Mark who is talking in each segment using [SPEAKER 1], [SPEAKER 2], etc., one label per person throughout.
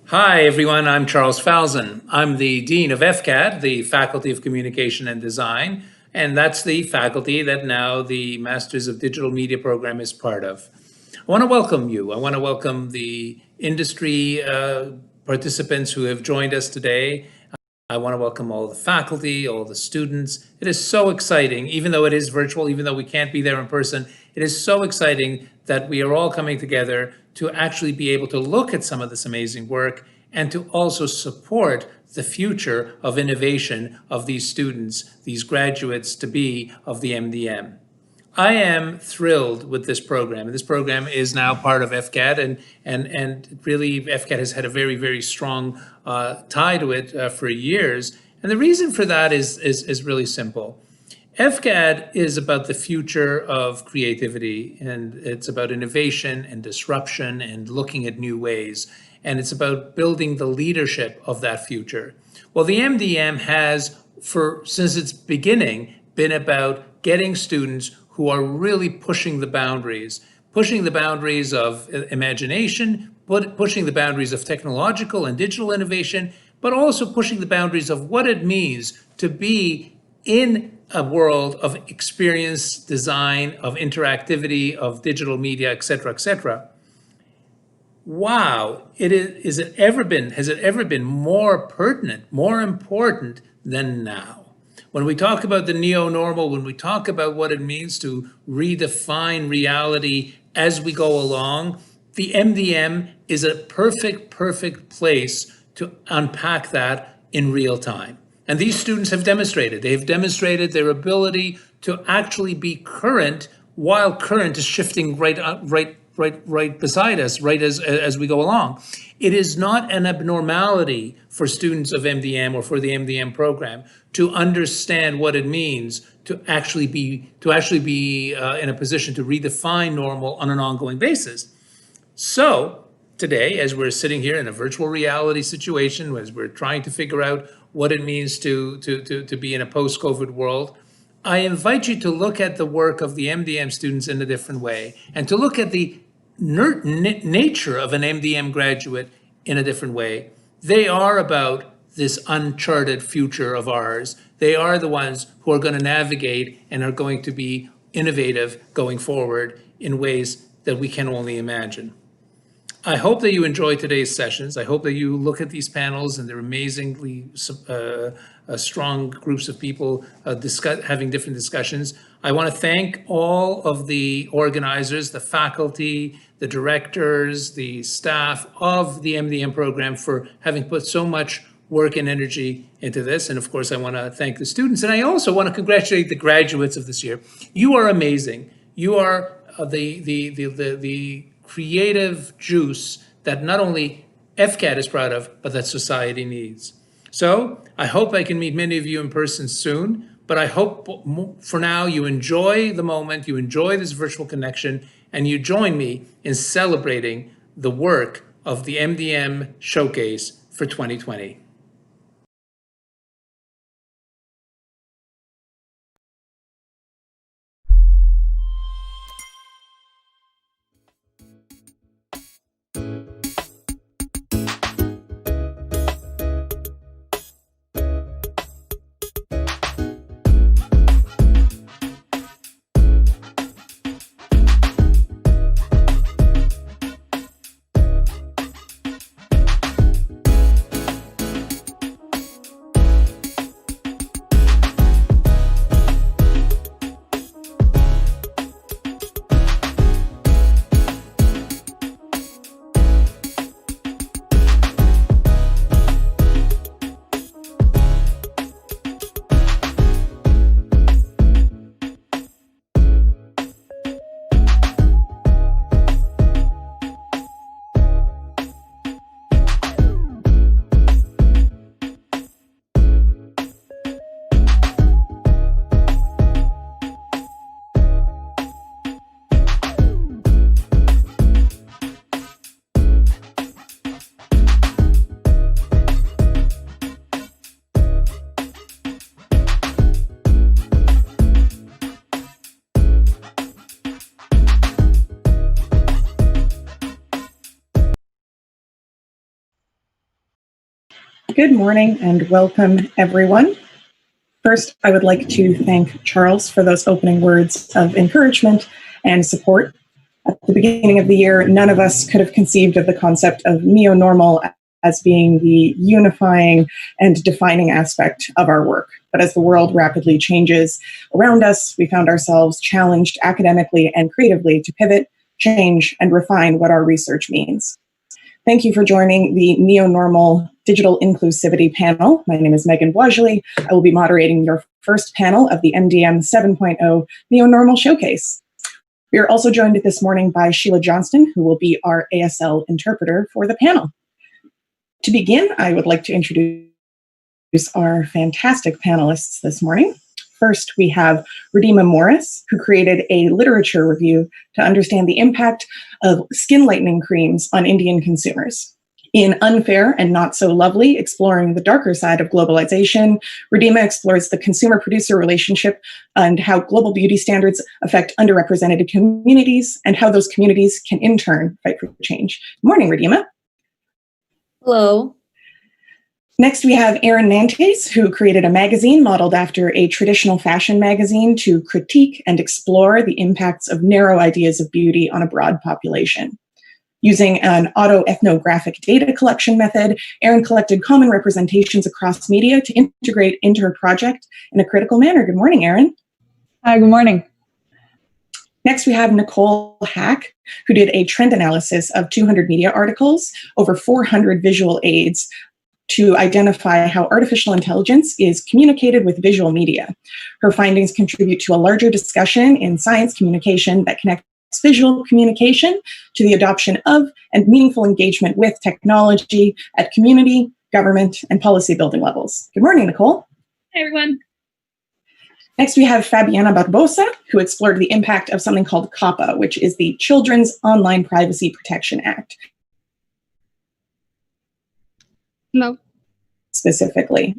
[SPEAKER 1] Hi, everyone. I'm Charles Falzon. I'm the Dean of FCAD, the Faculty of Communication and Design, and that's the faculty that now the Masters of Digital Media program is part of. I want to welcome you. I want to welcome the industry participants who have joined us today. I want to welcome all the faculty, all the students. It is so exciting, even though it is virtual, even though we can't be there in person, it is so exciting that we are all coming together to actually be able to look at some of this amazing work and to also support the future of innovation of these students, these graduates to be of the MDM. I am thrilled with this program. This program is now part of FCAD, and really FCAD has had a very, very strong tie to it for years. And the reason for that is really simple. FCAD is about the future of creativity, and it's about innovation and disruption and looking at new ways. And it's about building the leadership of that future. Well, the MDM has, since its beginning, been about getting students who are really pushing the boundaries of imagination, pushing the boundaries of technological and digital innovation, but also pushing the boundaries of what it means to be in a world of experience, design, of interactivity, of digital media, et cetera, et cetera. Wow, has it ever been more pertinent, more important than now? When we talk about the NeoNormal, when we talk about what it means to redefine reality as we go along, the MDM is a perfect place to unpack that in real time. And these students have demonstrated. They've demonstrated their ability to actually be current while current is shifting right beside us, right as we go along. It is not an abnormality for students of MDM or for the MDM program to understand what it means to actually be in a position to redefine normal on an ongoing basis. So today, as we're sitting here in a virtual reality situation, as we're trying to figure out what it means to be in a post-COVID world, I invite you to look at the work of the MDM students in a different way and to look at the nature of an MDM graduate in a different way. They are about this uncharted future of ours. They are the ones who are going to navigate and are going to be innovative going forward in ways that we can only imagine. I hope that you enjoy today's sessions. I hope that you look at these panels and they're amazingly strong groups of people having different discussions. I want to thank all of the organizers, the faculty, the directors, the staff of the MDM program for having put so much work and energy into this. And of course, I want to thank the students. And I also want to congratulate the graduates of this year. You are amazing. You are the creative juice that not only FCAD is proud of, but that society needs. So I hope I can meet many of you in person soon, but I hope for now you enjoy the moment, you enjoy this virtual connection, and you join me in celebrating the work of the MDM Showcase for 2020.
[SPEAKER 2] Good morning and welcome, everyone. First, I would like to thank Charles for those opening words of encouragement and support. At the beginning of the year, none of us could have conceived of the concept of NeoNormal as being the unifying and defining aspect of our work. But as the world rapidly changes around us, we found ourselves challenged academically and creatively to pivot, change, and refine what our research means. Thank you for joining the NeoNormal Digital Inclusivity panel. My name is Megan Boisjoli. I will be moderating your first panel of the MDM 7.0 NeoNormal Showcase. We are also joined this morning by Sheila Johnston, who will be our ASL interpreter for the panel. To begin, I would like to introduce our fantastic panelists this morning. First, we have Radima Morris, who created a literature review to understand the impact of skin lightening creams on Indian consumers. In Unfair and Not So Lovely, Exploring the Darker Side of Globalization, Radima explores the consumer-producer relationship and how global beauty standards affect underrepresented communities and how those communities can in turn fight for change. Good morning, Radima.
[SPEAKER 3] Hello.
[SPEAKER 2] Next, we have Erin Nantes, who created a magazine modeled after a traditional fashion magazine to critique and explore the impacts of narrow ideas of beauty on a broad population. Using an autoethnographic data collection method, Erin collected common representations across media to integrate into her project in a critical manner. Good morning, Erin.
[SPEAKER 4] Hi, good morning.
[SPEAKER 2] Next, we have Nicole Hack, who did a trend analysis of 200 media articles, over 400 visual aids, to identify how artificial intelligence is communicated with visual media. Her findings contribute to a larger discussion in science communication that connects visual communication to the adoption of and meaningful engagement with technology at community, government, and policy building levels. Good morning, Nicole.
[SPEAKER 4] Hi, everyone.
[SPEAKER 2] Next, we have Fabiana Barbosa, who explored the impact of something called COPPA, which is the Children's Online Privacy Protection Act.
[SPEAKER 4] No.
[SPEAKER 2] Specifically,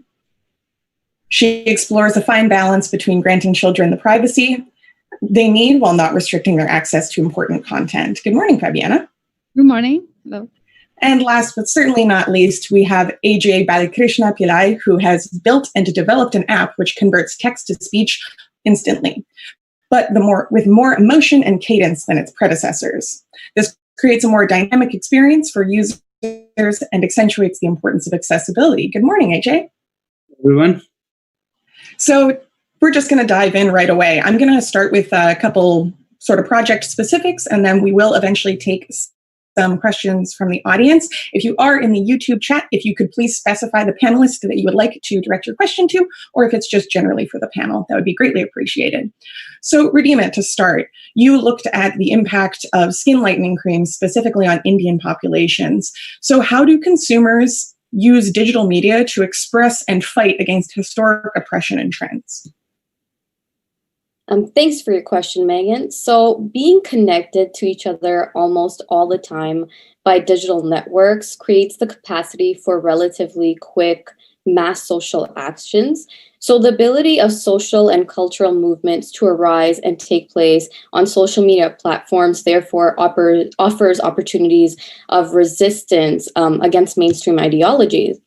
[SPEAKER 2] she explores a fine balance between granting children the privacy they need while not restricting their access to important content. Good morning, Fabiana.
[SPEAKER 4] Good morning. Hello.
[SPEAKER 2] And last but certainly not least, we have AJ Balakrishna Pillai, who has built and developed an app which converts text to speech instantly, but with more emotion and cadence than its predecessors. This creates a more dynamic experience for users and accentuates the importance of accessibility. Good morning, AJ.
[SPEAKER 5] Everyone.
[SPEAKER 2] So we're just going to dive in right away. I'm going to start with a couple sort of project specifics, and then we will eventually take some questions from the audience. If you are in the YouTube chat, if you could please specify the panelist that you would like to direct your question to, or if it's just generally for the panel, that would be greatly appreciated. So Radima, to start, you looked at the impact of skin lightening creams specifically on Indian populations. So how do consumers use digital media to express and fight against historic oppression and trends?
[SPEAKER 3] Thanks for your question, Megan. So being connected to each other almost all the time by digital networks creates the capacity for relatively quick mass social actions. So the ability of social and cultural movements to arise and take place on social media platforms therefore offers opportunities of resistance against mainstream ideologies.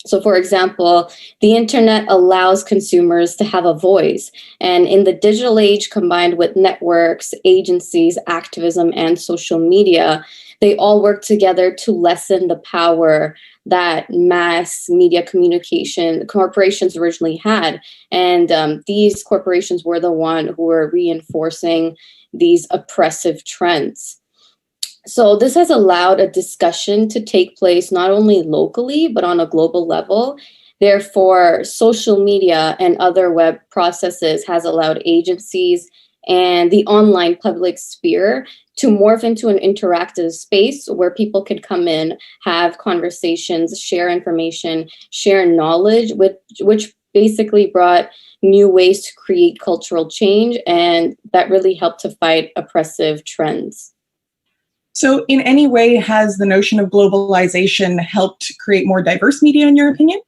[SPEAKER 3] So, for example, the internet allows consumers to have a voice. And in the digital age, combined with networks, agencies, activism, and social media, they all work together to lessen the power that mass media communication corporations originally had. And these corporations were the one who were reinforcing these oppressive trends. So this has allowed a discussion to take place not only locally, but on a global level. Therefore, social media and other web processes has allowed agencies and the online public sphere to morph into an interactive space where people could come in, have conversations, share information, share knowledge, which basically brought new ways to create cultural change, and that really helped to fight oppressive trends.
[SPEAKER 2] So in any way, has the notion of globalization helped create more diverse media, in your opinion?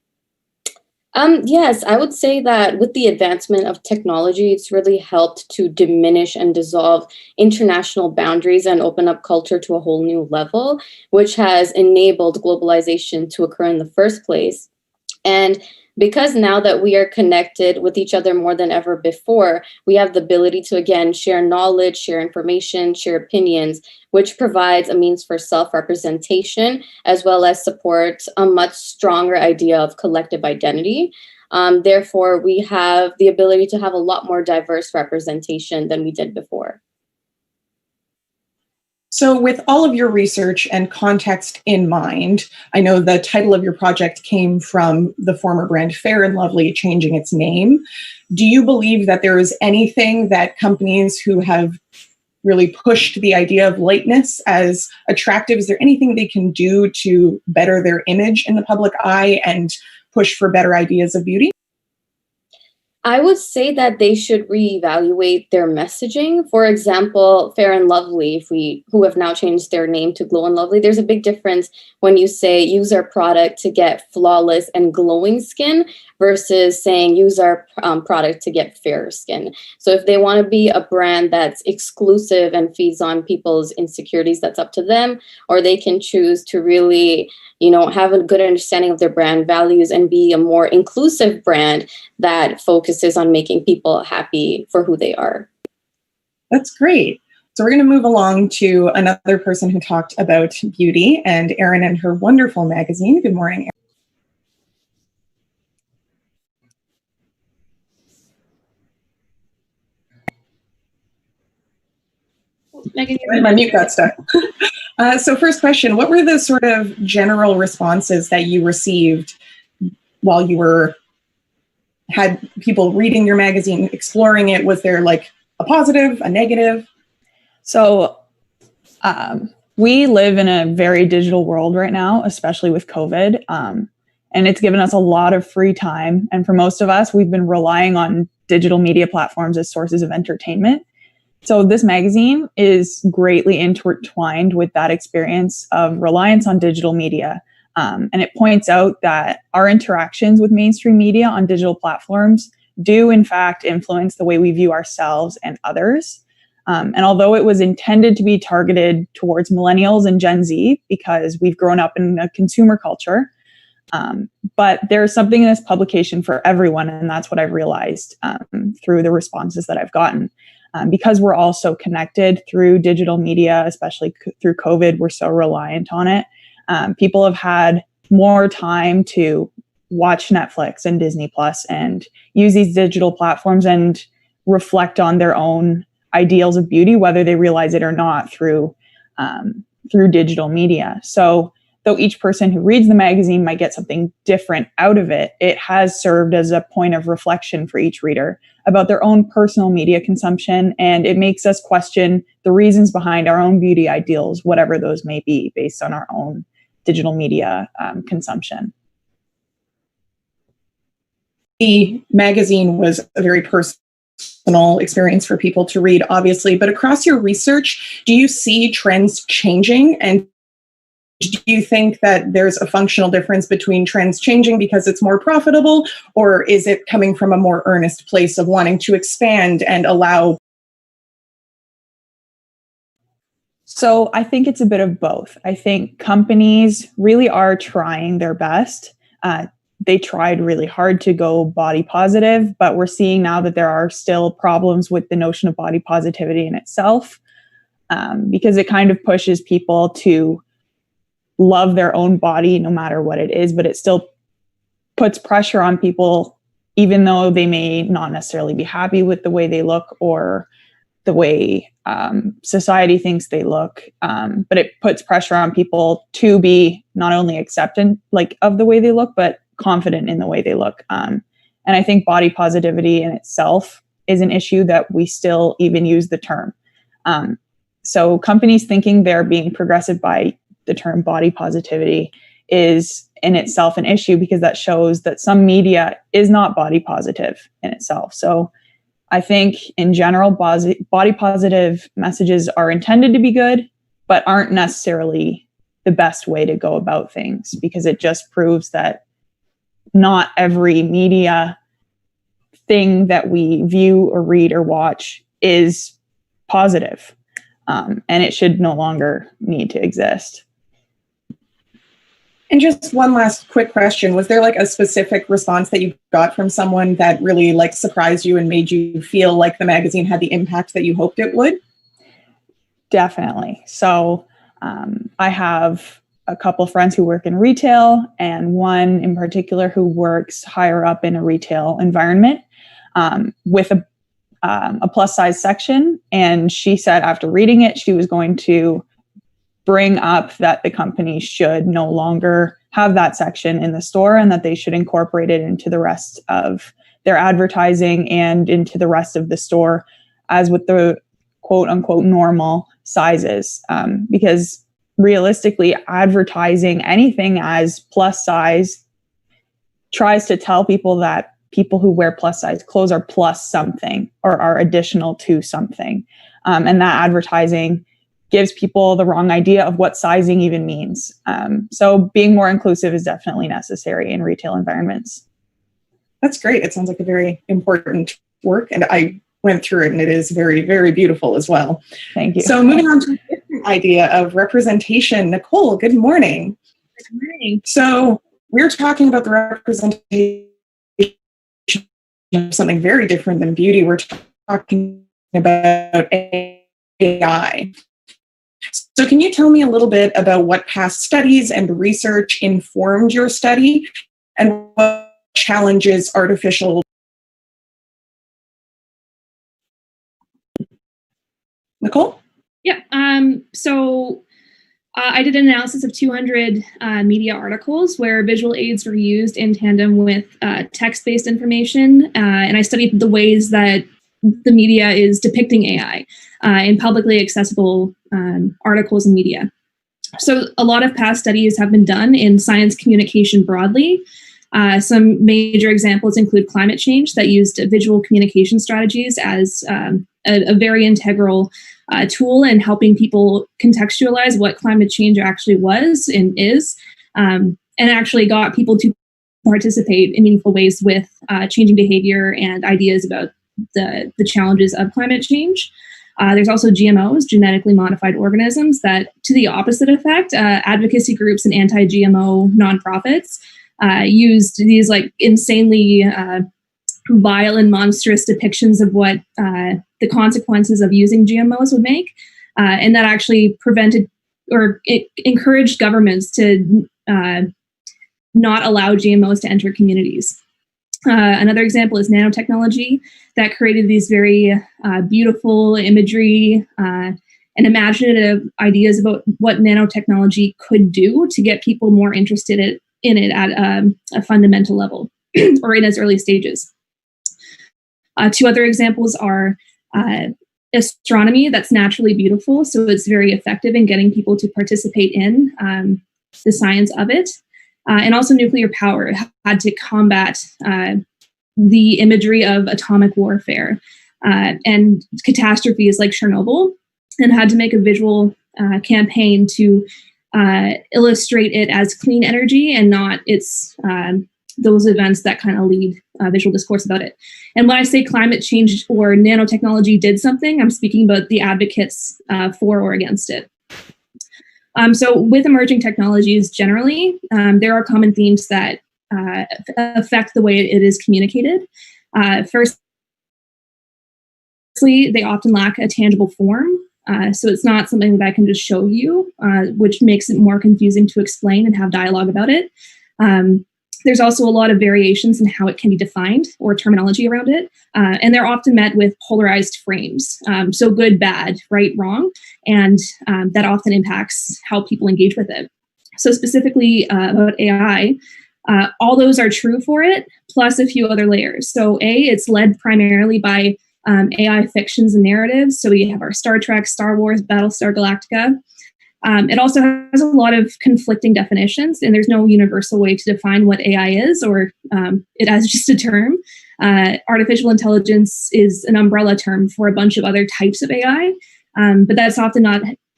[SPEAKER 3] Yes, I would say that with the advancement of technology, it's really helped to diminish and dissolve international boundaries and open up culture to a whole new level, which has enabled globalization to occur in the first place. And because now that we are connected with each other more than ever before, we have the ability to, again, share knowledge, share information, share opinions, which provides a means for self-representation, as well as support a much stronger idea of collective identity. Therefore, we have the ability to have a lot more diverse representation than we did before.
[SPEAKER 2] So with all of your research and context in mind, I know the title of your project came from the former brand Fair and Lovely changing its name. Do you believe that there is anything that companies who have really pushed the idea of lightness as attractive, is there anything they can do to better their image in the public eye and push for better ideas of beauty?
[SPEAKER 3] I would say that they should reevaluate their messaging. For example, Fair and Lovely, who have now changed their name to Glow and Lovely, there's a big difference when you say use our product to get flawless and glowing skin versus saying use our product to get fairer skin. So if they want to be a brand that's exclusive and feeds on people's insecurities, that's up to them, or they can choose to really, have a good understanding of their brand values and be a more inclusive brand that focuses on making people happy for who they are.
[SPEAKER 2] That's great. So we're going to move along to another person who talked about beauty, and Erin and her wonderful magazine. Good morning,
[SPEAKER 4] Megan,
[SPEAKER 2] my mute got stuck. So first question, what were the sort of general responses that you received while you had people reading your magazine, exploring it? Was there like a positive, a negative?
[SPEAKER 5] So we live in a very digital world right now, especially with COVID. And it's given us a lot of free time. And for most of us, we've been relying on digital media platforms as sources of entertainment. So this magazine is greatly intertwined with that experience of reliance on digital media. And it points out that our interactions with mainstream media on digital platforms do, in fact, influence the way we view ourselves and others. And although it was intended to be targeted towards millennials and Gen Z, because we've grown up in a consumer culture, but there's something in this publication for everyone. And that's what I've realized through the responses that I've gotten. Because we're all so connected through digital media, especially through COVID, we're so reliant on it. People have had more time to watch Netflix and Disney Plus and use these digital platforms and reflect on their own ideals of beauty, whether they realize it or not, through digital media. So though each person who reads the magazine might get something different out of it, it has served as a point of reflection for each reader about their own personal media consumption, and it makes us question the reasons behind our own beauty ideals, whatever those may be, based on our own digital media consumption.
[SPEAKER 2] The magazine was a very personal experience for people to read, obviously, but across your research, do you see trends changing? And do you think that there's a functional difference between trends changing because it's more profitable, or is it coming from a more earnest place of wanting to expand and allow?
[SPEAKER 5] So I think it's a bit of both. I think companies really are trying their best. They tried really hard to go body positive, but we're seeing now that there are still problems with the notion of body positivity in itself, because it kind of pushes people to love their own body no matter what it is, but it still puts pressure on people, even though they may not necessarily be happy with the way they look or the way society thinks they look. But it puts pressure on people to be not only acceptant of the way they look, but confident in the way they look. And I think body positivity in itself is an issue that we still even use the term. So companies thinking they're being progressive by the term body positivity is in itself an issue, because that shows that some media is not body positive in itself. So I think in general, body positive messages are intended to be good, but aren't necessarily the best way to go about things, because it just proves that not every media thing that we view or read or watch is positive, and it should no longer need to exist.
[SPEAKER 2] And just one last quick question. Was there like a specific response that you got from someone that really like surprised you and made you feel like the magazine had the impact that you hoped it would?
[SPEAKER 5] Definitely. So I have a couple friends who work in retail, and one in particular who works higher up in a retail environment with a plus size section. And she said after reading it, she was going to bring up that the company should no longer have that section in the store and that they should incorporate it into the rest of their advertising and into the rest of the store as with the quote unquote normal sizes. Because realistically, advertising anything as plus size tries to tell people that people who wear plus size clothes are plus something or are additional to something. And that advertising gives people the wrong idea of what sizing even means. So being more inclusive is definitely necessary in retail environments.
[SPEAKER 2] That's great. It sounds like a very important work, and I went through it, and it is very, very beautiful as well.
[SPEAKER 5] Thank you.
[SPEAKER 2] So moving on to a different idea of representation. Nicole, good morning.
[SPEAKER 4] Good morning.
[SPEAKER 2] So we're talking about the representation of something very different than beauty. We're talking about AI. So can you tell me a little bit about what past studies and research informed your study and what challenges artificial? Nicole?
[SPEAKER 4] Yeah. I did an analysis of 200 media articles where visual aids were used in tandem with text-based information, and I studied the ways that the media is depicting AI in publicly accessible articles and media. So a lot of past studies have been done in science communication broadly. Some major examples include climate change that used visual communication strategies as a very integral tool in helping people contextualize what climate change actually was and is, and actually got people to participate in meaningful ways with changing behavior and ideas about the challenges of climate change. There's also GMOs, genetically modified organisms, that to the opposite effect, advocacy groups and anti-GMO nonprofits used these like insanely vile and monstrous depictions of what the consequences of using GMOs would make. And that actually prevented or it encouraged governments to not allow GMOs to enter communities. Another example is nanotechnology that created these very beautiful imagery and imaginative ideas about what nanotechnology could do to get people more interested in it at a fundamental level or in its early stages. Two other examples are astronomy that's naturally beautiful, so it's very effective in getting people to participate in the science of it. And also nuclear power had to combat the imagery of atomic warfare and catastrophes like Chernobyl, and had to make a visual campaign to illustrate it as clean energy and not its those events that kind of lead visual discourse about it. And when I say climate change or nanotechnology did something, I'm speaking about the advocates for or against it. So with emerging technologies generally, there are common themes that affect the way it is communicated. Firstly, they often lack a tangible form. So it's not something that I can just show you, which makes it more confusing to explain and have dialogue about it. There's also a lot of variations in how it can be defined or terminology around it. And they're often met with polarized frames. So good, bad, right, wrong. And that often impacts how people engage with it. So specifically about AI, all those are true for it, plus a few other layers. So it's led primarily by AI fictions and narratives. So we have our Star Trek, Star Wars, Battlestar Galactica. It also has a lot of conflicting definitions, and there's no universal way to define what AI is, or it as just a term. Artificial intelligence is an umbrella term for a bunch of other types of AI, but that's often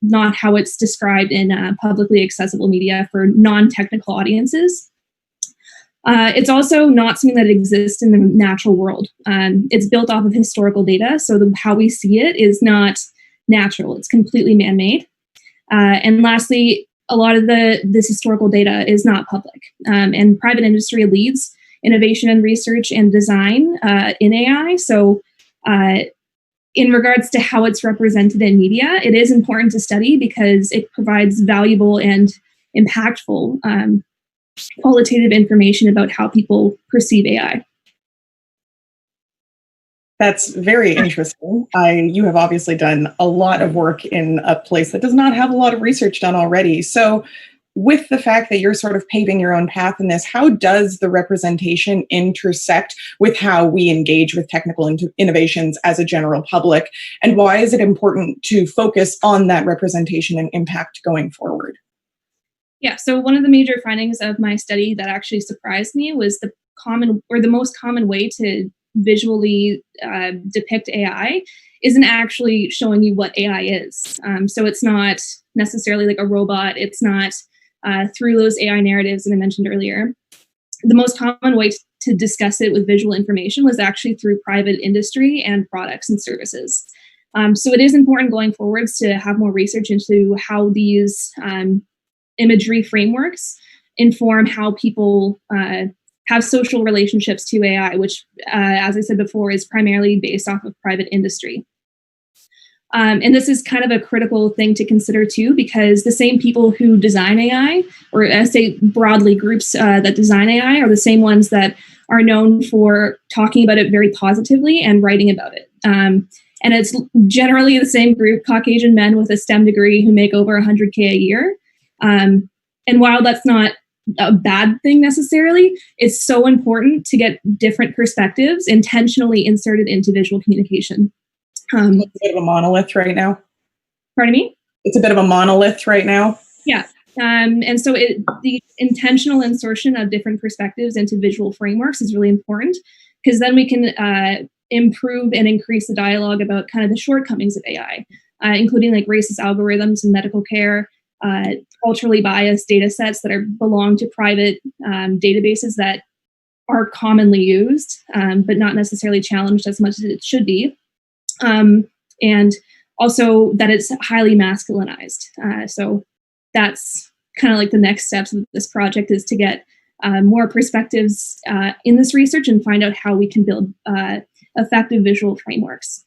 [SPEAKER 4] not how it's described in publicly accessible media for non-technical audiences. It's also not something that exists in the natural world. It's built off of historical data, so how we see it is not natural. It's completely man-made. And lastly, a lot of this historical data is not public, and private industry leads innovation and research and design in AI. So in regards to how it's represented in media, it is important to study because it provides valuable and impactful qualitative information about how people perceive AI.
[SPEAKER 2] That's very interesting. You have obviously done a lot of work in a place that does not have a lot of research done already. So with the fact that you're sort of paving your own path in this, how does the representation intersect with how we engage with technical innovations as a general public? And why is it important to focus on that representation and impact going forward?
[SPEAKER 4] Yeah, so one of the major findings of my study that actually surprised me was the most common way to visually depict AI isn't actually showing you what AI is. So it's not necessarily like a robot. It's not through those AI narratives that I mentioned earlier. The most common way to discuss it with visual information was actually through private industry and products and services. So it is important going forwards to have more research into how these imagery frameworks inform how people have social relationships to AI, which, as I said before, is primarily based off of private industry. And this is kind of a critical thing to consider too, because the same people who design AI, or I say broadly groups that design AI, are the same ones that are known for talking about it very positively and writing about it. And it's generally the same group, Caucasian men with a STEM degree who make over 100K a year. And while that's not a bad thing necessarily, it's so important to get different perspectives intentionally inserted into visual communication.
[SPEAKER 2] It's a bit of a monolith right now.
[SPEAKER 4] Pardon me?
[SPEAKER 2] It's a bit of a monolith right now.
[SPEAKER 4] Yeah. And so the intentional insertion of different perspectives into visual frameworks is really important, because then we can improve and increase the dialogue about kind of the shortcomings of AI, including like racist algorithms in medical care, culturally biased data sets that belong to private databases that are commonly used, but not necessarily challenged as much as it should be. And also that it's highly masculinized. So that's kind of like the next steps of this project, is to get more perspectives in this research and find out how we can build effective visual frameworks.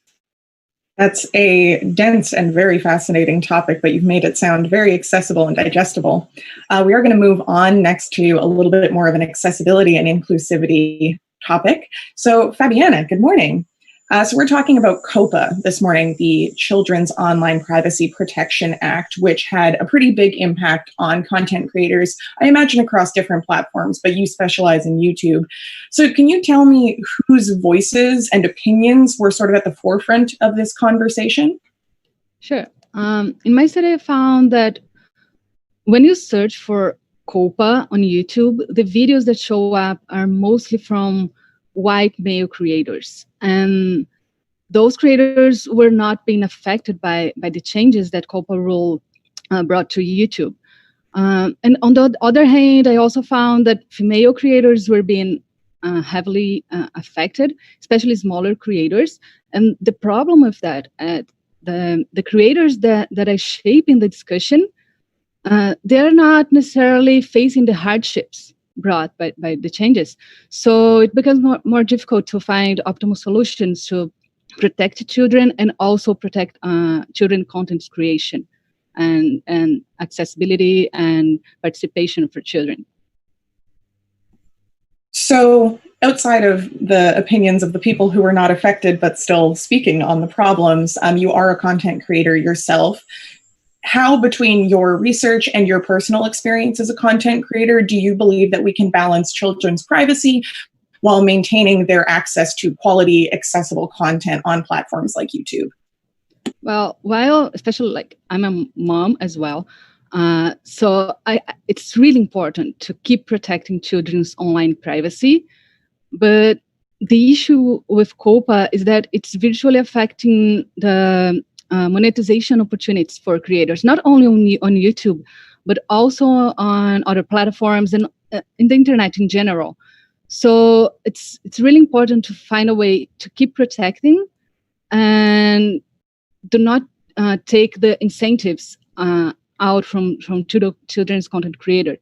[SPEAKER 2] That's a dense and very fascinating topic, but you've made it sound very accessible and digestible. We are going to move on next to a little bit more of an accessibility and inclusivity topic. So Fabiana, good morning. So we're talking about COPA this morning, the Children's Online Privacy Protection Act, which had a pretty big impact on content creators, I imagine across different platforms, but you specialize in YouTube. So can you tell me whose voices and opinions were sort of at the forefront of this conversation?
[SPEAKER 6] Sure. In my study, I found that when you search for COPA on YouTube, the videos that show up are mostly from white male creators, and those creators were not being affected by the changes that COPA rule brought to YouTube. And on the other hand, I also found that female creators were being heavily affected, especially smaller creators. And the problem with that, the creators that are shaping the discussion, they're not necessarily facing the hardships brought by the changes. So it becomes more difficult to find optimal solutions to protect children and also protect children content creation and accessibility and participation for children.
[SPEAKER 2] So outside of the opinions of the people who are not affected but still speaking on the problems, you are a content creator yourself. How, between your research and your personal experience as a content creator, do you believe that we can balance children's privacy while maintaining their access to quality, accessible content on platforms like YouTube?
[SPEAKER 6] Well, especially like I'm a mom as well, so it's really important to keep protecting children's online privacy. But the issue with COPA is that it's virtually affecting the monetization opportunities for creators, not only on YouTube, but also on other platforms and in the internet in general. So it's really important to find a way to keep protecting and do not take the incentives out from children's content creator.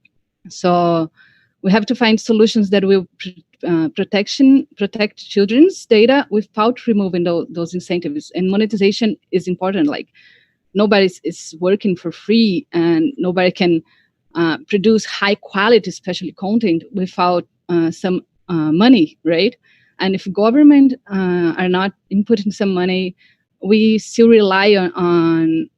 [SPEAKER 6] So we have to find solutions that will protect children's data without removing those incentives. And monetization is important. Like, nobody is working for free, and nobody can produce high quality, especially content, without some money, right? And if government are not inputting some money, we still rely on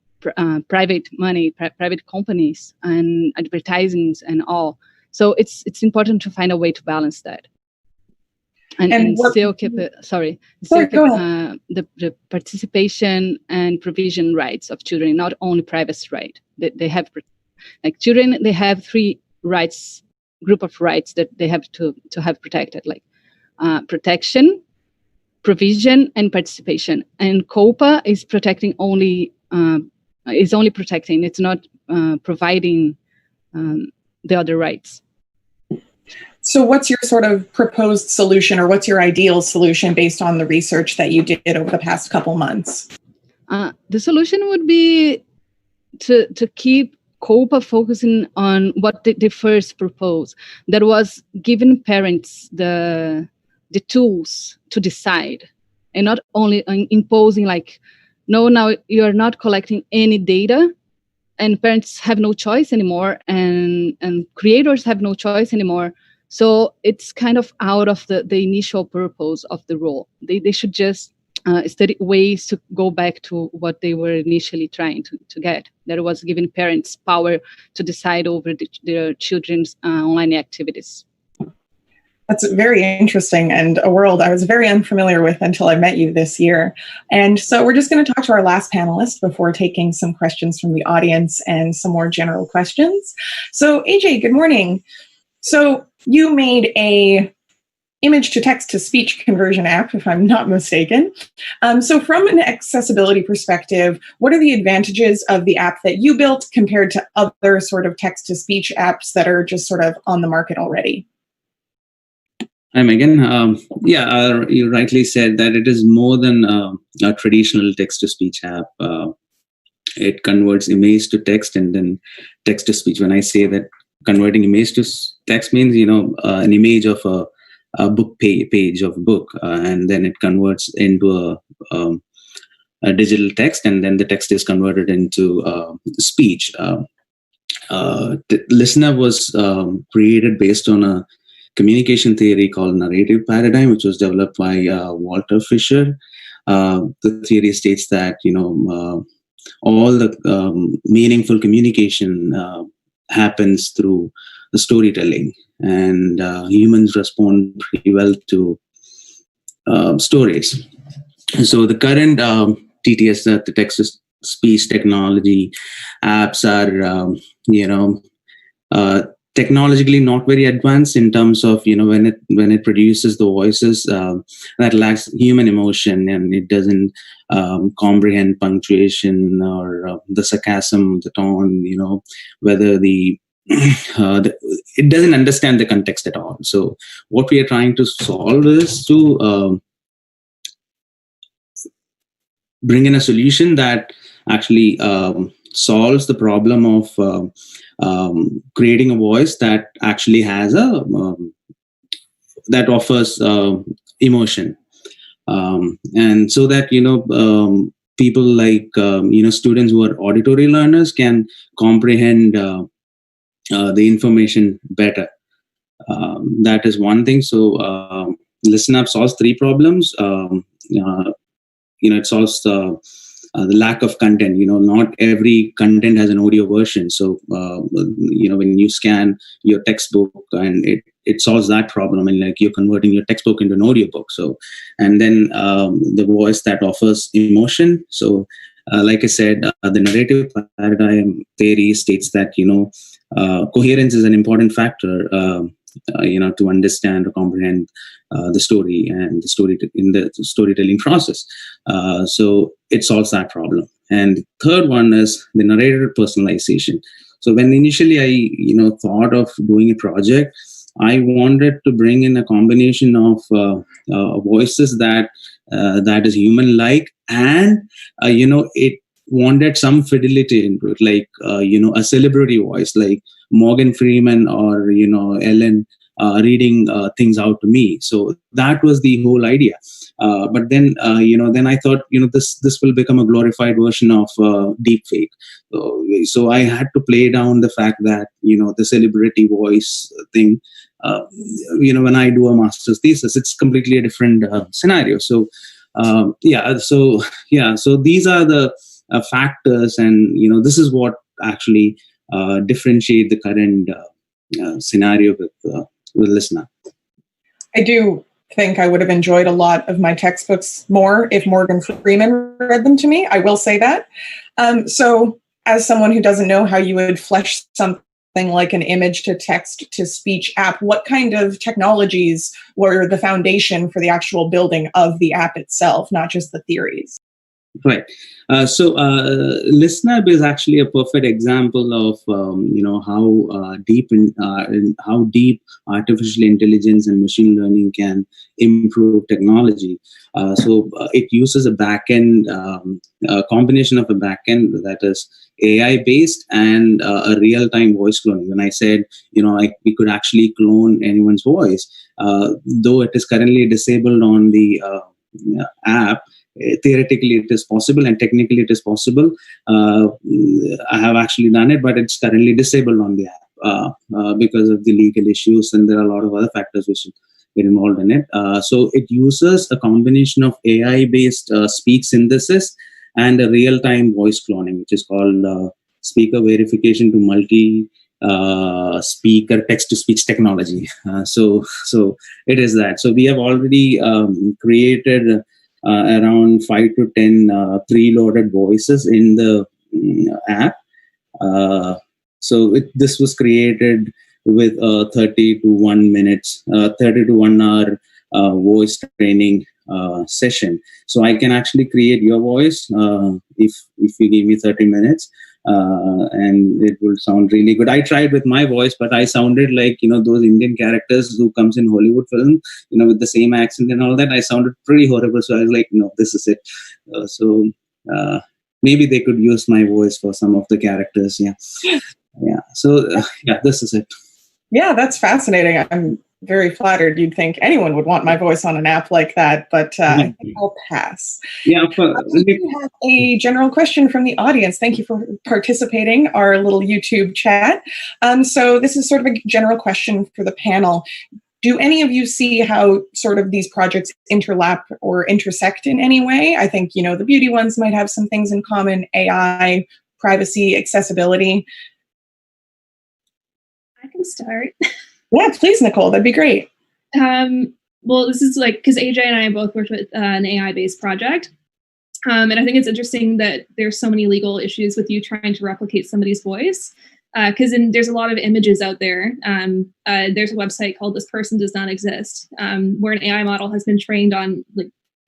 [SPEAKER 6] private money, private companies, and advertisings and all. So it's important to find a way to balance that, and still keep it. The participation and provision rights of children, not only privacy right. They have, like, children. They have three rights, group of rights that they have to have protected, like protection, provision, and participation. And COPA is protecting only. Is only protecting. It's not providing the other rights.
[SPEAKER 2] So what's your sort of proposed solution, or what's your ideal solution based on the research that you did over the past couple months?
[SPEAKER 6] The solution would be to keep COPA focusing on what they first proposed. That was giving parents the tools to decide, and not only imposing, like, no, now you're not collecting any data, and parents have no choice anymore, and creators have no choice anymore. So it's kind of out of the initial purpose of the rule. They should just study ways to go back to what they were initially trying to get. That was giving parents power to decide over their children's online activities.
[SPEAKER 2] That's very interesting, and a world I was very unfamiliar with until I met you this year. And so we're just going to talk to our last panelist before taking some questions from the audience and some more general questions. So AJ, good morning. So you made a image to text to speech conversion app, if I'm not mistaken. So from an accessibility perspective, what are the advantages of the app that you built compared to other sort of text to speech apps that are just sort of on the market already?
[SPEAKER 7] Hi, Megan. You rightly said that it is more than a traditional text-to-speech app. It converts image to text and then text-to-speech. When I say that converting image to text means, an image of a book page of a book, and then it converts into a digital text, and then the text is converted into speech. The listener was created based on a communication theory called narrative paradigm, which was developed by Walter Fisher. The theory states that all the meaningful communication happens through the storytelling, and humans respond pretty well to stories. So the current TTS, the text-to-speech technology apps are technologically not very advanced in terms of when it produces the voices that lacks human emotion, and it doesn't comprehend punctuation or the sarcasm, the tone, whether it doesn't understand the context at all. So what we are trying to solve is to bring in a solution that actually solves the problem of creating a voice that actually has that offers emotion, and so that people like students who are auditory learners can comprehend the information better. That is one thing. So Listen Up solves three problems. It solves the lack of content. Not every content has an audio version. So, when you scan your textbook, and it solves that problem, and like you're converting your textbook into an audiobook. So, and then the voice that offers emotion. So, like I said, the narrative paradigm theory states that, coherence is an important factor, to understand or comprehend the story and the story in the storytelling process. So it solves that problem. And the third one is the narrator personalization. So when initially I, thought of doing a project, I wanted to bring in a combination of voices that is human-like, and wanted some fidelity into it, like a celebrity voice, like Morgan Freeman or Ellen reading things out to me. So that was the whole idea. But then then I thought this will become a glorified version of deepfake. So I had to play down the fact that the celebrity voice thing. When I do a master's thesis, it's completely a different scenario. So so these are the factors, and this is what actually differentiate the current scenario with listener.
[SPEAKER 2] I do think I would have enjoyed a lot of my textbooks more if Morgan Freeman read them to me. I will say that. So as someone who doesn't know how you would flesh something like an image to text to speech app, what kind of technologies were the foundation for the actual building of the app itself, not just the theories?
[SPEAKER 7] Right. So ListenUp is actually a perfect example of how deep artificial intelligence and machine learning can improve technology. So it uses a backend, a combination of a backend that is AI based and a real-time voice cloning. When I said we could actually clone anyone's voice, though it is currently disabled on the app. Theoretically it is possible and technically it is possible. I have actually done it, but it's currently disabled on the app because of the legal issues, and there are a lot of other factors which get involved in it. So it uses a combination of AI based speech synthesis and a real-time voice cloning, which is called speaker verification to multi speaker text-to-speech technology. So it is that. So we have already created around 5 to 10 preloaded voices in the app. So this was created with 30 to 1 hour voice training session. So I can actually create your voice if you give me 30 minutes. And it will sound really good. I tried with my voice, but I sounded like those Indian characters who comes in Hollywood film, with the same accent and all that. I sounded pretty horrible. So I was like, no, this is it. Maybe they could use my voice for some of the characters. Yeah. So this is it.
[SPEAKER 2] Yeah, that's fascinating. I'm very flattered. You'd think anyone would want my voice on an app like that, but I think I'll pass.
[SPEAKER 7] Yeah,
[SPEAKER 2] we have a general question from the audience. Thank you for participating our little YouTube chat. So this is sort of a general question for the panel. Do any of you see how sort of these projects interlap or intersect in any way? I think, the beauty ones might have some things in common: AI, privacy, accessibility.
[SPEAKER 4] I can start.
[SPEAKER 2] Yeah, please, Nicole. That'd be great.
[SPEAKER 4] Well, this is because AJ and I both worked with an AI-based project. And I think it's interesting that there's so many legal issues with you trying to replicate somebody's voice. Because there's a lot of images out there. There's a website called This Person Does Not Exist, where an AI model has been trained on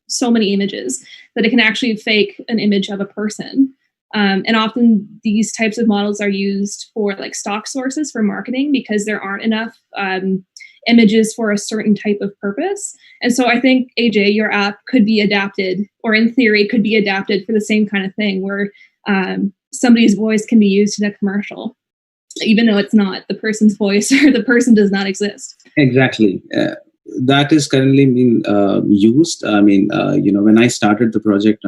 [SPEAKER 4] so many images that it can actually fake an image of a person. And often these types of models are used for stock sources for marketing because there aren't enough images for a certain type of purpose. And so I think, AJ, your app could be adapted, or in theory could be adapted for the same kind of thing, where somebody's voice can be used in a commercial, even though it's not the person's voice or the person does not exist.
[SPEAKER 7] Exactly. That is currently being used. I mean, when I started the project,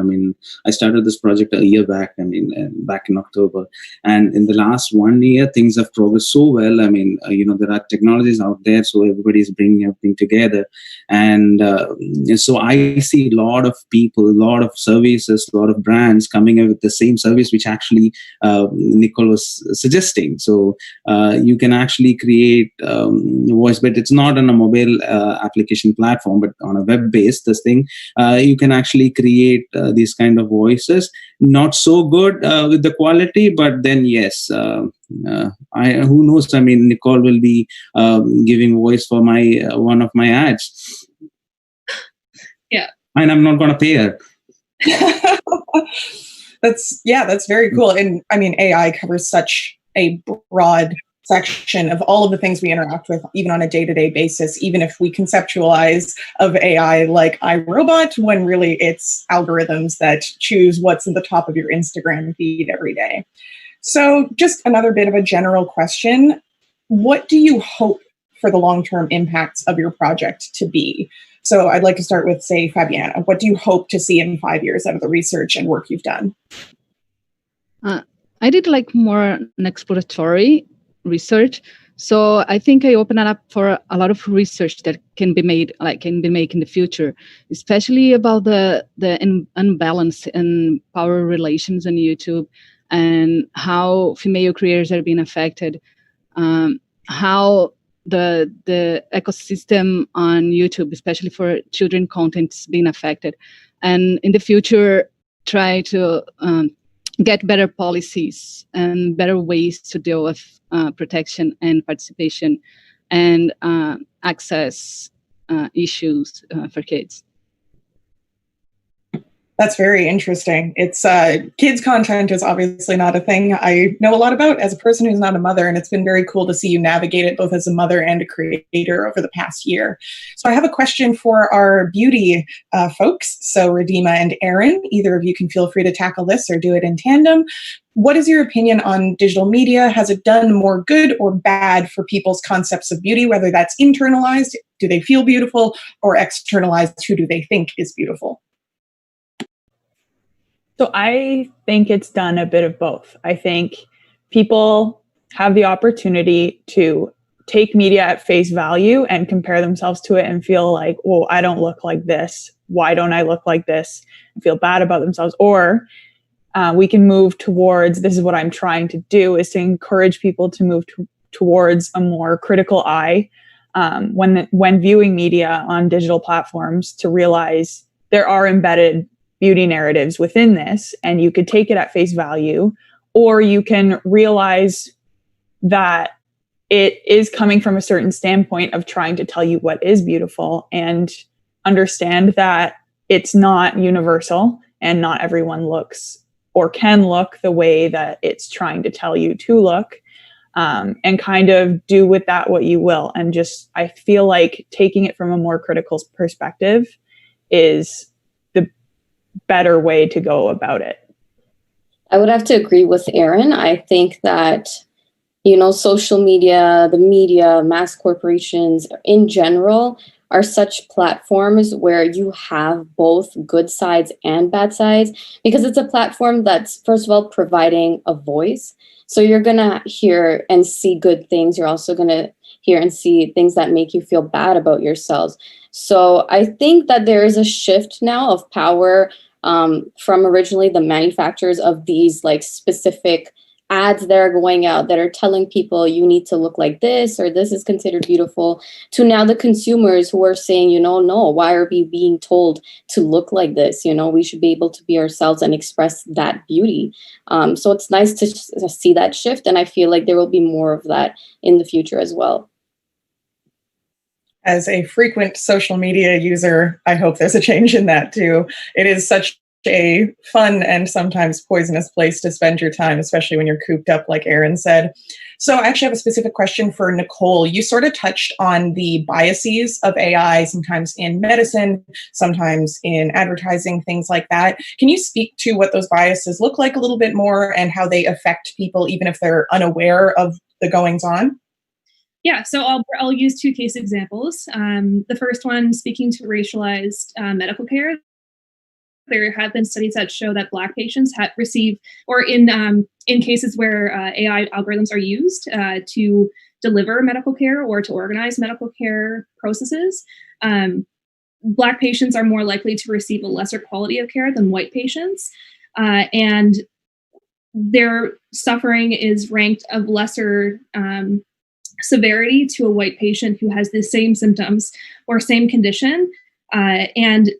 [SPEAKER 7] I started this project a year back, back in October. And in the last 1 year, things have progressed so well. There are technologies out there, so everybody is bringing everything together. And so I see a lot of people, a lot of services, a lot of brands coming up with the same service, which actually Nicole was suggesting. So you can actually create voice, but it's not on a mobile application platform, but on a web-based thing, you can actually create these kind of voices. Not so good with the quality, but then yes, who knows? Nicole will be giving voice for my one of my ads.
[SPEAKER 4] Yeah,
[SPEAKER 7] and I'm not going to pay her.
[SPEAKER 2] That's very cool. And AI covers such a broad section of all of the things we interact with, even on a day-to-day basis, even if we conceptualize of AI like iRobot, when really it's algorithms that choose what's at the top of your Instagram feed every day. So just another bit of a general question. What do you hope for the long-term impacts of your project to be? So I'd like to start with, say, Fabiana. What do you hope to see in 5 years out of the research and work you've done?
[SPEAKER 6] I did like more an exploratory research. So I think I open it up for a lot of research that can be made in the future, especially about the unbalance in power relations on YouTube and how female creators are being affected, how the ecosystem on YouTube, especially for children content, is being affected, and in the future try to get better policies and better ways to deal with protection and participation and access issues for kids.
[SPEAKER 2] That's very interesting. It's kids content is obviously not a thing I know a lot about as a person who's not a mother, and it's been very cool to see you navigate it both as a mother and a creator over the past year. So I have a question for our beauty folks. So Radima and Erin, either of you can feel free to tackle this or do it in tandem. What is your opinion on digital media? Has it done more good or bad for people's concepts of beauty, whether that's internalized, do they feel beautiful, or externalized, who do they think is beautiful?
[SPEAKER 5] So I think it's done a bit of both. I think people have the opportunity to take media at face value and compare themselves to it and feel like, oh, I don't look like this. Why don't I look like this? And feel bad about themselves. Or we can move towards, this is what I'm trying to do, is to encourage people to move towards a more critical eye when viewing media on digital platforms, to realize there are embedded beauty narratives within this, and you could take it at face value, or you can realize that it is coming from a certain standpoint of trying to tell you what is beautiful, and understand that it's not universal and not everyone looks or can look the way that it's trying to tell you to look, and kind of do with that what you will. And just, I feel like taking it from a more critical perspective is the better way to go about it.
[SPEAKER 3] I would have to agree with Erin. I think that, social media, the media, mass corporations in general are such platforms where you have both good sides and bad sides, because it's a platform that's, first of all, providing a voice. So you're going to hear and see good things. You're also going to hear and see things that make you feel bad about yourselves. So I think that there is a shift now of power from originally the manufacturers of these like specific ads that are going out that are telling people you need to look like this or this is considered beautiful, to now the consumers who are saying, no, why are we being told to look like this? We should be able to be ourselves and express that beauty. So it's nice to see that shift, and I feel like there will be more of that in the future as well.
[SPEAKER 2] As a frequent social media user, I hope there's a change in that too. It is such a fun and sometimes poisonous place to spend your time, especially when you're cooped up, like Erin said. So I actually have a specific question for Nicole. You sort of touched on the biases of AI, sometimes in medicine, sometimes in advertising, things like that. Can you speak to what those biases look like a little bit more and how they affect people, even if they're unaware of the goings on?
[SPEAKER 4] Yeah, so I'll use two case examples. The first one, speaking to racialized medical care. There have been studies that show that Black patients receive, or in cases where AI algorithms are used to deliver medical care or to organize medical care processes, Black patients are more likely to receive a lesser quality of care than white patients, and their suffering is ranked of lesser severity to a white patient who has the same symptoms or same condition, and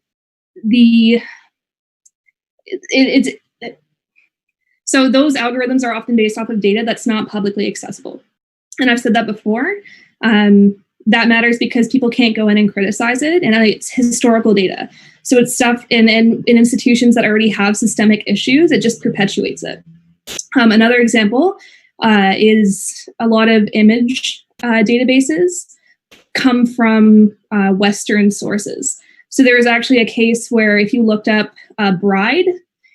[SPEAKER 4] so those algorithms are often based off of data that's not publicly accessible. And I've said that before. That matters because people can't go in and criticize it, and it's historical data. So it's stuff in institutions that already have systemic issues. It just perpetuates it. Another example, is a lot of image databases come from Western sources. So there was actually a case where if you looked up bride,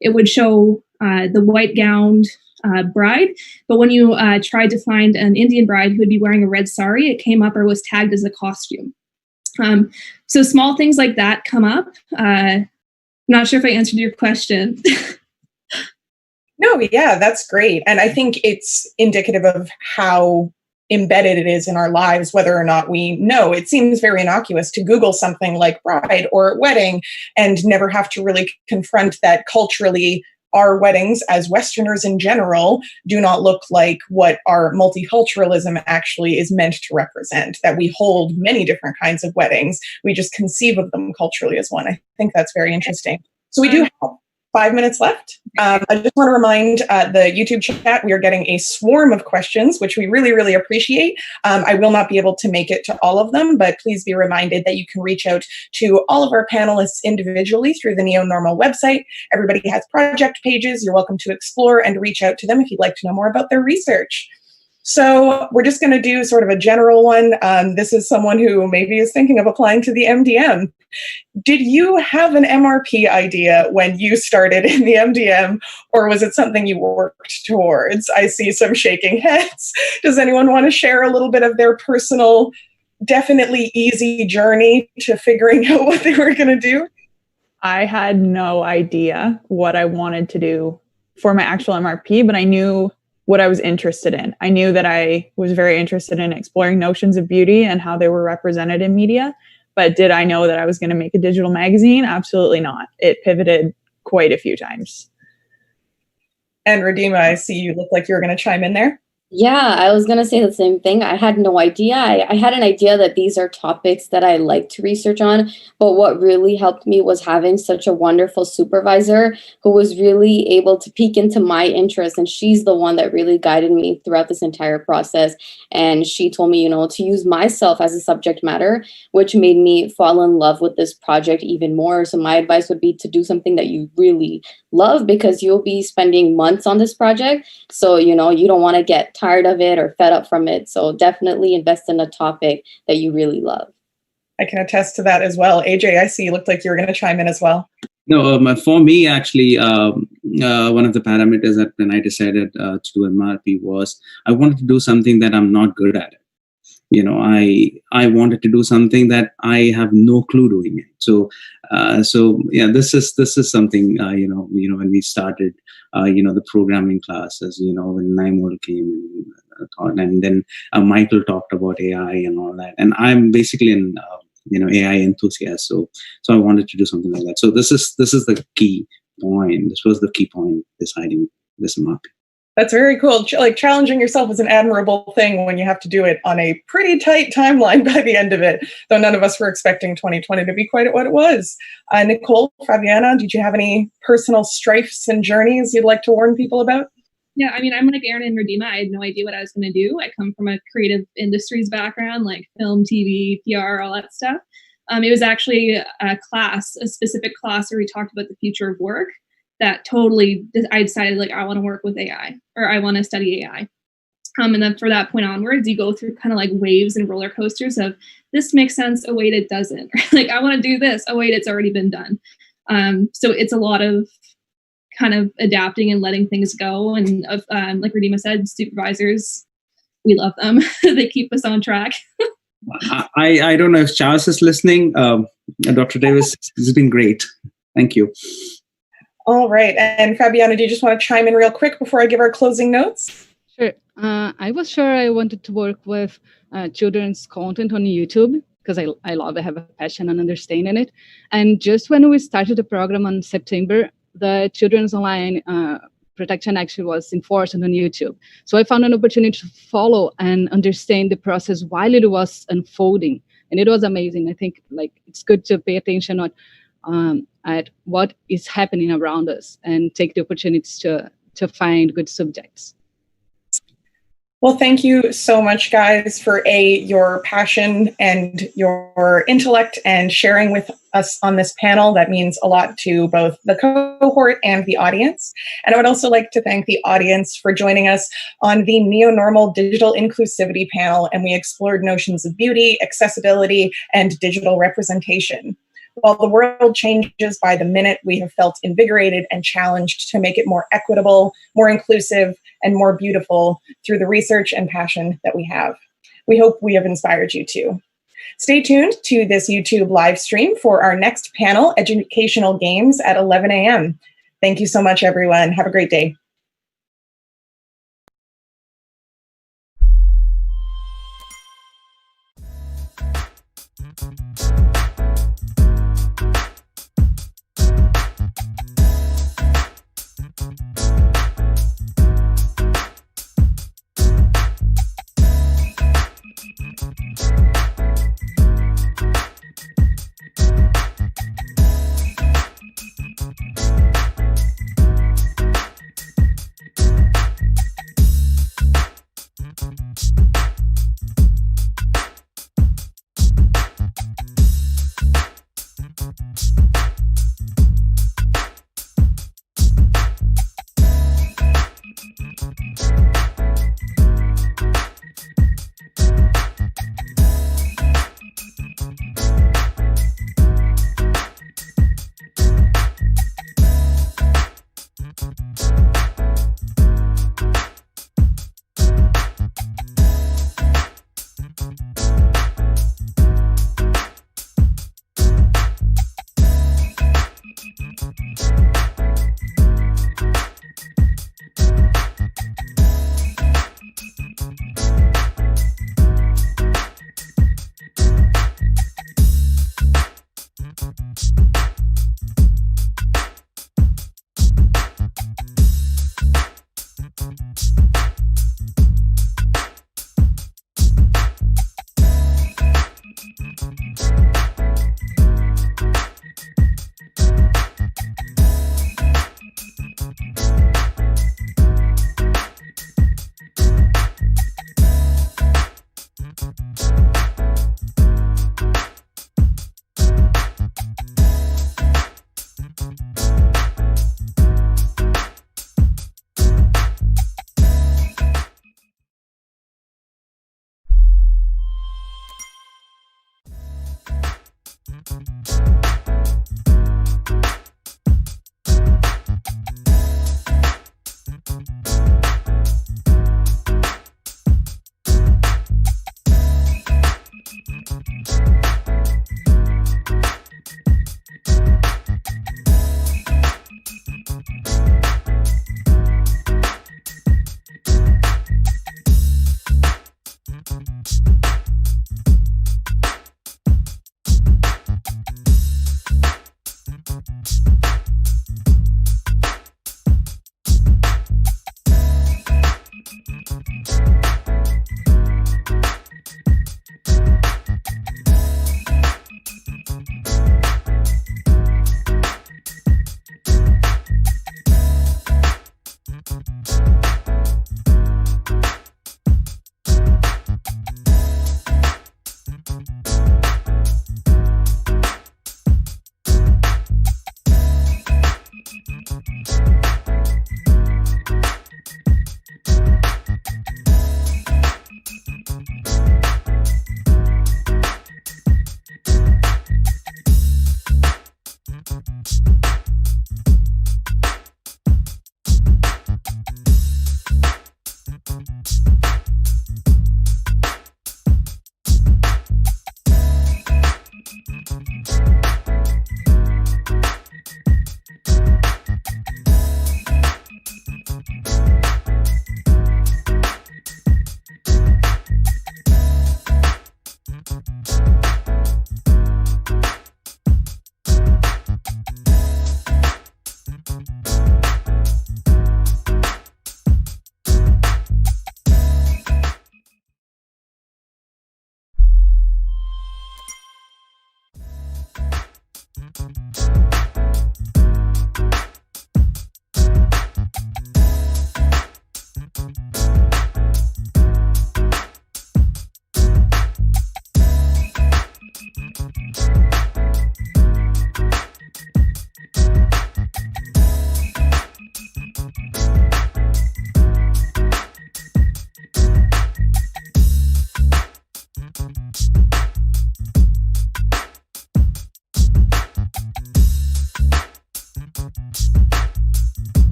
[SPEAKER 4] it would show the white gowned bride. But when you tried to find an Indian bride who would be wearing a red sari, it came up or was tagged as a costume. So small things like that come up. I'm not sure if I answered your question.
[SPEAKER 2] No, yeah, that's great. And I think it's indicative of how embedded it is in our lives, whether or not we know. It seems very innocuous to Google something like bride or wedding and never have to really confront that culturally our weddings as Westerners in general do not look like what our multiculturalism actually is meant to represent, that we hold many different kinds of weddings. We just conceive of them culturally as one. I think that's very interesting. So we do have 5 minutes left. I just want to remind the YouTube chat, we are getting a swarm of questions, which we really, really appreciate. I will not be able to make it to all of them, but please be reminded that you can reach out to all of our panelists individually through the NeoNormal website. Everybody has project pages. You're welcome to explore and reach out to them if you'd like to know more about their research. So we're just going to do sort of a general one. This is someone who maybe is thinking of applying to the MDM. Did you have an MRP idea when you started in the MDM, or was it something you worked towards? I see some shaking heads. Does anyone want to share a little bit of their personal, definitely easy journey to figuring out what they were going to do?
[SPEAKER 5] I had no idea what I wanted to do for my actual MRP, but I knew what I was interested in. I knew that I was very interested in exploring notions of beauty and how they were represented in media. But did I know that I was going to make a digital magazine? Absolutely not. It pivoted quite a few times.
[SPEAKER 2] And Radima, I see you look like you were going to chime in there.
[SPEAKER 3] Yeah, I was going to say the same thing. I had no idea. I had an idea that these are topics that I like to research on, but what really helped me was having such a wonderful supervisor who was really able to peek into my interests, and she's the one that really guided me throughout this entire process. And she told me, to use myself as a subject matter, which made me fall in love with this project even more. So my advice would be to do something that you really love, because you'll be spending months on this project. So, you don't want to get tired of it or fed up from it. So definitely invest in a topic that you really love.
[SPEAKER 2] I can attest to that as well. AJ, I see you looked like you were going to chime in as well.
[SPEAKER 7] No, for me, actually, one of the parameters that when I decided to do MRP was I wanted to do something that I'm not good at. I wanted to do something that I have no clue doing it. So yeah, this is something when we started the programming classes, when NiMold came and then Michael talked about AI and all that, and I'm basically an AI enthusiast, so I wanted to do something like that. So this is the key point. This was the key point deciding this MRP.
[SPEAKER 2] That's very cool. Like, challenging yourself is an admirable thing when you have to do it on a pretty tight timeline by the end of it, though none of us were expecting 2020 to be quite what it was. Nicole, Fabiana, did you have any personal strifes and journeys you'd like to warn people about?
[SPEAKER 4] Yeah, I mean, I'm like Aaron and Radima. I had no idea what I was going to do. I come from a creative industries background, like film, TV, PR, all that stuff. It was actually a specific class where we talked about the future of work. That totally, I decided I want to work with AI, or I want to study AI. And then for that point onwards, you go through kind of like waves and roller coasters of this makes sense. Oh, wait, it doesn't. I want to do this. Oh, wait, it's already been done. So it's a lot of kind of adapting and letting things go. And like Radima said, supervisors, we love them. They keep us on track.
[SPEAKER 7] I don't know if Charles is listening. Dr. Davis, this has been great. Thank you.
[SPEAKER 2] All right. And Fabiana, do you just want to chime in real quick before I give our closing notes?
[SPEAKER 6] Sure. I was sure I wanted to work with children's content on YouTube because I love it, I have a passion and understanding it. And just when we started the program on September, the Children's Online Protection Act was enforced on YouTube. So I found an opportunity to follow and understand the process while it was unfolding. And it was amazing. I think it's good to pay attention at what is happening around us and take the opportunities to find good subjects.
[SPEAKER 2] Well, thank you so much, guys, for your passion and your intellect and sharing with us on this panel. That means a lot to both the cohort and the audience. And I would also like to thank the audience for joining us on the NeoNormal Digital Inclusivity panel, and we explored notions of beauty, accessibility, and digital representation. While the world changes by the minute, we have felt invigorated and challenged to make it more equitable, more inclusive, and more beautiful through the research and passion that we have. We hope we have inspired you too. Stay tuned to this YouTube live stream for our next panel, Educational Games, at 11 a.m. Thank you so much, everyone. Have a great day.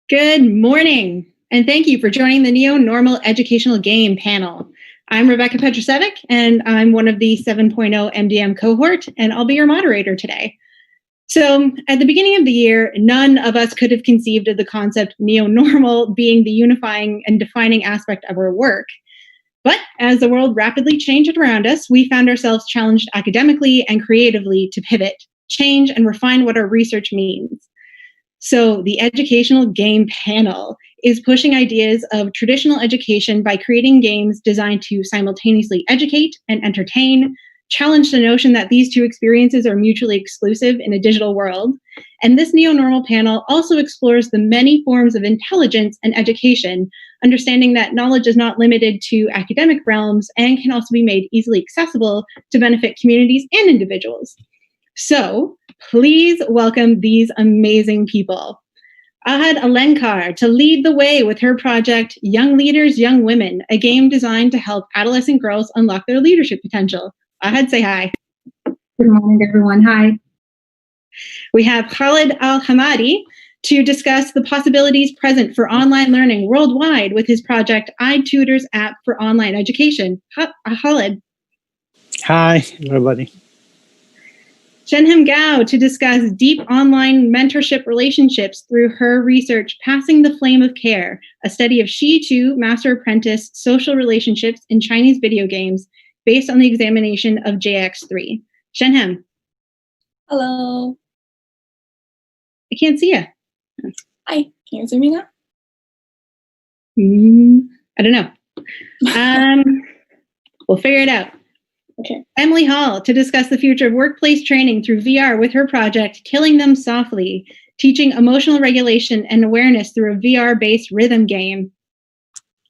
[SPEAKER 8] Good morning, and thank you for joining the NeoNormal Educational Game panel. I'm Rebecca Petrosevic, and I'm one of the 7.0 MDM cohort, and I'll be your moderator today. So at the beginning of the year, none of us could have conceived of the concept NeoNormal being the unifying and defining aspect of our work. But as the world rapidly changed around us, we found ourselves challenged academically and creatively to pivot, change, and refine what our research means. So the Educational Game panel is pushing ideas of traditional education by creating games designed to simultaneously educate and entertain, challenge the notion that these two experiences are mutually exclusive in a digital world. And this NeoNormal panel also explores the many forms of intelligence and education, understanding that knowledge is not limited to academic realms and can also be made easily accessible to benefit communities and individuals. So please welcome these amazing people. Ahad Alenkar to lead the way with her project, Young Leaders, Young Women, a game designed to help adolescent girls unlock their leadership potential. Ahad, say hi.
[SPEAKER 9] Good morning, everyone. Hi.
[SPEAKER 8] We have Khalid Al-Hamadi to discuss the possibilities present for online learning worldwide with his project iTutors app for online education. Khalid.
[SPEAKER 10] Hi, everybody.
[SPEAKER 8] Shenhem Gao to discuss deep online mentorship relationships through her research, Passing the Flame of Care, a study of Shi-2 master apprentice social relationships in Chinese video games based on the examination of JX3. Shenhem.
[SPEAKER 11] Hello.
[SPEAKER 8] I can't see you.
[SPEAKER 11] Hi. Can you see me now?
[SPEAKER 8] I don't know. We'll figure it out.
[SPEAKER 11] Okay.
[SPEAKER 8] Emily Hall to discuss the future of workplace training through VR with her project, Killing Them Softly, teaching emotional regulation and awareness through a VR-based rhythm game.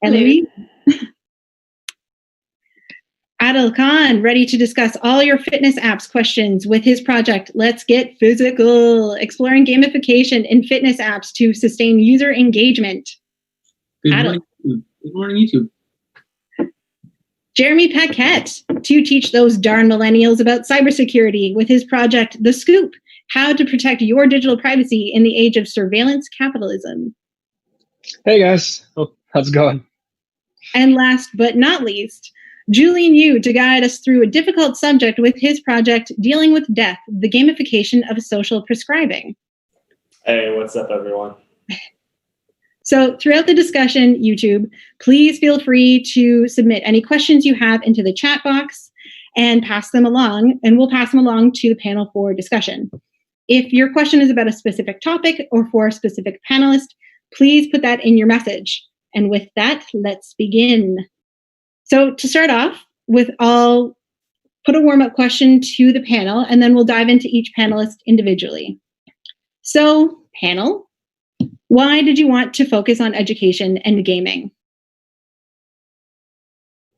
[SPEAKER 8] Eloise? Adil Khan, ready to discuss all your fitness apps questions with his project, Let's Get Physical, exploring gamification in fitness apps to sustain user engagement.
[SPEAKER 12] Good morning, YouTube.
[SPEAKER 8] Jeremy Paquette to teach those darn millennials about cybersecurity with his project, The Scoop, how to protect your digital privacy in the age of surveillance capitalism.
[SPEAKER 13] Hey guys, how's it going?
[SPEAKER 8] And last but not least, Julian Yu to guide us through a difficult subject with his project, Dealing with Death, the gamification of social prescribing.
[SPEAKER 14] Hey, what's up, everyone?
[SPEAKER 8] So throughout the discussion, YouTube, please feel free to submit any questions you have into the chat box and pass them along, and we'll pass them along to the panel for discussion. If your question is about a specific topic or for a specific panelist, please put that in your message. And with that, let's begin. So to start off with, I'll put a warm-up question to the panel, and then we'll dive into each panelist individually. So, panel, why did you want to focus on education and gaming?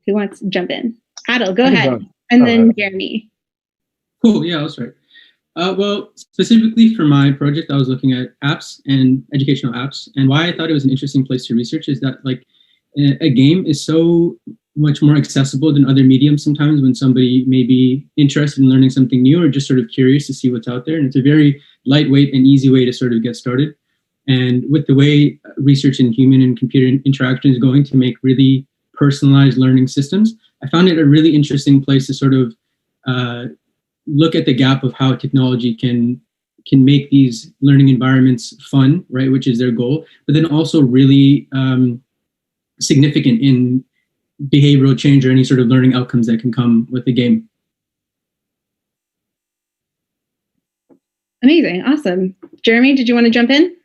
[SPEAKER 8] Who wants to jump in? Adil, go ahead. And then Jeremy.
[SPEAKER 12] Cool, yeah, that's right. Well, specifically for my project, I was looking at apps and educational apps. And why I thought it was an interesting place to research is that like a game is so much more accessible than other mediums sometimes when somebody may be interested in learning something new or just sort of curious to see what's out there. And it's a very lightweight and easy way to sort of get started. And with the way research in human and computer interaction is going to make really personalized learning systems, I found it a really interesting place to sort of look at the gap of how technology can make these learning environments fun, right, which is their goal, but then also really significant in behavioral change or any sort of learning outcomes that can come with the game.
[SPEAKER 8] Amazing, awesome. Jeremy, did you want to jump in?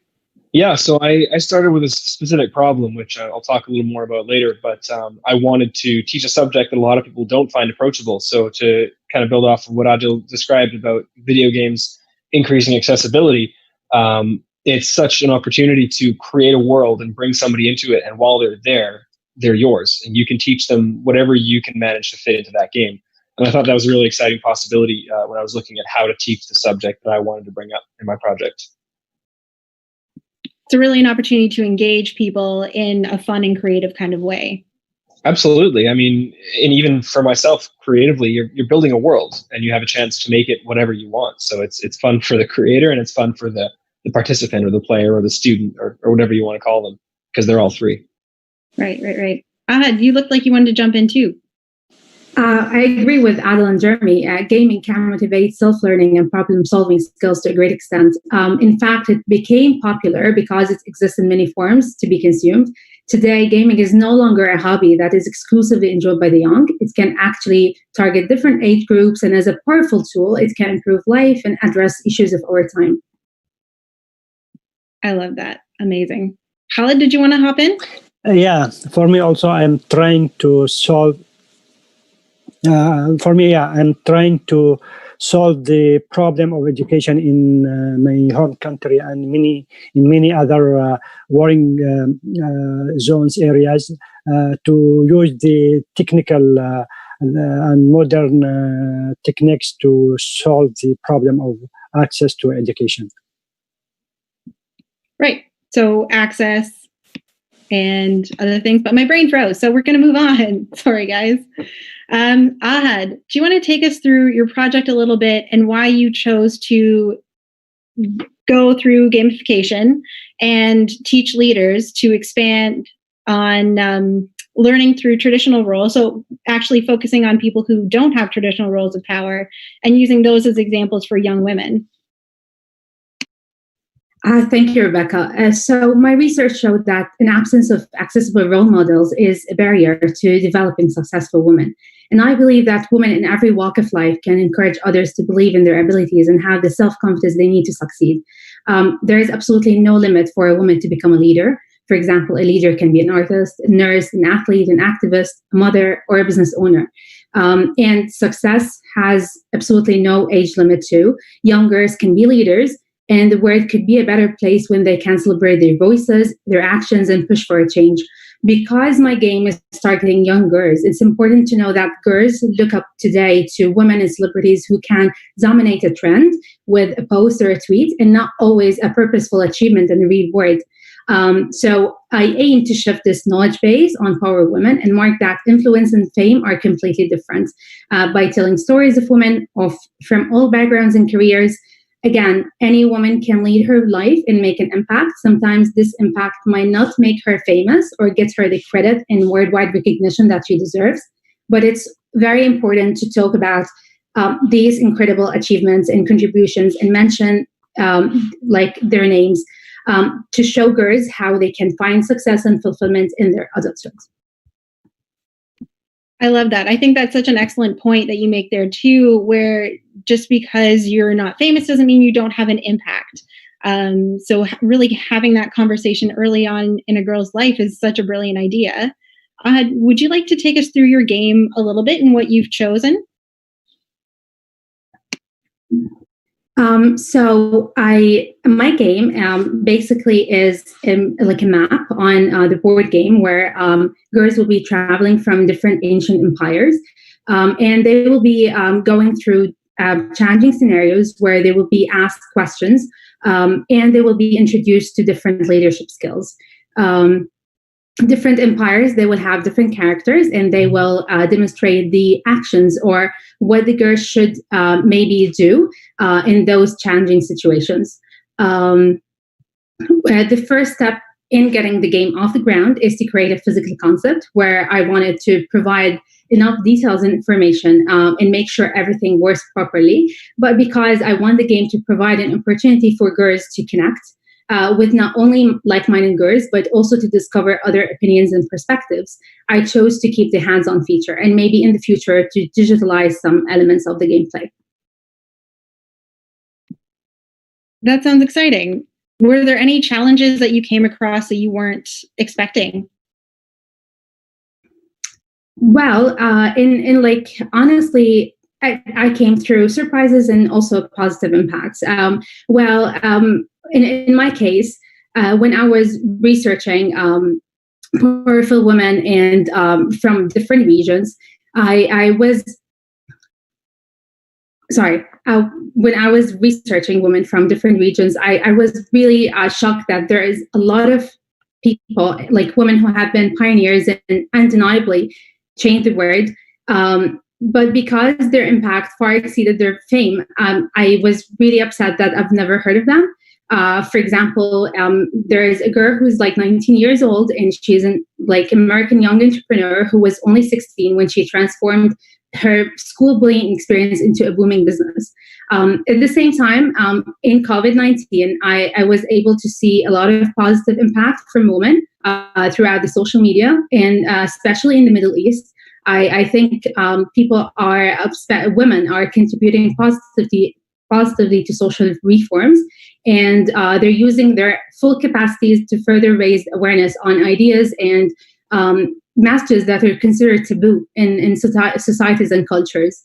[SPEAKER 13] Yeah, so I started with a specific problem, which I'll talk a little more about later, but I wanted to teach a subject that a lot of people don't find approachable. So to kind of build off of what Adil described about video games increasing accessibility, it's such an opportunity to create a world and bring somebody into it. And while they're there, they're yours. And you can teach them whatever you can manage to fit into that game. And I thought that was a really exciting possibility when I was looking at how to teach the subject that I wanted to bring up in my project.
[SPEAKER 8] It's really an opportunity to engage people in a fun and creative kind of way.
[SPEAKER 13] Absolutely. I mean, and even for myself, creatively, you're building a world and you have a chance to make it whatever you want. So it's fun for the creator and it's fun for the participant or the player or the student or whatever you want to call them, because they're all three.
[SPEAKER 8] Right. Ahad, you looked like you wanted to jump in too.
[SPEAKER 9] I agree with Adil and Jeremy. Gaming can motivate self-learning and problem-solving skills to a great extent. In fact, it became popular because it exists in many forms to be consumed. Today, gaming is no longer a hobby that is exclusively enjoyed by the young. It can actually target different age groups, and as a powerful tool, it can improve life and address issues of our time.
[SPEAKER 8] I love that. Amazing. Khalid, did you want to hop in?
[SPEAKER 10] Yeah, for me also, I'm trying to solve I'm trying to solve the problem of education in my home country and many other warring zones areas to use the technical and modern techniques to solve the problem of access to education.
[SPEAKER 8] Right. So access, and other things, but my brain froze. So we're going to move on. Sorry, guys. Ahad, do you want to take us through your project a little bit and why you chose to go through gamification and teach leaders to expand on learning through traditional roles? So actually focusing on people who don't have traditional roles of power and using those as examples for young women.
[SPEAKER 9] Thank you, Rebecca. So my research showed that an absence of accessible role models is a barrier to developing successful women. And I believe that women in every walk of life can encourage others to believe in their abilities and have the self-confidence they need to succeed. There is absolutely no limit for a woman to become a leader. For example, a leader can be an artist, a nurse, an athlete, an activist, a mother, or a business owner. And success has absolutely no age limit too. Young girls can be leaders, and the world could be a better place when they can celebrate their voices, their actions, and push for a change. Because my game is targeting young girls, it's important to know that girls look up today to women and celebrities who can dominate a trend with a post or a tweet and not always a purposeful achievement and a reward. So I aim to shift this knowledge base on power women and mark that influence and fame are completely different by telling stories of women from all backgrounds and careers. Again, any woman can lead her life and make an impact. Sometimes this impact might not make her famous or get her the credit and worldwide recognition that she deserves. But it's very important to talk about these incredible achievements and contributions and mention like their names to show girls how they can find success and fulfillment in their adulthood.
[SPEAKER 8] I love that. I think that's such an excellent point that you make there too, where just because you're not famous doesn't mean you don't have an impact. So really having that conversation early on in a girl's life is such a brilliant idea. Would you like to take us through your game a little bit and what you've chosen?
[SPEAKER 9] So my game basically is like a map on the board game where girls will be traveling from different ancient empires, and they will be going through challenging scenarios where they will be asked questions, and they will be introduced to different leadership skills. Different empires, they will have different characters, and they will demonstrate the actions or what the girls should maybe do in those challenging situations. The first step in getting the game off the ground is to create a physical concept where I wanted to provide enough details and information and make sure everything works properly. But because I want the game to provide an opportunity for girls to connect with not only like-minded girls, but also to discover other opinions and perspectives, I chose to keep the hands-on feature and maybe in the future to digitalize some elements of the gameplay.
[SPEAKER 8] That sounds exciting. Were there any challenges that you came across that you weren't expecting?
[SPEAKER 9] Well, honestly, I came through surprises and also positive impacts. In my case, when I was researching powerful women and from different regions, when I was researching women from different regions, I was really shocked that there is a lot of people, like women who have been pioneers and undeniably changed the world. But because their impact far exceeded their fame, I was really upset that I've never heard of them. For example, there is a girl who's like 19 years old, and she's an American young entrepreneur who was only 16 when she transformed her school bullying experience into a booming business. At the same time, in COVID-19, I was able to see a lot of positive impact from women throughout the social media, and especially in the Middle East. I think women are contributing positively to social reforms, and they're using their full capacities to further raise awareness on ideas and messages that are considered taboo in societies and cultures.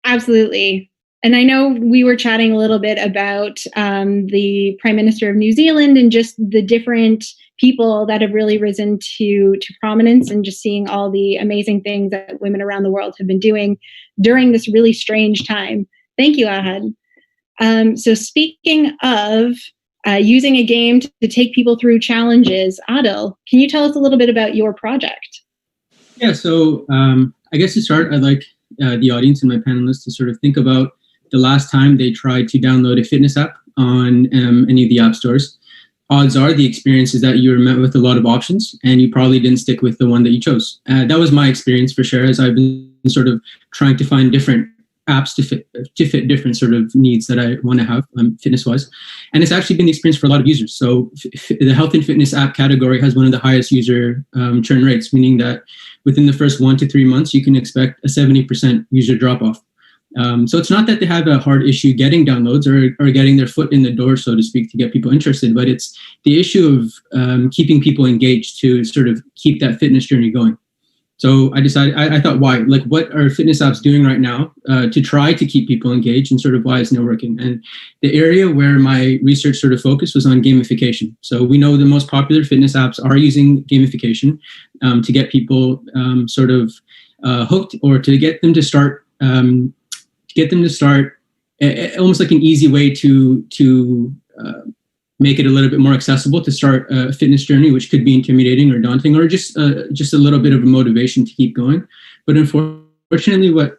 [SPEAKER 8] Absolutely. And I know we were chatting a little bit about the Prime Minister of New Zealand and just the different people that have really risen to prominence, and just seeing all the amazing things that women around the world have been doing during this really strange time. Thank you, Ahad. So speaking of using a game to take people through challenges. Adil, can you tell us a little bit about your project?
[SPEAKER 12] Yeah, so I guess to start, I'd like the audience and my panelists to sort of think about the last time they tried to download a fitness app on any of the app stores. Odds are the experience is that you were met with a lot of options and you probably didn't stick with the one that you chose. That was my experience for sure, as I've been sort of trying to find different apps to fit different sort of needs that I want to have fitness-wise. And it's actually been the experience for a lot of users. So the health and fitness app category has one of the highest user churn rates, meaning that within the first 1 to 3 months, you can expect a 70% user drop-off. So it's not that they have a hard issue getting downloads or getting their foot in the door, so to speak, to get people interested, but it's the issue of keeping people engaged to sort of keep that fitness journey going. So I decided, I thought, why? Like, what are fitness apps doing right now to try to keep people engaged, and sort of why isn't it working? And the area where my research sort of focused was on gamification. So we know the most popular fitness apps are using gamification to get people sort of hooked, or to get them to start almost like an easy way to make it a little bit more accessible to start a fitness journey, which could be intimidating or daunting, or just a little bit of a motivation to keep going. But unfortunately, what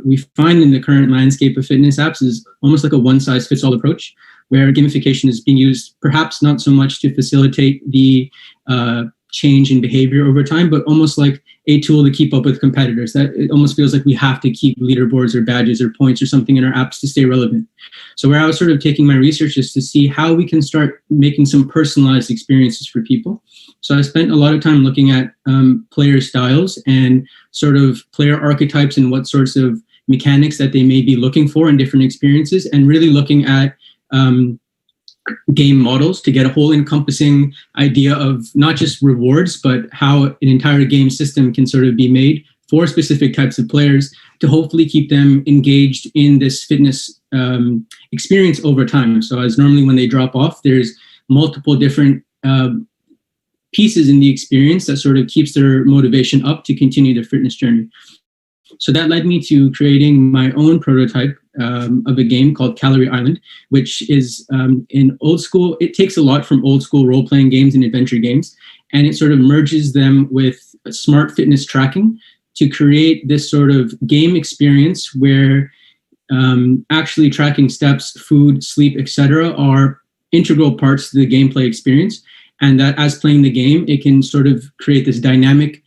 [SPEAKER 12] we find in the current landscape of fitness apps is almost like a one-size-fits-all approach, where gamification is being used perhaps not so much to facilitate the change in behavior over time, but almost like a tool to keep up with competitors. That it almost feels like we have to keep leaderboards or badges or points or something in our apps to stay relevant. So where I was sort of taking my research is to see how we can start making some personalized experiences for people. So I spent a lot of time looking at player styles and sort of player archetypes and what sorts of mechanics that they may be looking for in different experiences, and really looking at game models to get a whole encompassing idea of not just rewards, but how an entire game system can sort of be made for specific types of players to hopefully keep them engaged in this fitness experience over time. So as normally when they drop off, there's multiple different pieces in the experience that sort of keeps their motivation up to continue their fitness journey. So that led me to creating my own prototype of a game called Calorie Island, which is in old school. It takes a lot from old school role-playing games and adventure games, and it sort of merges them with smart fitness tracking to create this sort of game experience where actually tracking steps, food, sleep, etc. are integral parts to the gameplay experience. And that as playing the game, it can sort of create this dynamic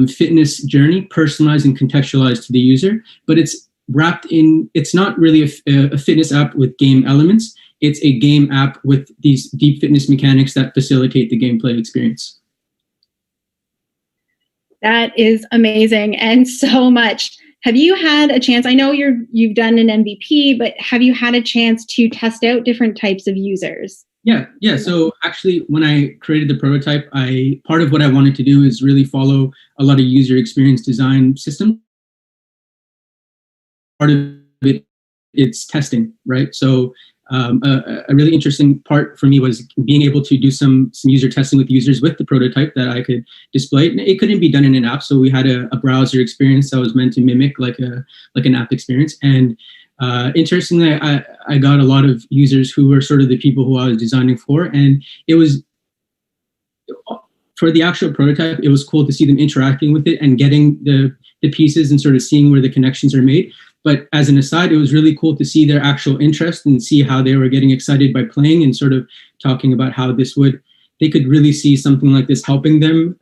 [SPEAKER 12] fitness journey, personalized and contextualized to the user, but it's wrapped in, it's not really a fitness app with game elements. It's a game app with these deep fitness mechanics that facilitate the gameplay experience.
[SPEAKER 8] That is amazing, and so much. Have you had a chance, I know you've done an MVP, but have you had a chance to test out different types of users?
[SPEAKER 12] Yeah. So actually, when I created the prototype, part of what I wanted to do is really follow a lot of user experience design systems. Part of it's testing, right? So a really interesting part for me was being able to do some user testing with users with the prototype that I could display. It couldn't be done in an app, so we had a browser experience that was meant to mimic like an app experience. And interestingly, I got a lot of users who were sort of the people who I was designing for, and it was, for the actual prototype, it was cool to see them interacting with it and getting the pieces and sort of seeing where the connections are made. But as an aside, it was really cool to see their actual interest and see how they were getting excited by playing and sort of talking about how they could really see something like this helping them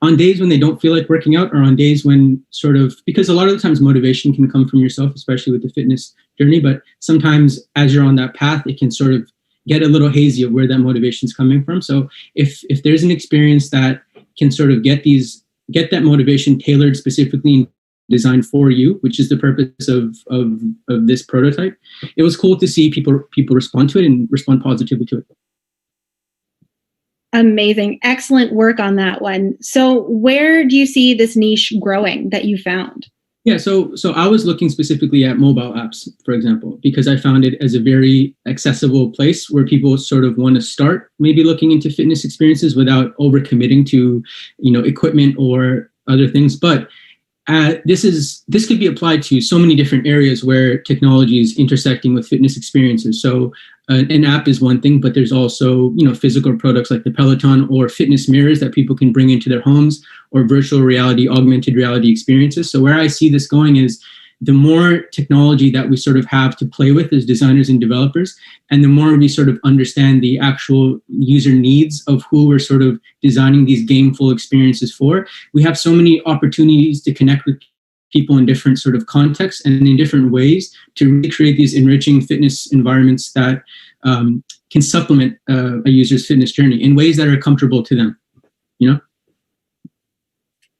[SPEAKER 12] on days when they don't feel like working out, or on days when sort of, because a lot of the times motivation can come from yourself, especially with the fitness journey, but sometimes as you're on that path, it can sort of get a little hazy of where that motivation is coming from. So if there's an experience that can sort of get that motivation tailored specifically and designed for you, which is the purpose of this prototype, it was cool to see people respond to it and respond positively to it.
[SPEAKER 8] Amazing. Excellent work on that one. So where do you see this niche growing that you found?
[SPEAKER 12] Yeah, so I was looking specifically at mobile apps, for example, because I found it as a very accessible place where people sort of want to start maybe looking into fitness experiences without overcommitting to, equipment or other things. But this could be applied to so many different areas where technology is intersecting with fitness experiences. So an app is one thing, but there's also, physical products like the Peloton or fitness mirrors that people can bring into their homes, or virtual reality, augmented reality experiences. So where I see this going is the more technology that we sort of have to play with as designers and developers, and the more we sort of understand the actual user needs of who we're sort of designing these gameful experiences for, we have so many opportunities to connect with people in different sort of contexts and in different ways to recreate these enriching fitness environments that can supplement a user's fitness journey in ways that are comfortable to them,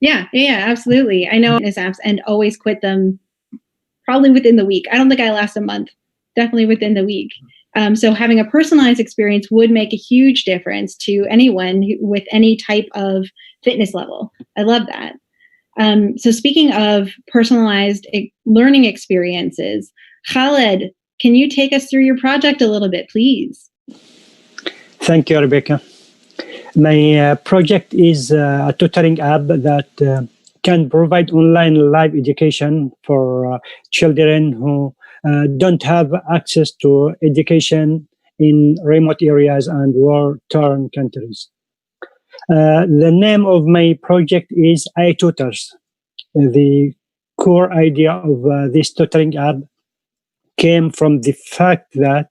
[SPEAKER 8] Yeah, absolutely. I know fitness apps and always quit them probably within the week. I don't think I last a month, definitely within the week. So having a personalized experience would make a huge difference to anyone with any type of fitness level. I love that. So speaking of personalized learning experiences, Khaled, can you take us through your project a little bit, please?
[SPEAKER 10] Thank you, Rebecca. My project is a tutoring app that can provide online live education for children who don't have access to education in remote areas and war-torn countries. The name of my project is iTutors. The core idea of this tutoring app came from the fact that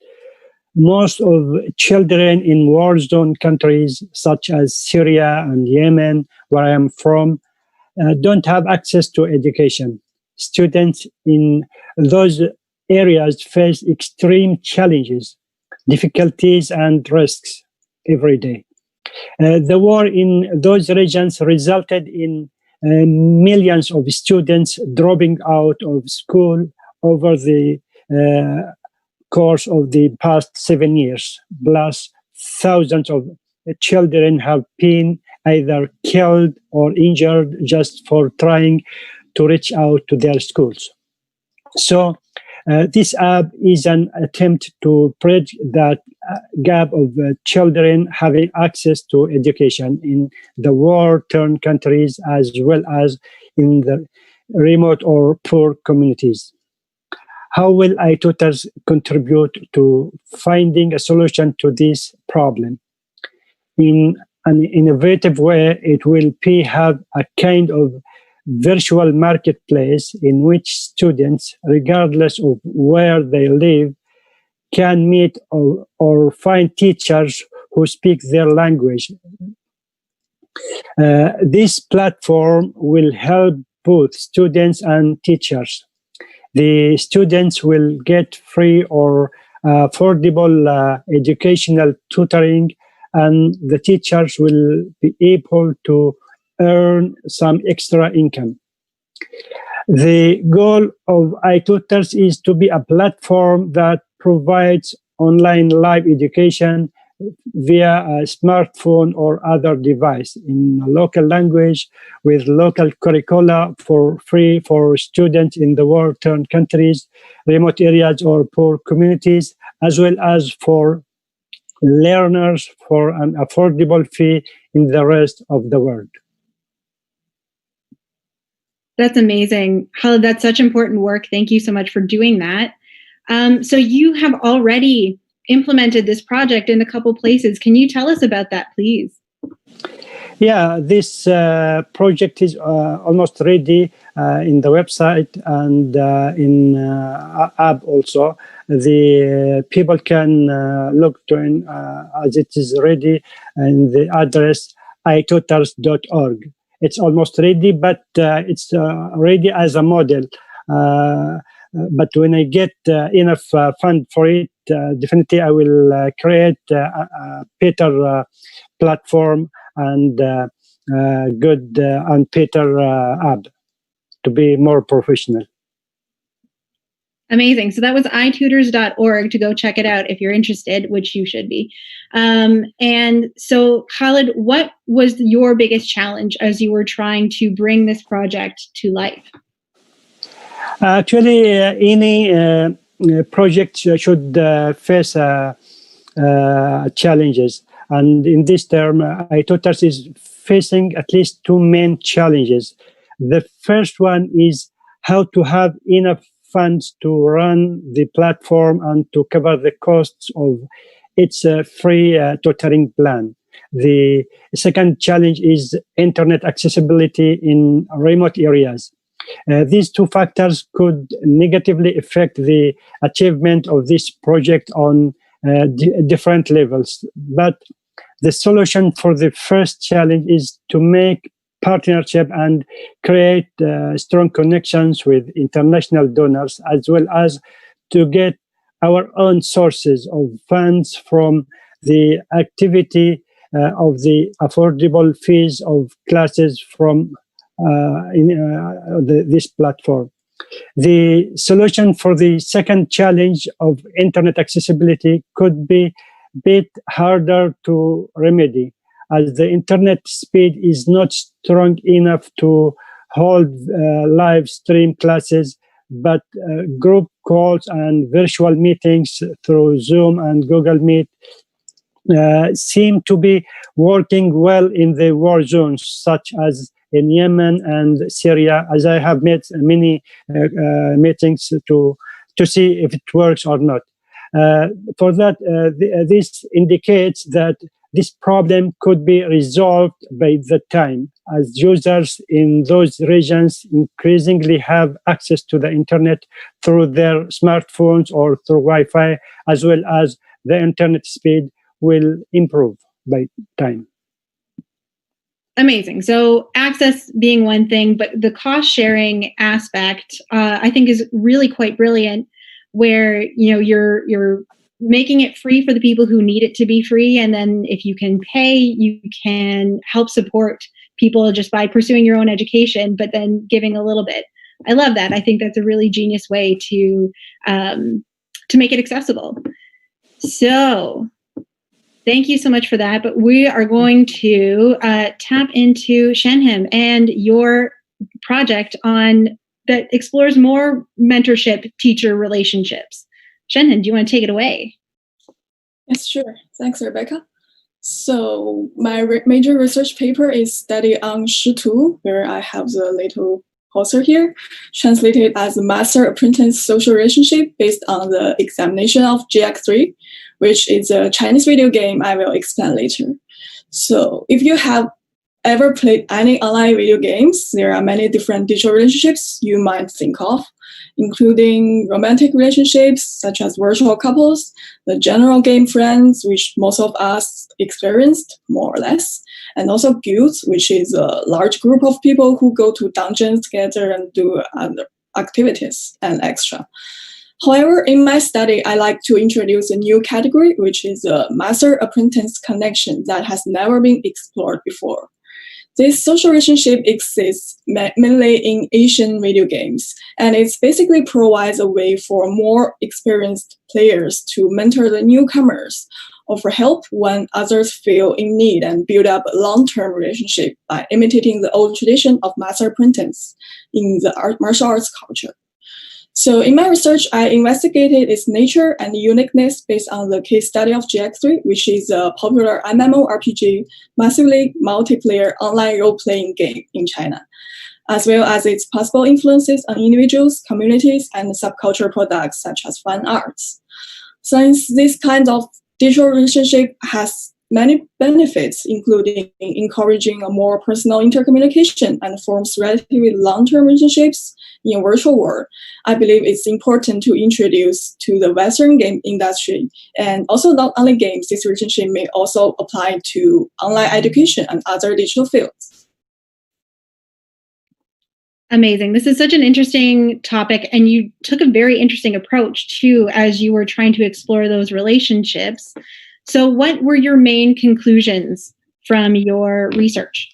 [SPEAKER 10] most of children in war-zone countries such as Syria and Yemen, where I am from, don't have access to education. Students in those areas face extreme challenges, difficulties, and risks every day. The war in those regions resulted in millions of students dropping out of school over the course of the past 7 years. Plus, thousands of children have been either killed or injured just for trying to reach out to their schools. So this app is an attempt to bridge that gap of children having access to education in the war-torn countries as well as in the remote or poor communities. How will iTutors contribute to finding a solution to this problem? In an innovative way, it will have a kind of virtual marketplace in which students, regardless of where they live, can meet or find teachers who speak their language. This platform will help both students and teachers. The students will get free or affordable educational tutoring, and the teachers will be able to earn some extra income. The goal of iTutors is to be a platform that provides online live education via a smartphone or other device in a local language with local curricula for free for students in the war-torn countries, remote areas, or poor communities, as well as for learners for an affordable fee in the rest of the world.
[SPEAKER 8] That's amazing. Khaled, that's such important work. Thank you so much for doing that. So you have already implemented this project in a couple places. Can you tell us about that, please?
[SPEAKER 10] Yeah, this project is almost ready in the website and in app also. The people can look to it as it is ready in the address itutors.org. It's almost ready, but it's ready as a model. But when I get enough fund for it, definitely I will create a better platform and good and better app to be more professional.
[SPEAKER 8] Amazing. So that was itutors.org to go check it out if you're interested, which you should be. And so, Khaled, what was your biggest challenge as you were trying to bring this project to life?
[SPEAKER 10] Actually, any project should face challenges. And in this term, iTutors is facing at least two main challenges. The first one is how to have enough funds to run the platform and to cover the costs of its free tutoring plan. The second challenge is internet accessibility in remote areas. These two factors could negatively affect the achievement of this project on different levels. But the solution for the first challenge is to make partnership and create strong connections with international donors, as well as to get our own sources of funds from the activity of the affordable fees of classes from this platform. The solution for the second challenge of internet accessibility could be a bit harder to remedy, as the internet speed is not strong enough to hold live stream classes, but group calls and virtual meetings through Zoom and Google Meet seem to be working well in the war zones, such as in Yemen and Syria, as I have made many meetings to see if it works or not. For that, this indicates that this problem could be resolved by the time, as users in those regions increasingly have access to the internet through their smartphones or through Wi-Fi, as well as the internet speed will improve by time.
[SPEAKER 8] Amazing. So access being one thing, but the cost sharing aspect, I think, is really quite brilliant. Where you're making it free for the people who need it to be free, and then if you can pay, you can help support people just by pursuing your own education, but then giving a little bit. I love that. I think that's a really genius way to make it accessible. So thank you so much for that. But we are going to tap into Shenhim and your project that explores more mentorship-teacher relationships. Shenhim, do you want to take it away?
[SPEAKER 11] Yes, sure. Thanks, Rebecca. So my major research paper is study on Shitu, where I have the little poster here, translated as a master-apprentice social relationship based on the examination of GX3, which is a Chinese video game I will explain later. So if you have ever played any online video games, there are many different digital relationships you might think of, including romantic relationships such as virtual couples, the general game friends, which most of us experienced more or less, and also guilds, which is a large group of people who go to dungeons together and do other activities and extra. However, in my study, I like to introduce a new category, which is a master-apprentice connection that has never been explored before. This social relationship exists mainly in Asian video games, and it basically provides a way for more experienced players to mentor the newcomers, offer help when others feel in need, and build up a long-term relationship by imitating the old tradition of master-apprentice in the martial arts culture. So in my research, I investigated its nature and uniqueness based on the case study of GX3, which is a popular MMORPG, massively multiplayer online role-playing game in China, as well as its possible influences on individuals, communities, and subculture products such as fine arts. Since this kind of digital relationship has many benefits, including encouraging a more personal intercommunication and forms relatively long-term relationships in a virtual world, I believe it's important to introduce to the Western game industry. And also not only games, this relationship may also apply to online education and other digital fields.
[SPEAKER 8] Amazing. This is such an interesting topic, and you took a very interesting approach too as you were trying to explore those relationships. So what were your main conclusions from your research?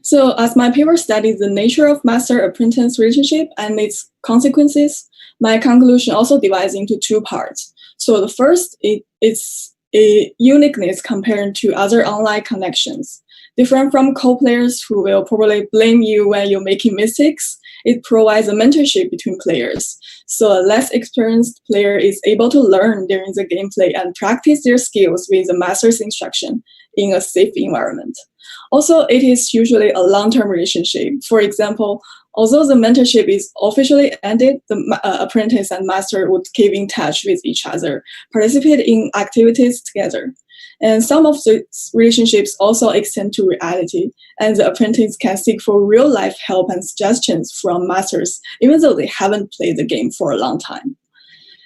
[SPEAKER 11] So as my paper studies the nature of master-apprentice relationship and its consequences, my conclusion also divides into two parts. So the first, it's a uniqueness compared to other online connections. Different from co-players who will probably blame you when you're making mistakes, it provides a mentorship between players. So a less experienced player is able to learn during the gameplay and practice their skills with the master's instruction in a safe environment. Also, it is usually a long-term relationship. For example, Although the mentorship is officially ended, the apprentice and master would keep in touch with each other, participate in activities together. And some of these relationships also extend to reality, and the apprentice can seek for real-life help and suggestions from masters, even though they haven't played the game for a long time.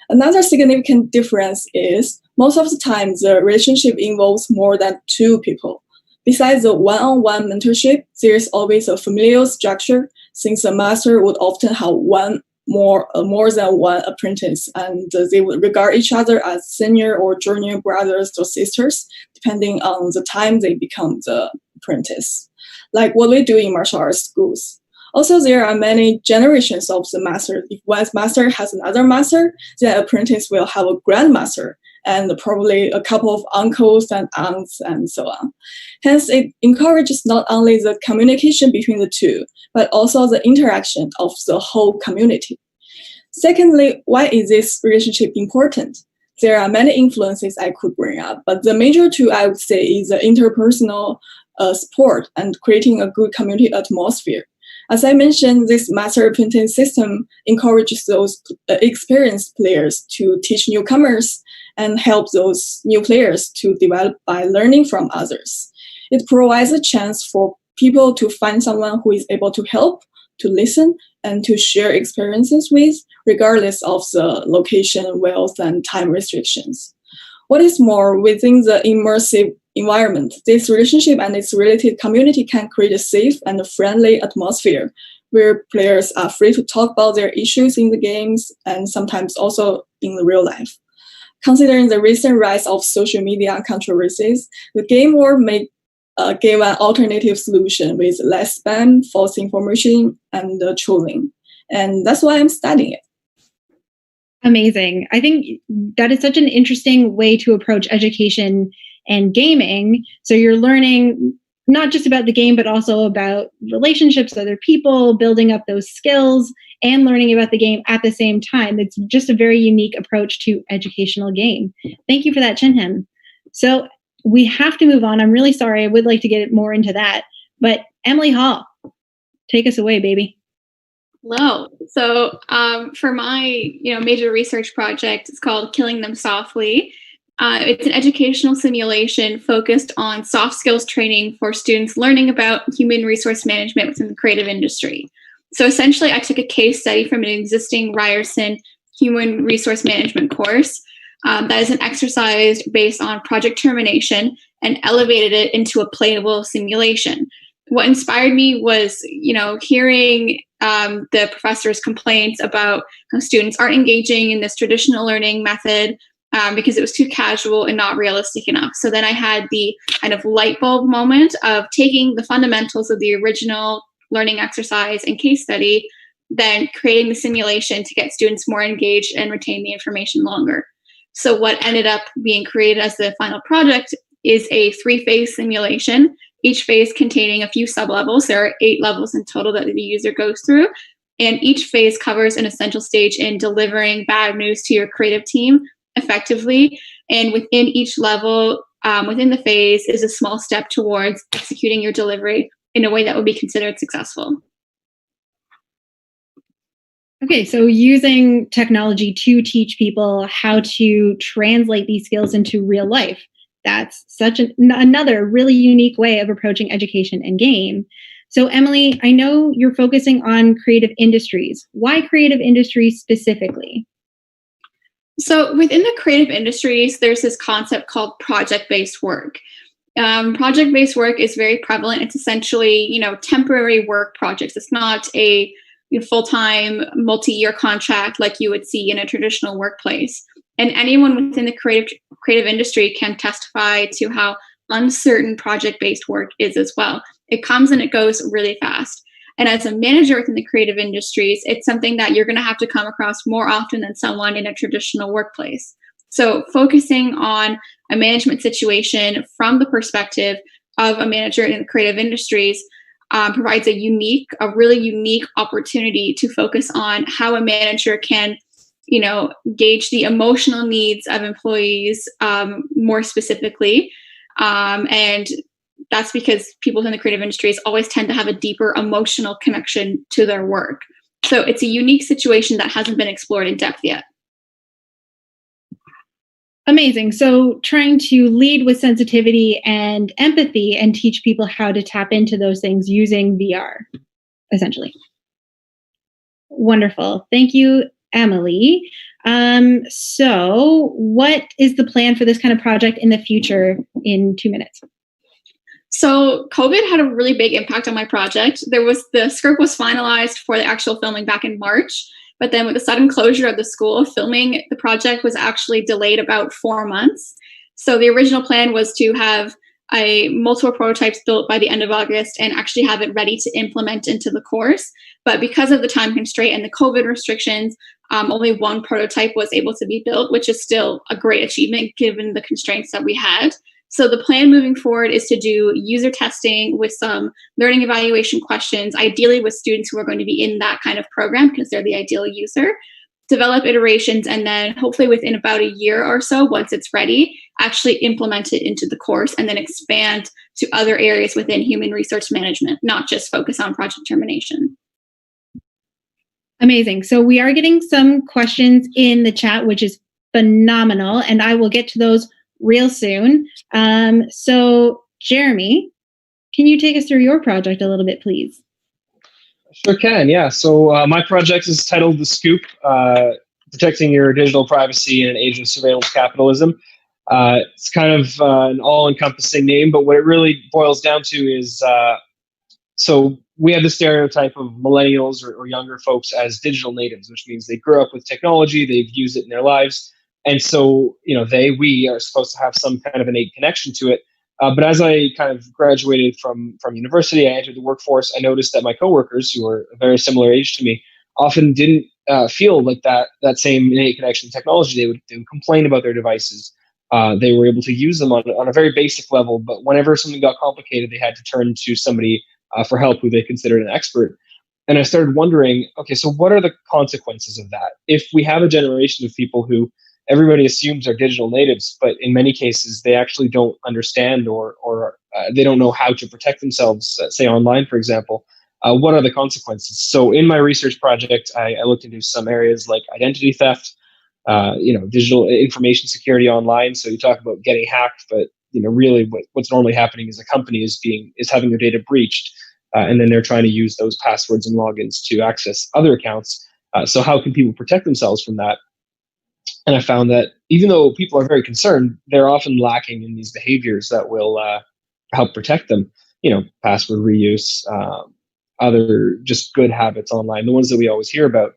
[SPEAKER 11] Another significant difference is most of the time the relationship involves more than two people. Besides the one-on-one mentorship, there is always a familial structure, since the master would often have more than one apprentice, and they would regard each other as senior or junior brothers or sisters, depending on the time they become the apprentice, like what we do in martial arts schools. Also, there are many generations of the master. If one master has another master, the apprentice will have a grandmaster, and probably a couple of uncles and aunts and so on. Hence, it encourages not only the communication between the two, but also the interaction of the whole community. Secondly, why is this relationship important? There are many influences I could bring up, but the major two I would say is the interpersonal support and creating a good community atmosphere. As I mentioned, this master-apprentice system encourages those experienced players to teach newcomers and help those new players to develop by learning from others. It provides a chance for people to find someone who is able to help, to listen, and to share experiences with, regardless of the location, wealth, and time restrictions. What is more, within the immersive environment, this relationship and its related community can create a safe and friendly atmosphere where players are free to talk about their issues in the games and sometimes also in the real life. Considering the recent rise of social media controversies, the game world may give an alternative solution with less spam, false information, and trolling. And that's why I'm studying it.
[SPEAKER 8] Amazing. I think that is such an interesting way to approach education and gaming. So you're learning not just about the game, but also about relationships with other people, building up those skills, and learning about the game at the same time. It's just a very unique approach to educational game. Thank you for that, Chinhem. So we have to move on. I'm really sorry. I would like to get more into that. But Emily Hall, take us away, baby.
[SPEAKER 15] Hello. So for my major research project, it's called Killing Them Softly. It's an educational simulation focused on soft skills training for students learning about human resource management within the creative industry. So essentially, I took a case study from an existing Ryerson human resource management course that is an exercise based on project termination and elevated it into a playable simulation. What inspired me was, hearing the professor's complaints about how students aren't engaging in this traditional learning method because it was too casual and not realistic enough. So then I had the kind of light bulb moment of taking the fundamentals of the original learning exercise and case study, then creating the simulation to get students more engaged and retain the information longer. So what ended up being created as the final project is a 3-phase simulation, each phase containing a few sub-levels. There are 8 levels in total that the user goes through, and each phase covers an essential stage in delivering bad news to your creative team effectively. And within each level, within the phase, is a small step towards executing your delivery in a way that would be considered successful.
[SPEAKER 8] Okay, so using technology to teach people how to translate these skills into real life. That's such another really unique way of approaching education and game. So Emily, I know you're focusing on creative industries. Why creative industries specifically?
[SPEAKER 15] So within the creative industries, there's this concept called project-based work. Project-based work is very prevalent. It's essentially, temporary work projects. It's not a full-time, multi-year contract like you would see in a traditional workplace. And anyone within the creative industry can testify to how uncertain project-based work is as well. It comes and it goes really fast. And as a manager within the creative industries, it's something that you're going to have to come across more often than someone in a traditional workplace. So focusing on a management situation from the perspective of a manager in the creative industries provides a really unique opportunity to focus on how a manager can, gauge the emotional needs of employees more specifically, and that's because people in the creative industries always tend to have a deeper emotional connection to their work. So it's a unique situation that hasn't been explored in depth yet.
[SPEAKER 8] Amazing. So trying to lead with sensitivity and empathy and teach people how to tap into those things using VR, essentially. Wonderful. Thank you, Emily. So what is the plan for this kind of project in the future in 2 minutes?
[SPEAKER 15] So COVID had a really big impact on my project. The script was finalized for the actual filming back in March, but then with the sudden closure of the school, filming the project was actually delayed about 4 months. So the original plan was to have multiple prototypes built by the end of August and actually have it ready to implement into the course. But because of the time constraint and the COVID restrictions, only one prototype was able to be built, which is still a great achievement given the constraints that we had. So the plan moving forward is to do user testing with some learning evaluation questions, ideally with students who are going to be in that kind of program because they're the ideal user, develop iterations, and then hopefully within about a year or so, once it's ready, actually implement it into the course and then expand to other areas within human resource management, not just focus on project termination.
[SPEAKER 8] Amazing. So we are getting some questions in the chat, which is phenomenal, and I will get to those real soon. So Jeremy, can you take us through your project a little bit, please?
[SPEAKER 13] Sure can, yeah. So my project is titled The Scoop, Protecting Your Digital Privacy in an Age of Surveillance Capitalism. It's kind of an all-encompassing name, but what it really boils down to is, so we have the stereotype of millennials or younger folks as digital natives, which means they grew up with technology, they've used it in their lives. And so, we are supposed to have some kind of innate connection to it. But as I kind of graduated from university, I entered the workforce, I noticed that my coworkers, who were a very similar age to me, often didn't feel like that same innate connection to technology. They would complain about their devices. They were able to use them on a very basic level, but whenever something got complicated, they had to turn to somebody for help who they considered an expert. And I started wondering, okay, so what are the consequences of that? If we have a generation of people who everybody assumes are digital natives, but in many cases they actually don't understand or they don't know how to protect themselves, say online, for example, what are the consequences? So in my research project, I looked into some areas like identity theft, digital information security online. So you talk about getting hacked, but really what's normally happening is a company is having their data breached, and then they're trying to use those passwords and logins to access other accounts. So how can people protect themselves from that? And I found that even though people are very concerned, they're often lacking in these behaviors that will help protect them. Password reuse, other just good habits online, the ones that we always hear about.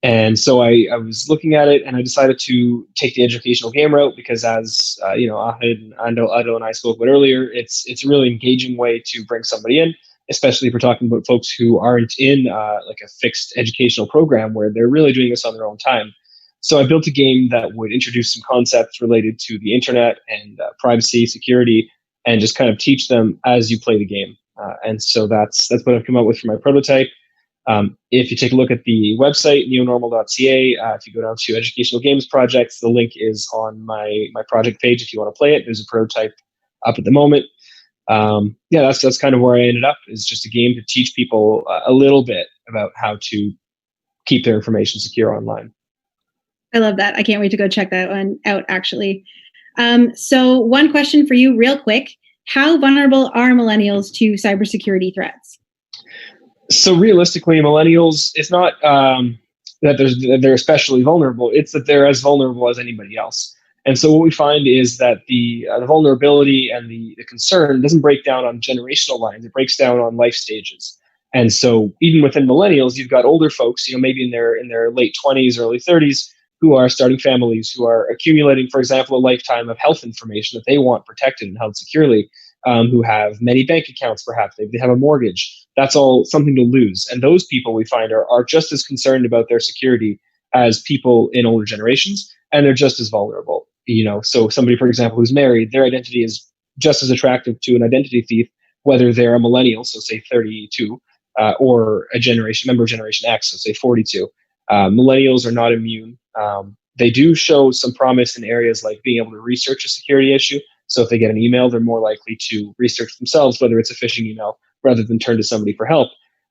[SPEAKER 13] And so I was looking at it, and I decided to take the educational game route because, as Ahmed and Ado and I spoke about earlier, it's a really engaging way to bring somebody in, especially if we're talking about folks who aren't in like a fixed educational program where they're really doing this on their own time. So I built a game that would introduce some concepts related to the internet and privacy, security, and just kind of teach them as you play the game. And so that's what I've come up with for my prototype. If you take a look at the website, neonormal.ca, if you go down to educational games projects, the link is on my project page if you want to play it. There's a prototype up at the moment. That's kind of where I ended up, is just a game to teach people a little bit about how to keep their information secure online.
[SPEAKER 8] I love that. I can't wait to go check that one out, actually. So one question for you real quick. How vulnerable are millennials to cybersecurity threats?
[SPEAKER 13] So realistically, millennials, it's not that they're especially vulnerable. It's that they're as vulnerable as anybody else. And so what we find is that the vulnerability and the concern doesn't break down on generational lines. It breaks down on life stages. And so even within millennials, you've got older folks, maybe in their late 20s, early 30s, who are starting families, who are accumulating, for example, a lifetime of health information that they want protected and held securely, who have many bank accounts, perhaps they have a mortgage. That's all something to lose. And those people, we find, are just as concerned about their security as people in older generations, and they're just as vulnerable. So somebody, for example, who's married, their identity is just as attractive to an identity thief, whether they're a millennial, so say 32, or a member of Generation X, so say 42. Millennials are not immune. They do show some promise in areas like being able to research a security issue. So if they get an email, they're more likely to research themselves whether it's a phishing email rather than turn to somebody for help.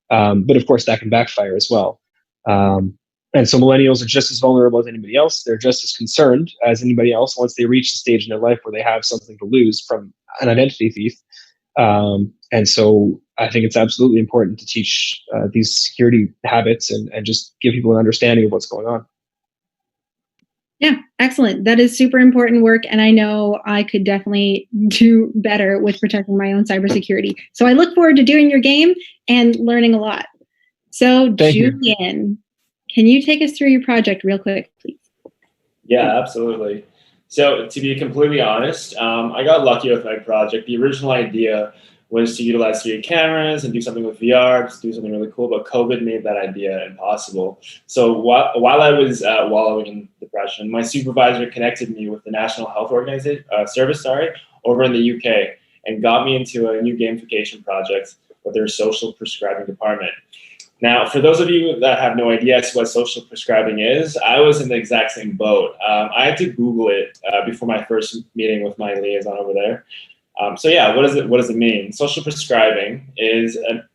[SPEAKER 13] But of course, that can backfire as well. And so millennials are just as vulnerable as anybody else. They're just as concerned as anybody else once they reach the stage in their life where they have something to lose from an identity thief. And so I think it's absolutely important to teach these security habits and just give people an understanding of what's going on.
[SPEAKER 8] Yeah, excellent. That is super important work. And I know I could definitely do better with protecting my own cybersecurity. So I look forward to doing your game and learning a lot. So Julian, can you take us through your project real quick, please?
[SPEAKER 14] Yeah, absolutely. So to be completely honest, I got lucky with my project. The original idea was to utilize 3D cameras and do something with VR, just do something really cool, but COVID made that idea impossible. So while I was wallowing in depression, my supervisor connected me with the National Health Organization Service, over in the UK, and got me into a new gamification project with their social prescribing department. Now, for those of you that have no idea what social prescribing is, I was in the exact same boat. I had to Google it before my first meeting with my liaison over there. So yeah, what does it mean? Social prescribing is a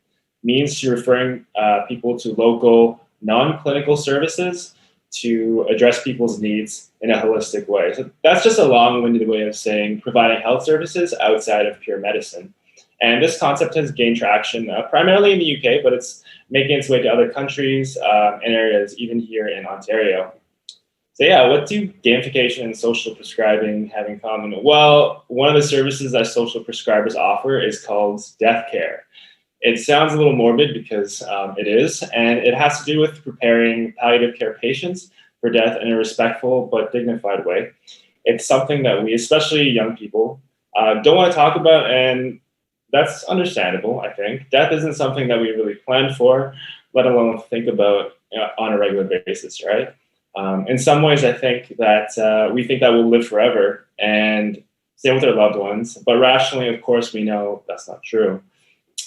[SPEAKER 14] means to referring people to local non-clinical services to address people's needs in a holistic way. So that's just a long-winded way of saying providing health services outside of pure medicine. And this concept has gained traction primarily in the UK, but it's making its way to other countries and areas, even here in Ontario. So yeah, what do gamification and social prescribing have in common? Well, one of the services that social prescribers offer is called death care. It sounds a little morbid because it is, and it has to do with preparing palliative care patients for death in a respectful but dignified way. It's something that we, especially young people, don't want to talk about, and that's understandable, I think. Death isn't something that we really plan for, let alone think about on a regular basis, right? In some ways, I think that we think that we'll live forever and stay with our loved ones, but rationally, of course, we know that's not true.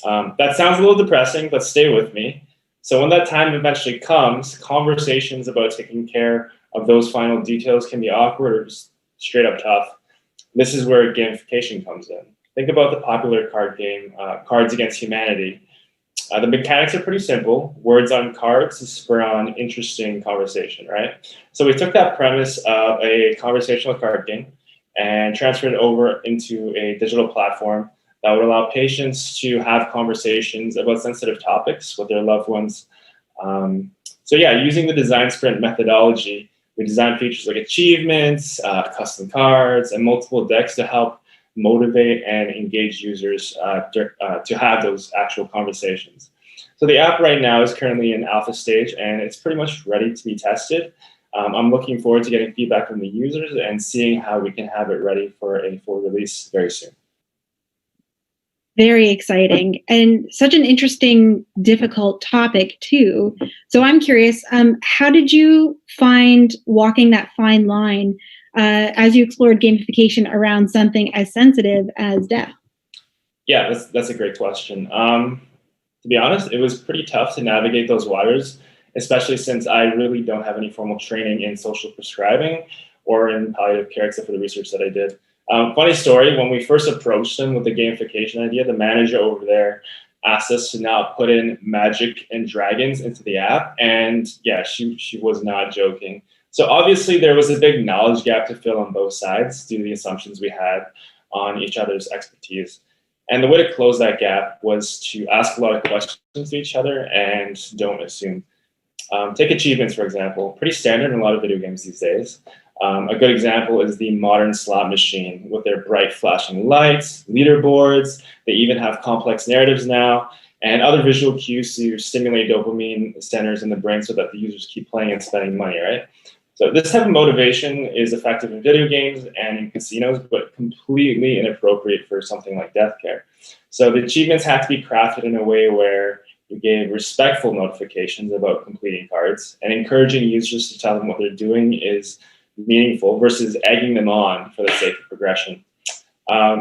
[SPEAKER 14] That sounds a little depressing, but stay with me. So when that time eventually comes, conversations about taking care of those final details can be awkward or just straight up tough. This is where gamification comes in. Think about the popular card game, Cards Against Humanity. The mechanics are pretty simple. Words on cards to spur on interesting conversation, right? So we took that premise of a conversational card game and transferred it over into a digital platform that would allow patients to have conversations about sensitive topics with their loved ones. So yeah, using the design sprint methodology, we designed features like achievements, custom cards, and multiple decks to help motivate and engage users to have those actual conversations. So the app right now is currently in alpha stage and it's pretty much ready to be tested. I'm looking forward to getting feedback from the users and seeing how we can have it ready for a full release very soon.
[SPEAKER 8] Very exciting and such an interesting, difficult topic too. So I'm curious, how did you find walking that fine line as you explored gamification around something as sensitive as death?
[SPEAKER 14] Yeah, that's a great question. To be honest, it was pretty tough to navigate those waters, especially since I really don't have any formal training in social prescribing or in palliative care, except for the research that I did. Funny story, when we first approached them with the gamification idea, the manager over there asked us to now put in magic and dragons into the app. And yeah, she was not joking. So obviously there was a big knowledge gap to fill on both sides due to the assumptions we had on each other's expertise. And the way to close that gap was to ask a lot of questions to each other and don't assume. Take achievements, for example, pretty standard in a lot of video games these days. A good example is the modern slot machine with their bright flashing lights, leaderboards. They even have complex narratives now and other visual cues to stimulate dopamine centers in the brain so that the users keep playing and spending money, right? So this type of motivation is effective in video games and in casinos, but completely inappropriate for something like death care. So the achievements have to be crafted in a way where you gave respectful notifications about completing cards and encouraging users to tell them what they're doing is meaningful versus egging them on for the sake of progression.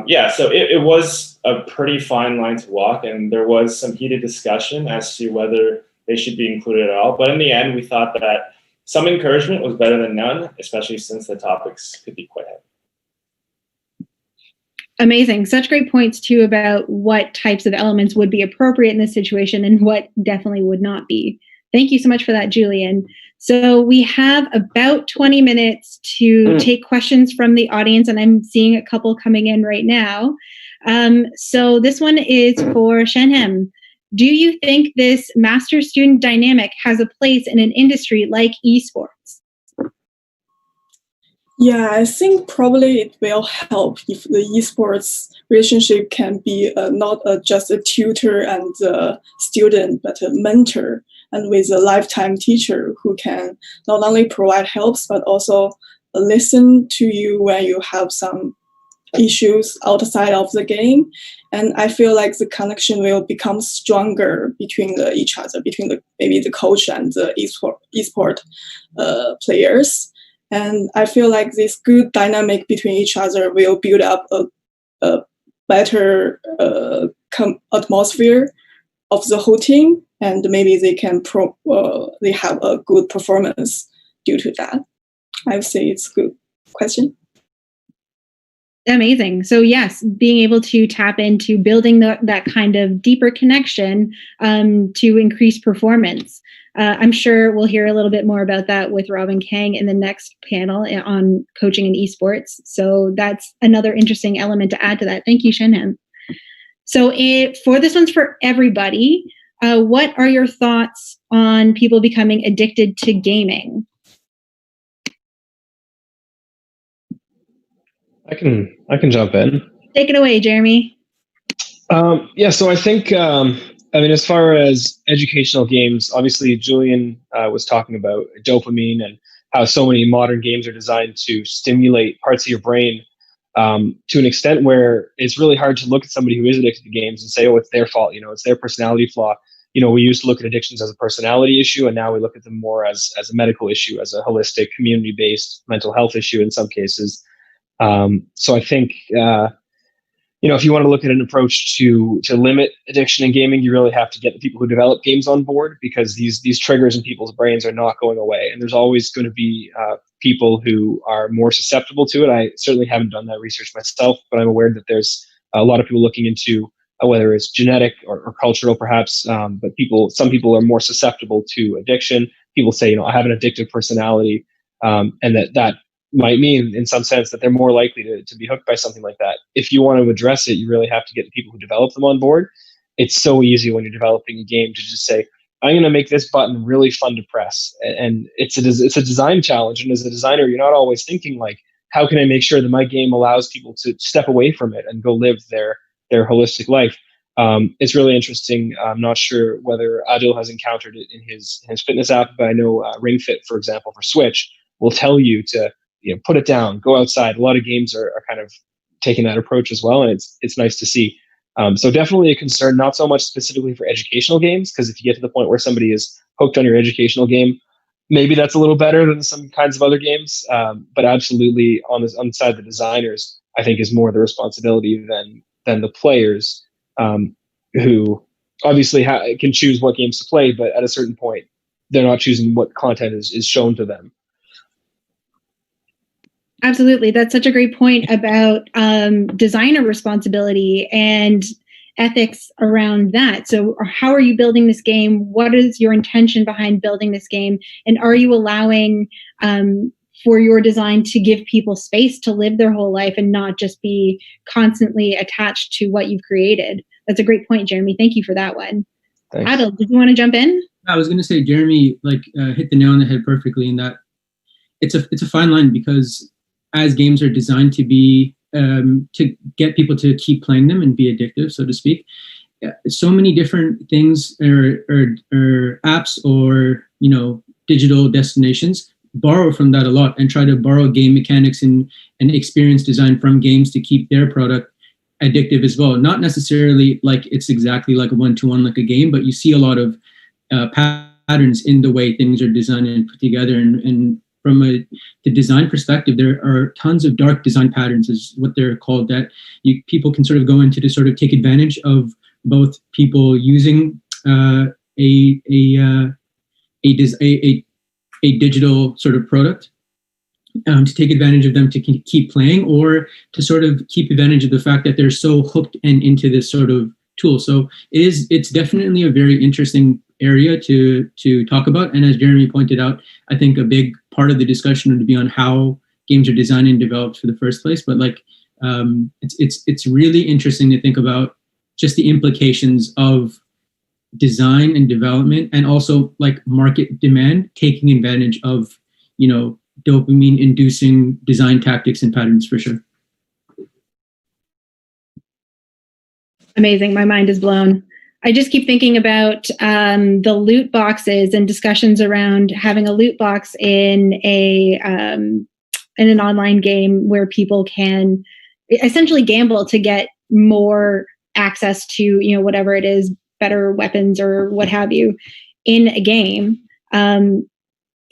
[SPEAKER 14] Yeah, so it was a pretty fine line to walk, and there was some heated discussion as to whether they should be included at all. But in the end, we thought that some encouragement was better than none, especially since the topics could be quite heavy.
[SPEAKER 8] Amazing. Such great points too about what types of elements would be appropriate in this situation and what definitely would not be. Thank you so much for that, Julian. So we have about 20 minutes to take questions from the audience, and I'm seeing a couple coming in right now. So this one is for Shenhem. Do you think this master-student dynamic has a place in an industry like esports?
[SPEAKER 11] Yeah, I think probably it will help if the esports relationship can be not just a tutor and a student, but a mentor, and with a lifetime teacher who can not only provide helps, but also listen to you when you have some issues outside of the game. And I feel like the connection will become stronger between each other, between maybe the coach and the esport players. And I feel like this good dynamic between each other will build up a better atmosphere of the whole team, and maybe they can they have a good performance due to that. I would say it's a good question.
[SPEAKER 8] Amazing. So yes, being able to tap into building that kind of deeper connection to increase performance. I'm sure we'll hear a little bit more about that with Robin Kang in the next panel on coaching in esports. So that's another interesting element to add to that. Thank you, Shenhem. So for this one's for everybody, what are your thoughts on people becoming addicted to gaming?
[SPEAKER 13] I can jump in.
[SPEAKER 8] Take it away, Jeremy.
[SPEAKER 13] Yeah, so I think, as far as educational games, obviously Julian was talking about dopamine and how so many modern games are designed to stimulate parts of your brain to an extent where it's really hard to look at somebody who is addicted to games and say, oh, it's their fault, it's their personality flaw. We used to look at addictions as a personality issue, and now we look at them more as a medical issue, as a holistic, community-based mental health issue in some cases. So I think, if you want to look at an approach to limit addiction in gaming, you really have to get the people who develop games on board, because these triggers in people's brains are not going away. And there's always going to be people who are more susceptible to it. I certainly haven't done that research myself, but I'm aware that there's a lot of people looking into whether it's genetic or cultural perhaps, but some people are more susceptible to addiction. People say, I have an addictive personality, and that might mean in some sense that they're more likely to be hooked by something like that. If you want to address it, you really have to get the people who develop them on board. It's so easy when you're developing a game to just say, I'm going to make this button really fun to press. And it's a design challenge. And as a designer, you're not always thinking like, how can I make sure that my game allows people to step away from it and go live their holistic life? It's really interesting. I'm not sure whether Adil has encountered it in his fitness app, but I know Ring Fit, for example, for Switch, will tell you to put it down, go outside. A lot of games are kind of taking that approach as well, and it's nice to see. So definitely a concern, not so much specifically for educational games, because if you get to the point where somebody is hooked on your educational game, maybe that's a little better than some kinds of other games. But absolutely on the side of the designers, I think is more the responsibility than the players, who obviously can choose what games to play, but at a certain point, they're not choosing what content is shown to them.
[SPEAKER 8] Absolutely. That's such a great point about designer responsibility and ethics around that. So how are you building this game? What is your intention behind building this game? And are you allowing for your design to give people space to live their whole life and not just be constantly attached to what you've created? That's a great point, Jeremy. Thank you for that one.
[SPEAKER 13] Thanks.
[SPEAKER 8] Adil, did you want to jump in?
[SPEAKER 12] I was going to say, Jeremy hit the nail on the head perfectly in that it's a fine line, because as games are designed to be to get people to keep playing them and be addictive, so to speak, so many different things or apps or digital destinations borrow from that a lot and try to borrow game mechanics and experience design from games to keep their product addictive as well. Not necessarily like it's exactly like a one-to-one like a game, but you see a lot of patterns in the way things are designed and put together. And from the design perspective, there are tons of dark design patterns, is what they're called, that people can sort of go into to sort of take advantage of both people using a digital sort of product to take advantage of them to keep playing, or to sort of keep advantage of the fact that they're so hooked and into this sort of tool. So it's definitely a very interesting area to talk about. And as Jeremy pointed out, I think a big part of the discussion would be on how games are designed and developed for the first place. But like, it's really interesting to think about just the implications of design and development, and also like market demand taking advantage of, dopamine inducing design tactics and patterns, for sure.
[SPEAKER 8] Amazing. My mind is blown. I just keep thinking about the loot boxes and discussions around having a loot box in an online game where people can essentially gamble to get more access to, whatever it is, better weapons or what have you in a game.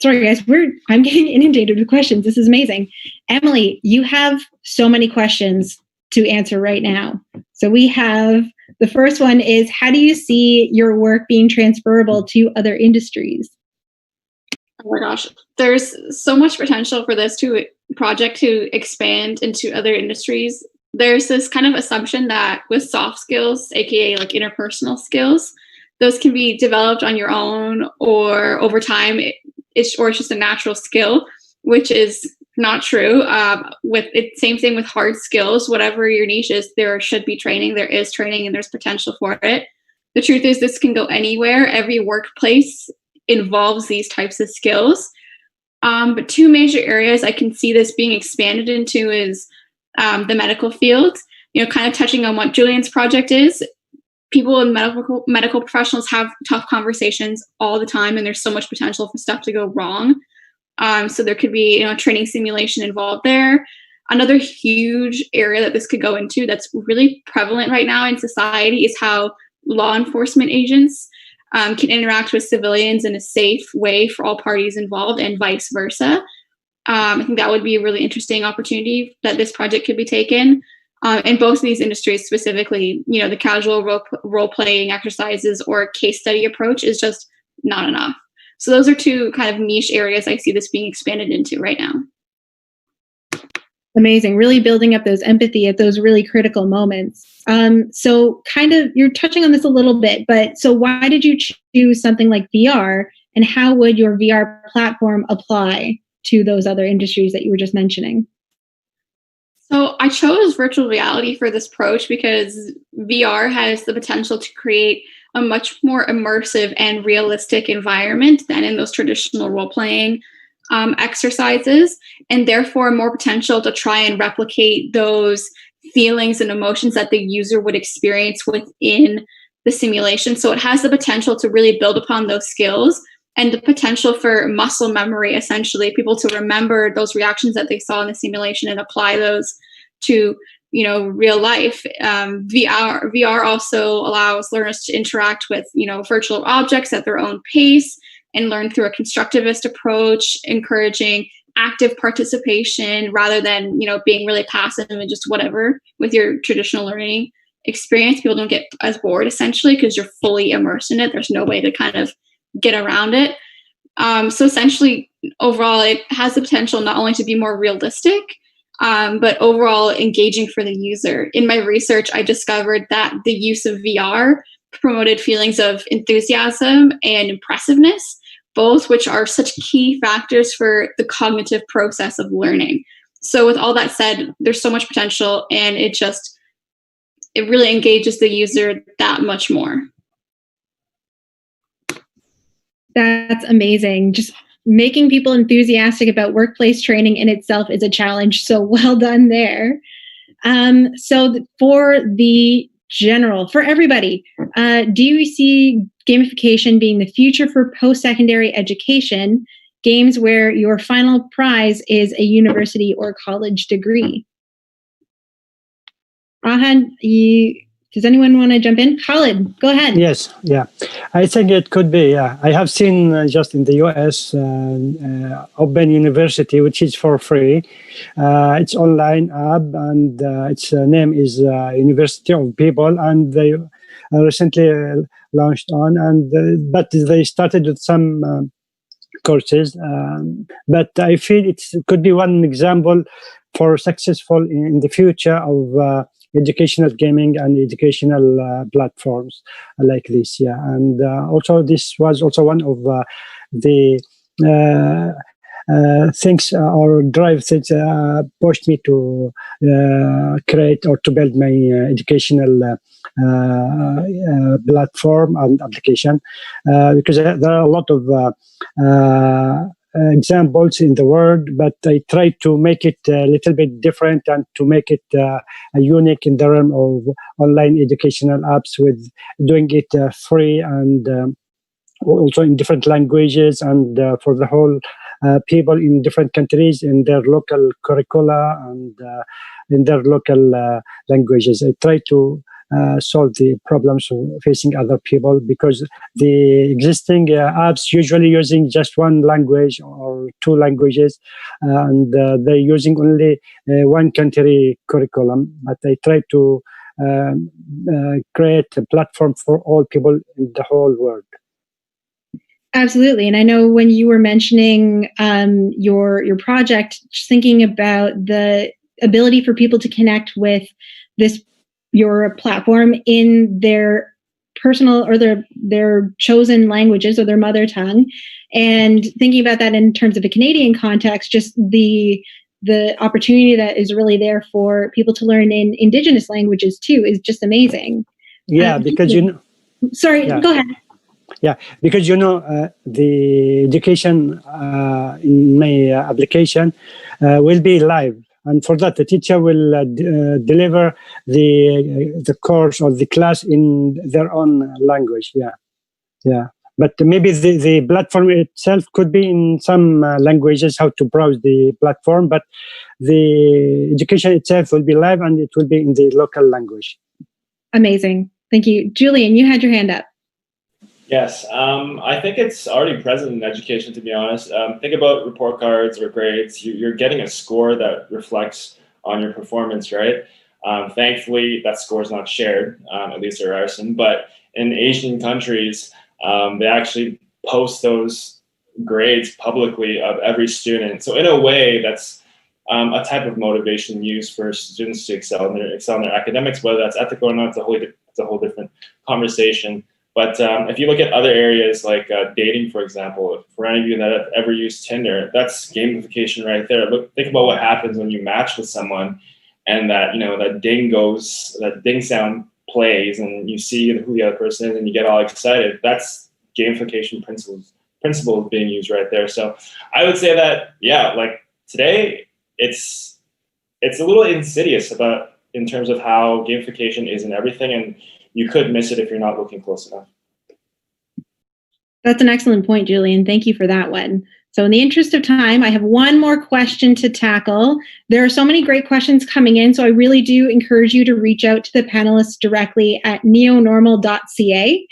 [SPEAKER 8] Sorry guys, I'm getting inundated with questions. This is amazing. Emily, you have so many questions to answer right now. So we have, the first one is, how do you see your work being transferable to other industries?
[SPEAKER 15] Oh my gosh, there's so much potential for this project to expand into other industries. There's this kind of assumption that with soft skills, aka like interpersonal skills, those can be developed on your own or over time, it's just a natural skill, which is not true. Same thing with hard skills. Whatever your niche is, there should be training. There is training, and there's potential for it. The truth is, this can go anywhere. Every workplace involves these types of skills. But two major areas I can see this being expanded into is the medical field. Kind of touching on what Julian's project is. People in medical professionals have tough conversations all the time, and there's so much potential for stuff to go wrong. So there could be, training simulation involved there. Another huge area that this could go into that's really prevalent right now in society is how law enforcement agents can interact with civilians in a safe way for all parties involved, and vice versa. I think that would be a really interesting opportunity that this project could be taken. In both of these industries specifically, the casual role-playing exercises or case study approach is just not enough. So those are two kind of niche areas I see this being expanded into right now.
[SPEAKER 8] Amazing. Really building up those empathy at those really critical moments. So kind of, you're touching on this a little bit, but so why did you choose something like VR, and how would your VR platform apply to those other industries that you were just mentioning?
[SPEAKER 15] So I chose virtual reality for this approach because VR has the potential to create a much more immersive and realistic environment than in those traditional role-playing exercises, and therefore more potential to try and replicate those feelings and emotions that the user would experience within the simulation. So it has the potential to really build upon those skills and the potential for muscle memory, essentially, people to remember those reactions that they saw in the simulation and apply those to real life. VR also allows learners to interact with virtual objects at their own pace and learn through a constructivist approach, encouraging active participation rather than being really passive and just whatever with your traditional learning experience. People don't get as bored, essentially, because you're fully immersed in it. There's no way to kind of get around it. So essentially, overall, it has the potential not only to be more realistic, but overall engaging for the user. In my research, I discovered that the use of VR promoted feelings of enthusiasm and impressiveness, both which are such key factors for the cognitive process of learning. So with all that said, there's so much potential, and it really engages the user that much more.
[SPEAKER 8] That's amazing. Just making people enthusiastic about workplace training in itself is a challenge. So well done there. So for everybody, do you see gamification being the future for post-secondary education, games where your final prize is a university or college degree? Ahad, does anyone want to jump in? Khalid, go ahead.
[SPEAKER 10] Yes, yeah. I think it could be, yeah. I have seen just in the US, Open University, which is for free. It's online app, and its name is University of People, and they recently launched on, but they started with some courses. But I feel it could be one example for successful in the future of educational gaming and educational platforms like this. Yeah, and also this was also one of the things or drive that pushed me to create or to build my educational platform and application, because there are a lot of examples in the world, but I try to make it a little bit different and to make it unique in the realm of online educational apps, with doing it free and also in different languages and for the whole people in different countries in their local curricula and in their local languages. I try to solve the problems facing other people, because the existing apps usually using just one language or two languages, and they're using only one country curriculum. But I try to create a platform for all people in the whole world.
[SPEAKER 8] Absolutely. And I know when you were mentioning your project, just thinking about the ability for people to connect with your platform in their personal or their chosen languages or their mother tongue, and thinking about that in terms of a Canadian context, just the opportunity that is really there for people to learn in Indigenous languages too is just amazing.
[SPEAKER 10] Yeah, because
[SPEAKER 8] Sorry,
[SPEAKER 10] yeah.
[SPEAKER 8] Go ahead.
[SPEAKER 10] Yeah, because the education in my application will be live, and for that the teacher will deliver the course or the class in their own language. Yeah. But maybe the platform itself could be in some languages, how to browse the platform, but the education itself will be live and it will be in the local language.
[SPEAKER 8] Amazing, thank you, Julian. You had your hand up.
[SPEAKER 14] Yes, I think it's already present in education, to be honest. Think about report cards or grades. You're getting a score that reflects on your performance, right? Thankfully, that score is not shared, at least there are some. But in Asian countries, they actually post those grades publicly of every student. So in a way, that's a type of motivation used for students to excel in their academics. Whether that's ethical or not, it's a whole different conversation. But if you look at other areas like dating, for example, for any of you that have ever used Tinder, that's gamification right there. Think about what happens when you match with someone, and that that ding sound plays, and you see who the other person is, and you get all excited. That's gamification principles being used right there. So I would say that like today, it's a little insidious in terms of how gamification is in everything, and you could miss it if you're not looking close enough.
[SPEAKER 8] That's an excellent point, Julian. Thank you for that one. So in the interest of time, I have one more question to tackle. There are so many great questions coming in, so I really do encourage you to reach out to the panelists directly at neonormal.ca.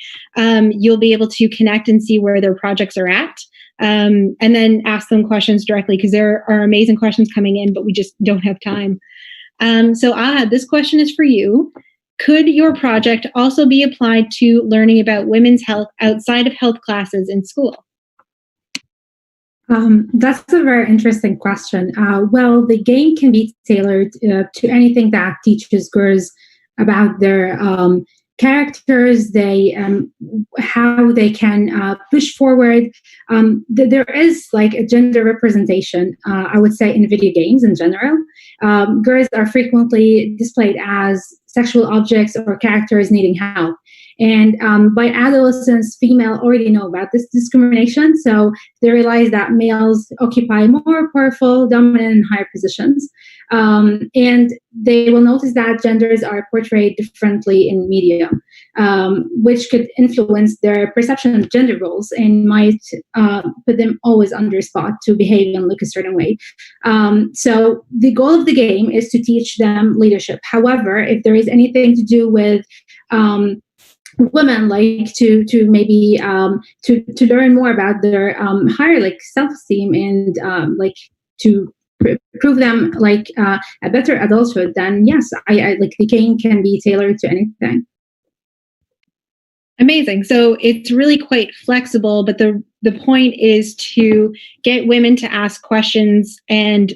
[SPEAKER 8] You'll be able to connect and see where their projects are at, and then ask them questions directly, because there are amazing questions coming in, but we just don't have time. So Ahad, this question is for you. Could your project also be applied to learning about women's health outside of health classes in school?
[SPEAKER 9] That's a very interesting question. Well, the game can be tailored to anything that teaches girls about their characters, how they can push forward. There is like a gender representation, I would say, in video games in general. Girls are frequently displayed as sexual objects or characters needing help. And by adolescents, females already know about this discrimination, so they realize that males occupy more powerful, dominant, and higher positions. And they will notice that genders are portrayed differently in media, which could influence their perception of gender roles and might put them always under spot to behave and look a certain way. So the goal of the game is to teach them leadership. However, if there is anything to do with women, like to maybe to learn more about their higher like self-esteem and like to prove them like a better adulthood, then yes, I like the game can be tailored to anything.
[SPEAKER 8] Amazing. So it's really quite flexible, but the the point is to get women to ask questions and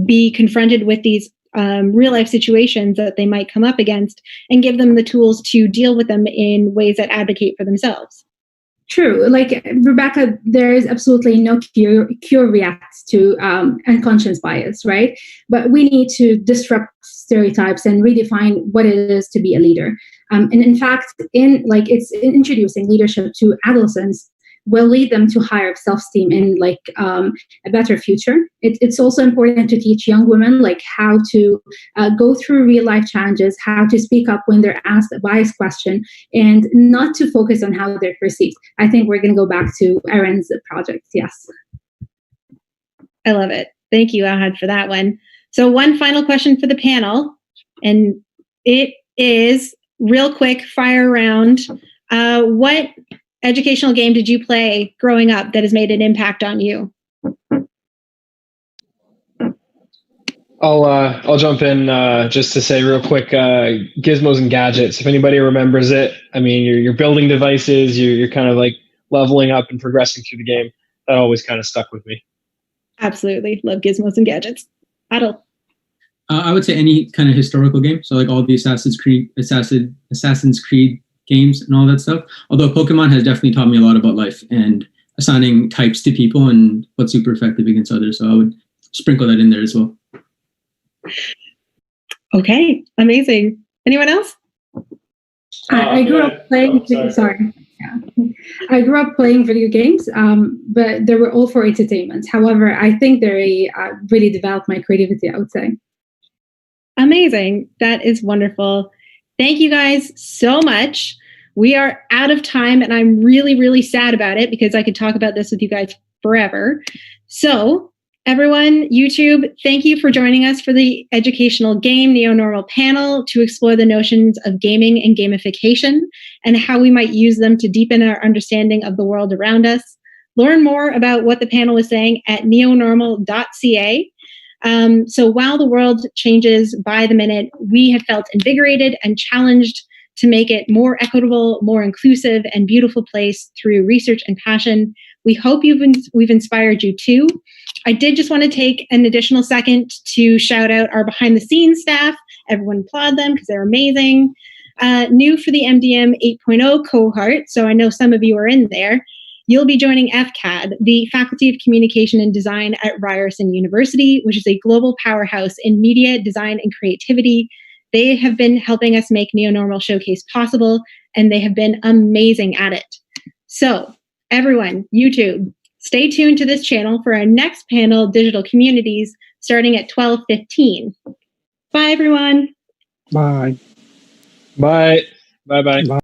[SPEAKER 8] be confronted with these real life situations that they might come up against, and give them the tools to deal with them in ways that advocate for themselves.
[SPEAKER 9] True. Like Rebecca, there is absolutely no cure reacts to unconscious bias, right? But we need to disrupt stereotypes and redefine what it is to be a leader. And in fact, it's introducing leadership to adolescents will lead them to higher self-esteem and a better future. It's also important to teach young women how to go through real life challenges, how to speak up when they're asked a biased question, and not to focus on how they're perceived. I think we're going to go back to Erin's project. Yes.
[SPEAKER 8] I love it. Thank you, Ahad, for that one. So one final question for the panel, and it is real quick fire round. What educational game did you play growing up that has made an impact on you?
[SPEAKER 13] I'll jump in just to say real quick, Gizmos and Gadgets. If anybody remembers it, I mean, you're building devices, you're kind of leveling up and progressing through the game. That always kind of stuck with me.
[SPEAKER 8] Absolutely. Love Gizmos and Gadgets. Adel.
[SPEAKER 12] I would say any kind of historical game. So all the Assassin's Creed games and all that stuff. Although Pokemon has definitely taught me a lot about life and assigning types to people and what's super effective against others. So I would sprinkle that in there as well.
[SPEAKER 8] Okay, amazing. Anyone else?
[SPEAKER 9] I grew up playing. I grew up playing video games, but they were all for entertainment. However, I think they really developed my creativity, I would say.
[SPEAKER 8] Amazing. That is wonderful. Thank you guys so much. We are out of time, and I'm really, really sad about it because I could talk about this with you guys forever. So everyone, YouTube, thank you for joining us for the Educational Game NeoNormal panel to explore the notions of gaming and gamification and how we might use them to deepen our understanding of the world around us. Learn more about what the panel is saying at neonormal.ca. So while the world changes by the minute, we have felt invigorated and challenged to make it more equitable, more inclusive, and beautiful place through research and passion. We hope we've inspired you too. I did just want to take an additional second to shout out our behind the scenes staff. Everyone applaud them because they're amazing. New for the MDM 8.0 cohort, so I know some of you are in there. You'll be joining FCAD, the Faculty of Communication and Design at Ryerson University, which is a global powerhouse in media, design, and creativity. They have been helping us make NeoNormal Showcase possible, and they have been amazing at it. So, everyone, YouTube, stay tuned to this channel for our next panel, Digital Communities, starting at 12:15. Bye, everyone.
[SPEAKER 10] Bye.
[SPEAKER 13] Bye. Bye-bye. Bye.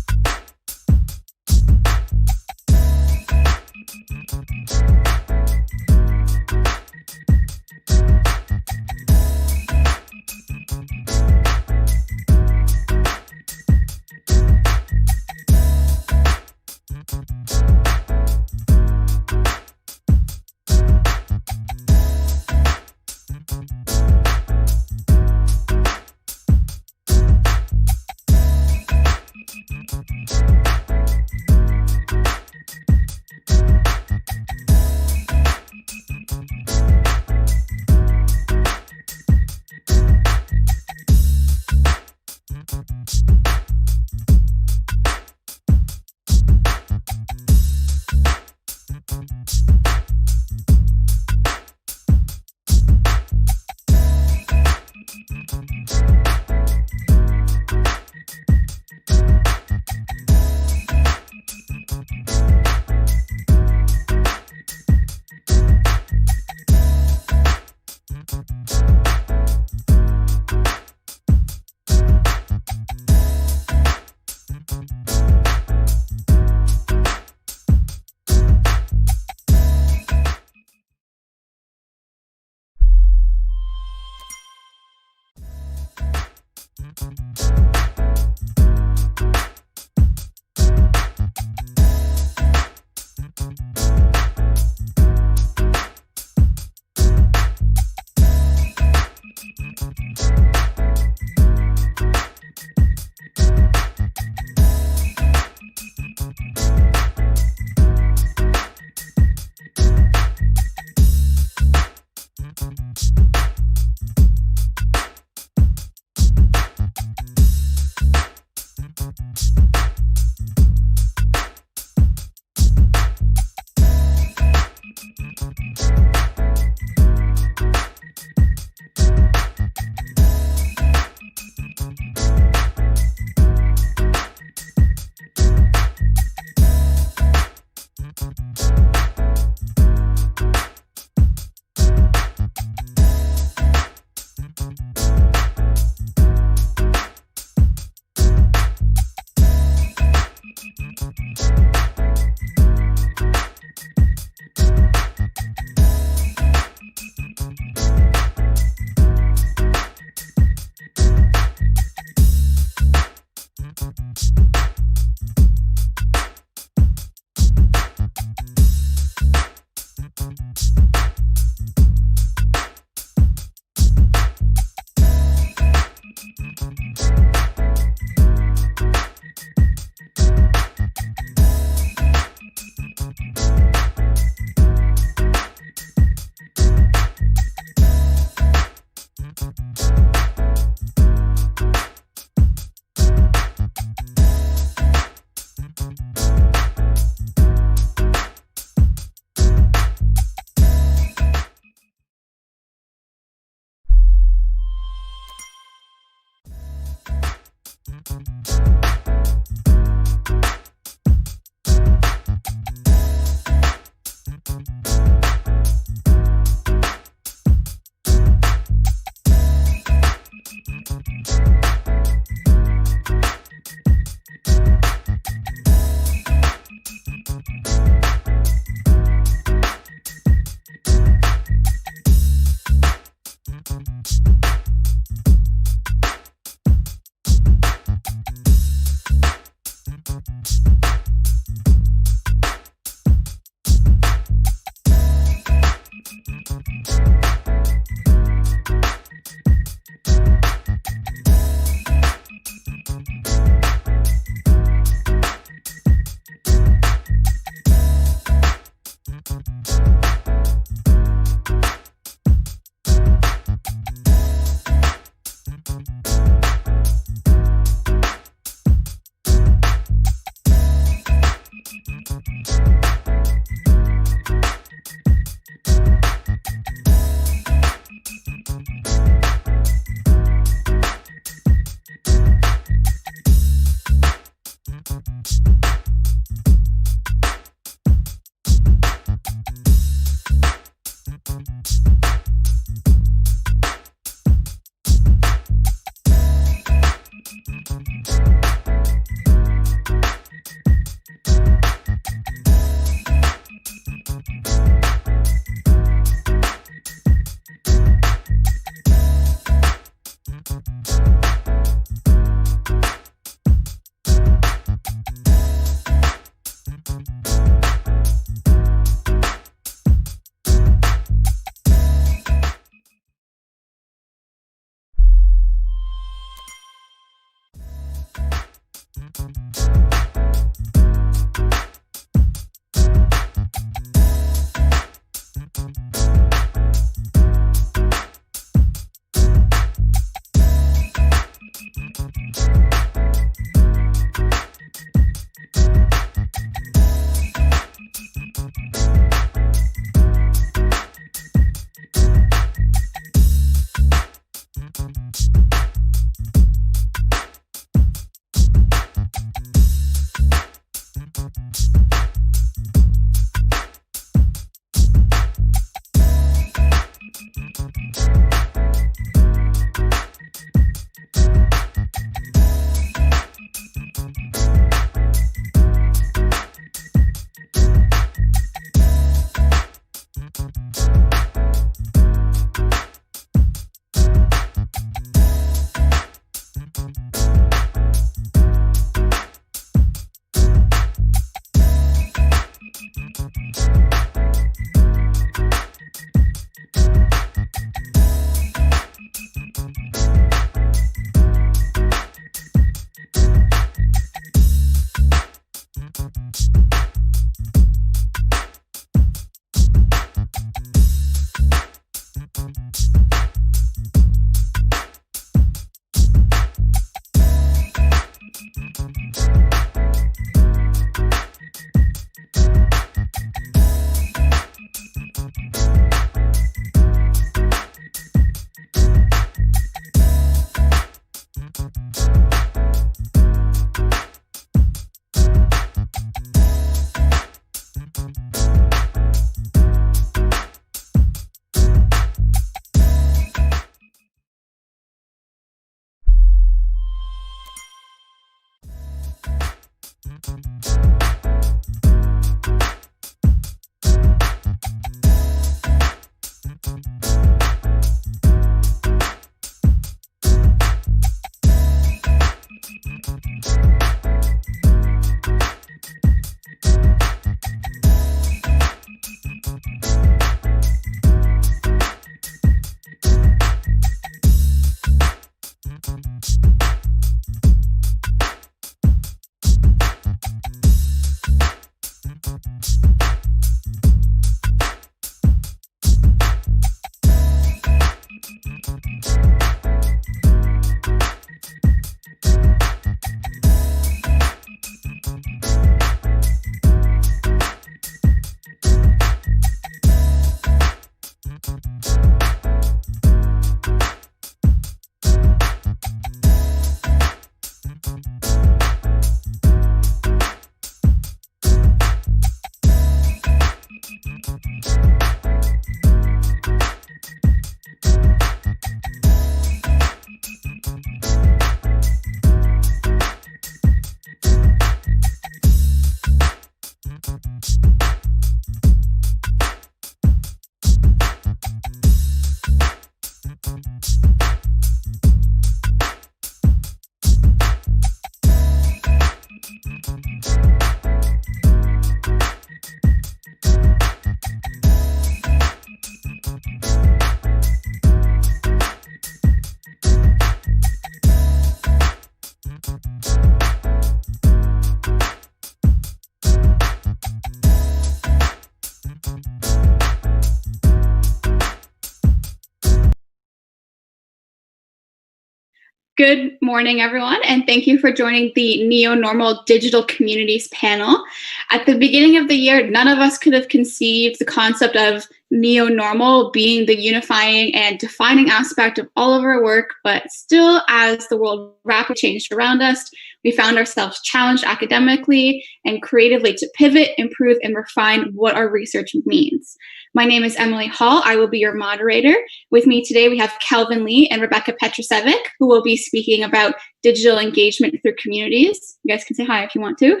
[SPEAKER 15] Good morning, everyone, and thank you for joining the NeoNormal Digital Communities panel. At the beginning of the year, none of us could have conceived the concept of NeoNormal being the unifying and defining aspect of all of our work, but still, as the world rapidly changed around us, we found ourselves challenged academically and creatively to pivot, improve, and refine what our research means. My name is Emily Hall. I will be your moderator. With me today, we have Calvin Lee and Rebecca Petrosevic, who will be speaking about digital engagement through communities. You guys can say hi if you want to.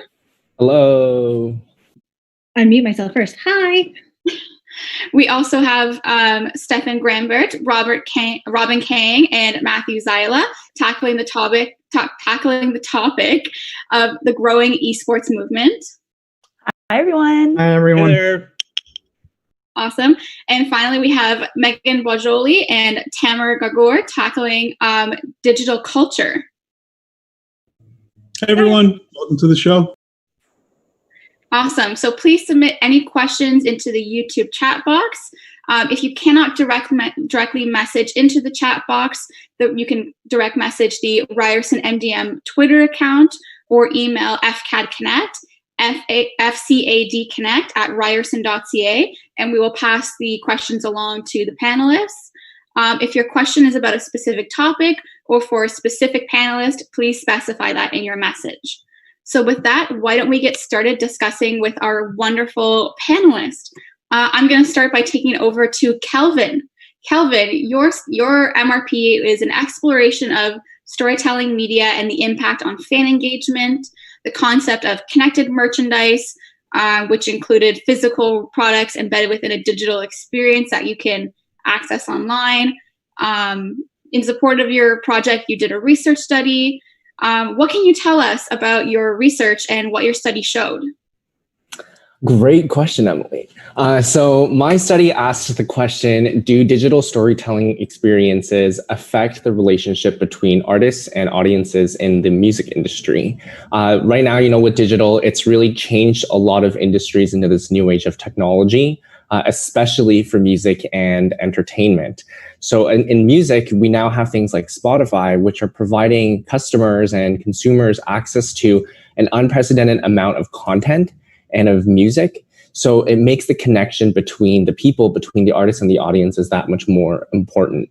[SPEAKER 16] Hello.
[SPEAKER 8] Unmute myself first. Hi.
[SPEAKER 15] We also have Stefan Grambert, Robin Kang, and Matthew Zyla tackling the topic of the growing esports movement.
[SPEAKER 5] Hi, everyone.
[SPEAKER 16] Hi, everyone.
[SPEAKER 17] Hey there.
[SPEAKER 15] Awesome. And finally, we have Megan Bojoli and Tamer Gagor tackling digital culture.
[SPEAKER 17] Hey, everyone. Welcome to the show.
[SPEAKER 15] Awesome. So please submit any questions into the YouTube chat box. If you cannot directly message into the chat box, you can direct message the Ryerson MDM Twitter account or email fcadconnect, fcadconnect@ryerson.ca, and we will pass the questions along to the panelists. If your question is about a specific topic or for a specific panelist, please specify that in your message. So with that, why don't we get started discussing with our wonderful panelists? I'm going to start by taking it over to Kelvin. Kelvin, your MRP is an exploration of storytelling media and the impact on fan engagement, the concept of connected merchandise, which included physical products embedded within a digital experience that you can access online. In support of your project, you did a research study. What can you tell us about your research and what your study showed?
[SPEAKER 16] Great question, Emily. So my study asked the question, do digital storytelling experiences affect the relationship between artists and audiences in the music industry? Right now, with digital, it's really changed a lot of industries into this new age of technology, especially for music and entertainment. So in music, we now have things like Spotify, which are providing customers and consumers access to an unprecedented amount of content and of music. So it makes the connection between the people, between the artists and the audiences that much more important.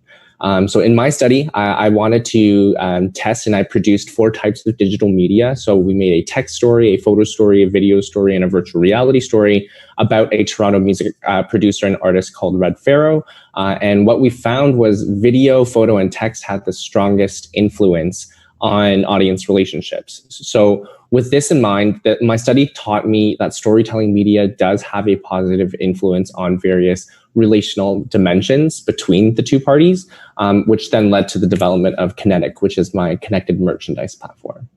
[SPEAKER 16] So in my study, I wanted to test, and I produced 4 types of digital media. So we made a text story, a photo story, a video story, and a virtual reality story about a Toronto music producer and artist called Red Pharaoh. And what we found was video, photo, and text had the strongest influence on audience relationships. So with this in mind, that my study taught me that storytelling media does have a positive influence on various relational dimensions between the two parties, which then led to the development of Kinetic, which is my connected merchandise platform.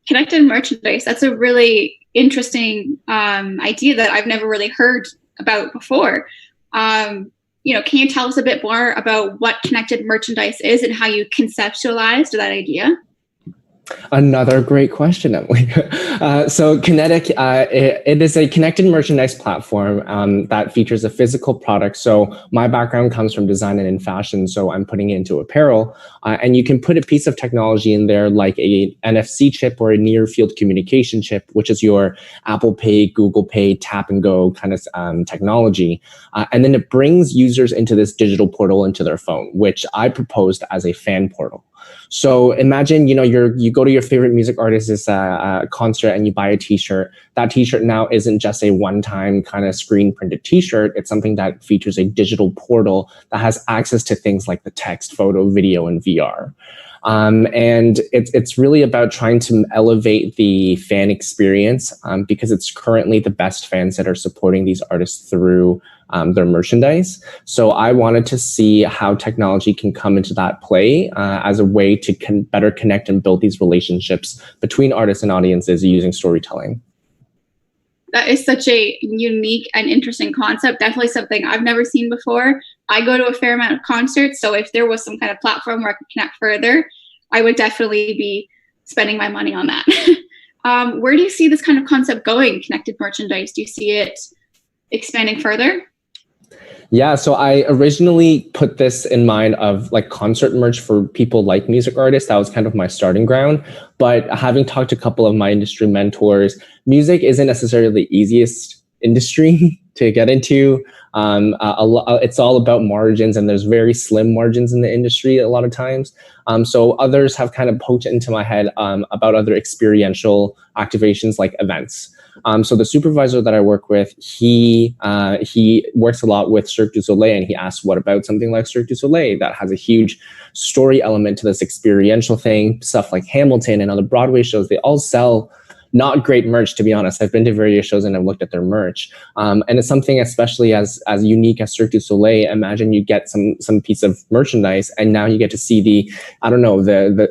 [SPEAKER 15] Connected merchandise, that's a really interesting idea that I've never really heard about before. Can you tell us a bit more about what connected merchandise is and how you conceptualized that idea?
[SPEAKER 16] Another great question, Emily. So Kinetic, it is a connected merchandise platform that features a physical product. So my background comes from design and in fashion, so I'm putting it into apparel. And you can put a piece of technology in there like a NFC chip or a near field communication chip, which is your Apple Pay, Google Pay, tap and go kind of technology. And then it brings users into this digital portal into their phone, which I proposed as a fan portal. So imagine, you go to your favorite music artist's concert and you buy a t-shirt. That t-shirt now isn't just a one-time kind of screen printed t-shirt. It's something that features a digital portal that has access to things like the text, photo, video, and VR. And it's really about trying to elevate the fan experience because it's currently the best fans that are supporting these artists through their merchandise. So I wanted to see how technology can come into that play as a way to better connect and build these relationships between artists and audiences using storytelling.
[SPEAKER 15] That is such a unique and interesting concept. Definitely something I've never seen before. I go to a fair amount of concerts, so if there was some kind of platform where I could connect further, I would definitely be spending my money on that. Where do you see this kind of concept going, connected merchandise? Do you see it expanding further?
[SPEAKER 16] Yeah, so I originally put this in mind of like concert merch for people like music artists. That was kind of my starting ground. But having talked to a couple of my industry mentors, music isn't necessarily the easiest industry to get into. It's all about margins, and there's very slim margins in the industry a lot of times. So others have kind of poked it into my head about other experiential activations like events. So the supervisor that I work with, he works a lot with Cirque du Soleil, and he asked, what about something like Cirque du Soleil that has a huge story element to this experiential thing? Stuff like Hamilton and other Broadway shows, they all sell not great merch, to be honest. I've been to various shows and I've looked at their merch. And it's something especially as unique as Cirque du Soleil. Imagine you get some piece of merchandise and now you get to see the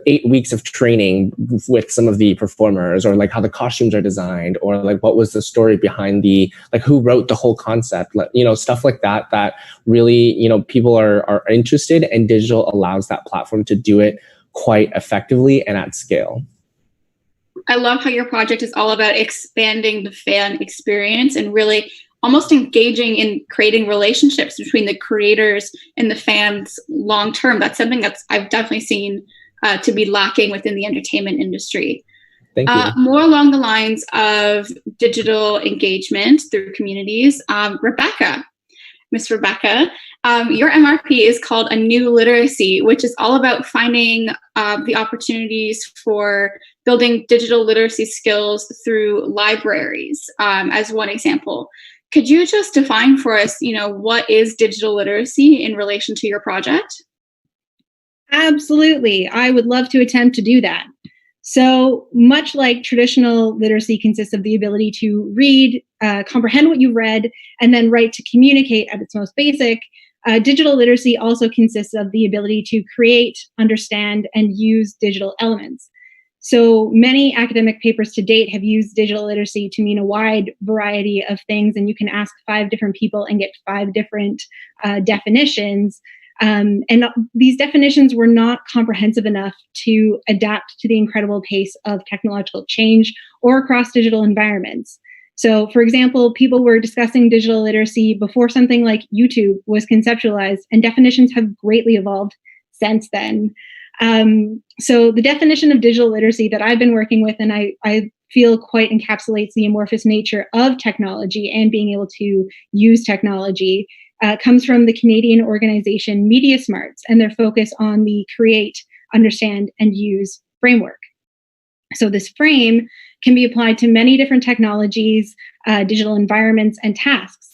[SPEAKER 16] 8 weeks of training with some of the performers, or like how the costumes are designed, or like what was the story behind who wrote the whole concept, stuff like that really, people are interested, and digital allows that platform to do it quite effectively and at scale.
[SPEAKER 15] I love how your project is all about expanding the fan experience and really almost engaging in creating relationships between the creators and the fans long term. That's something that's I've definitely seen to be lacking within the entertainment industry.
[SPEAKER 16] Thank you.
[SPEAKER 15] More along the lines of digital engagement through communities, Miss Rebecca, your MRP is called A New Literacy, which is all about finding the opportunities for building digital literacy skills through libraries, as one example. Could you just define for us, what is digital literacy in relation to your project?
[SPEAKER 8] Absolutely. I would love to attempt to do that. So much like traditional literacy consists of the ability to read, comprehend what you read, and then write to communicate at its most basic, digital literacy also consists of the ability to create, understand, and use digital elements. So many academic papers to date have used digital literacy to mean a wide variety of things, and you can ask 5 different people and get 5 different definitions. And these definitions were not comprehensive enough to adapt to the incredible pace of technological change or across digital environments. So, for example, people were discussing digital literacy before something like YouTube was conceptualized, and definitions have greatly evolved since then. So the definition of digital literacy that I've been working with, and I feel quite encapsulates the amorphous nature of technology and being able to use technology, comes from the Canadian organization Media Smarts and their focus on the create, understand, and use framework. So this frame can be applied to many different technologies, digital environments, and tasks.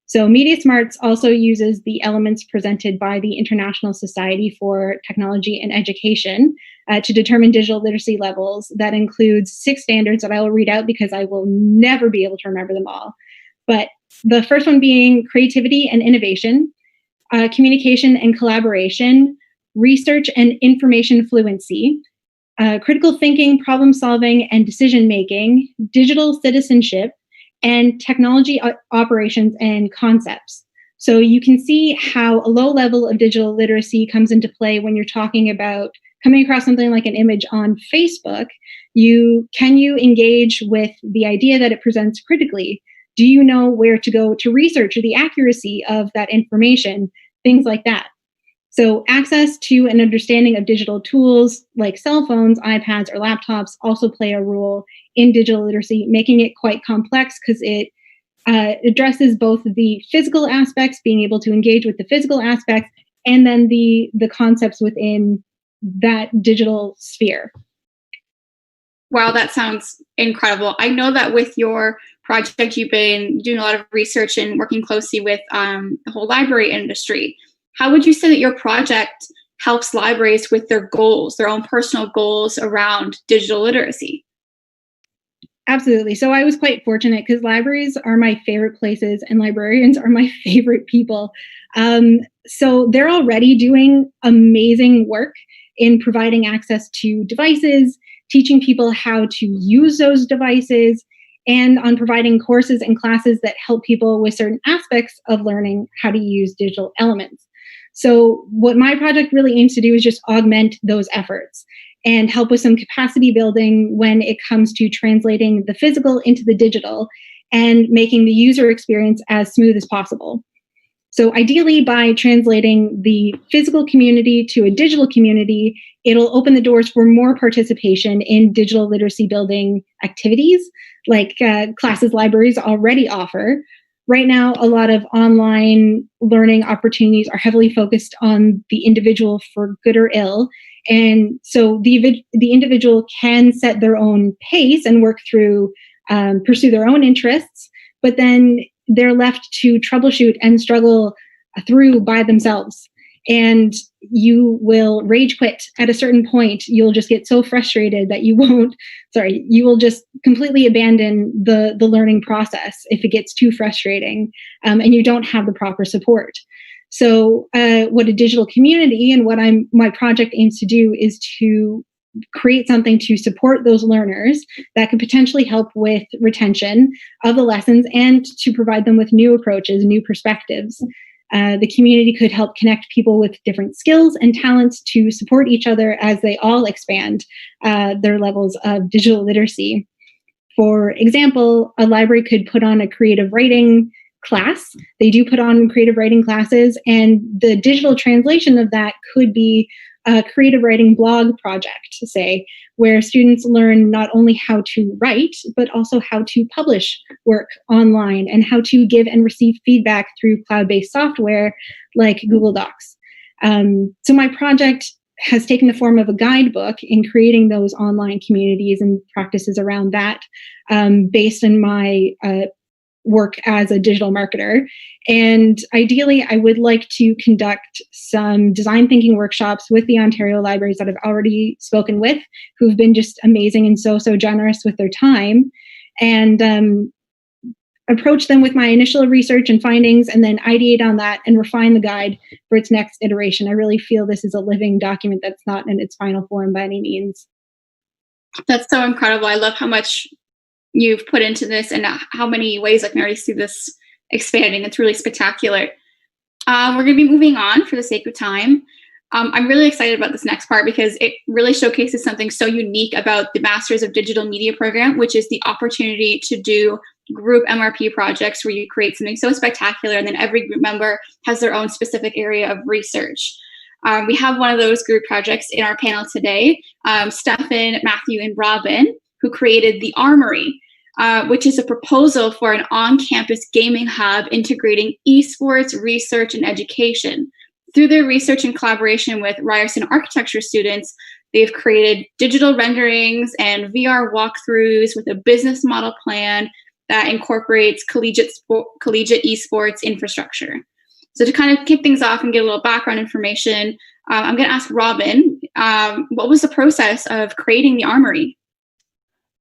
[SPEAKER 8] So Media Smarts also uses the elements presented by the International Society for Technology and Education to determine digital literacy levels. That includes 6 standards that I will read out because I will never be able to remember them all. But the first one being creativity and innovation, communication and collaboration, research and information fluency, critical thinking, problem solving, and decision making, digital citizenship, and technology operations and concepts. So you can see how a low level of digital literacy comes into play when you're talking about coming across something like an image on Facebook. Can you engage with the idea that it presents critically? Do you know where to go to research the accuracy of that information? Things like that. So access to an understanding of digital tools like cell phones, iPads, or laptops also play a role in digital literacy, making it quite complex because it addresses both the physical aspects, being able to engage with the physical aspects, and then the concepts within that digital sphere.
[SPEAKER 15] Wow, that sounds incredible. I know that with your project, you've been doing a lot of research and working closely with the whole library industry. How would you say that your project helps libraries with their goals, their own personal goals around digital literacy?
[SPEAKER 8] Absolutely. So I was quite fortunate because libraries are my favorite places and librarians are my favorite people. So they're already doing amazing work in providing access to devices, teaching people how to use those devices, and on providing courses and classes that help people with certain aspects of learning how to use digital elements. So what my project really aims to do is just augment those efforts and help with some capacity building when it comes to translating the physical into the digital and making the user experience as smooth as possible. So ideally, by translating the physical community to a digital community, it'll open the doors for more participation in digital literacy building activities like classes libraries already offer. Right now, a lot of online learning opportunities are heavily focused on the individual for good or ill. And so the individual can set their own pace and work through, pursue their own interests, but then they're left to troubleshoot and struggle through by themselves. and you will rage quit at a certain point. You'll just get so frustrated that you will just completely abandon the learning process if it gets too frustrating, and you don't have the proper support. So what a digital community and what my project aims to do is to create something to support those learners that could potentially help with retention of the lessons and to provide them with new approaches, new perspectives. The community could help connect people with different skills and talents to support each other as they all expand their levels of digital literacy. For example, a library could put on a creative writing class. They do put on creative writing classes, and the digital translation of that could be a creative writing blog project, say, where students learn not only how to write, but also how to publish work online and how to give and receive feedback through cloud-based software like Google Docs. So my project has taken the form of a guidebook in creating those online communities and practices around that, based on my work as a digital marketer. And ideally, I would like to conduct some design thinking workshops with the Ontario libraries that I've already spoken with, who've been just amazing and so generous with their time, and approach them with my initial research and findings, and then ideate on that and refine the guide for its next iteration. I really feel this is a living document that's not in its final form by any means.
[SPEAKER 15] That's so incredible. I love how much you've put into this and how many ways I can already see this expanding. It's really spectacular. We're going to be moving on for the sake of time. I'm really excited about this next part because it really showcases something so unique about the Masters of Digital Media program, which is the opportunity to do group MRP projects where you create something so spectacular and then every group member has their own specific area of research. We have one of those group projects in our panel today, Stefan, Matthew, and Robin, who created the Armory, which is a proposal for an on-campus gaming hub integrating esports, research, and education. Through their research and collaboration with Ryerson architecture students, they've created digital renderings and VR walkthroughs with a business model plan that incorporates collegiate esports infrastructure. So to kind of kick things off and get a little background information, I'm going to ask Robin, what was the process of creating the Armory?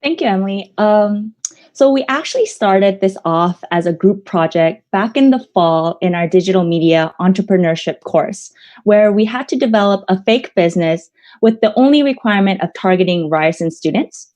[SPEAKER 18] Thank you, Emily. So we actually started this off as a group project back in the fall in our digital media entrepreneurship course, where we had to develop a fake business with the only requirement of targeting Ryerson students.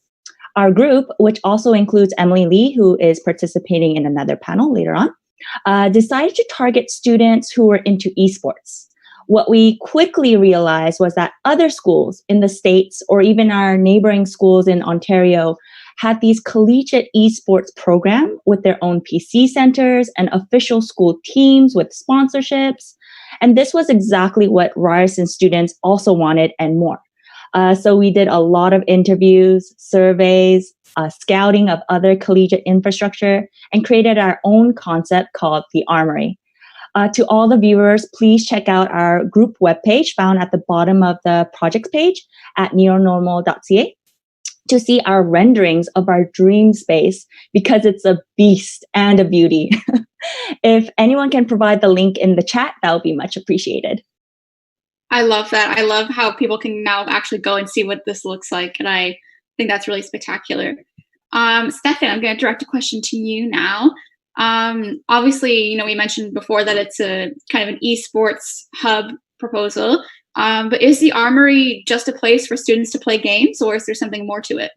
[SPEAKER 18] Our group, which also includes Emily Lee, who is participating in another panel later on, decided to target students who were into esports. What we quickly realized was that other schools in the States or even our neighboring schools in Ontario had these collegiate esports program with their own PC centers and official school teams with sponsorships. And this was exactly what Ryerson students also wanted and more. So we did a lot of interviews, surveys, scouting of other collegiate infrastructure, and created our own concept called the Armory. To all the viewers, please check out our group webpage found at the bottom of the projects page at neonormal.ca to see our renderings of our dream space because it's a beast and a beauty. If anyone can provide the link in the chat, that would be much appreciated.
[SPEAKER 15] I love that. I love how people can now actually go and see what this looks like. And I think that's really spectacular. Stefan, I'm going to direct a question to you now. Obviously, we mentioned before that it's a kind of an esports hub proposal, but is the Armory just a place for students to play games, or is there something more to it?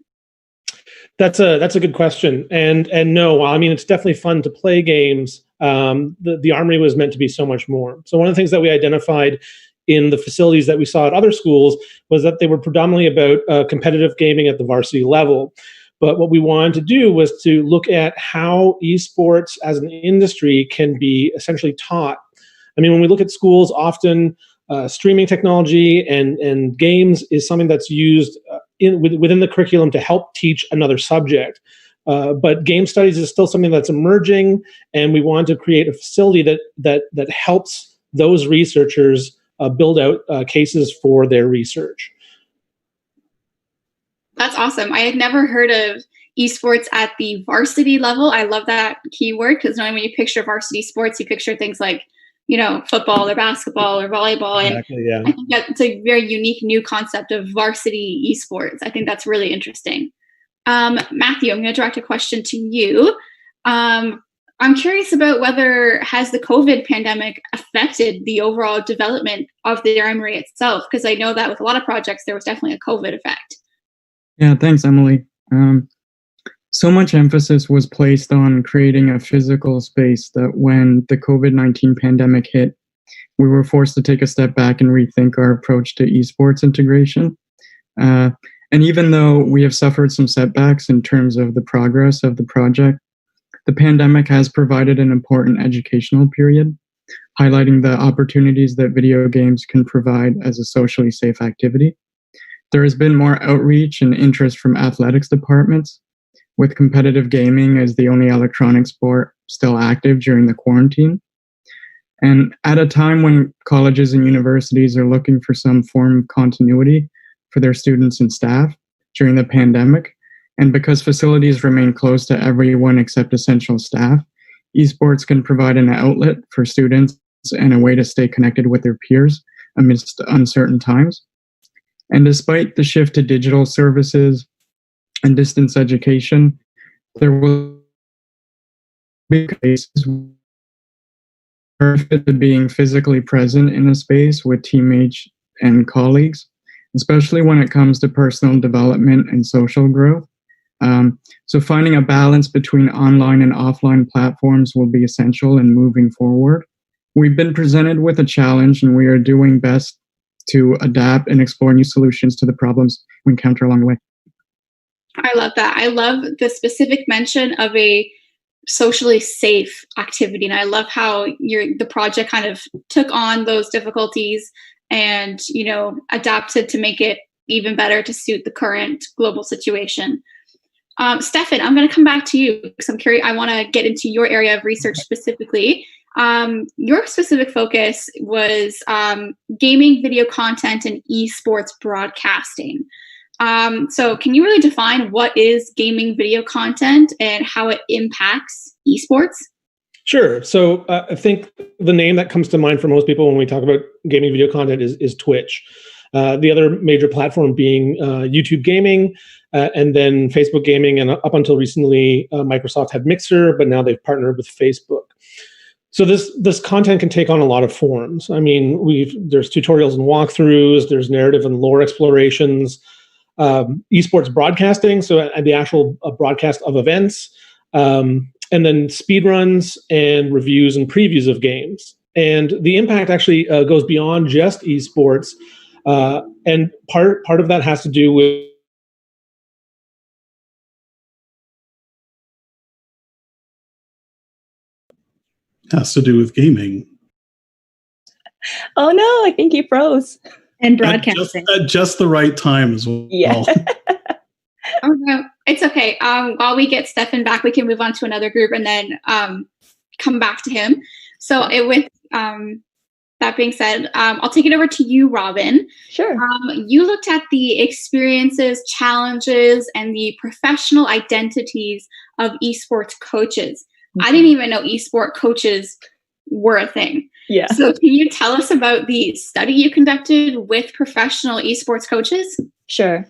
[SPEAKER 17] That's a good question. And no, I mean, it's definitely fun to play games. The Armory was meant to be so much more. So one of the things that we identified in the facilities that we saw at other schools was that they were predominantly about competitive gaming at the varsity level. But what we wanted to do was to look at how esports as an industry can be essentially taught. I mean, when we look at schools, often streaming technology and games is something that's used within the curriculum to help teach another subject. But game studies is still something that's emerging, and we want to create a facility that helps those researchers build out cases for their research.
[SPEAKER 15] That's awesome. I had never heard of esports at the varsity level. I love that keyword because normally when you picture varsity sports, you picture things like football or basketball or volleyball. And
[SPEAKER 17] exactly, yeah.
[SPEAKER 15] I think that's a very unique new concept of varsity esports. I think that's really interesting. Matthew, I'm going to direct a question to you. I'm curious about whether has the COVID pandemic affected the overall development of the Armory itself? Because I know that with a lot of projects, there was definitely a COVID effect.
[SPEAKER 19] Yeah, thanks, Emily. So much emphasis was placed on creating a physical space that when the COVID-19 pandemic hit, we were forced to take a step back and rethink our approach to esports integration. And even though we have suffered some setbacks in terms of the progress of the project, the pandemic has provided an important educational period, highlighting the opportunities that video games can provide as a socially safe activity. There has been more outreach and interest from athletics departments, with competitive gaming as the only electronic sport still active during the quarantine. And at a time when colleges and universities are looking for some form of continuity for their students and staff during the pandemic, and because facilities remain closed to everyone except essential staff, esports can provide an outlet for students and a way to stay connected with their peers amidst uncertain times. And despite the shift to digital services and distance education, there will be cases where being physically present in a space with teammates and colleagues, especially when it comes to personal development and social growth. So finding a balance between online and offline platforms will be essential in moving forward. We've been presented with a challenge, and we are doing best to adapt and explore new solutions to the problems we encounter along the way.
[SPEAKER 15] I love that. I love the specific mention of a socially safe activity. And I love how the project kind of took on those difficulties and, adapted to make it even better to suit the current global situation. Stefan, I'm going to come back to you because I'm curious. I want to get into your area of research specifically. Your specific focus was gaming video content and esports broadcasting. So can you really define what is gaming video content and how it impacts esports?
[SPEAKER 17] Sure. So I think the name that comes to mind for most people when we talk about gaming video content is Twitch. The other major platform being YouTube gaming, and then Facebook gaming, and up until recently, Microsoft had Mixer, but now they've partnered with Facebook. So this content can take on a lot of forms. I mean, there's tutorials and walkthroughs, there's narrative and lore explorations, esports broadcasting, so the actual broadcast of events, and then speedruns and reviews and previews of games. And the impact actually goes beyond just esports, and part of that has to do with
[SPEAKER 20] gaming.
[SPEAKER 18] Oh no, I think he froze.
[SPEAKER 8] And broadcasting.
[SPEAKER 20] At just the right time as well.
[SPEAKER 18] Yeah.
[SPEAKER 15] Oh no, it's okay. While we get Stefan back, we can move on to another group and then come back to him. So with that being said, I'll take it over to you, Robin.
[SPEAKER 18] Sure.
[SPEAKER 15] You looked at the experiences, challenges, and the professional identities of esports coaches. I didn't even know esport coaches were a thing.
[SPEAKER 18] Yeah.
[SPEAKER 15] So can you tell us about the study you conducted with professional esports coaches?
[SPEAKER 18] Sure.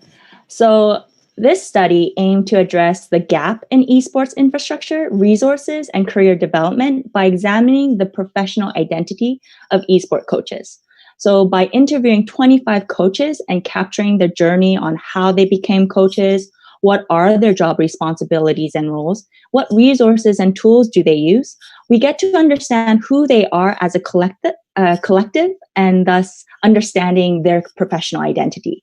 [SPEAKER 18] So this study aimed to address the gap in esports infrastructure, resources, and career development by examining the professional identity of esport coaches. So by interviewing 25 coaches and capturing their journey on how they became coaches, what are their job responsibilities and roles, what resources and tools do they use, we get to understand who they are as a collective, and thus understanding their professional identity.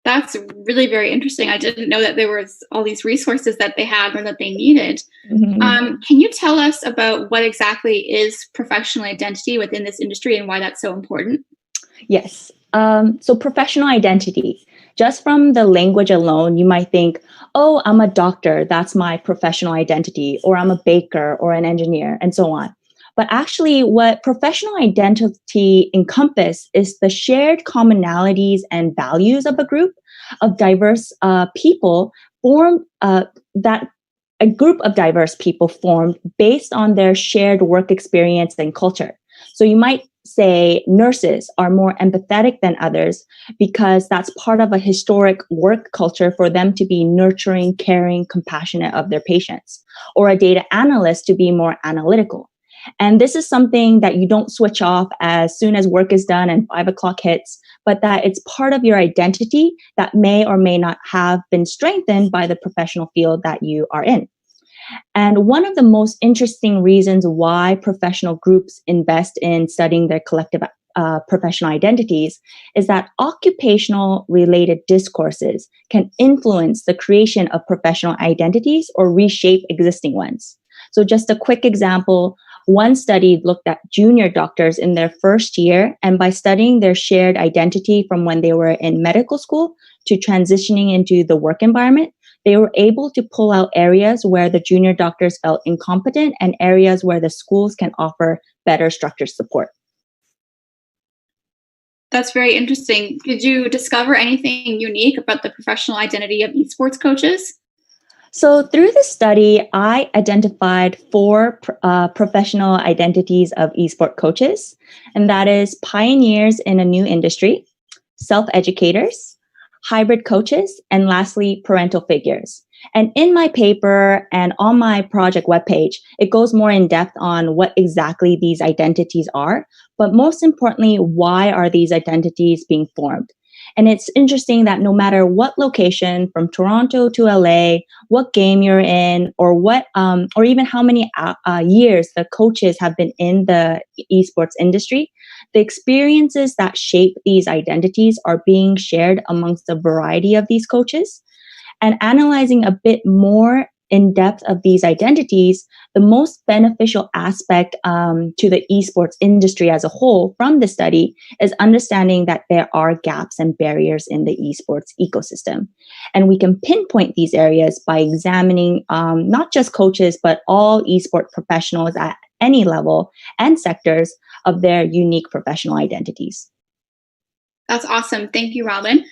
[SPEAKER 15] That's really very interesting. I didn't know that there was all these resources that they had or that they needed. Mm-hmm. Can you tell us about what exactly is professional identity within this industry and why that's so important?
[SPEAKER 18] Yes. So professional identity, just from the language alone, you might think, oh, I'm a doctor, that's my professional identity, or I'm a baker or an engineer, and so on. But actually, what professional identity encompasses is the shared commonalities and values of a group of diverse people that a group of diverse people formed based on their shared work experience and culture. So you might say nurses are more empathetic than others because that's part of a historic work culture for them to be nurturing, caring, compassionate of their patients, or a data analyst to be more analytical. And this is something that you don't switch off as soon as work is done and 5 o'clock hits, but that it's part of your identity that may or may not have been strengthened by the professional field that you are in. And one of the most interesting reasons why professional groups invest in studying their collective professional identities is that occupational related discourses can influence the creation of professional identities or reshape existing ones. So just a quick example, one study looked at junior doctors in their first year, and by studying their shared identity from when they were in medical school to transitioning into the work environment, they were able to pull out areas where the junior doctors felt incompetent and areas where the schools can offer better structured support.
[SPEAKER 15] That's very interesting. Did you discover anything unique about the professional identity of esports coaches?
[SPEAKER 18] So through this study, I identified 4 professional identities of esports coaches, and that is pioneers in a new industry, self-educators, hybrid coaches, and lastly, parental figures. And in my paper and on my project webpage, it goes more in depth on what exactly these identities are, but most importantly, why are these identities being formed? And it's interesting that no matter what location, from Toronto to LA, what game you're in, or what, or even how many years the coaches have been in the esports industry, the experiences that shape these identities are being shared amongst a variety of these coaches. And analyzing a bit more in depth of these identities, the most beneficial aspect to the esports industry as a whole from the study is understanding that there are gaps and barriers in the esports ecosystem. And we can pinpoint these areas by examining not just coaches, but all esports professionals at any level and sectors of their unique professional identities.
[SPEAKER 15] That's awesome. Thank you, Robin.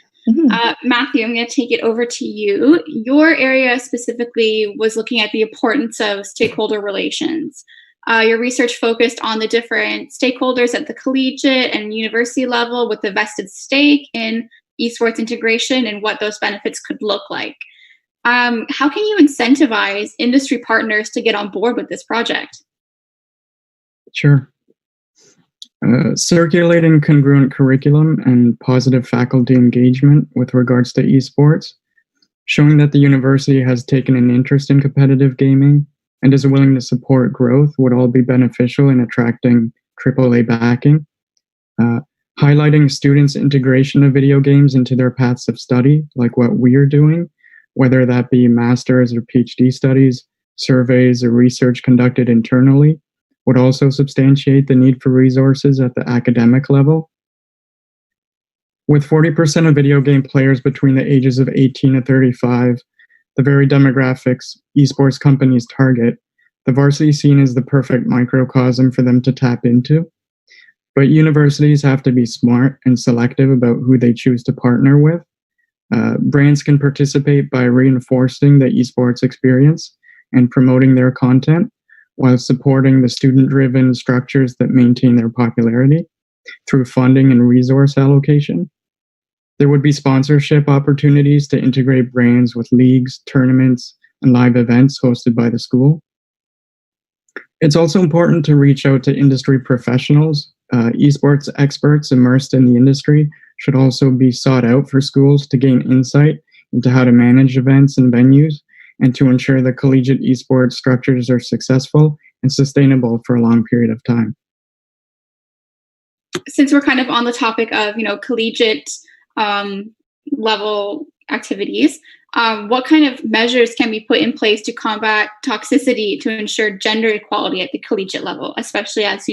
[SPEAKER 15] Matthew, I'm going to take it over to you. Your area specifically was looking at the importance of stakeholder relations. Your research focused on the different stakeholders at the collegiate and university level with a vested stake in esports integration and what those benefits could look like. How can you incentivize industry partners to get on board with this project?
[SPEAKER 19] Sure. Circulating congruent curriculum and positive faculty engagement with regards to esports, showing that the university has taken an interest in competitive gaming and is willing to support growth would all be beneficial in attracting AAA backing. Highlighting students' integration of video games into their paths of study, like what we're doing, whether that be master's or PhD studies, surveys, or research conducted internally, would also substantiate the need for resources at the academic level. With 40% of video game players between the ages of 18 to 35, the very demographics esports companies target, the varsity scene is the perfect microcosm for them to tap into. But universities have to be smart and selective about who they choose to partner with. Brands can participate by reinforcing the esports experience and promoting their content, while supporting the student-driven structures that maintain their popularity through funding and resource allocation. There would be sponsorship opportunities to integrate brands with leagues, tournaments, and live events hosted by the school. It's also important to reach out to industry professionals. Esports experts immersed in the industry should also be sought out for schools to gain insight into how to manage events and venues, and to ensure the collegiate esports structures are successful and sustainable for a long period of time.
[SPEAKER 15] Since we're kind of on the topic of, collegiate level activities, what kind of measures can be put in place to combat toxicity to ensure gender equality at the collegiate level, especially as,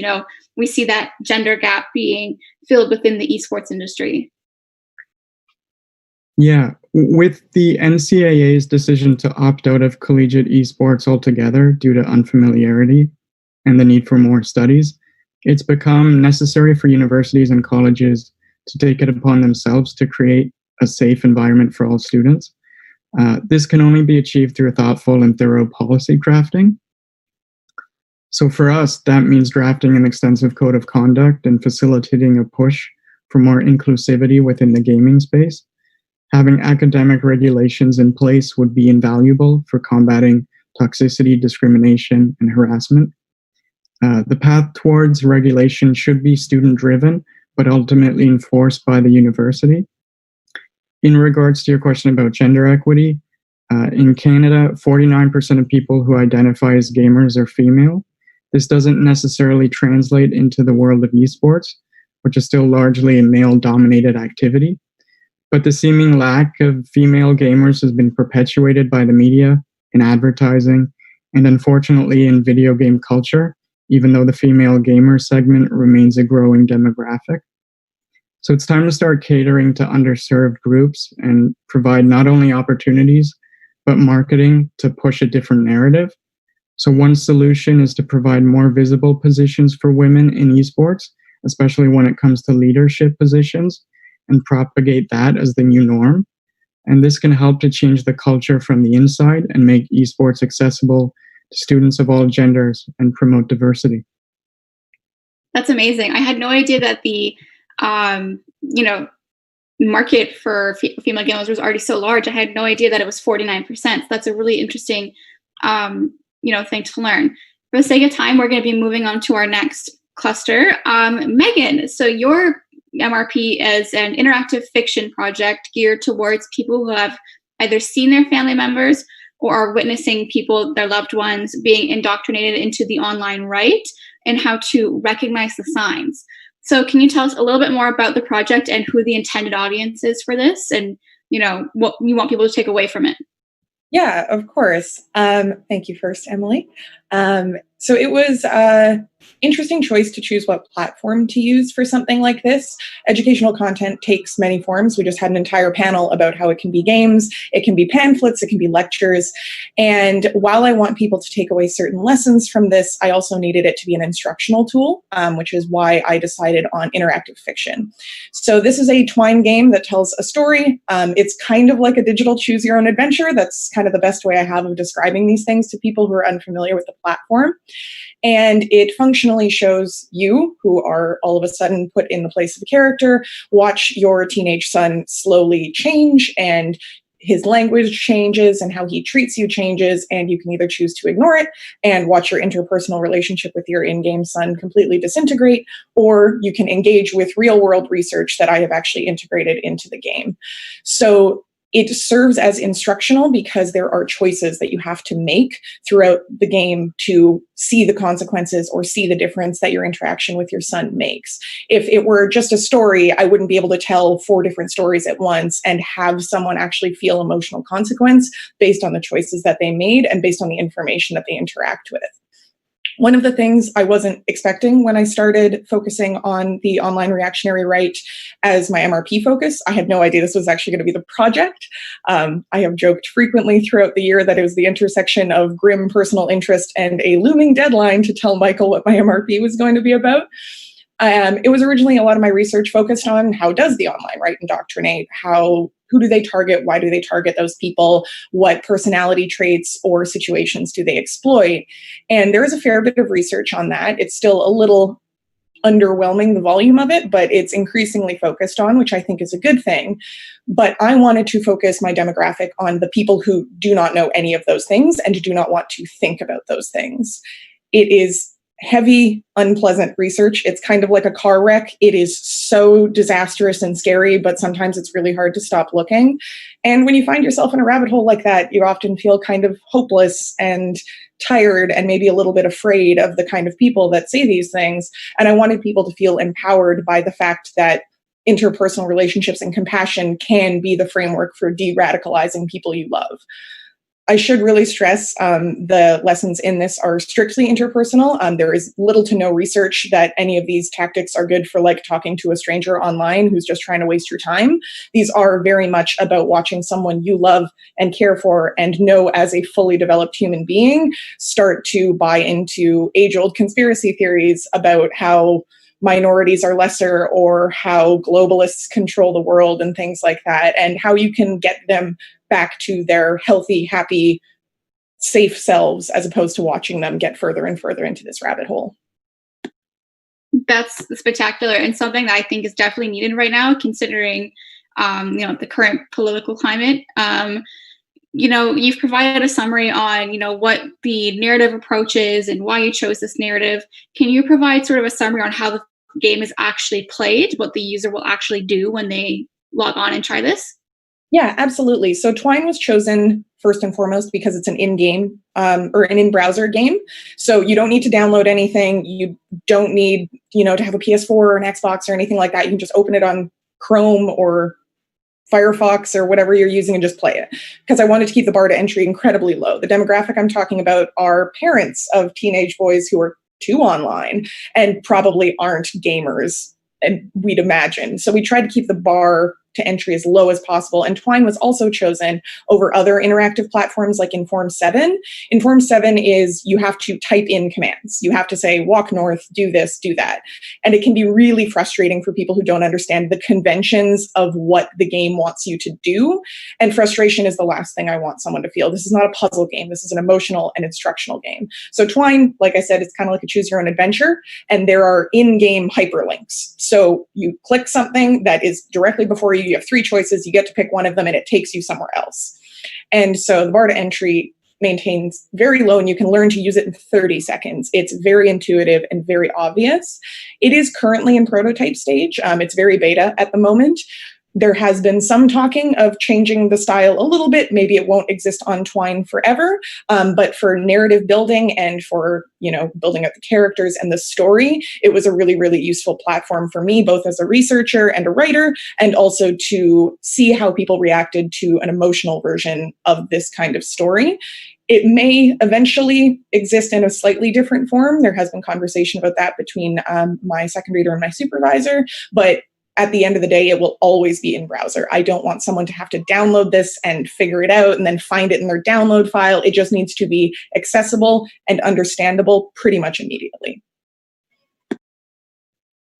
[SPEAKER 15] we see that gender gap being filled within the esports industry?
[SPEAKER 19] Yeah, with the NCAA's decision to opt out of collegiate esports altogether due to unfamiliarity and the need for more studies, it's become necessary for universities and colleges to take it upon themselves to create a safe environment for all students. This can only be achieved through thoughtful and thorough policy crafting. So for us, that means drafting an extensive code of conduct and facilitating a push for more inclusivity within the gaming space. Having academic regulations in place would be invaluable for combating toxicity, discrimination, and harassment. The path towards regulation should be student-driven, but ultimately enforced by the university. In regards to your question about gender equity, in Canada, 49% of people who identify as gamers are female. This doesn't necessarily translate into the world of esports, which is still largely a male-dominated activity. But the seeming lack of female gamers has been perpetuated by the media, in advertising, and unfortunately in video game culture, even though the female gamer segment remains a growing demographic. So it's time to start catering to underserved groups and provide not only opportunities, but marketing to push a different narrative. So one solution is to provide more visible positions for women in esports, especially when it comes to leadership positions, and propagate that as the new norm. And this can help to change the culture from the inside and make esports accessible to students of all genders and promote diversity.
[SPEAKER 15] That's amazing. I had no idea that the market for female gamers was already so large. I had no idea that it was 49%. So that's a really interesting, thing to learn. For the sake of time, we're going to be moving on to our next cluster. Megan, so your MRP is an interactive fiction project geared towards people who have either seen their family members or are witnessing people, their loved ones, being indoctrinated into the online right and how to recognize the signs. So can you tell us a little bit more about the project and who the intended audience is for this and, what you want people to take away from it?
[SPEAKER 2] Yeah, of course. Thank you first, Emily. So it was an interesting choice to choose what platform to use for something like this. Educational content takes many forms. We just had an entire panel about how it can be games, it can be pamphlets, it can be lectures. And while I want people to take away certain lessons from this, I also needed it to be an instructional tool, which is why I decided on interactive fiction. So this is a Twine game that tells a story. It's kind of like a digital choose your own adventure. That's kind of the best way I have of describing these things to people who are unfamiliar with the platform. And it functionally shows you, who are all of a sudden put in the place of a character, watch your teenage son slowly change, and his language changes and how he treats you changes, and you can either choose to ignore it and watch your interpersonal relationship with your in-game son completely disintegrate, or you can engage with real-world research that I have actually integrated into the game. So it serves as instructional because there are choices that you have to make throughout the game to see the consequences or see the difference that your interaction with your son makes. If it were just a story, I wouldn't be able to tell 4 different stories at once and have someone actually feel emotional consequence based on the choices that they made and based on the information that they interact with. One of the things I wasn't expecting when I started focusing on the online reactionary right as my MRP focus, I had no idea this was actually going to be the project. I have joked frequently throughout the year that it was the intersection of grim personal interest and a looming deadline to tell Michael what my MRP was going to be about. It was originally a lot of my research focused on how does the online right indoctrinate, who do they target, why do they target those people, what personality traits or situations do they exploit? And there is a fair bit of research on that. It's still a little underwhelming, the volume of it, but it's increasingly focused on, which I think is a good thing. But I wanted to focus my demographic on the people who do not know any of those things and do not want to think about those things. It is heavy, unpleasant research. It's kind of like a car wreck. It is so disastrous and scary, but sometimes it's really hard to stop looking. And when you find yourself in a rabbit hole like that, you often feel kind of hopeless and tired and maybe a little bit afraid of the kind of people that say these things. And I wanted people to feel empowered by the fact that interpersonal relationships and compassion can be the framework for de-radicalizing people you love. I should really stress the lessons in this are strictly interpersonal. There is little to no research that any of these tactics are good for like talking to a stranger online who's just trying to waste your time. These are very much about watching someone you love and care for and know as a fully developed human being start to buy into age-old conspiracy theories about how minorities are lesser or how globalists control the world and things like that, and how you can get them back to their healthy, happy, safe selves, as opposed to watching them get further and further into this rabbit hole.
[SPEAKER 15] That's spectacular, and something that I think is definitely needed right now, considering the current political climate. You've provided a summary on what the narrative approach is and why you chose this narrative. Can you provide sort of a summary on how the game is actually played, what the user will actually do when they log on and try this?
[SPEAKER 2] Yeah, absolutely. So Twine was chosen first and foremost because it's an in-game or an in-browser game. So you don't need to download anything. You don't need, to have a PS4 or an Xbox or anything like that. You can just open it on Chrome or Firefox or whatever you're using and just play it. Because I wanted to keep the bar to entry incredibly low. The demographic I'm talking about are parents of teenage boys who are too online and probably aren't gamers, and we'd imagine. So we tried to keep the bar to entry as low as possible. And Twine was also chosen over other interactive platforms like Inform 7. Inform 7 is you have to type in commands. You have to say, walk north, do this, do that. And it can be really frustrating for people who don't understand the conventions of what the game wants you to do. And frustration is the last thing I want someone to feel. This is not a puzzle game. This is an emotional and instructional game. So Twine, like I said, it's kind of like a choose your own adventure. And there are in-game hyperlinks. So you click something that is directly before you. You have 3 choices, you get to pick one of them, and it takes you somewhere else. And so the bar to entry maintains very low, and you can learn to use it in 30 seconds. It's very intuitive and very obvious. It is currently in prototype stage. It's very beta at the moment. There has been some talking of changing the style a little bit. Maybe it won't exist on Twine forever, but for narrative building and for, building up the characters and the story, it was a really, really useful platform for me, both as a researcher and a writer, and also to see how people reacted to an emotional version of this kind of story. It may eventually exist in a slightly different form. There has been conversation about that between my second reader and my supervisor, but at the end of the day, it will always be in browser. I don't want someone to have to download this and figure it out and then find it in their download file. It just needs to be accessible and understandable pretty much immediately.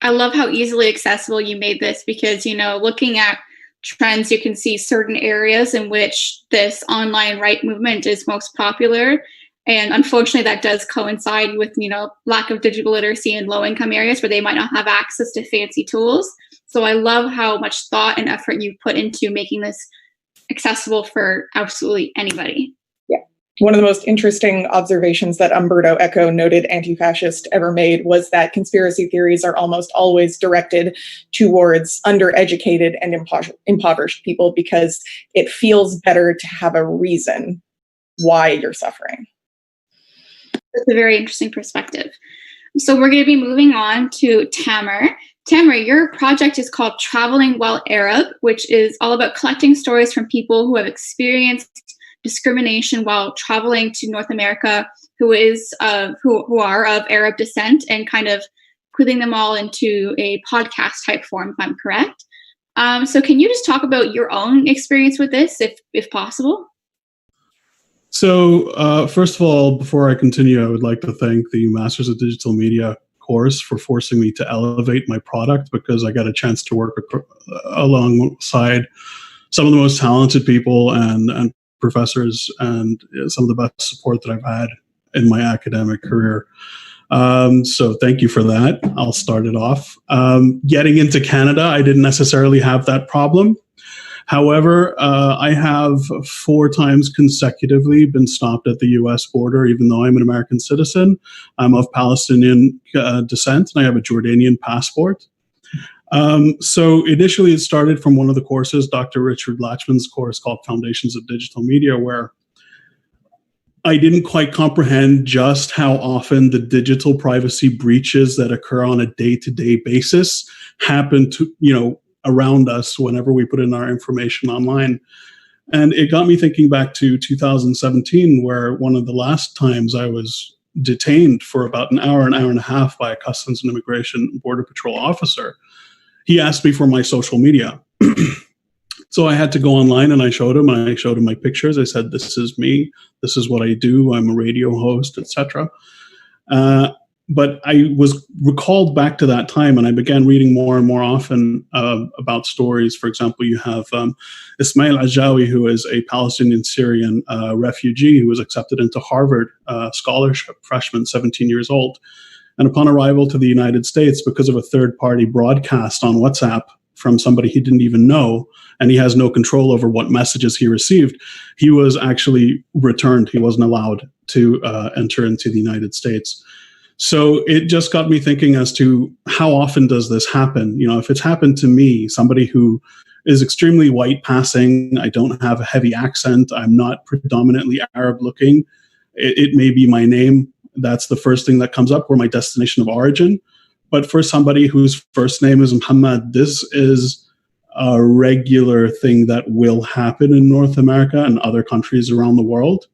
[SPEAKER 15] I love how easily accessible you made this because, looking at trends, you can see certain areas in which this online right movement is most popular. And unfortunately, that does coincide with, lack of digital literacy in low-income areas where they might not have access to fancy tools. So I love how much thought and effort you put into making this accessible for absolutely anybody.
[SPEAKER 2] Yeah. One of the most interesting observations that Umberto Eco, noted anti-fascist, ever made was that conspiracy theories are almost always directed towards undereducated and impoverished people because it feels better to have a reason why you're suffering.
[SPEAKER 15] That's a very interesting perspective. So we're going to be moving on to Tamer. Tamer, your project is called Traveling While Arab, which is all about collecting stories from people who have experienced discrimination while traveling to North America, who are of Arab descent, and kind of putting them all into a podcast type form, if I'm correct. So can you just talk about your own experience with this, if possible?
[SPEAKER 20] So first of all, before I continue, I would like to thank the Masters of Digital Media course for forcing me to elevate my product, because I got a chance to work alongside some of the most talented people and professors and some of the best support that I've had in my academic career. So thank you for that. I'll start it off. Getting into Canada, I didn't necessarily have that problem. However, I have 4 times consecutively been stopped at the U.S. border, even though I'm an American citizen. I'm of Palestinian descent, and I have a Jordanian passport. So initially it started from one of the courses, Dr. Richard Latchman's course called Foundations of Digital Media, where I didn't quite comprehend just how often the digital privacy breaches that occur on a day-to-day basis happen to, around us whenever we put in our information online. And it got me thinking back to 2017, where one of the last times I was detained for about an hour and a half by a Customs and Immigration Border Patrol officer. He asked me for my social media. So I had to go online and I showed him my pictures. I said, this is me. This is what I do. I'm a radio host, etc. but I was recalled back to that time, and I began reading more and more often about stories. For example, you have Ismail Ajawi, who is a Palestinian-Syrian refugee who was accepted into Harvard scholarship, freshman, 17 years old. And upon arrival to the United States, because of a third-party broadcast on WhatsApp from somebody he didn't even know, and he has no control over what messages he received, he was actually returned. He wasn't allowed to enter into the United States. So it just got me thinking as to how often does this happen? You know, if it's happened to me, somebody who is extremely white passing, I don't have a heavy accent, I'm not predominantly Arab looking, it may be my name. That's the first thing that comes up, or my destination of origin. But for somebody whose first name is Muhammad, this is a regular thing that will happen in North America and other countries around the world.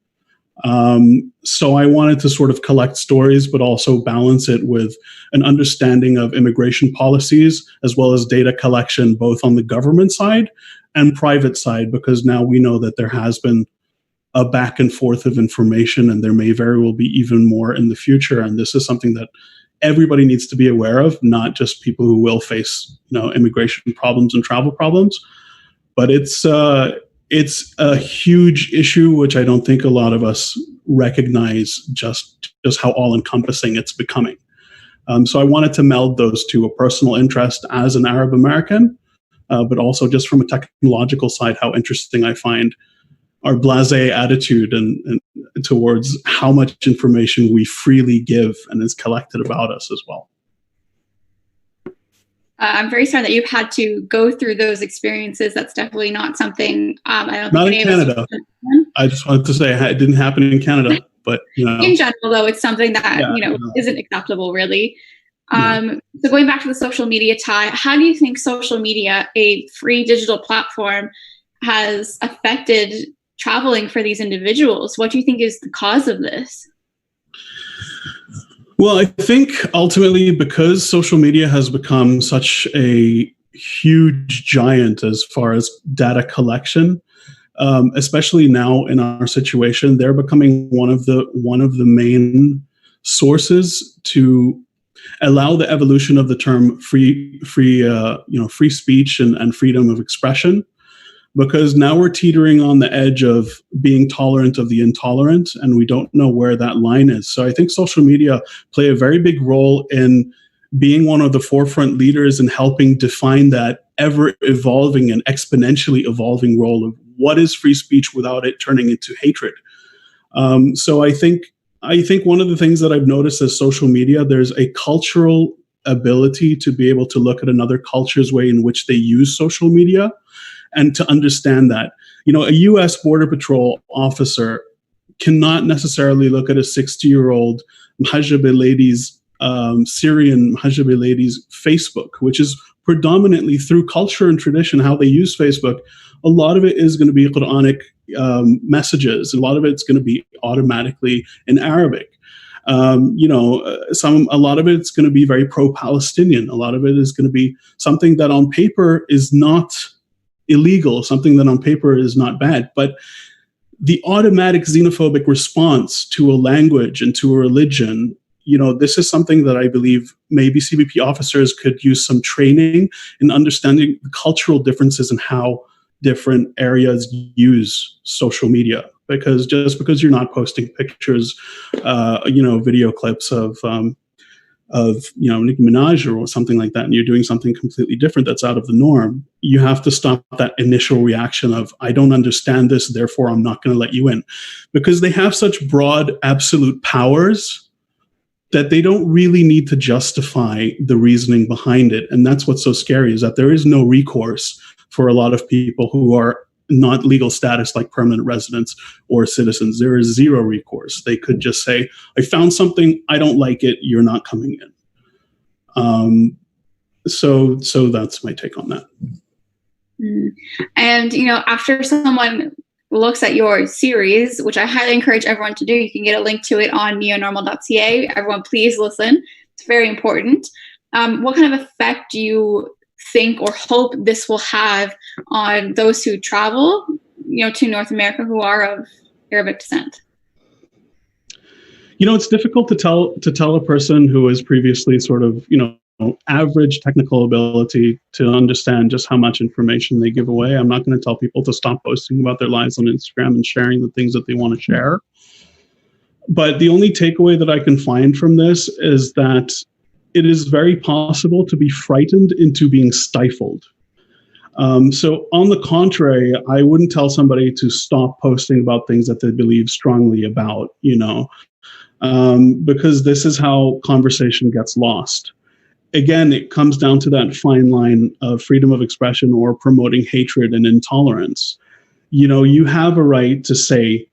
[SPEAKER 20] So I wanted to sort of collect stories, but also balance it with an understanding of immigration policies, as well as data collection, both on the government side and private side, because now we know that there has been a back and forth of information, and there may very well be even more in the future. And this is something that everybody needs to be aware of, not just people who will face, you know, immigration problems and travel problems, but it's a huge issue, which I don't think a lot of us recognize just how all-encompassing it's becoming. So I wanted to meld those two, a personal interest as an Arab American, but also just from a technological side, how interesting I find our blasé attitude and towards how much information we freely give and is collected about us as well.
[SPEAKER 15] I'm very sorry that you've had to go through those experiences. That's definitely not something I don't
[SPEAKER 20] Not
[SPEAKER 15] think
[SPEAKER 20] in Canada. I just wanted to say it didn't happen in Canada, but you know.
[SPEAKER 15] In general, though, it's something that isn't acceptable, really. So going back to the social media tie, how do you think social media, a free digital platform, has affected traveling for these individuals? What do you think is the cause of this?
[SPEAKER 20] Well, I think ultimately because social media has become such a huge giant as far as data collection, especially now in our situation, they're becoming one of the main sources to allow the evolution of the term free speech and freedom of expression. Because now we're teetering on the edge of being tolerant of the intolerant, and we don't know where that line is. So I think social media play a very big role in being one of the forefront leaders in helping define that ever-evolving and exponentially evolving role of what is free speech without it turning into hatred. So I think one of the things that I've noticed is social media, there's a cultural ability to be able to look at another culture's way in which they use social media, and to understand that, you know, a U.S. Border Patrol officer cannot necessarily look at a 60-year-old Mhajabe lady's, Syrian Mhajabe lady's Facebook, which is predominantly through culture and tradition, how they use Facebook. A lot of it is going to be Quranic messages. A lot of it's going to be automatically in Arabic. A lot of it's going to be very pro-Palestinian. A lot of it is going to be something that on paper is not illegal, something that on paper is not bad, but the automatic xenophobic response to a language and to a religion, you know, this is something that I believe maybe CBP officers could use some training in understanding the cultural differences and how different areas use social media. Because just because you're not posting pictures, video clips of Nicki Minaj or something like that, and you're doing something completely different that's out of the norm, you have to stop that initial reaction of, I don't understand this, therefore I'm not going to let you in. Because they have such broad absolute powers that they don't really need to justify the reasoning behind it. And that's what's so scary, is that there is no recourse for a lot of people who are not legal status like permanent residents or citizens. There is zero recourse. They could just say, I found something, I don't like it, you're not coming in. So that's my take on that.
[SPEAKER 15] And, after someone looks at your series, which I highly encourage everyone to do, you can get a link to it on neonormal.ca. Everyone, please listen. It's very important. What kind of effect do you think or hope this will have on those who travel, to North America who are of Arabic descent?
[SPEAKER 20] It's difficult to tell a person who is previously sort of, average technical ability to understand just how much information they give away. I'm not going to tell people to stop posting about their lives on Instagram and sharing the things that they want to share. But the only takeaway that I can find from this is that it is very possible to be frightened into being stifled. So on the contrary, I wouldn't tell somebody to stop posting about things that they believe strongly about, because this is how conversation gets lost. Again, it comes down to that fine line of freedom of expression or promoting hatred and intolerance. You have a right to say,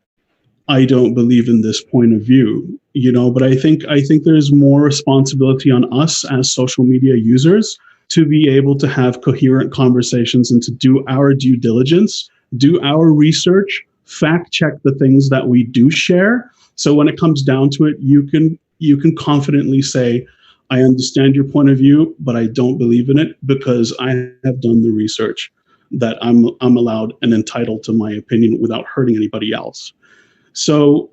[SPEAKER 20] I don't believe in this point of view, but I think there's more responsibility on us as social media users to be able to have coherent conversations and to do our due diligence, do our research, fact check the things that we do share. So when it comes down to it, you can confidently say, I understand your point of view, but I don't believe in it because I have done the research that I'm allowed and entitled to my opinion without hurting anybody else. So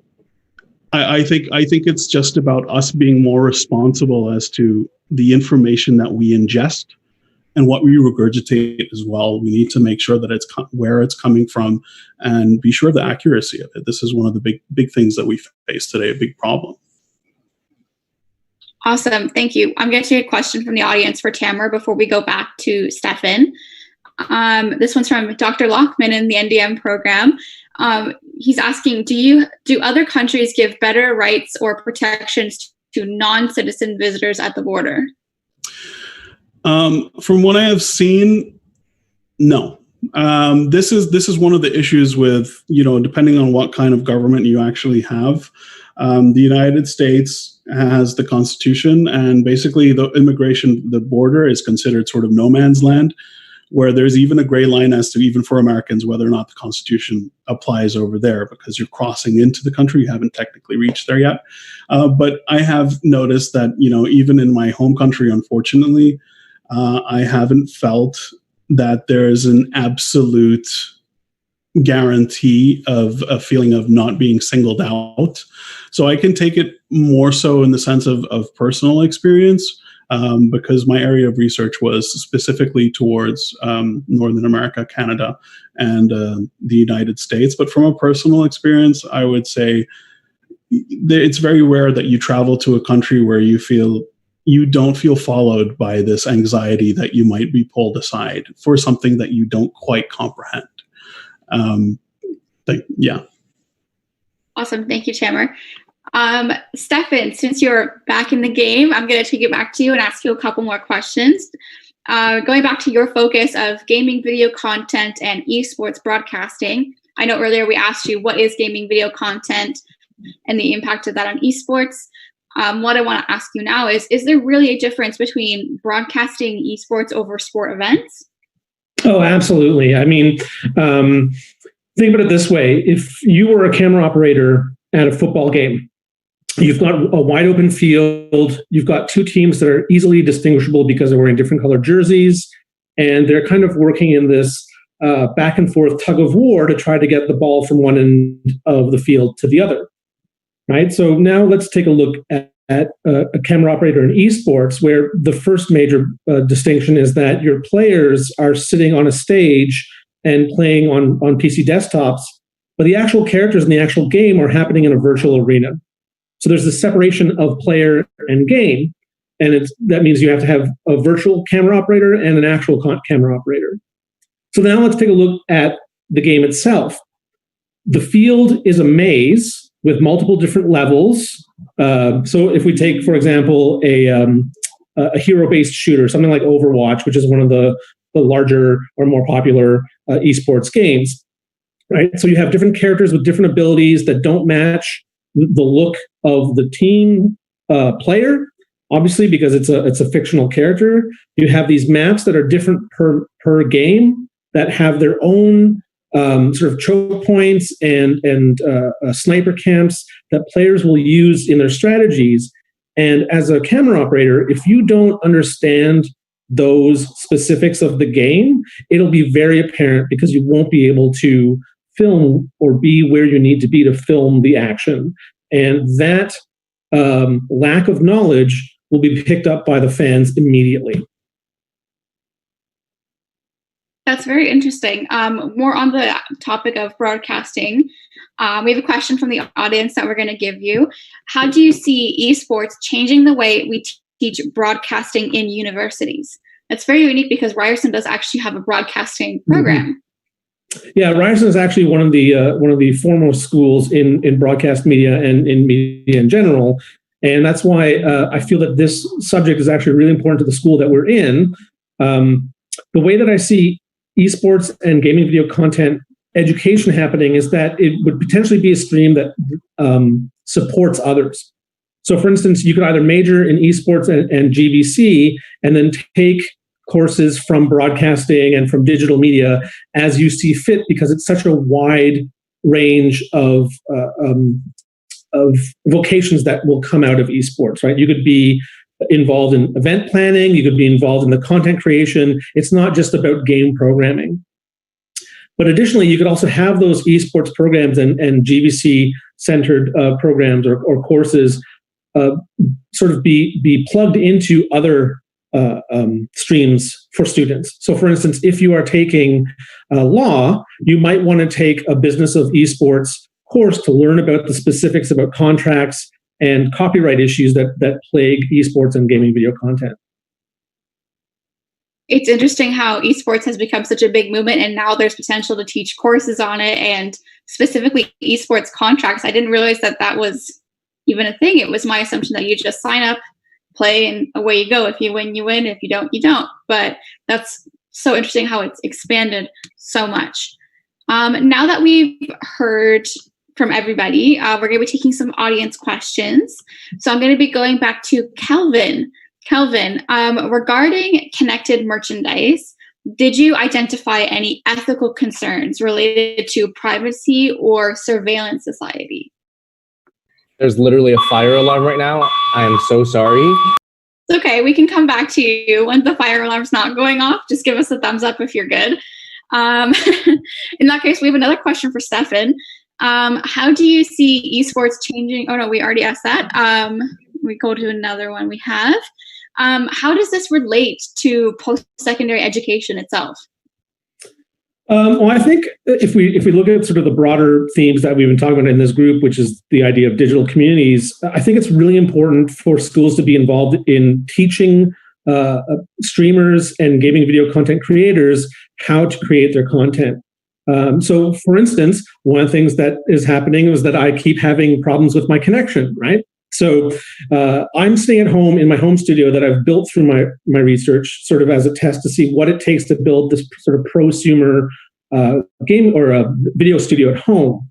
[SPEAKER 20] I think it's just about us being more responsible as to the information that we ingest and what we regurgitate as well. We need to make sure that it's where it's coming from and be sure of the accuracy of it. This is one of the big things that we face today, a big problem.
[SPEAKER 15] Awesome. Thank you. I'm going to take a question from the audience for Tamara before we go back to Stefan. This one's from Dr. Lockman in the NDM program. He's asking, do other countries give better rights or protections to non-citizen visitors at the border?
[SPEAKER 20] From what I have seen, no. This is one of the issues with, depending on what kind of government you actually have. The United States has the Constitution, and basically the border is considered sort of no man's land, where there's even a gray line as to, even for Americans, whether or not the Constitution applies over there, because you're crossing into the country. You haven't technically reached there yet. But I have noticed that, even in my home country, unfortunately, I haven't felt that there's an absolute guarantee of a feeling of not being singled out. So I can take it more so in the sense of personal experience, because my area of research was specifically towards Northern America, Canada, and the United States. But from a personal experience, I would say it's very rare that you travel to a country where you don't feel followed by this anxiety that you might be pulled aside for something that you don't quite comprehend. Yeah.
[SPEAKER 15] Awesome. Thank you, Tamara. Stefan, since you're back in the game, I'm going to take it back to you and ask you a couple more questions. Going back to your focus of gaming video content and esports broadcasting, I know earlier we asked you what is gaming video content and the impact of that on esports. What I want to ask you now is there really a difference between broadcasting esports over sport events?
[SPEAKER 17] Oh, absolutely. I mean, think about it this way. If you were a camera operator at a football game, you've got a wide open field, you've got two teams that are easily distinguishable because they're wearing different colored jerseys, and they're kind of working in this back and forth tug of war to try to get the ball from one end of the field to the other, right? So now let's take a look at a camera operator in esports, where the first major distinction is that your players are sitting on a stage and playing on PC desktops, but the actual characters in the actual game are happening in a virtual arena. So there's this separation of player and game, and that means you have to have a virtual camera operator and an actual camera operator. So now let's take a look at the game itself. The field is a maze with multiple different levels. So if we take, for example, a hero-based shooter, something like Overwatch, which is one of the larger or more popular esports games, right? So you have different characters with different abilities that don't match the look of the team player, obviously, because it's a fictional character. You have these maps that are different per game that have their own sort of choke points and sniper camps that players will use in their strategies. And as a camera operator, if you don't understand those specifics of the game, it'll be very apparent because you won't be able to film or be where you need to be to film the action. And that lack of knowledge will be picked up by the fans immediately.
[SPEAKER 15] That's very interesting. More on the topic of broadcasting, we have a question from the audience that we're going to give you. How do you see esports changing the way we teach broadcasting in universities? That's very unique because Ryerson does actually have a broadcasting program.
[SPEAKER 17] Yeah, Ryerson is actually one of the foremost schools in broadcast media and in media in general, and that's why I feel that this subject is actually really important to the school that we're in. The way that I see esports and gaming video content education happening is that it would potentially be a stream that supports others. So, for instance, you could either major in esports and GVC and then take courses from broadcasting and from digital media as you see fit, because it's such a wide range of vocations that will come out of esports, right? You could be involved in event planning, you could be involved in the content creation. It's not just about game programming. But additionally, you could also have those esports programs and GVC-centered programs or courses sort of be plugged into other streams for students. So for instance, if you are taking law, you might want to take a business of esports course to learn about the specifics about contracts and copyright issues that plague esports and gaming video content.
[SPEAKER 15] It's interesting how esports has become such a big movement, and now there's potential to teach courses on it, and specifically esports contracts. I didn't realize that was even a thing. It was my assumption that you just sign up, play, and away you go. If you win, you win. If you don't, you don't. But that's so interesting how it's expanded so much. Now that we've heard from everybody, we're going to be taking some audience questions. So I'm going to be going back to Kelvin. Kelvin, regarding connected merchandise, did you identify any ethical concerns related to privacy or surveillance society?
[SPEAKER 16] There's literally a fire alarm right now. I am so sorry.
[SPEAKER 15] It's okay. We can come back to you when the fire alarm's not going off. Just give us a thumbs up if you're good. In that case, we have another question for Stefan. How do you see esports changing? Oh no, we already asked that. We go to another one we have. How does this relate to post-secondary education itself?
[SPEAKER 17] Well, I think if we look at sort of the broader themes that we've been talking about in this group, which is the idea of digital communities, I think it's really important for schools to be involved in teaching streamers and gaming video content creators how to create their content. So, for instance, one of the things that is happening is that I keep having problems with my connection, right? So I'm staying at home in my home studio that I've built through my research, sort of as a test to see what it takes to build this sort of prosumer game or a video studio at home.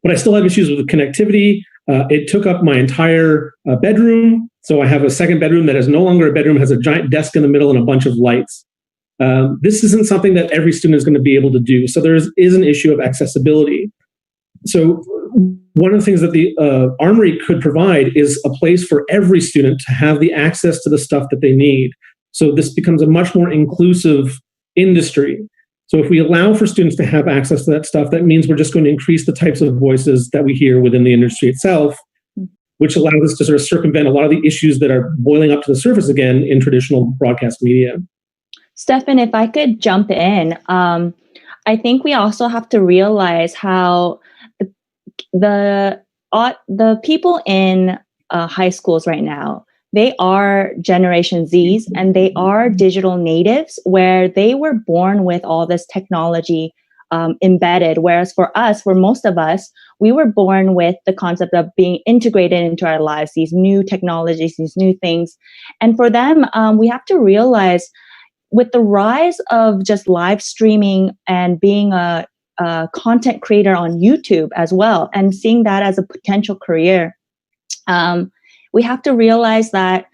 [SPEAKER 17] But I still have issues with the connectivity. It took up my entire bedroom. So I have a second bedroom that is no longer a bedroom, has a giant desk in the middle and a bunch of lights. This isn't something that every student is going to be able to do. So there is an issue of accessibility. So one of the things that the Armory could provide is a place for every student to have the access to the stuff that they need. So this becomes a much more inclusive industry. So if we allow for students to have access to that stuff, that means we're just going to increase the types of voices that we hear within the industry itself, which allows us to sort of circumvent a lot of the issues that are boiling up to the surface again in traditional broadcast media.
[SPEAKER 18] Stefan, if I could jump in, I think we also have to realize how the people in high schools right now, they are Generation Zs and they are digital natives, where they were born with all this technology embedded. Whereas for us, for most of us, we were born with the concept of being integrated into our lives, these new technologies, these new things. And for them, we have to realize with the rise of just live streaming and being a content creator on YouTube as well, and seeing that as a potential career, we have to realize that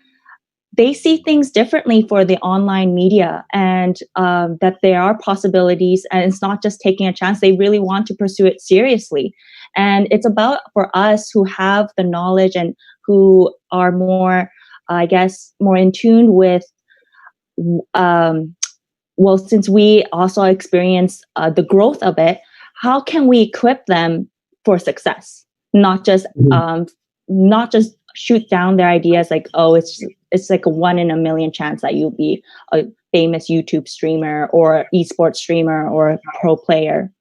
[SPEAKER 18] they see things differently for the online media, and that there are possibilities, and it's not just taking a chance. They really want to pursue it seriously. And it's about, for us who have the knowledge and who are more, I guess, more in tune with well, since we also experience the growth of it, how can we equip them for success? Not just shoot down their ideas like, oh, it's like a 1 in a million chance that you'll be a famous YouTube streamer or esports streamer or a pro player.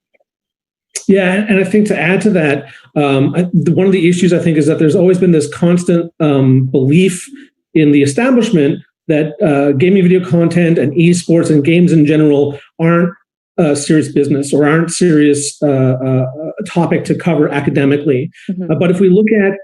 [SPEAKER 17] Yeah, and I think to add to that, one of the issues I think is that there's always been this constant belief in the establishment that gaming video content and esports and games in general aren't serious business or aren't serious topic to cover academically. But if we look at,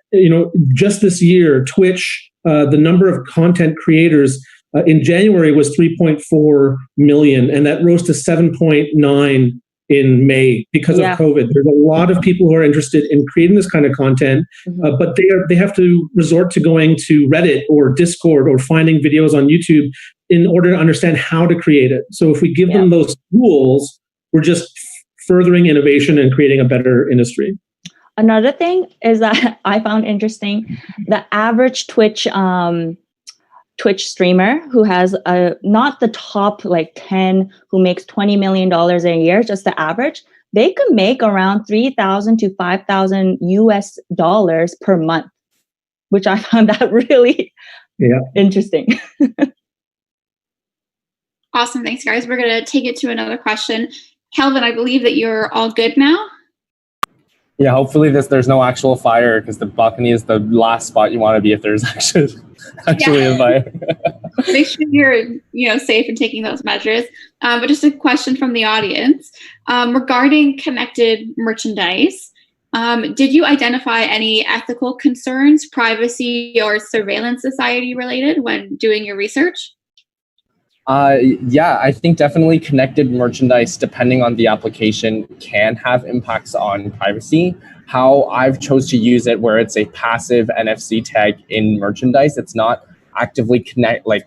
[SPEAKER 17] just this year, Twitch, the number of content creators in January was 3.4 million, and that rose to 7.9 in May because of COVID. There's a lot of people who are interested in creating this kind of content, but they have to resort to going to Reddit or Discord or finding videos on YouTube in order to understand how to create it. So if we give them those tools, we're just furthering innovation and creating a better industry.
[SPEAKER 18] Another thing is that I found interesting, the average Twitch streamer who has not the top 10 who makes $20 million a year, just the average, they could make around $3,000 to $5,000 US per month, which I found that really interesting.
[SPEAKER 15] Awesome. Thanks, guys. We're going to take it to another question. Kelvin, I believe that you're all good now.
[SPEAKER 16] Yeah, hopefully there's no actual fire, because the balcony is the last spot you want to be if there's actually a fire.
[SPEAKER 15] Make sure you're safe in taking those measures. But just a question from the audience regarding connected merchandise. Did you identify any ethical concerns, privacy or surveillance society related when doing your research?
[SPEAKER 16] Yeah, I think definitely connected merchandise, depending on the application, can have impacts on privacy. How I've chose to use it, where it's a passive NFC tag in merchandise, it's not actively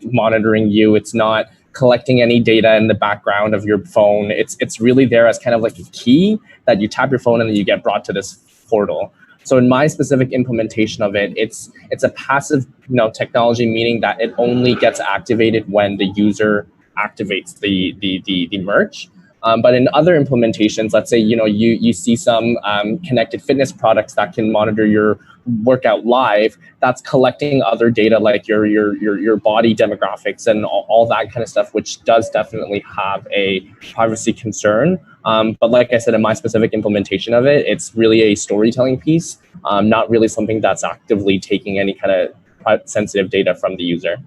[SPEAKER 16] monitoring you. It's not collecting any data in the background of your phone. It's really there as kind of like a key that you tap your phone and then you get brought to this portal. So in my specific implementation of it, it's a passive technology, meaning that it only gets activated when the user activates the merch. But in other implementations, let's say you see some connected fitness products that can monitor your workout live. That's collecting other data like your body demographics and all that kind of stuff, which does definitely have a privacy concern. But like I said, in my specific implementation of it, it's really a storytelling piece, not really something that's actively taking any kind of sensitive data from the user.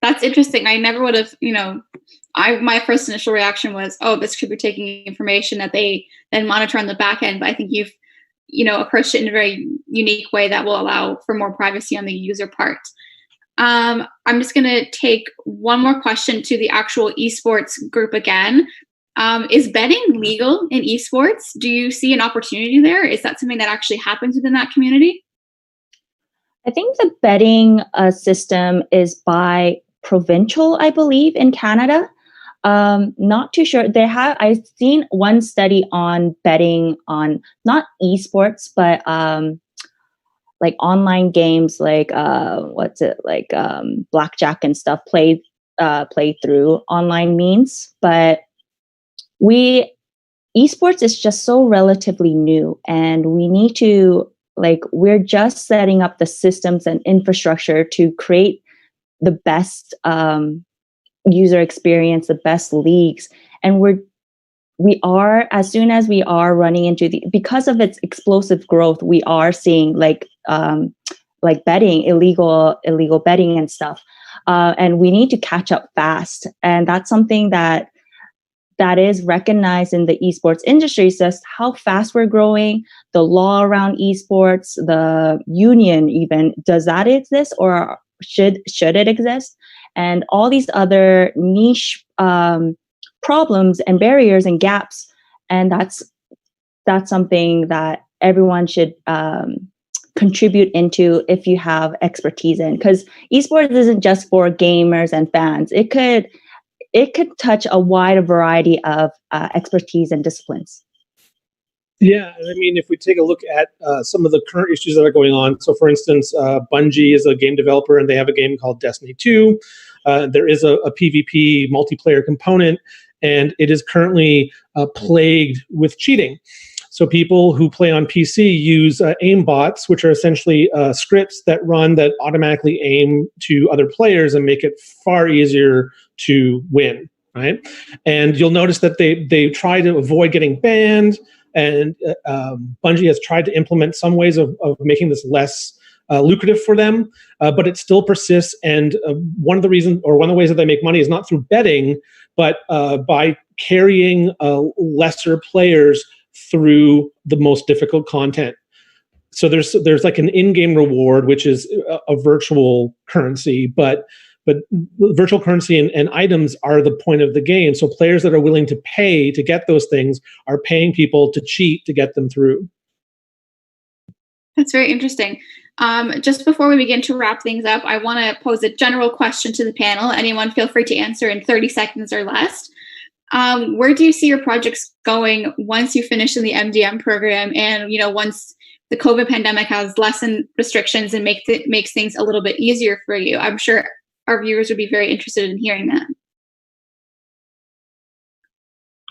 [SPEAKER 15] That's interesting. I never would have, my first initial reaction was, oh, this could be taking information that they then monitor on the back end. But I think you've, approached it in a very unique way that will allow for more privacy on the user part. I'm just going to take one more question to the actual esports group again. Is betting legal in esports? Do you see an opportunity there? Is that something that actually happens within that community?
[SPEAKER 18] I think the betting system is by provincial, I believe, in Canada. Not too sure. I've seen one study on betting on not esports, but like online games, like blackjack and stuff played through online means. But esports is just so relatively new, and we need to we're just setting up the systems and infrastructure to create the best user experience, the best leagues. And we are, as soon as we are running into because of its explosive growth, we are seeing betting, illegal betting and stuff. And we need to catch up fast. And that's something that is recognized in the esports industry, just how fast we're growing, the law around esports, the union even, does that exist or should it exist? And all these other niche problems and barriers and gaps. And that's something that everyone should contribute into if you have expertise in, because esports isn't just for gamers and fans. It could touch a wide variety of expertise and disciplines.
[SPEAKER 17] Yeah, and I mean, if we take a look at some of the current issues that are going on, so for instance, Bungie is a game developer and they have a game called Destiny 2. There is a PvP multiplayer component, and it is currently plagued with cheating. So people who play on PC use aim bots, which are essentially scripts that run that automatically aim to other players and make it far easier to win, right? And you'll notice that they try to avoid getting banned, and Bungie has tried to implement some ways of making this less lucrative for them, but it still persists. And one of the ways that they make money is not through betting, but by carrying lesser players through the most difficult content. So there's like an in-game reward, which is a virtual currency, but virtual currency and items are the point of the game. So players that are willing to pay to get those things are paying people to cheat to get them through.
[SPEAKER 15] That's very interesting. Just before we begin to wrap things up, I want to pose a general question to the panel. Anyone feel free to answer in 30 seconds or less. Where do you see your projects going once you finish in the MDM program, and once the COVID pandemic has lessened restrictions and makes things a little bit easier for you? I'm sure our viewers would be very interested in hearing that.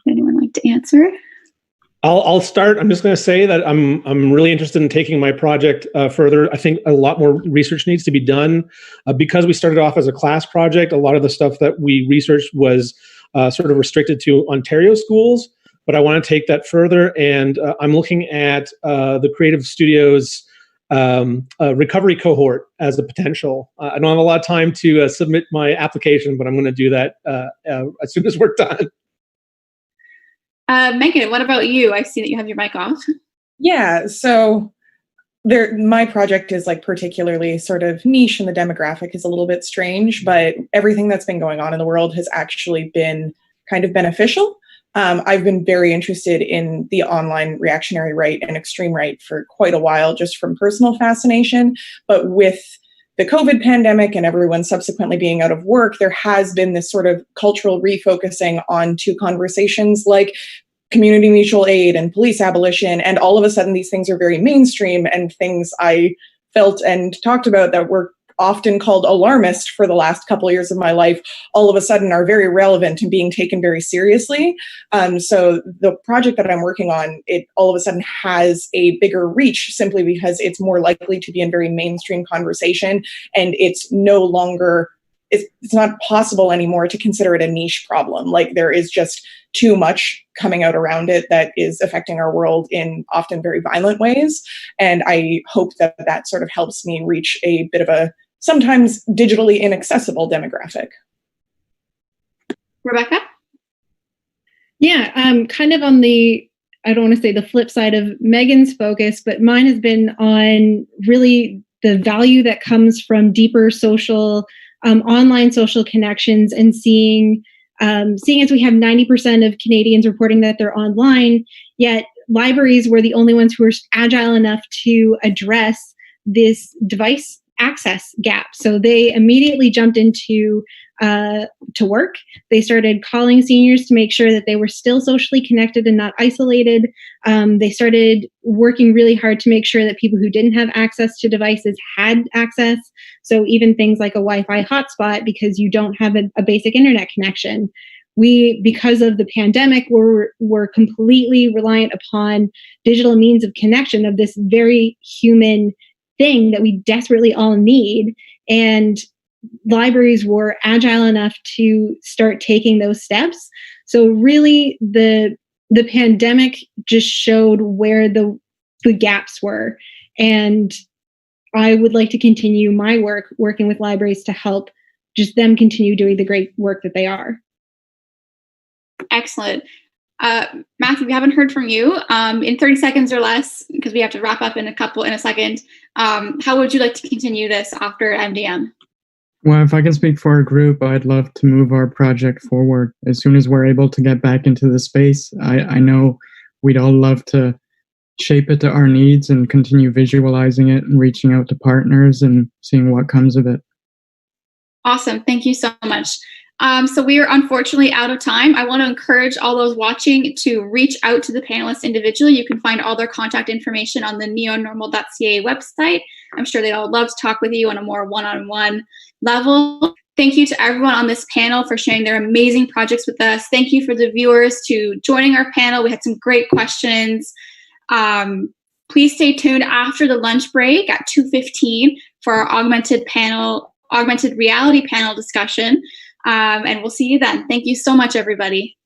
[SPEAKER 15] Anyone like to answer?
[SPEAKER 17] I'll start. I'm just going to say that I'm really interested in taking my project further. I think a lot more research needs to be done because we started off as a class project. A lot of the stuff that we researched was sort of restricted to Ontario schools, but I want to take that further. And I'm looking at the Creative Studios recovery cohort as a potential. I don't have a lot of time to submit my application, but I'm going to do that as soon as we're done.
[SPEAKER 15] Megan, what about you? I see that you have your mic off.
[SPEAKER 2] Yeah, so my project is like particularly sort of niche, and the demographic is a little bit strange, but everything that's been going on in the world has actually been kind of beneficial. I've been very interested in the online reactionary right and extreme right for quite a while, just from personal fascination. But with the COVID pandemic and everyone subsequently being out of work, there has been this sort of cultural refocusing onto conversations like community mutual aid and police abolition. And all of a sudden, these things are very mainstream, and things I felt and talked about that were often called alarmist for the last couple of years of my life, all of a sudden are very relevant and being taken very seriously. So the project that I'm working on, it all of a sudden has a bigger reach simply because it's more likely to be in very mainstream conversation, and it's no longer, it's not possible anymore to consider it a niche problem. Like, there is just too much coming out around it that is affecting our world in often very violent ways. And I hope that that sort of helps me reach a bit of a sometimes digitally inaccessible demographic.
[SPEAKER 15] Rebecca?
[SPEAKER 8] Yeah, kind of on the, I don't want to say the flip side of Megan's focus, but mine has been on really the value that comes from deeper social, online social connections, and seeing as we have 90% of Canadians reporting that they're online, yet libraries were the only ones who were agile enough to address this device access gap. So they immediately jumped into to work. They started calling seniors to make sure that they were still socially connected and not isolated. They started working really hard to make sure that people who didn't have access to devices had access. So even things like a Wi-Fi hotspot, because you don't have a basic internet connection. We, because of the pandemic, were completely reliant upon digital means of connection of this very human thing that we desperately all need. And libraries were agile enough to start taking those steps. So really the pandemic just showed where the gaps were. And I would like to continue my work working with libraries to help just them continue doing the great work that they are.
[SPEAKER 15] Excellent. Matthew, we haven't heard from you. In 30 seconds or less, because we have to wrap up in a second, how would you like to continue this after MDM?
[SPEAKER 19] Well, if I can speak for our group, I'd love to move our project forward as soon as we're able to get back into the space. I know we'd all love to shape it to our needs and continue visualizing it and reaching out to partners and seeing what comes of it.
[SPEAKER 15] Awesome. Thank you so much. So we are unfortunately out of time. I want to encourage all those watching to reach out to the panelists individually. You can find all their contact information on the neonormal.ca website. I'm sure they'd all love to talk with you on a more one-on-one level. Thank you to everyone on this panel for sharing their amazing projects with us. Thank you for the viewers to joining our panel. We had some great questions. Please stay tuned after the lunch break at 2:15 for our augmented reality panel discussion. And we'll see you then. Thank you so much, everybody.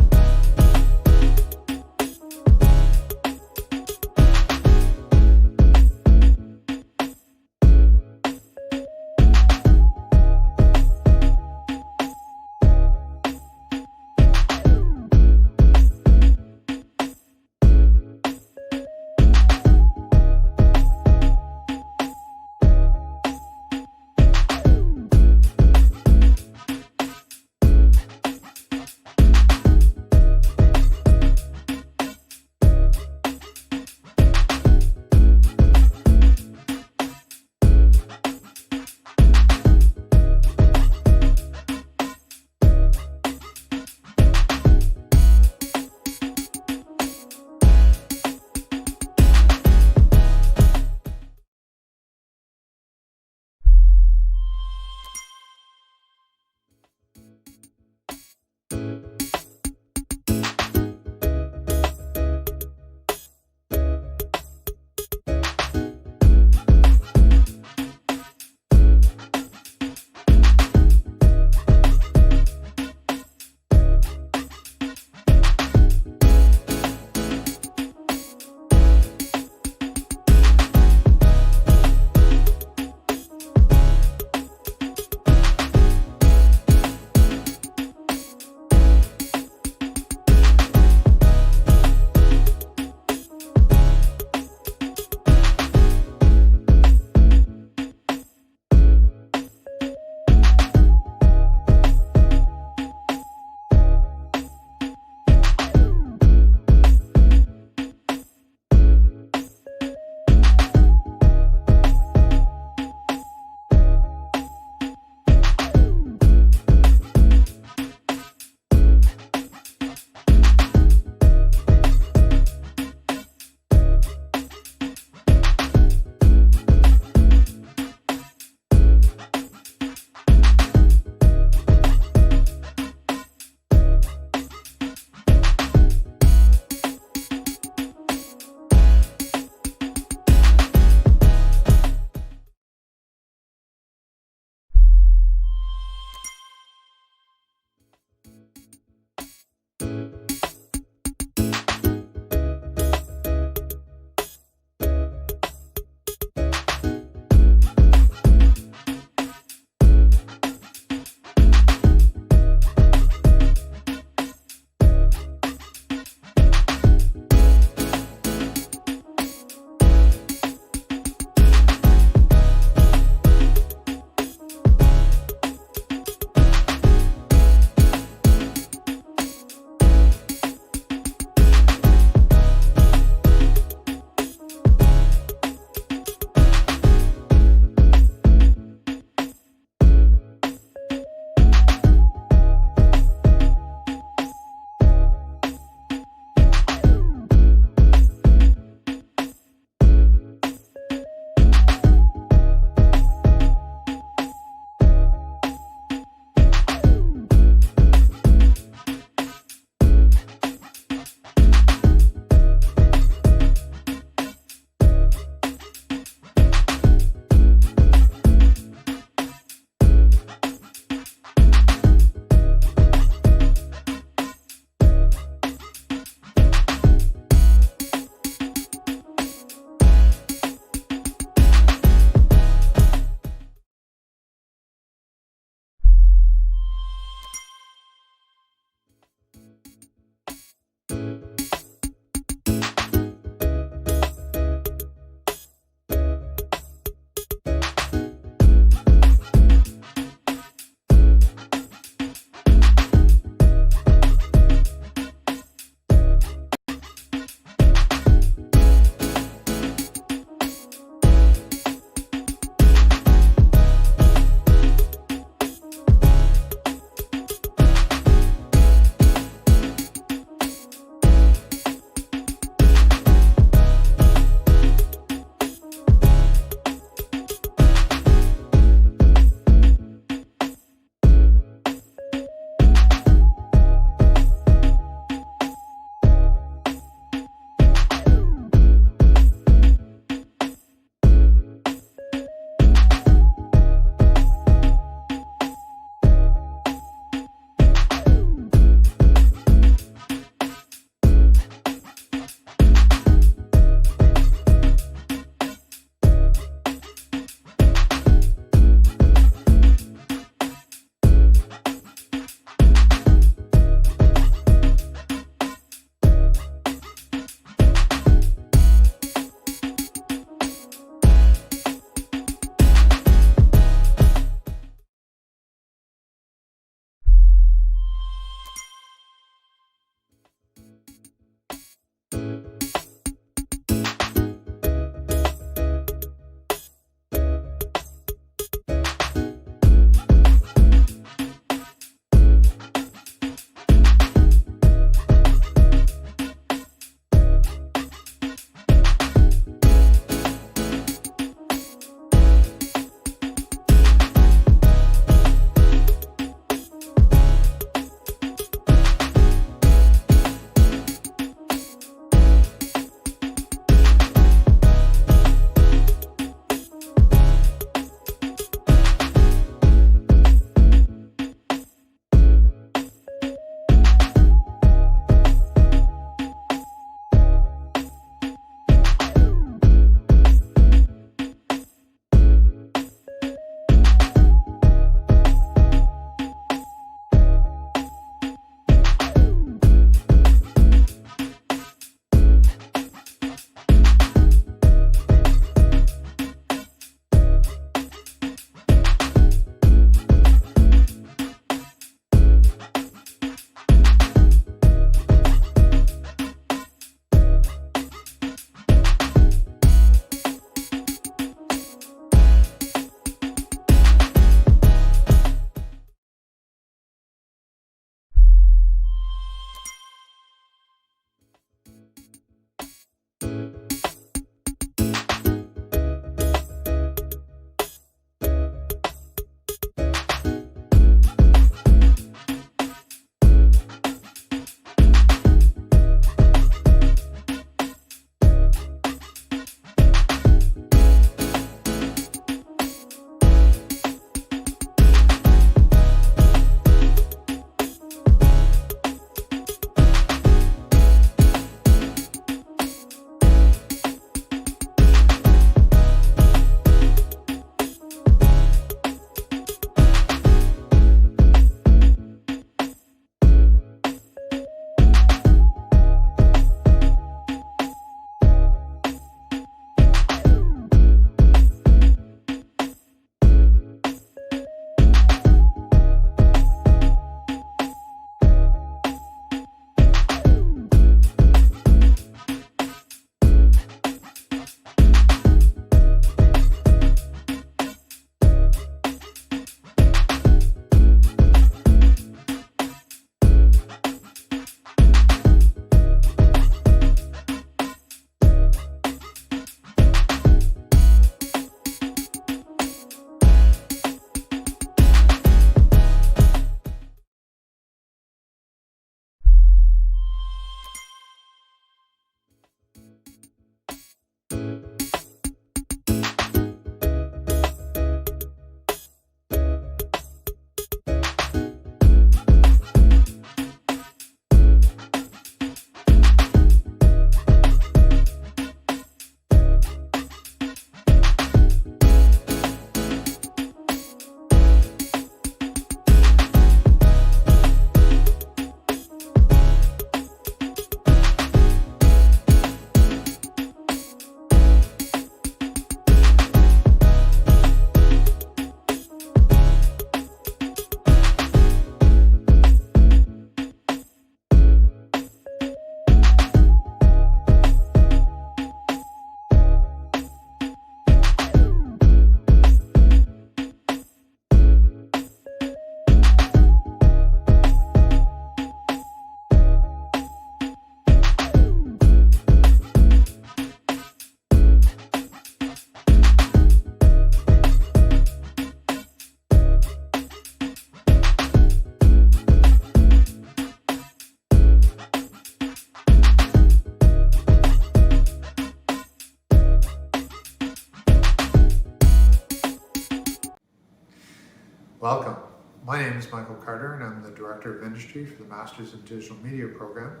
[SPEAKER 21] is Michael Carter, and I'm the Director of Industry for the Masters in Digital Media program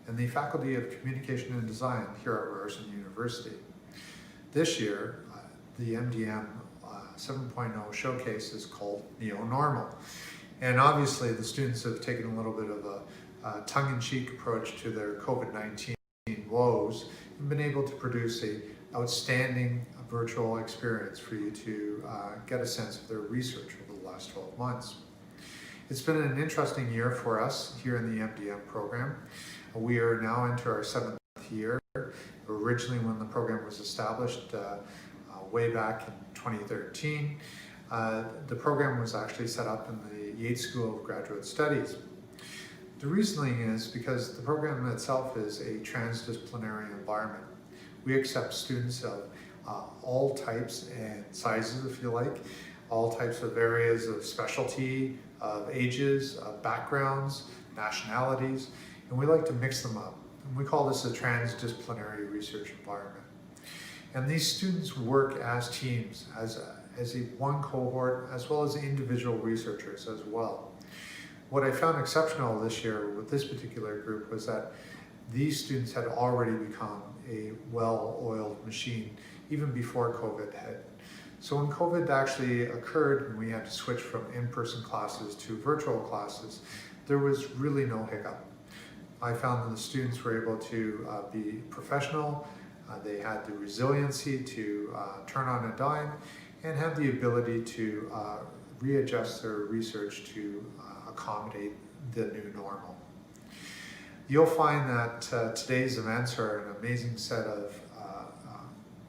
[SPEAKER 21] and the Faculty of Communication and Design here at Ryerson University. This year, the MDM 7.0 showcase is called NeoNormal. And obviously the students have taken a little bit of a tongue-in-cheek approach to their COVID-19 woes and been able to produce an outstanding virtual experience for you to get a sense of their research over the last 12 months. It's been an interesting year for us here in the MDM program. We are now into our 7th year. Originally, when the program was established way back in 2013, the program was actually set up in the Yates School of Graduate Studies. The reasoning is because the program itself is a transdisciplinary environment. We accept students of all types and sizes, if you like, all types of areas of specialty, of ages, of backgrounds, nationalities, and we like to mix them up. And we call this a transdisciplinary research environment. And these students work as teams, as a one cohort, as well as individual researchers as well. What I found exceptional this year with this particular group was that these students had already become a well-oiled machine even before COVID hit. So when COVID actually occurred and we had to switch from in-person classes to virtual classes, there was really no hiccup. I found that the students were able to be professional, they had the resiliency to turn on a dime, and had the ability to readjust their research to accommodate the new normal. You'll find that today's events are an amazing set of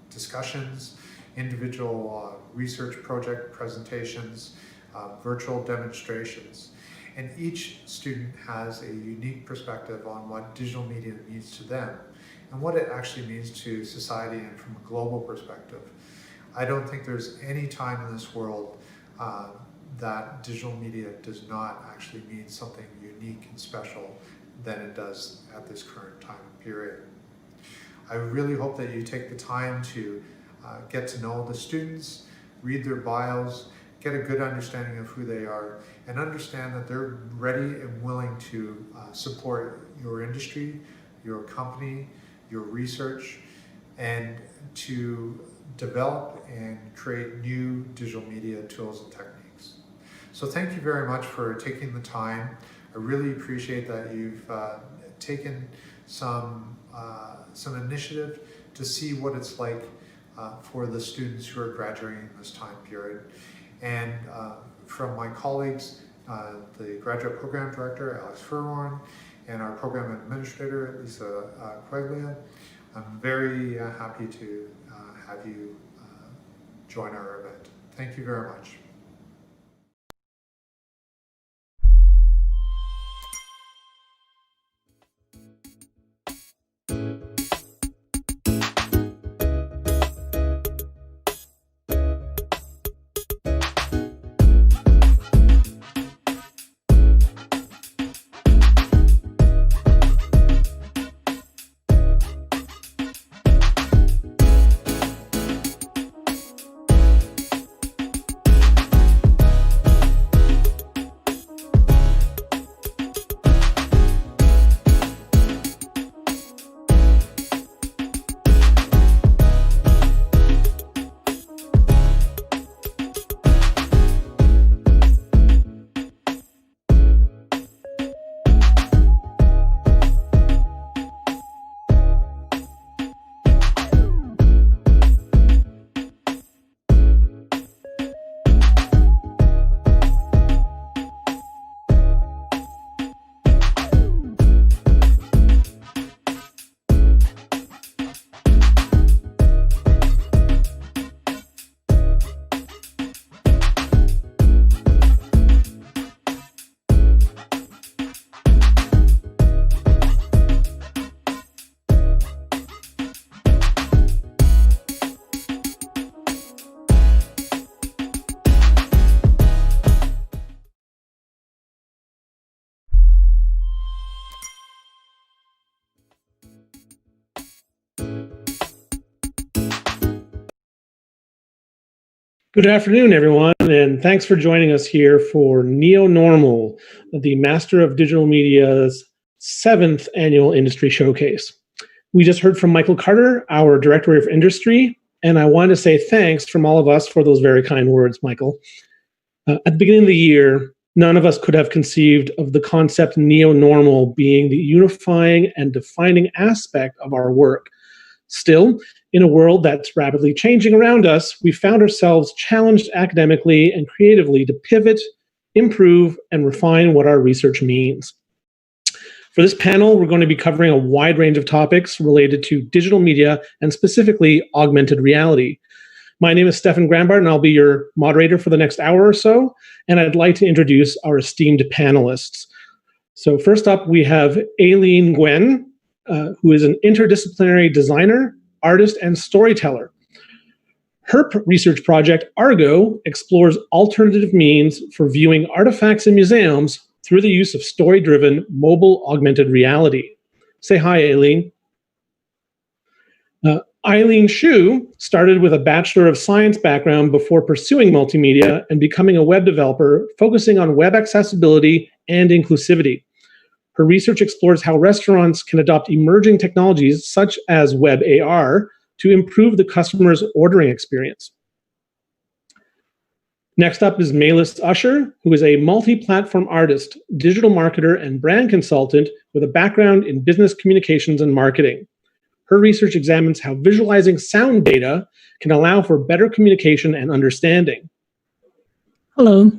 [SPEAKER 21] discussions, individual research project presentations, virtual demonstrations, and each student has a unique perspective on what digital media means to them and what it actually means to society and from a global perspective. I don't think there's any time in this world that digital media does not actually mean something unique and special than it does at this current time and period. I really hope that you take the time to get to know the students, read their bios, get a good understanding of who they are, and understand that they're ready and willing to support your industry, your company, your research, and to develop and create new digital media tools and techniques. So thank you very much for taking the time. I really appreciate that you've taken some initiative to see what it's like for the students who are graduating in this time period. And from my colleagues, the Graduate Program Director, Alex Furlorn, and our Program Administrator, Lisa Queglia, I'm very happy to have you join our event. Thank you very much.
[SPEAKER 17] Good afternoon, everyone, and thanks for joining us here for NeoNormal, the Master of Digital Media's 7th annual industry showcase. We just heard from Michael Carter, our Director of Industry, and I wanted to say thanks from all of us for those very kind words, Michael. At the beginning of the year, none of us could have conceived of the concept NeoNormal being the unifying and defining aspect of our work. Still, in a world that's rapidly changing around us, we found ourselves challenged academically and creatively to pivot, improve, and refine what our research means. For this panel, we're going to be covering a wide range of topics related to digital media and specifically augmented reality. My name is Stefan Grambart, and I'll be your moderator for the next hour or so, and I'd like to introduce our esteemed panelists. So first up, we have Aileen Gwen, who is an interdisciplinary designer, artist, and storyteller. Her research project, Argo, explores alternative means for viewing artifacts in museums through the use of story-driven mobile augmented reality. Say hi, Aileen. Eileen Shu started with a Bachelor of Science background before pursuing multimedia and becoming a web developer, focusing on web accessibility and inclusivity. Her research explores how restaurants can adopt emerging technologies such as web AR to improve the customer's ordering experience. Next up is Melis Usher, who is a multi-platform artist, digital marketer, and brand consultant with a background in business communications and marketing. Her research examines how visualizing sound data can allow for better communication and understanding.
[SPEAKER 1] Hello.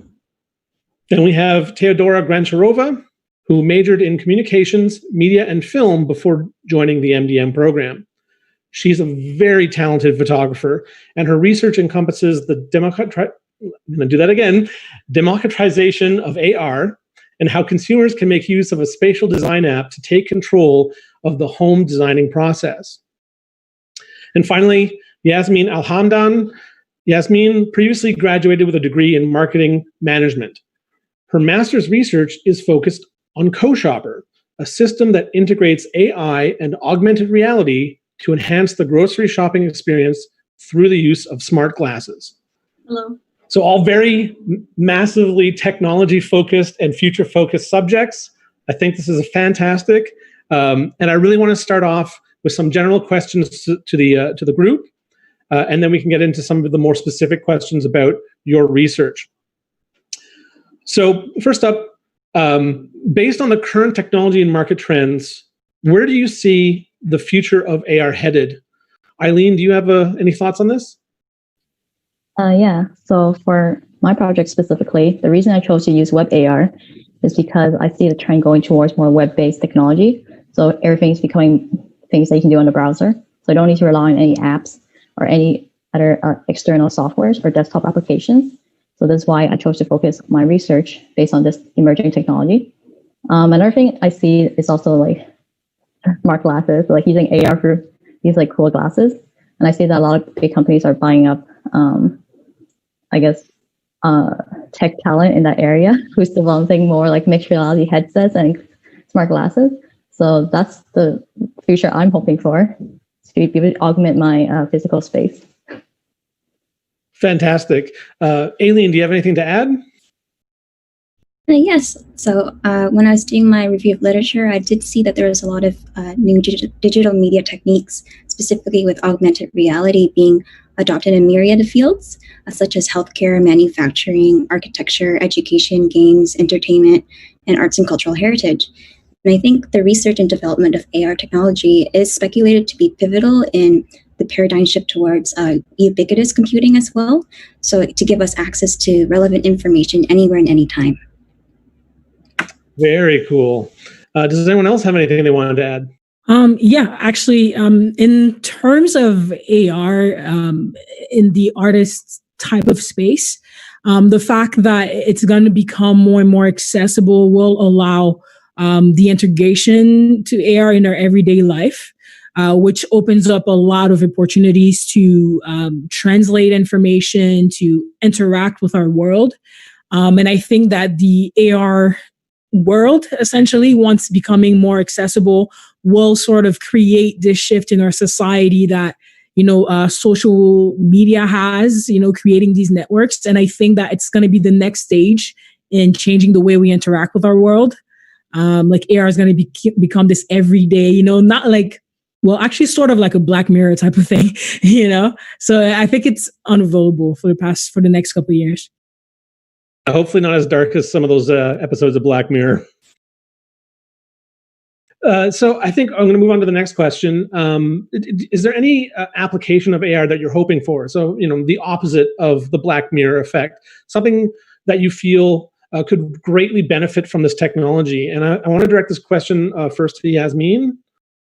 [SPEAKER 17] Then we have Teodora Grancharova, who majored in communications, media, and film before joining the MDM program. She's a very talented photographer, and her research encompasses the democratization of AR and how consumers can make use of a spatial design app to take control of the home designing process. And finally, Yasmin Alhamdan. Yasmin previously graduated with a degree in marketing management. Her master's research is focused on CoShopper, a system that integrates AI and augmented reality to enhance the grocery shopping experience through the use of smart glasses.
[SPEAKER 15] Hello.
[SPEAKER 17] So all very massively technology-focused and future-focused subjects. I think this is fantastic. And I really want to start off with some general questions to the group, and then we can get into some of the more specific questions about your research. So first up, based on the current technology and market trends, where do you see the future of AR headed? Eileen, do you have any thoughts on this?
[SPEAKER 18] Yeah, so for my project specifically, the reason I chose to use web AR is because I see the trend going towards more web-based technology. So everything's becoming things that you can do on the browser. So I don't need to rely on any apps or any other external softwares or desktop applications. So that's why I chose to focus my research based on this emerging technology. Another thing I see is also like smart glasses, like using AR for these like cool glasses. And I see that a lot of big companies are buying up, tech talent in that area who's developing more like mixed reality headsets and smart glasses. So that's the future I'm hoping for, to be able to augment my physical space.
[SPEAKER 17] Fantastic. Aileen, do you have anything to add?
[SPEAKER 1] Yes. So when I was doing my review of literature, I did see that there was a lot of new digital media techniques, specifically with augmented reality being adopted in myriad of fields, such as healthcare, manufacturing, architecture, education, games, entertainment, and arts and cultural heritage. And I think the research and development of AR technology is speculated to be pivotal in the paradigm shift towards ubiquitous computing as well, so to give us access to relevant information anywhere and anytime.
[SPEAKER 17] Very cool. Does anyone else have anything they wanted to add?
[SPEAKER 1] Yeah, actually, in terms of AR in the artist type of space, the fact that it's going to become more and more accessible will allow the integration to AR in our everyday life, which opens up a lot of opportunities to translate information, to interact with our world. And I think that the AR world, essentially, once becoming more accessible, will sort of create this shift in our society that,
[SPEAKER 3] social media has, creating these networks. And I think that it's going to be the next stage in changing the way we interact with our world. Like AR is going to become this everyday, not like, well, actually sort of like a Black Mirror type of thing, So I think it's unavoidable for the next couple of years.
[SPEAKER 17] Hopefully not as dark as some of those episodes of Black Mirror. So I think I'm going to move on to the next question. Is there any application of AR that you're hoping for? So, the opposite of the Black Mirror effect, something that you feel could greatly benefit from this technology. And I want to direct this question first to Yasmin.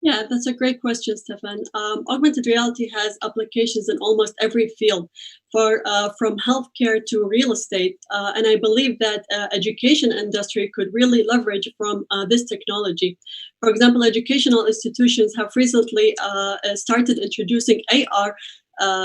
[SPEAKER 22] Yeah, that's a great question, Stefan. Augmented reality has applications in almost every field, from healthcare to real estate. And I believe that education industry could really leverage from this technology. For example, educational institutions have recently started introducing AR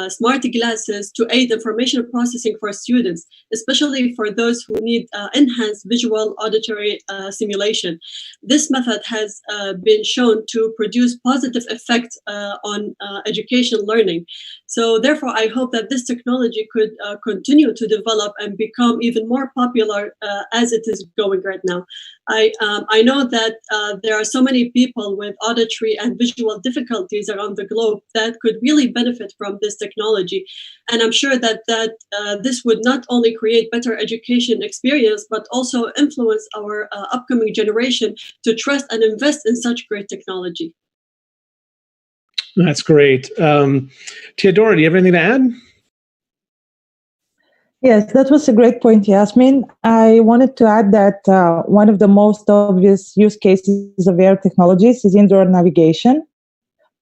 [SPEAKER 22] smart glasses to aid information processing for students, especially for those who need enhanced visual auditory simulation. This method has been shown to produce positive effects on education learning. So therefore, I hope that this technology could continue to develop and become even more popular as it is going right now. I know that there are so many people with auditory and visual difficulties around the globe that could really benefit from this technology. And I'm sure that this would not only create better education experience, but also influence our upcoming generation to trust and invest in such great technology.
[SPEAKER 17] That's great. Teodora, do you have anything to add?
[SPEAKER 23] Yes, that was a great point, Yasmin. I wanted to add that one of the most obvious use cases of AR technologies is indoor navigation.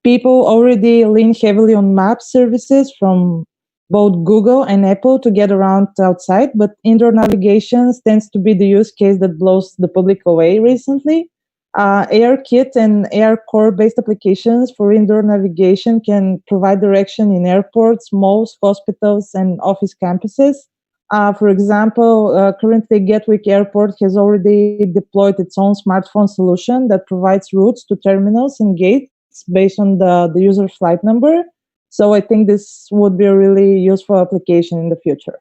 [SPEAKER 23] People already lean heavily on map services from both Google and Apple to get around outside, but indoor navigation tends to be the use case that blows the public away recently. ARKit and AR core-based applications for indoor navigation can provide direction in airports, malls, hospitals, and office campuses. For example, currently Gatwick Airport has already deployed its own smartphone solution that provides routes to terminals and gates based on the user flight number. So I think this would be a really useful application in the future.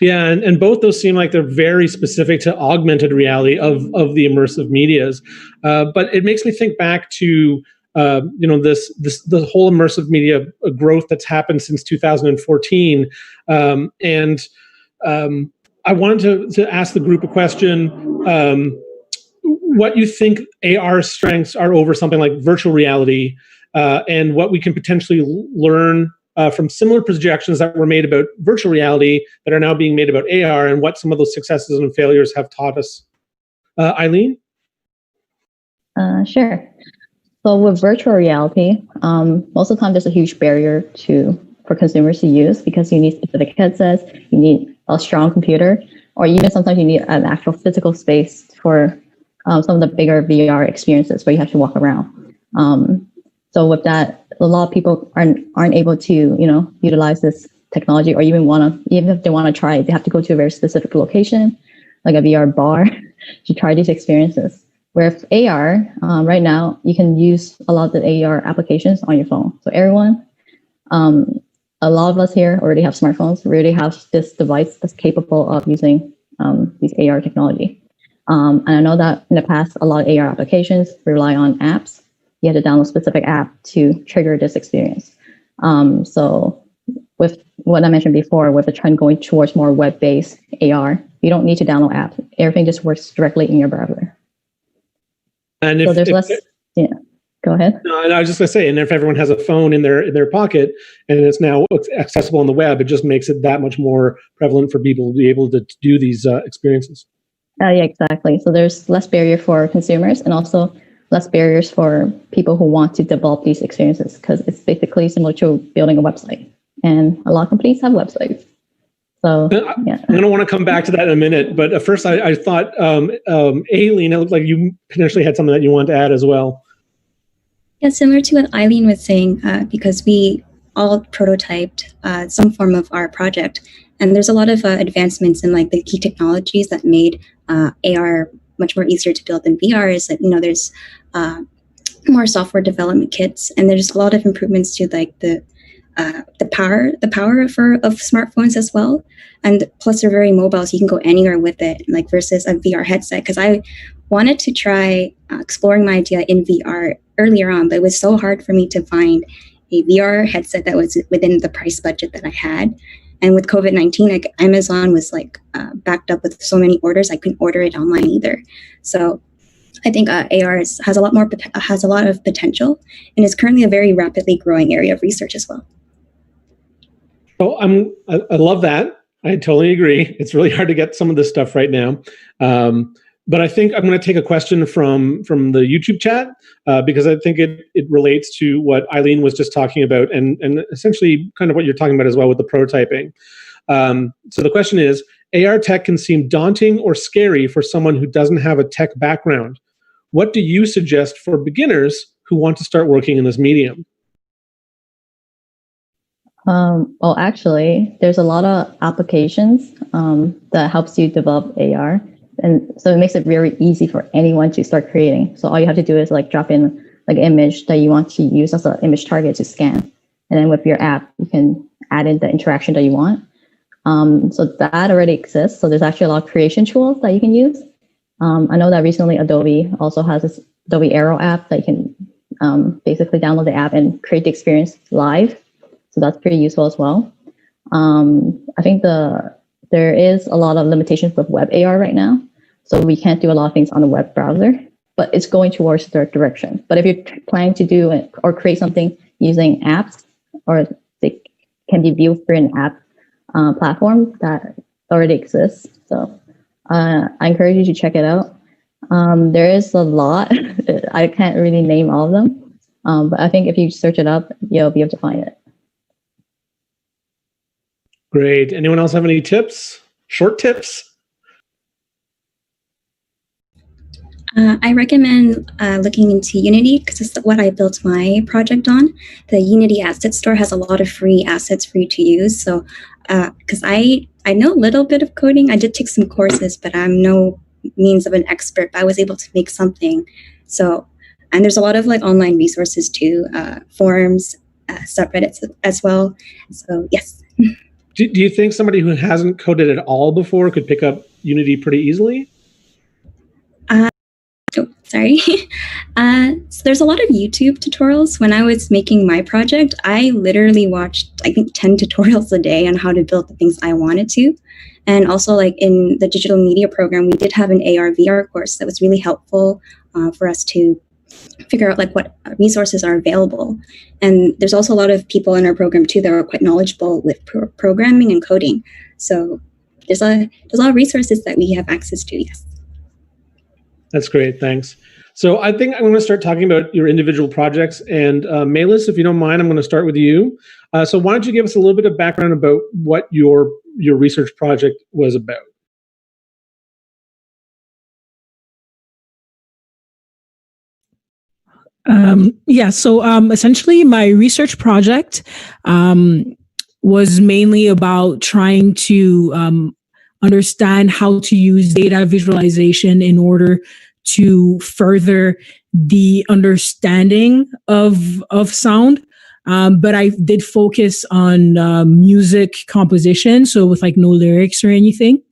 [SPEAKER 17] Yeah, and both those seem like they're very specific to augmented reality of the immersive medias. But it makes me think back to the whole immersive media growth that's happened since 2014. And I wanted to ask the group a question: what you think AR strengths are over something like virtual reality, and what we can potentially learn from similar projections that were made about virtual reality that are now being made about AR, and what some of those successes and failures have taught us. Eileen?
[SPEAKER 24] Sure. So with virtual reality, most of the time there's a huge barrier for consumers to use because you need specific headsets, you need a strong computer, or even sometimes you need an actual physical space for some of the bigger VR experiences where you have to walk around. So with that, a lot of people aren't able to, utilize this technology, or even if they want to try it, they have to go to a very specific location, like a VR bar, to try these experiences. Where with AR, right now, you can use a lot of the AR applications on your phone. So everyone, a lot of us here already have smartphones. We already have this device that's capable of using these AR technology. And I know that in the past, a lot of AR applications rely on apps. You have to download a specific app to trigger this experience. So with what I mentioned before, with the trend going towards more web-based AR, you don't need to download apps. Everything just works directly in your browser.
[SPEAKER 17] And
[SPEAKER 24] so there's less. Yeah, go ahead.
[SPEAKER 17] No, and I was just going to say, and if everyone has a phone in their pocket and it's now accessible on the web, it just makes it that much more prevalent for people to be able to do these experiences.
[SPEAKER 24] Yeah, exactly. So there's less barrier for consumers, and also less barriers for people who want to develop these experiences, because it's basically similar to building a website, and a lot of companies have websites. So yeah.
[SPEAKER 17] I'm going to want to come back to that in a minute, but first I thought, Aileen, it looked like you potentially had something that you wanted to add as well.
[SPEAKER 1] Yeah, similar to what Eileen was saying, because we all prototyped some form of our project, and there's a lot of advancements in like the key technologies that made AR much more easier to build than VR. Is that there's more software development kits, and there's a lot of improvements to like the power of smartphones as well. And plus they're very mobile, so you can go anywhere with it, like versus a VR headset. Because I wanted to try exploring my idea in VR earlier on, but it was so hard for me to find a VR headset that was within the price budget that I had. And with COVID-19, like, Amazon was like backed up with so many orders, I couldn't order it online either. So I think AR has a lot of potential, and is currently a very rapidly growing area of research as well.
[SPEAKER 17] Oh, I love that. I totally agree. It's really hard to get some of this stuff right now. But I think I'm going to take a question from the YouTube chat because I think it relates to what Eileen was just talking about, and essentially kind of what you're talking about as well with the prototyping. So the question is, AR tech can seem daunting or scary for someone who doesn't have a tech background. What do you suggest for beginners who want to start working in this medium?
[SPEAKER 24] Well, actually, there's a lot of applications that helps you develop AR. And so it makes it very easy for anyone to start creating. So all you have to do is like drop in like an image that you want to use as an image target to scan. And then with your app, you can add in the interaction that you want. So that already exists. So there's actually a lot of creation tools that you can use. I know that recently Adobe also has this Adobe Aero app that you can basically download the app and create the experience live. So that's pretty useful as well. I think there is a lot of limitations with web AR right now. So we can't do a lot of things on the web browser, but it's going towards the direction. But if you're planning to do it or create something using apps, or they can be viewed through an app platform that already exists. So I encourage you to check it out. There is a lot. I can't really name all of them, but I think if you search it up, you'll be able to find it.
[SPEAKER 17] Great. Anyone else have any tips? Short tips?
[SPEAKER 1] I recommend looking into Unity, because it's what I built my project on. The Unity Asset Store has a lot of free assets for you to use. So, because I know a little bit of coding, I did take some courses, but I'm no means of an expert. But I was able to make something. So, and there's a lot of like online resources too, forums, subreddits as well. So, yes.
[SPEAKER 17] Do you think somebody who hasn't coded at all before could pick up Unity pretty easily?
[SPEAKER 1] Sorry. So there's a lot of YouTube tutorials. When I was making my project, I literally watched, I think, 10 tutorials a day on how to build the things I wanted to. And also, like in the digital media program, we did have an AR VR course that was really helpful for us to figure out like what resources are available. And there's also a lot of people in our program too that are quite knowledgeable with programming and coding. So there's a lot of resources that we have access to. Yes.
[SPEAKER 17] That's great. Thanks. So I think I'm going to start talking about your individual projects. And Melis, if you don't mind, I'm going to start with you. So why don't you give us a little bit of background about what your research project was about?
[SPEAKER 3] So essentially my research project was mainly about trying to understand how to use data visualization in order to further the understanding of sound. But I did focus on music composition, so with like no lyrics or anything.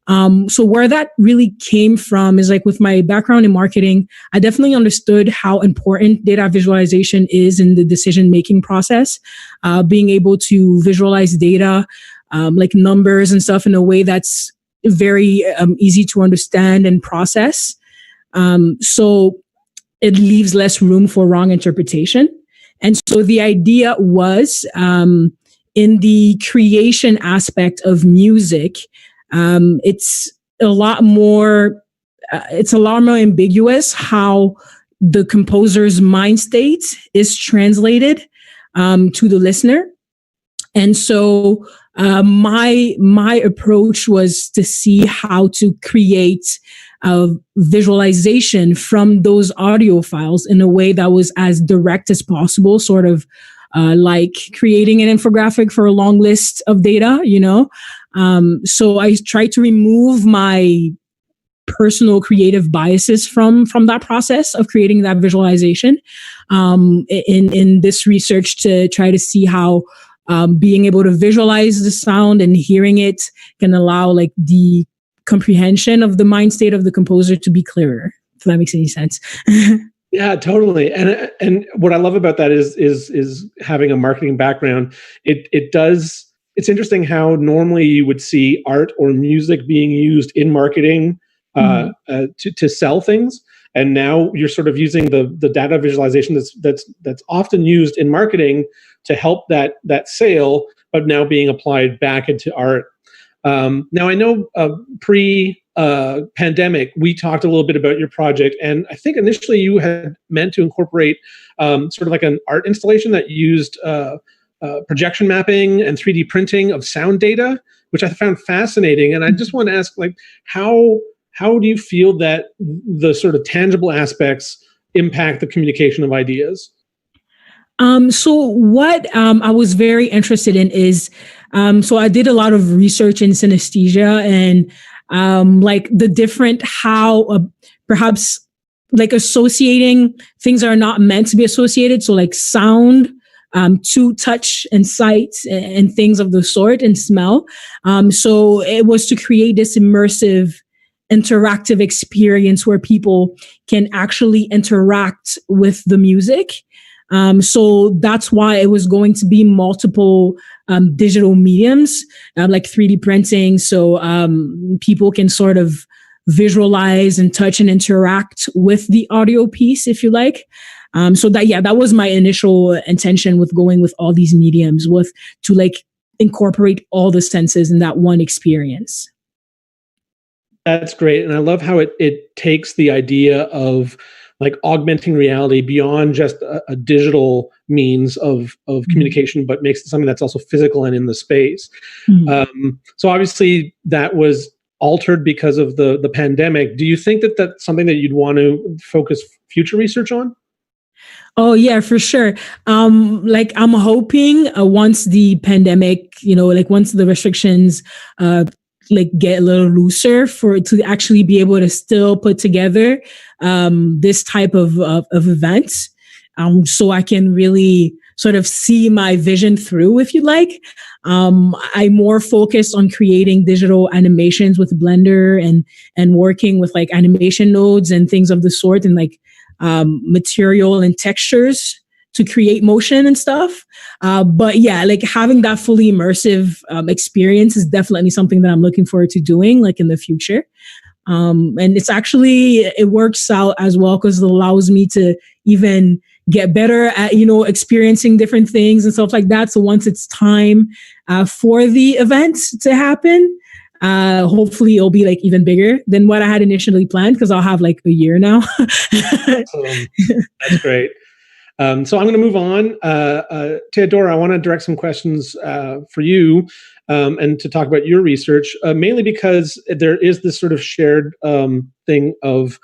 [SPEAKER 3] So where that really came from is like with my background in marketing, I definitely understood how important data visualization is in the decision-making process. Being able to visualize data, like numbers and stuff in a way that's very easy to understand and process. So it leaves less room for wrong interpretation. And so the idea was in the creation aspect of music, it's a lot more ambiguous how the composer's mind state is translated to the listener. And so my approach was to see how to create a visualization from those audio files in a way that was as direct as possible, sort of like creating an infographic for a long list of data, you know. So I tried to remove my personal creative biases from that process of creating that visualization in this research to try to see how being able to visualize the sound and hearing it can allow like the comprehension of the mind state of the composer to be clearer, if that makes any sense.
[SPEAKER 17] Yeah, totally. And what I love about that is having a marketing background. It's interesting how normally you would see art or music being used in marketing to sell things, and now you're sort of using the data visualization that's often used in marketing to help that sale, but now being applied back into art. Now I know pre-pandemic, we talked a little bit about your project, and I think initially you had meant to incorporate sort of like an art installation that used projection mapping and 3D printing of sound data, which I found fascinating. And I just want to ask, like, how do you feel that the sort of tangible aspects impact the communication of ideas?
[SPEAKER 3] So what I was very interested in is, so I did a lot of research in synesthesia and like the different how perhaps like associating things that are not meant to be associated. So like sound to touch and sight and things of the sort and smell. So it was to create this immersive interactive experience where people can actually interact with the music. So that's why it was going to be multiple digital mediums, like 3D printing. So people can sort of visualize and touch and interact with the audio piece, if you like. So that was my initial intention with going with all these mediums, with to like incorporate all the senses in that one experience.
[SPEAKER 17] That's great. And I love how it takes the idea of like augmenting reality beyond just a digital means of communication, but makes it something that's also physical and in the space. So obviously that was altered because of the pandemic. Do you think that that's something that you'd want to focus future research on?
[SPEAKER 3] Oh yeah, for sure. Like I'm hoping once the pandemic, like once the restrictions like get a little looser to actually be able to still put together this type of events, so I can really sort of see my vision through, if you like. I'm more focused on creating digital animations with Blender and working with like animation nodes and things of the sort, and like material and textures to create motion and stuff. But yeah, like having that fully immersive experience is definitely something that I'm looking forward to doing like in the future. And it works out as well because it allows me to even get better at, experiencing different things and stuff like that. So once it's time for the event to happen, hopefully it'll be like even bigger than what I had initially planned, because I'll have like a year now.
[SPEAKER 17] That's great. So I'm going to move on. Teodora, I want to direct some questions for you and to talk about your research, mainly because there is this sort of shared thing of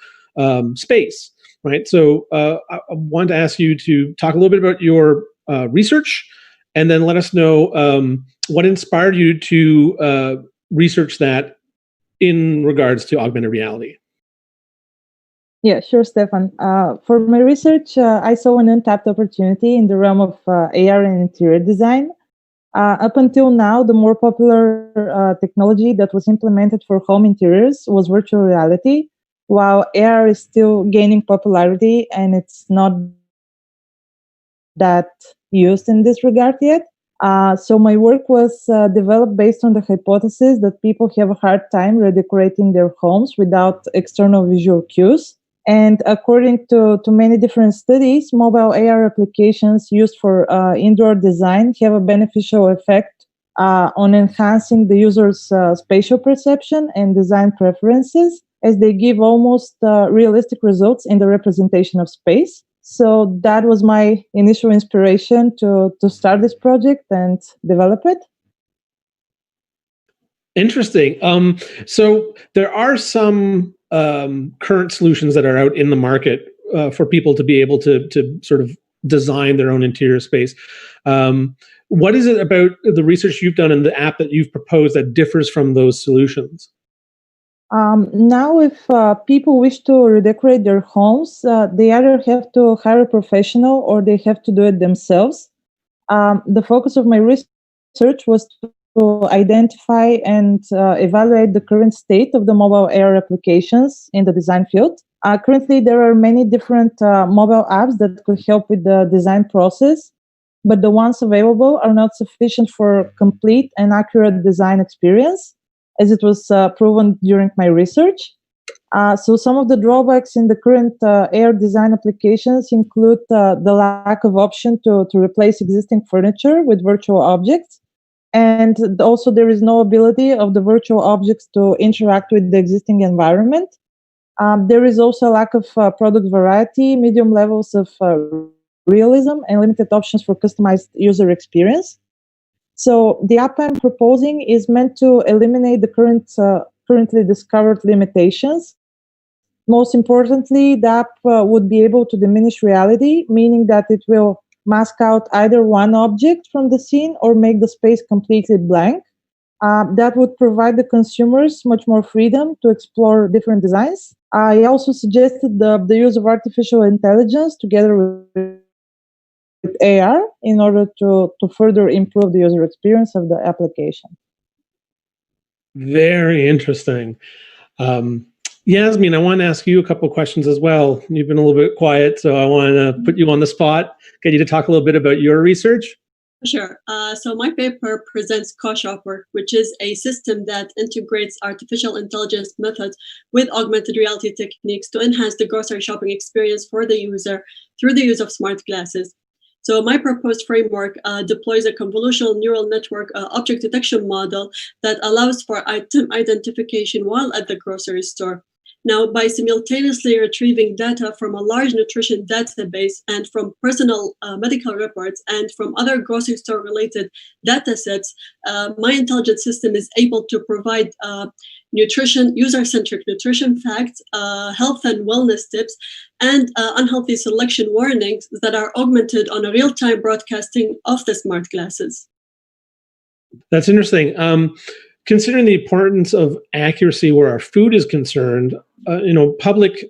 [SPEAKER 17] space, right? So I wanted to ask you to talk a little bit about your research, and then let us know what inspired you to research that in regards to augmented reality.
[SPEAKER 23] Yeah, sure, Stefan. For my research, I saw an untapped opportunity in the realm of AR and interior design. Up until now, the more popular technology that was implemented for home interiors was virtual reality, while AR is still gaining popularity and it's not that used in this regard yet. So my work was developed based on the hypothesis that people have a hard time redecorating their homes without external visual cues. And according to many different studies, mobile AR applications used for indoor design have a beneficial effect on enhancing the user's spatial perception and design preferences, as they give almost realistic results in the representation of space. So that was my initial inspiration to start this project and develop it.
[SPEAKER 17] Interesting. So there are some current solutions that are out in the market for people to be able to sort of design their own interior space. What is it about the research you've done and the app that you've proposed that differs from those solutions?
[SPEAKER 23] Now, if people wish to redecorate their homes, they either have to hire a professional or they have to do it themselves. The focus of my research was to identify and evaluate the current state of the mobile AR applications in the design field. Currently, there are many different mobile apps that could help with the design process, but the ones available are not sufficient for complete and accurate design experience, as it was proven during my research. So some of the drawbacks in the current AR design applications include the lack of option to replace existing furniture with virtual objects. And also there is no ability of the virtual objects to interact with the existing environment. There is also a lack of product variety, medium levels of realism, and limited options for customized user experience. So the app I'm proposing is meant to eliminate the currently discovered limitations. Most importantly, the app would be able to diminish reality, meaning that it will mask out either one object from the scene or make the space completely blank. That would provide the consumers much more freedom to explore different designs. I also suggested the use of artificial intelligence together with AR in order to further improve the user experience of the application.
[SPEAKER 17] Very interesting. Yasmin, I want to ask you a couple of questions as well. You've been a little bit quiet, so I want to put you on the spot, get you to talk a little bit about your research.
[SPEAKER 22] Sure. So my paper presents Co-Shopper, which is a system that integrates artificial intelligence methods with augmented reality techniques to enhance the grocery shopping experience for the user through the use of smart glasses. So my proposed framework deploys a convolutional neural network object detection model that allows for item identification while at the grocery store. Now, by simultaneously retrieving data from a large nutrition database and from personal medical reports and from other grocery store related data sets, my intelligent system is able to provide user-centric nutrition facts, health and wellness tips, and unhealthy selection warnings that are augmented on a real-time broadcasting of the smart glasses.
[SPEAKER 17] That's interesting. Considering the importance of accuracy where our food is concerned, public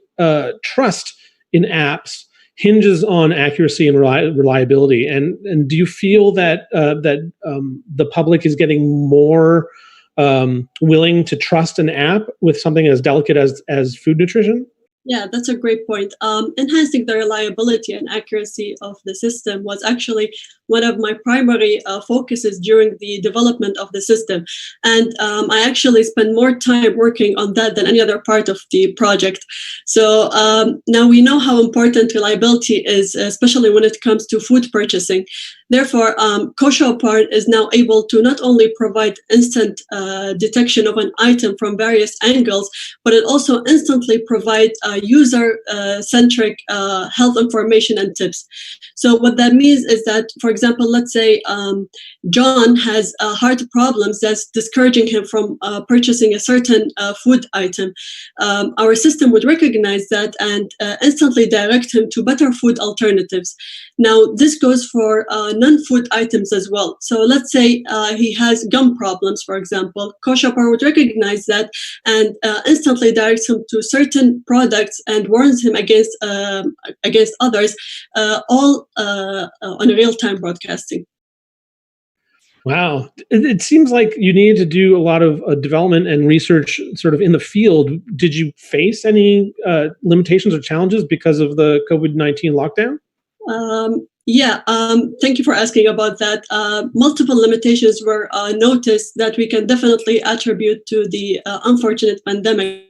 [SPEAKER 17] trust in apps hinges on accuracy and reliability. And do you feel that the public is getting more willing to trust an app with something as delicate as food nutrition?
[SPEAKER 22] Yeah, that's a great point. Enhancing the reliability and accuracy of the system was actually one of my primary focuses during the development of the system. And I actually spent more time working on that than any other part of the project. So now we know how important reliability is, especially when it comes to food purchasing. Therefore, Co-Shopper is now able to not only provide instant detection of an item from various angles, but it also instantly provides user-centric health information and tips. So what that means is that, for example, let's say John has heart problems that's discouraging him from purchasing a certain food item. Our system would recognize that and instantly direct him to better food alternatives. Now, this goes for non-food items as well. So let's say he has gum problems, for example. Co-Shopper would recognize that and instantly directs him to certain products and warns him against others, all on a real-time broadcasting.
[SPEAKER 17] Wow. It seems like you needed to do a lot of development and research sort of in the field. Did you face any limitations or challenges because of the COVID-19 lockdown?
[SPEAKER 22] Thank you for asking about that. Multiple limitations were noticed that we can definitely attribute to the unfortunate pandemic.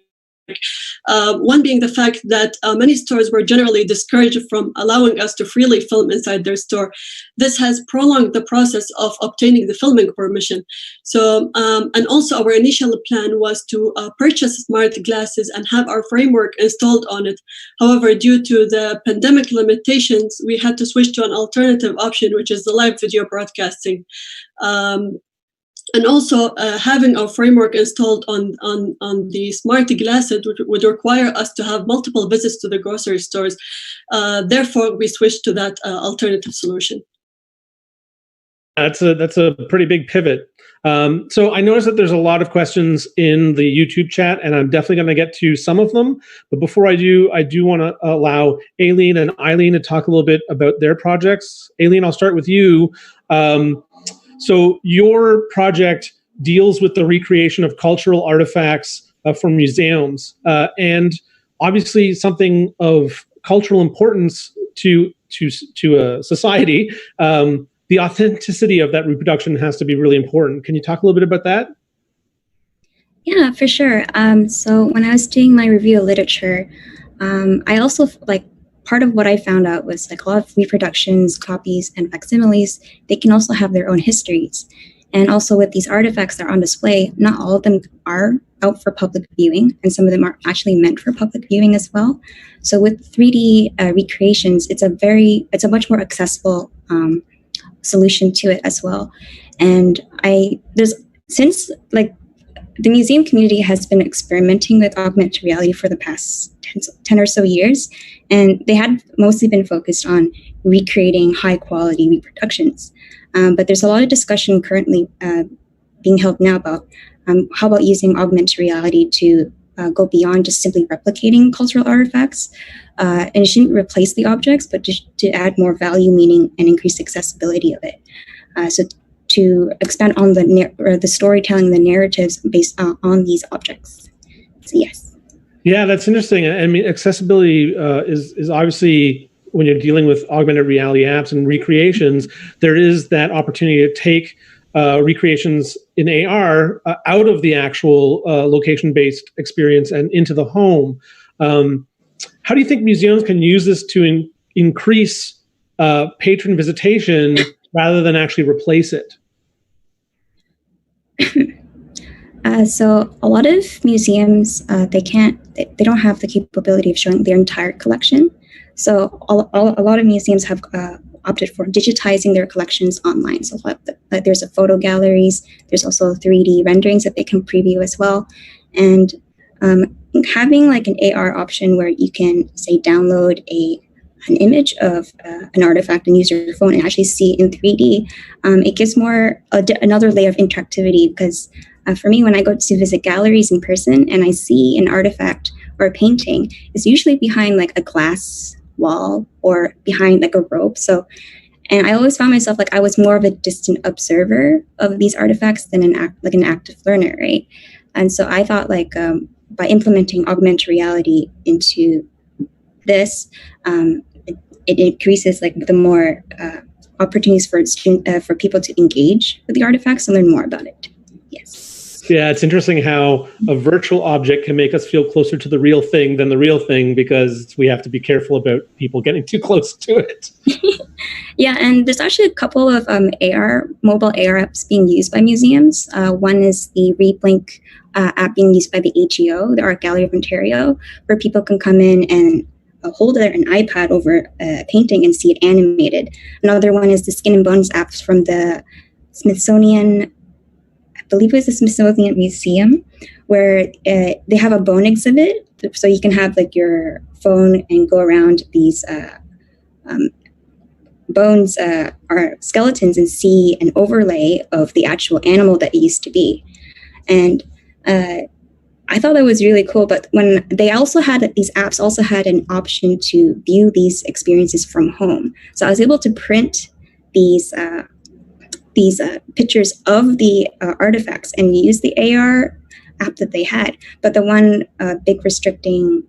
[SPEAKER 22] One being the fact that many stores were generally discouraged from allowing us to freely film inside their store. This has prolonged the process of obtaining the filming permission. So, and also our initial plan was to purchase smart glasses and have our framework installed on it. However, due to the pandemic limitations, we had to switch to an alternative option, which is the live video broadcasting. And also having our framework installed on the smart glasses would require us to have multiple visits to the grocery stores. Therefore, we switched to that alternative solution.
[SPEAKER 17] that's a pretty big pivot. So I noticed that there's a lot of questions in the YouTube chat, and I'm definitely going to get to some of them. But before I do want to allow Aileen and Eileen to talk a little bit about their projects. Aileen, I'll start with you. So your project deals with the recreation of cultural artifacts from museums, and obviously something of cultural importance to a society. The authenticity of that reproduction has to be really important. Can you talk a little bit about that?
[SPEAKER 1] Yeah, for sure. So when I was doing my review of literature, I also part of what I found out was like a lot of reproductions, copies, and facsimiles, they can also have their own histories. And also with these artifacts that are on display, not all of them are out for public viewing, and some of them are actually meant for public viewing as well. So with 3D recreations, it's a much more accessible solution to it as well. And since the museum community has been experimenting with augmented reality for the past 10 or so years, and they had mostly been focused on recreating high quality reproductions. But there's a lot of discussion currently being held now about how about using augmented reality to go beyond just simply replicating cultural artifacts. And it shouldn't replace the objects, but to add more value, meaning, and increase accessibility of it. So to expand on the storytelling, the narratives based on these objects. So yes.
[SPEAKER 17] Yeah, that's interesting. I mean, accessibility is obviously, when you're dealing with augmented reality apps and recreations, there is that opportunity to take recreations in AR out of the actual location-based experience and into the home. How do you think museums can use this to increase patron visitation rather than actually replace it?
[SPEAKER 1] So a lot of museums, they don't have the capability of showing their entire collection. So a lot of museums have opted for digitizing their collections online. So there's a photo galleries, there's also 3D renderings that they can preview as well. And having like an AR option where you can, say, download an image of an artifact and use your phone and actually see it in 3D, it gives another layer of interactivity, because for me, when I go to visit galleries in person and I see an artifact or a painting, it's usually behind like a glass wall or behind like a rope. And I always found myself like I was more of a distant observer of these artifacts than an active learner, right? And so I thought by implementing augmented reality into this, it increases the more opportunities for people to engage with the artifacts and learn more about it. Yes.
[SPEAKER 17] Yeah, it's interesting how a virtual object can make us feel closer to the real thing than the real thing, because we have to be careful about people getting too close to it.
[SPEAKER 1] Yeah, and there's actually a couple of mobile AR apps being used by museums. One is the ReBlink app being used by the AGO, the Art Gallery of Ontario, where people can come in and hold an iPad over a painting and see it animated. Another one is the Skin and Bones apps from the Smithsonian, I believe it was the Smithsonian Museum, where they have a bone exhibit. So you can have your phone and go around these bones or skeletons and see an overlay of the actual animal that it used to be. And I thought that was really cool, but when they also had these apps also had an option to view these experiences from home. So I was able to print these pictures of the artifacts and use the AR app that they had. But the one big restricting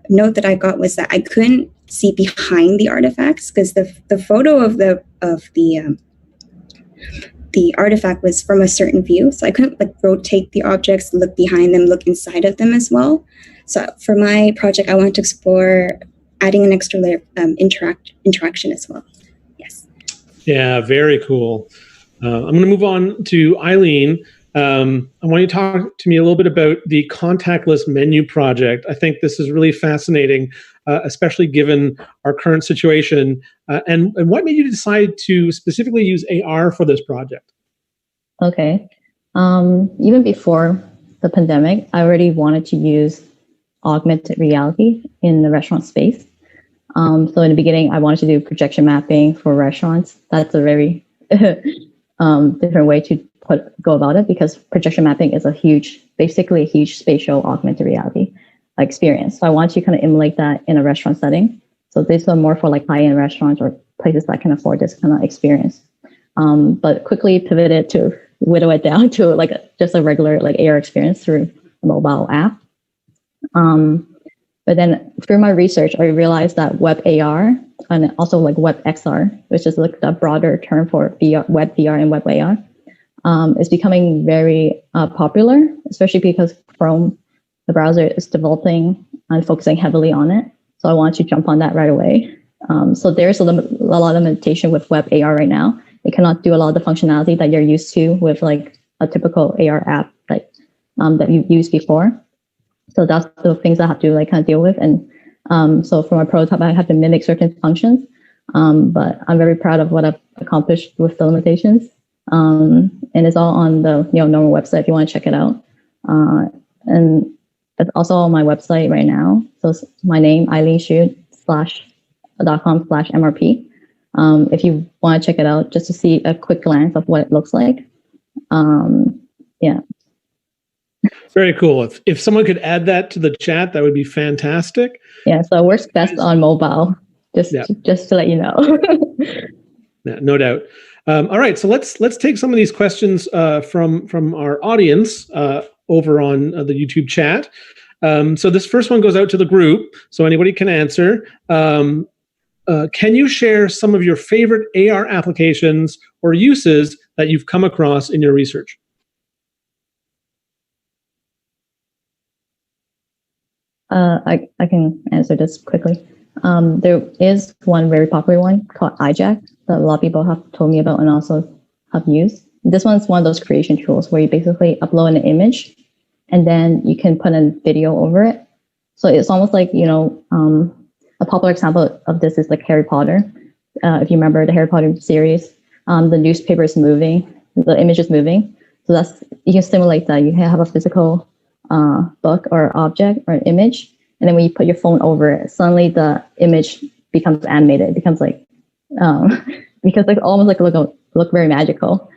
[SPEAKER 1] note that I got was that I couldn't see behind the artifacts, because the photo of the artifact was from a certain view. So I couldn't rotate the objects, look behind them, look inside of them as well. So for my project, I wanted to explore adding an extra layer of interaction as well. Yes.
[SPEAKER 17] Yeah, very cool. I'm going to move on to Eileen. I want you to talk to me a little bit about the contactless menu project. I think this is really fascinating, especially given our current situation. And what made you decide to specifically use AR for this project?
[SPEAKER 24] Okay. Even before the pandemic, I already wanted to use augmented reality in the restaurant space. So in the beginning, I wanted to do projection mapping for restaurants. That's a very different way to go about it, because projection mapping is basically a huge spatial augmented reality experience. So I want to kind of emulate that in a restaurant setting. So this is more for like high-end restaurants or places that can afford this kind of experience. But quickly pivoted to whittle it down to like just a regular like AR experience through a mobile app. But then through my research, I realized that web AR and also like web XR, which is like a broader term for VR, web VR and web AR, is becoming very popular, especially because Chrome, the browser, is developing and focusing heavily on it. So I want to jump on that right away. So there's a lot of limitation with web AR right now. It cannot do a lot of the functionality that you're used to with like a typical AR app like that you've used before. So that's the things I have to like kind of deal with. And so for my prototype, I have to mimic certain functions, but I'm very proud of what I've accomplished with the limitations. And it's all on the NeoNormal website if you want to check it out. And it's also on my website right now. So it's my name, eileenshute.com/MRP. If you want to check it out, just to see a quick glance of what it looks like. Yeah.
[SPEAKER 17] Very cool. If someone could add that to the chat, that would be fantastic.
[SPEAKER 24] Yeah, so it works best on mobile, just to let you know.
[SPEAKER 17] Yeah, no doubt. All right, so let's take some of these questions from our audience over on the YouTube chat. So this first one goes out to the group, so anybody can answer. Can you share some of your favorite AR applications or uses that you've come across in your research?
[SPEAKER 24] I can answer this quickly. There is one very popular one called iJack that a lot of people have told me about and also have used. This one's one of those creation tools where you basically upload an image and then you can put a video over it. So it's almost like, a popular example of this is like Harry Potter. If you remember the Harry Potter series, the newspaper is moving, the image is moving. So you can simulate that. You have a physical book or object or an image, and then when you put your phone over it, suddenly the image becomes animated. It becomes like because like almost like look very magical.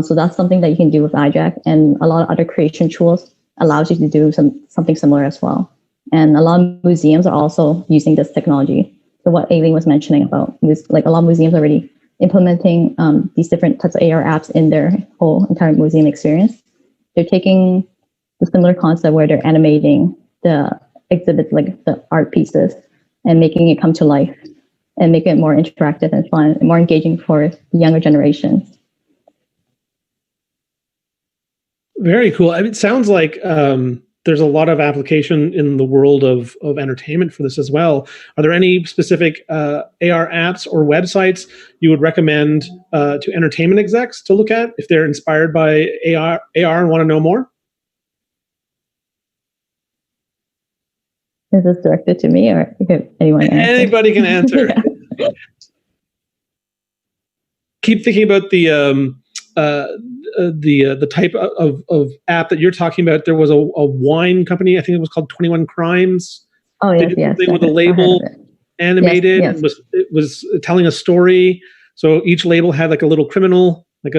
[SPEAKER 24] So that's something that you can do with iJack, and a lot of other creation tools allows you to do something similar as well. And a lot of museums are also using this technology. So what Aileen was mentioning about, like a lot of museums already implementing these different types of AR apps in their whole entire museum experience. They're taking the similar concept where they're animating the exhibits, like the art pieces, and making it come to life and make it more interactive and fun and more engaging for younger generations.
[SPEAKER 17] Very cool. I mean, it sounds like there's a lot of application in the world of entertainment for this as well. Are there any specific AR apps or websites you would recommend to entertainment execs to look at if they're inspired by AR and want to know more?
[SPEAKER 24] Is this directed to me or anyone?
[SPEAKER 17] Anybody can answer. Yeah. Keep thinking about the type of app that you're talking about. There was a wine company, I think it was called 21 Crimes.
[SPEAKER 24] Oh, yes, yes.
[SPEAKER 17] With a label animated. Yes, yes. It was telling a story. So each label had like a little criminal, like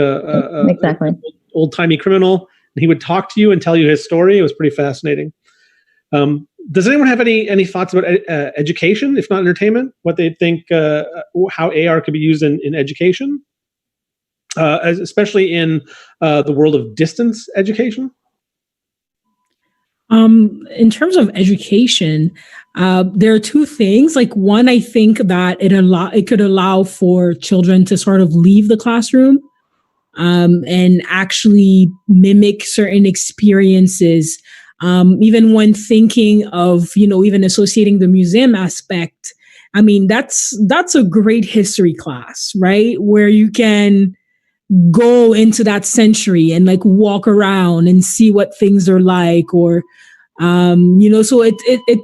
[SPEAKER 24] exactly
[SPEAKER 17] old-timey criminal. And he would talk to you and tell you his story. It was pretty fascinating. Does anyone have any thoughts about education, if not entertainment? What they think, how AR could be used in education? Especially in the world of distance education?
[SPEAKER 3] In terms of education, there are two things. Like one, I think that it could allow for children to sort of leave the classroom and actually mimic certain experiences. Even when thinking of, even associating the museum aspect, I mean, that's a great history class, right? Where you can go into that century and like walk around and see what things are like, or so it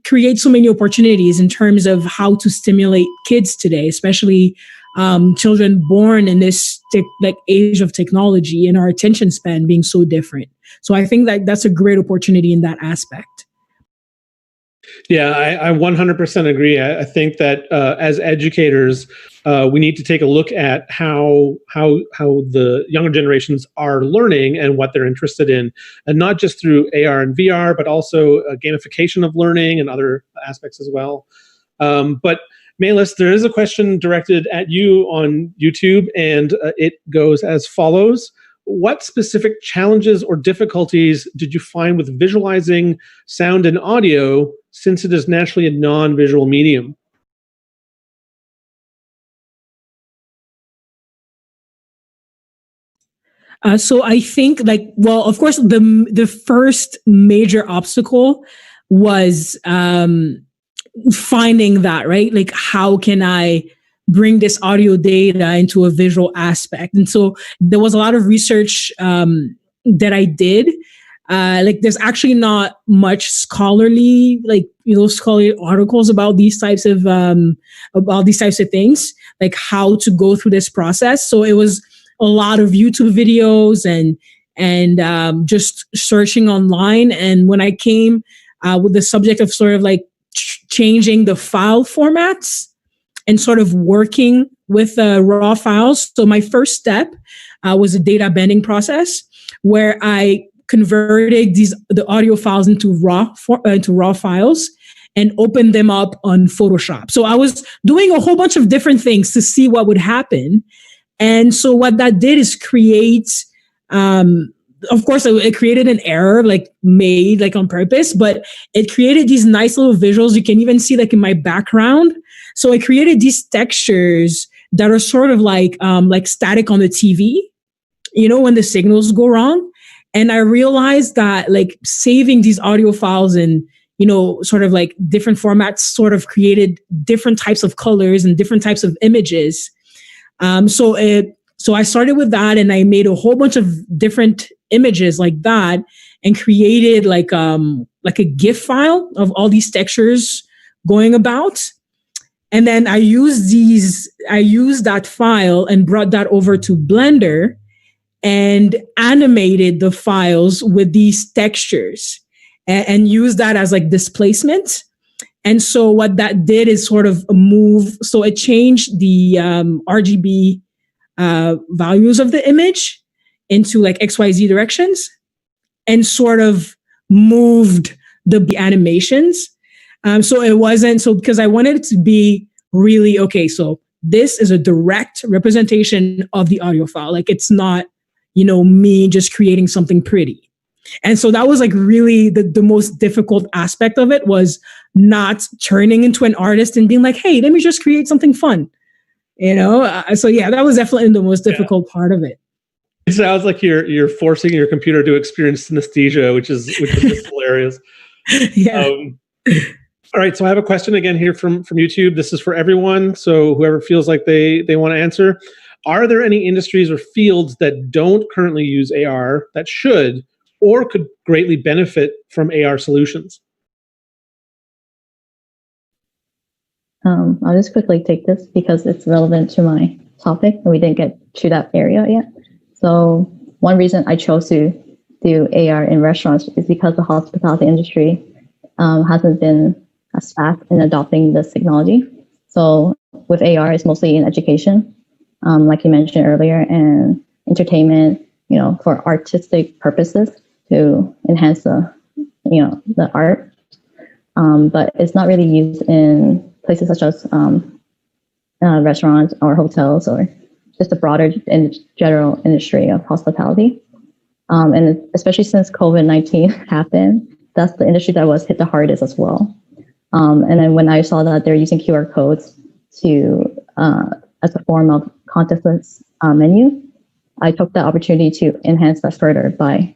[SPEAKER 3] creates so many opportunities in terms of how to stimulate kids today, especially children born in this age of technology and our attention span being so different. So I think that that's a great opportunity in that aspect.
[SPEAKER 17] Yeah, I 100% agree. I think that as educators, we need to take a look at how the younger generations are learning and what they're interested in, and not just through AR and VR, but also gamification of learning and other aspects as well. But Melis, there is a question directed at you on YouTube, and it goes as follows. What specific challenges or difficulties did you find with visualizing sound and audio, since it is naturally a non-visual medium?
[SPEAKER 3] So I think, well, of course, the first major obstacle was finding that, right? Like, how can I bring this audio data into a visual aspect? And so there was a lot of research that I did. There's actually not much scholarly articles about these types of things, like how to go through this process. So it was a lot of YouTube videos and just searching online. And when I came with the subject of sort of like changing the file formats and sort of working with raw files. So my first step was a data bending process where I converted the audio files into raw files and opened them up on Photoshop. So I was doing a whole bunch of different things to see what would happen. And so what that did is create, of course, it created an error, made on purpose, but it created these nice little visuals. You can even see in my background. So it created these textures that are sort of like static on the TV, when the signals go wrong. And I realized that saving these audio files in, sort of like different formats sort of created different types of colors and different types of images. So I started with that, and I made a whole bunch of different images like that and created like a GIF file of all these textures going about. And then I used that file and brought that over to Blender and animated the files with these textures and used that as displacement. And so what that did is sort of move. So it changed the RGB values of the image into XYZ directions and sort of moved the animations. So it wasn't because I wanted it to be really, okay, so this is a direct representation of the audio file. It's not, me just creating something pretty. And so that was really the most difficult aspect of it, was not turning into an artist and being like, hey, let me just create something fun. So yeah, that was definitely the most difficult part of it.
[SPEAKER 17] It sounds like you're forcing your computer to experience synesthesia, which is just hilarious.
[SPEAKER 3] Yeah.
[SPEAKER 17] All right, so I have a question again here from YouTube. This is for everyone, so whoever feels like they want to answer. Are there any industries or fields that don't currently use AR that should or could greatly benefit from AR solutions?
[SPEAKER 24] I'll just quickly take this because it's relevant to my topic and we didn't get to that area yet. So one reason I chose to do AR in restaurants is because the hospitality industry hasn't been as fast in adopting this technology. So with AR, it's mostly in education, like you mentioned earlier, and entertainment, for artistic purposes to enhance the art. But it's not really used in places such as restaurants or hotels or just the broader general industry of hospitality. And especially since COVID-19 happened, that's the industry that was hit the hardest as well. And then when I saw that they're using QR codes to as a form of contactless menu, I took the opportunity to enhance that further by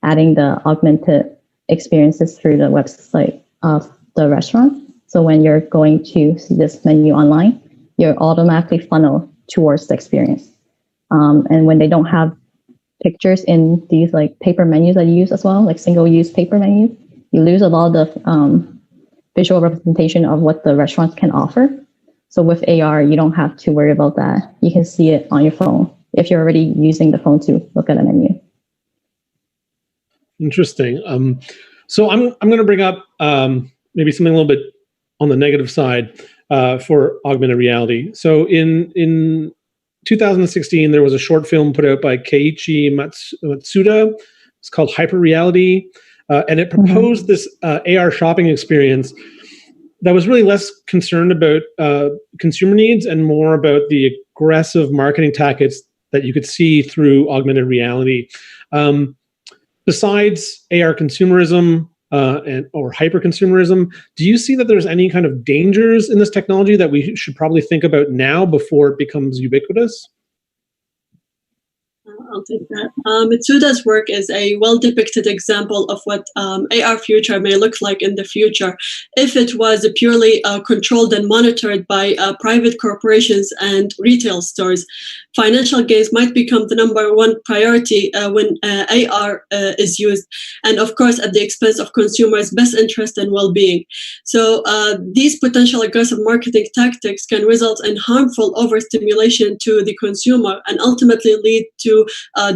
[SPEAKER 24] adding the augmented experiences through the website of the restaurant. So when you're going to see this menu online, you're automatically funneled towards the experience. And when they don't have pictures in these paper menus that you use as well, single-use paper menus, you lose a lot of the visual representation of what the restaurants can offer. So with AR, you don't have to worry about that. You can see it on your phone if you're already using the phone to look at a menu.
[SPEAKER 17] Interesting. So I'm going to bring up maybe something a little bit on the negative side for augmented reality. So in 2016, there was a short film put out by Keiichi Matsuda. It's called Hyper Reality, and it proposed this AR shopping experience that was really less concerned about consumer needs and more about the aggressive marketing tactics that you could see through augmented reality. Besides AR consumerism or hyper consumerism, do you see that there's any kind of dangers in this technology that we should probably think about now before it becomes ubiquitous?
[SPEAKER 22] I'll take that. Mitsuda's work is a well-depicted example of what AR future may look like in the future if it was purely controlled and monitored by private corporations and retail stores. Financial gains might become the number one priority when AR is used, and of course at the expense of consumers' best interest and well-being. So these potential aggressive marketing tactics can result in harmful overstimulation to the consumer and ultimately lead to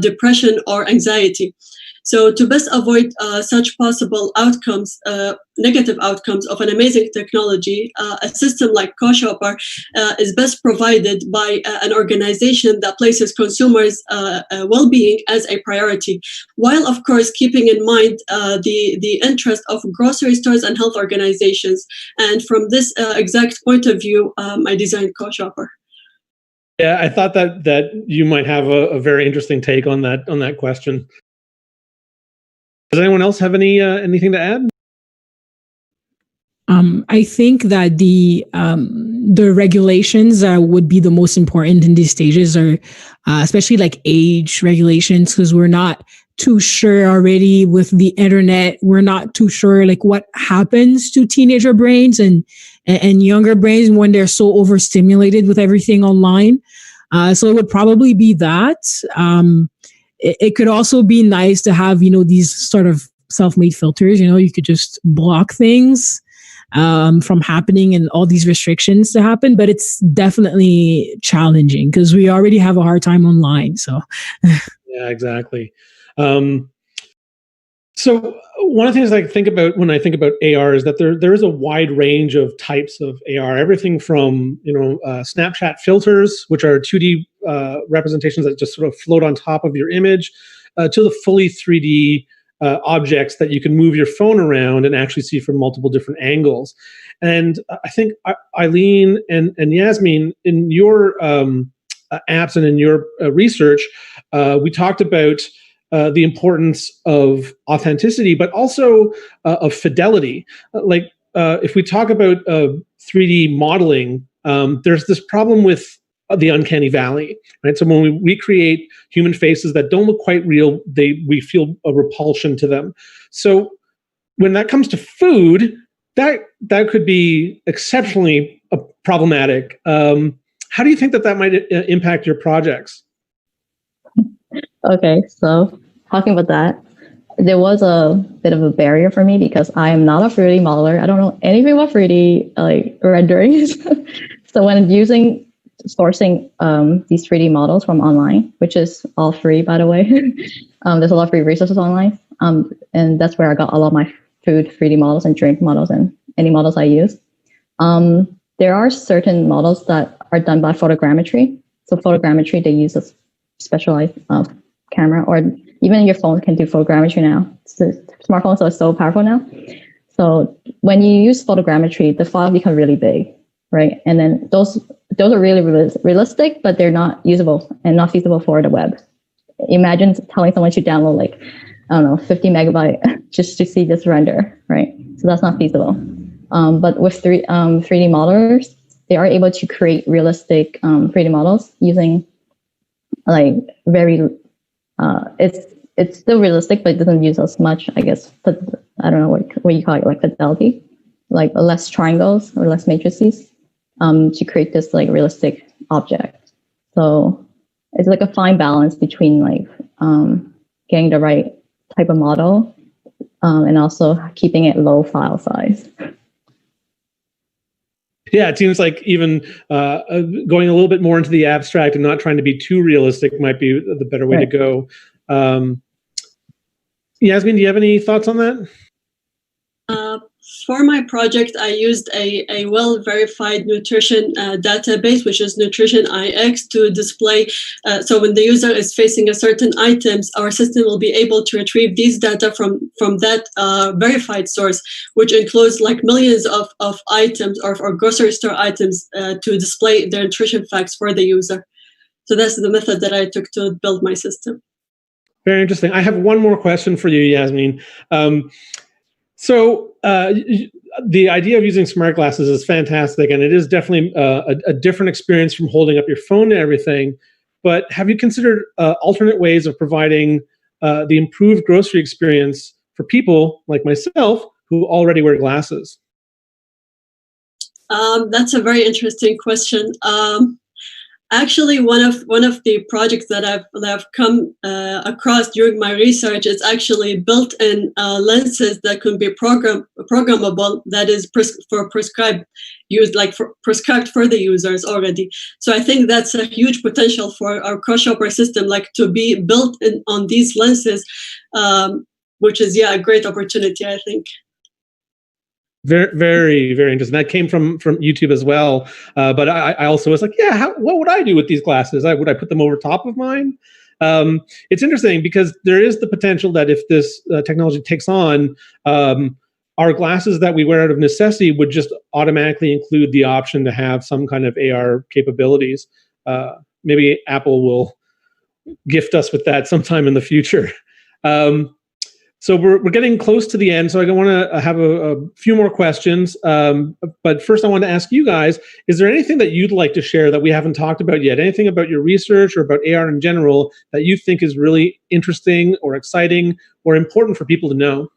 [SPEAKER 22] depression or anxiety. So to best avoid such possible outcomes, negative outcomes of an amazing technology, a system like CoShopper is best provided by an organization that places consumers' well-being as a priority, while of course keeping in mind the interest of grocery stores and health organizations. And from this exact point of view, I designed CoShopper.
[SPEAKER 17] Yeah, I thought that you might have a very interesting take on that question. Does anyone else have anything to add?
[SPEAKER 3] I think that the regulations would be the most important in these stages, or especially like age regulations, because we're not too sure already with the internet. We're not too sure like what happens to teenager brains and younger brains when they're so overstimulated with everything online. So it would probably be that. It could also be nice to have, these sort of self-made filters. You could just block things from happening and all these restrictions to happen. But it's definitely challenging because we already have a hard time online. So
[SPEAKER 17] yeah, exactly. So one of the things I think about when I think about AR is that there is a wide range of types of AR. Everything from Snapchat filters, which are 2D representations that just sort of float on top of your image, to the fully 3D objects that you can move your phone around and actually see from multiple different angles. And I think Eileen and Yasmin, in your apps and in your research, we talked about the importance of authenticity, but also of fidelity. If we talk about 3D modeling, there's this problem with the uncanny valley, right? So when we recreate human faces that don't look quite real, we feel a repulsion to them. So when that comes to food, that could be exceptionally problematic. How do you think that might impact your projects?
[SPEAKER 24] Okay, so talking about that, there was a bit of a barrier for me because I am not a 3D modeler. I don't know anything about 3D renderings. So when sourcing these 3D models from online, which is all free, by the way, there's a lot of free resources online, and that's where I got a lot of my food 3D models and drink models and any models I use. There are certain models that are done by photogrammetry. So photogrammetry, they use a specialized camera, or even your phone can do photogrammetry now. So smartphones are so powerful now. So when you use photogrammetry, the file becomes really big, right? And then those are really realistic, but they're not usable and not feasible for the web. Imagine telling someone to download 50 megabyte just to see this render, right? So that's not feasible. But with 3D modelers, they are able to create realistic 3D models using it's still realistic, but it doesn't use as much, I guess, but I don't know what you call it, fidelity, less triangles or less matrices to create this realistic object. So it's a fine balance between getting the right type of model and also keeping it low file size.
[SPEAKER 17] Yeah, it seems like even going a little bit more into the abstract and not trying to be too realistic might be the better way to go. Yasmin, do you have any thoughts on that?
[SPEAKER 22] For my project, I used a well-verified nutrition database, which is Nutrition IX, to display. So when the user is facing a certain items, our system will be able to retrieve these data from that verified source, which includes like millions of items or grocery store items to display their nutrition facts for the user. So that's the method that I took to build my system.
[SPEAKER 17] Very interesting. I have one more question for you, Yasmin. The idea of using smart glasses is fantastic, and it is definitely a different experience from holding up your phone and everything. But have you considered alternate ways of providing the improved grocery experience for people like myself who already wear glasses?
[SPEAKER 22] That's a very interesting question. Actually, one of the projects that I've come across during my research is actually built-in lenses that can be programmable. That is prescribed for the users already. So I think that's a huge potential for our cross-shopper system, like to be built in on these lenses, which is a great opportunity, I think.
[SPEAKER 17] Very, very, very interesting. That came from YouTube as well. But I also was like, what would I do with these glasses? Would I put them over top of mine? It's interesting because there is the potential that if this technology takes on, our glasses that we wear out of necessity would just automatically include the option to have some kind of AR capabilities. Maybe Apple will gift us with that sometime in the future. So we're getting close to the end, so I want to have a few more questions. But first I want to ask you guys, is there anything that you'd like to share that we haven't talked about yet? Anything about your research or about AR in general that you think is really interesting or exciting or important for people to know?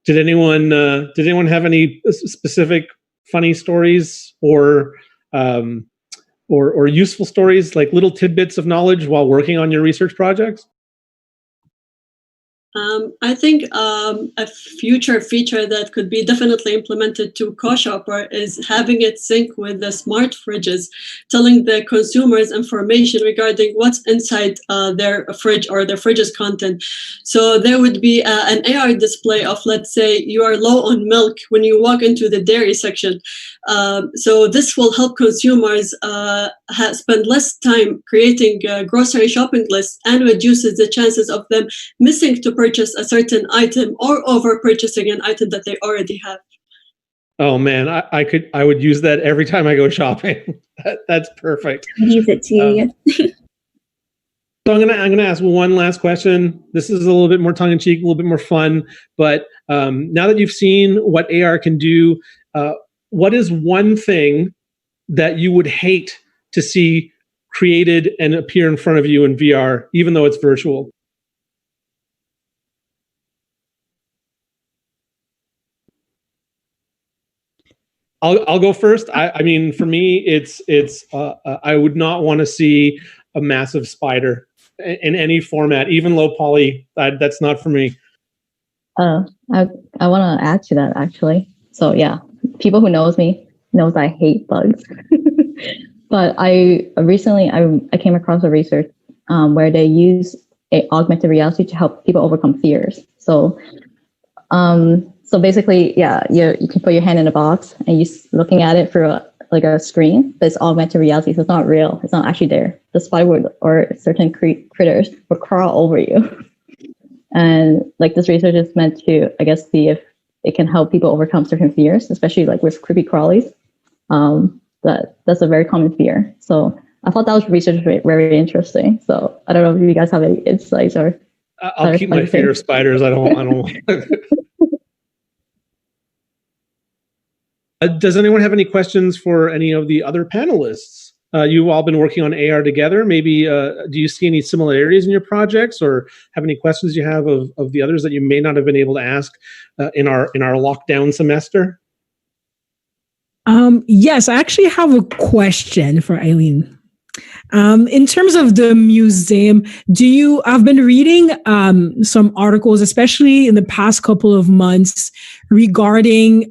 [SPEAKER 17] Did anyone have any specific funny stories or useful stories, like little tidbits of knowledge while working on your research projects?
[SPEAKER 22] I think a future feature that could be definitely implemented to CoShopper is having it sync with the smart fridges, telling the consumers information regarding what's inside their fridge or their fridge's content. So there would be an AR display of, let's say, you are low on milk when you walk into the dairy section. So this will help consumers spend less time creating grocery shopping lists and reduces the chances of them missing to purchase a certain item or over purchasing an item that they already have.
[SPEAKER 17] Oh man, I would use that every time I go shopping. That's perfect.
[SPEAKER 1] Use it too.
[SPEAKER 17] So I'm gonna ask one last question. This is a little bit more tongue in cheek, a little bit more fun. But now that you've seen what AR can do, what is one thing that you would hate to see created and appear in front of you in VR, even though it's virtual? I'll go first. I mean, for me, it's I would not want to see a massive spider in any format, even low poly. That's not for me.
[SPEAKER 24] I want to add to that actually. So yeah, people who knows me knows I hate bugs. But I recently came across a research where they use augmented reality to help people overcome fears. So basically, you can put your hand in a box and you're looking at it through a screen, but it's augmented reality, so it's not real. It's not actually there. The spider or certain critters will crawl over you. And like this research is meant to, I guess, see if it can help people overcome certain fears, especially like with creepy crawlies. That's a very common fear. So I thought that was research very interesting. So I don't know if you guys have any insights or.
[SPEAKER 17] I'll keep my fear of spiders. I don't. Does anyone have any questions for any of the other panelists? You've all been working on AR together. Maybe do you see any similarities in your projects, or have any questions you have of the others that you may not have been able to ask in our lockdown semester?
[SPEAKER 3] Yes, I actually have a question for Eileen. In terms of the museum, I've been reading some articles, especially in the past couple of months, regarding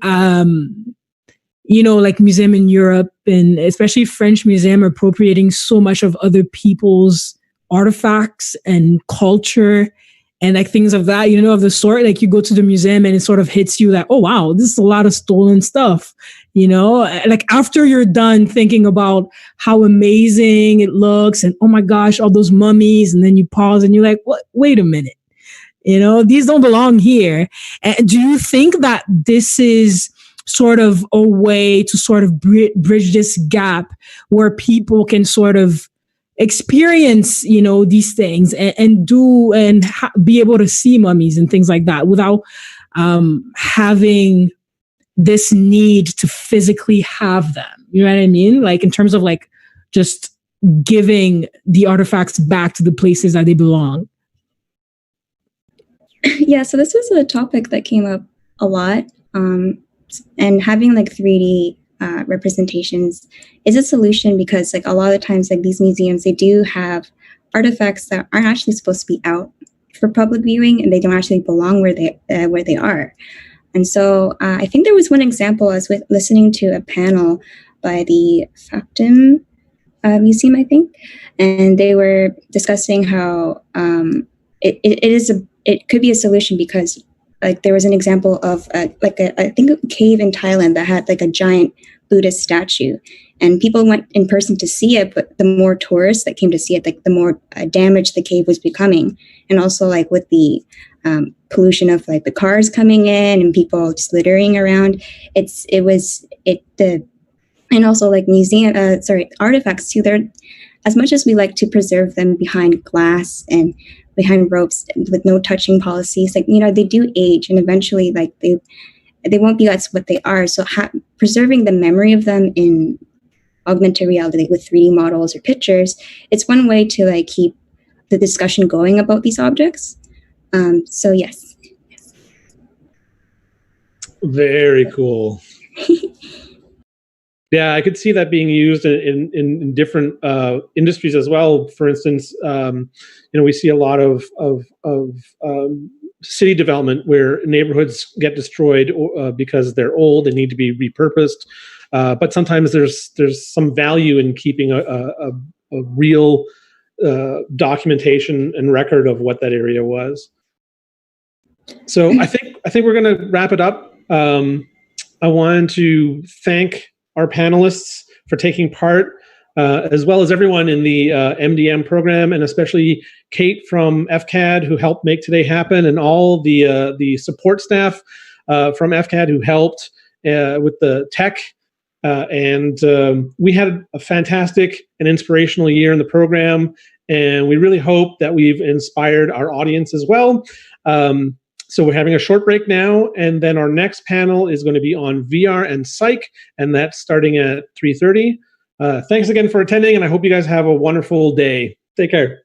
[SPEAKER 3] like museum in Europe and especially French museum appropriating so much of other people's artifacts and culture. and like things of that, of the sort. Like you go to the museum and it sort of hits you that, oh wow, this is a lot of stolen stuff, like after you're done thinking about how amazing it looks and oh my gosh, all those mummies, and then you pause and you're like, what? Wait a minute, these don't belong here. And do you think that this is sort of a way to sort of bridge this gap where people can sort of experience, these things and be able to see mummies and things like that without having this need to physically have them? You know what I mean? Like in terms of like just giving the artifacts back to the places that they belong.
[SPEAKER 1] Yeah, so this was a topic that came up a lot. And having like 3D representations is a solution, because like a lot of times like these museums, they do have artifacts that aren't actually supposed to be out for public viewing, and they don't actually belong where they are. And so I think there was one example. I was listening to a panel by the Factum Museum, I think, and they were discussing how it could be a solution, because like there was an example of I think a cave in Thailand that had like a giant Buddhist statue, and people went in person to see it, but the more tourists that came to see it, like the more damaged the cave was becoming. And also like with the pollution of like the cars coming in and people just littering around, and also like artifacts too. They're, as much as we like to preserve them behind glass and behind ropes with no touching policies, like, they do age, and eventually like they won't be as what they are. So preserving the memory of them in augmented reality with 3D models or pictures, it's one way to like keep the discussion going about these objects. So yes.
[SPEAKER 17] Very cool. Yeah, I could see that being used in different industries as well. For instance, we see a lot of city development where neighborhoods get destroyed because they're old and need to be repurposed. But sometimes there's some value in keeping a real documentation and record of what that area was. So I think we're going to wrap it up. I wanted to thank our panelists for taking part, as well as everyone in the MDM program, and especially Kate from FCAD, who helped make today happen, and all the support staff from FCAD who helped with the tech. And we had a fantastic and inspirational year in the program, and we really hope that we've inspired our audience as well. So we're having a short break now, and then our next panel is going to be on VR and psych, and that's starting at 3:30. Thanks again for attending, and I hope you guys have a wonderful day. Take care.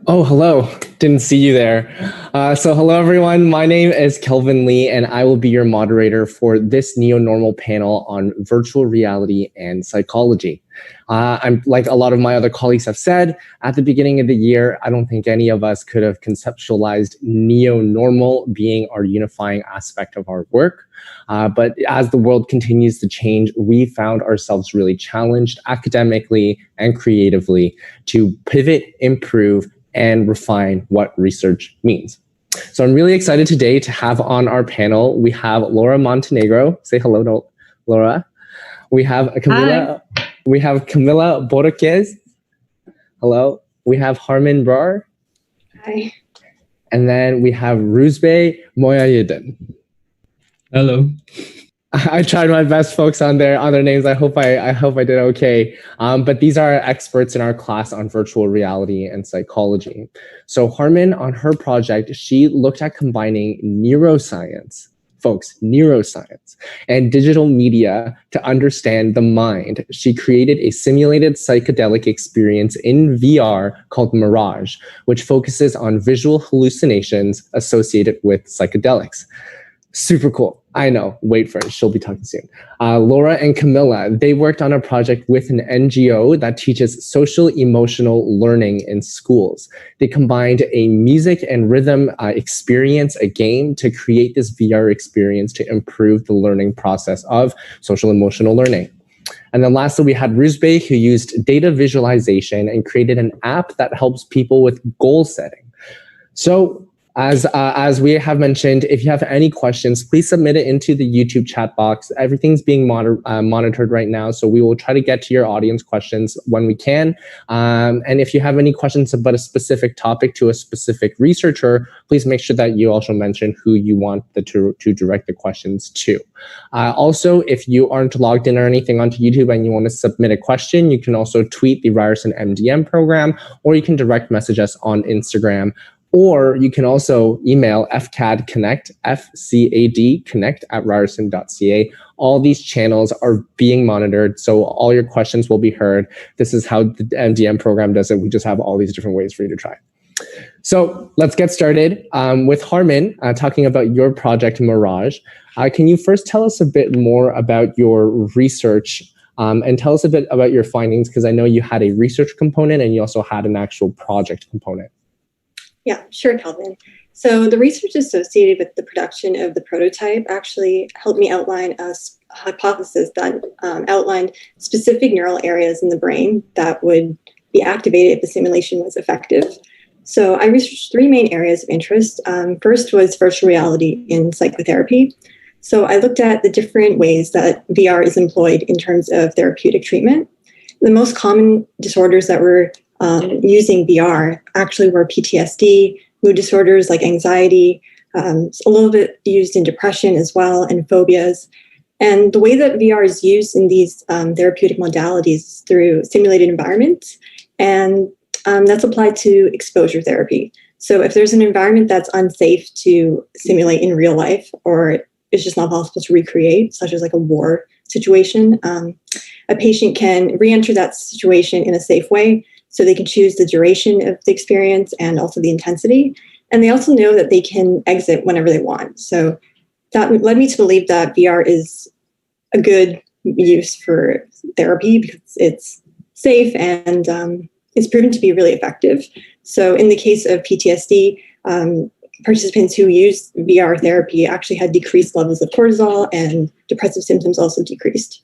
[SPEAKER 16] Oh, hello. Didn't see you there. So hello, everyone. My name is Kelvin Lee, and I will be your moderator for this NeoNormal panel on virtual reality and psychology. I'm like a lot of my other colleagues have said, at the beginning of the year, I don't think any of us could have conceptualized NeoNormal being our unifying aspect of our work. But as the world continues to change, we found ourselves really challenged academically and creatively to pivot, improve, and refine what research means. So I'm really excited today to have on our panel, we have Laura Montenegro. Say hello to Laura. We have Camila. Hi. We have Camila Borquez. Hello. We have Harman Brar.
[SPEAKER 4] Hi.
[SPEAKER 16] And then we have Ruzbe Moyayedin.
[SPEAKER 6] Hello.
[SPEAKER 16] I tried my best, folks, on their names. I hope I did okay. But these are experts in our class on virtual reality and psychology. So Harman, on her project, she looked at combining neuroscience, folks, neuroscience, and digital media to understand the mind. She created a simulated psychedelic experience in VR called Mirage, which focuses on visual hallucinations associated with psychedelics. Super cool. I know. Wait for it. She'll be talking soon. Laura and Camilla, they worked on a project with an NGO that teaches social emotional learning in schools. They combined a music and rhythm experience, a game, to create this VR experience to improve the learning process of social emotional learning. And then lastly, we had Ruzbe, who used data visualization and created an app that helps people with goal setting. So as we have mentioned, if you have any questions, please submit it into the YouTube chat box. Everything's being monitored right now, so we will try to get to your audience questions when we can. And if you have any questions about a specific topic to a specific researcher, please make sure that you also mention who you want to direct the questions to. Also, if you aren't logged in or anything onto YouTube and you want to submit a question, you can also tweet the Ryerson MDM program, or you can direct message us on Instagram. Or you can also email fcadconnect, FCAD connect @ryerson.ca. All these channels are being monitored, so all your questions will be heard. This is how the MDM program does it. We just have all these different ways for you to try. So let's get started with Harman talking about your project Mirage. Can you first tell us a bit more about your research and tell us a bit about your findings? Because I know you had a research component and you also had an actual project component.
[SPEAKER 4] Yeah, sure, Kelvin. So the research associated with the production of the prototype actually helped me outline a hypothesis that outlined specific neural areas in the brain that would be activated if the simulation was effective. So I researched three main areas of interest. First was virtual reality in psychotherapy. So I looked at the different ways that VR is employed in terms of therapeutic treatment. The most common disorders that were using VR actually were PTSD, mood disorders like anxiety, a little bit used in depression as well, and phobias. And the way that VR is used in these therapeutic modalities is through simulated environments, and that's applied to exposure therapy. So if there's an environment that's unsafe to simulate in real life, or it's just not possible to recreate, such as like a war situation, a patient can re-enter that situation in a safe way. So they can choose the duration of the experience and also the intensity. And they also know that they can exit whenever they want. So that led me to believe that VR is a good use for therapy because it's safe and it's proven to be really effective. So in the case of PTSD, participants who used VR therapy actually had decreased levels of cortisol, and depressive symptoms also decreased.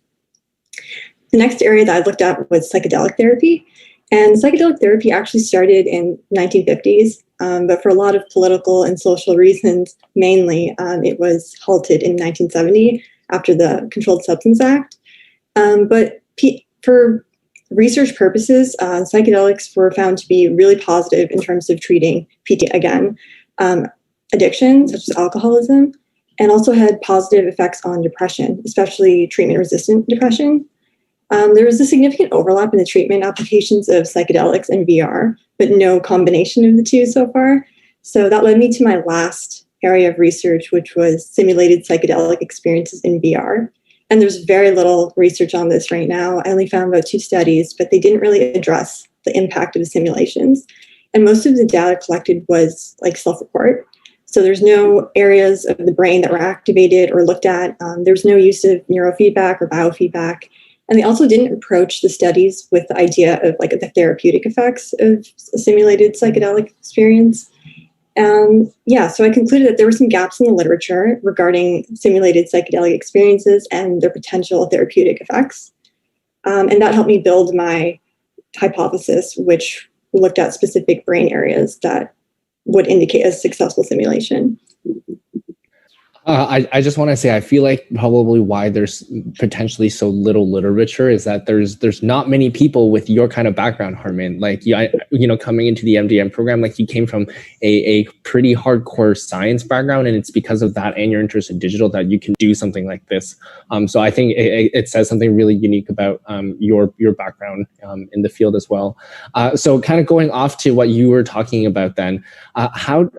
[SPEAKER 4] The next area that I looked at was psychedelic therapy. And psychedelic therapy actually started in 1950s, but for a lot of political and social reasons, mainly, it was halted in 1970 after the Controlled Substance Act. But for research purposes, psychedelics were found to be really positive in terms of treating addiction, such as alcoholism, and also had positive effects on depression, especially treatment-resistant depression. There was a significant overlap in the treatment applications of psychedelics and VR, but no combination of the two so far. So that led me to my last area of research, which was simulated psychedelic experiences in VR. And there's very little research on this right now. I only found about 2 studies, but they didn't really address the impact of the simulations. And most of the data collected was like self-report. So there's no areas of the brain that were activated or looked at. There's no use of neurofeedback or biofeedback. And they also didn't approach the studies with the idea of like the therapeutic effects of a simulated psychedelic experience. So I concluded that there were some gaps in the literature regarding simulated psychedelic experiences and their potential therapeutic effects. And that helped me build my hypothesis, which looked at specific brain areas that would indicate a successful simulation.
[SPEAKER 16] I just want to say, I feel like probably why there's potentially so little literature is that there's not many people with your kind of background, Harman. Like, coming into the MDM program, like you came from a pretty hardcore science background, and it's because of that and your interest in digital that you can do something like this. So I think it says something really unique about your background in the field as well. So kind of going off to what you were talking about then, how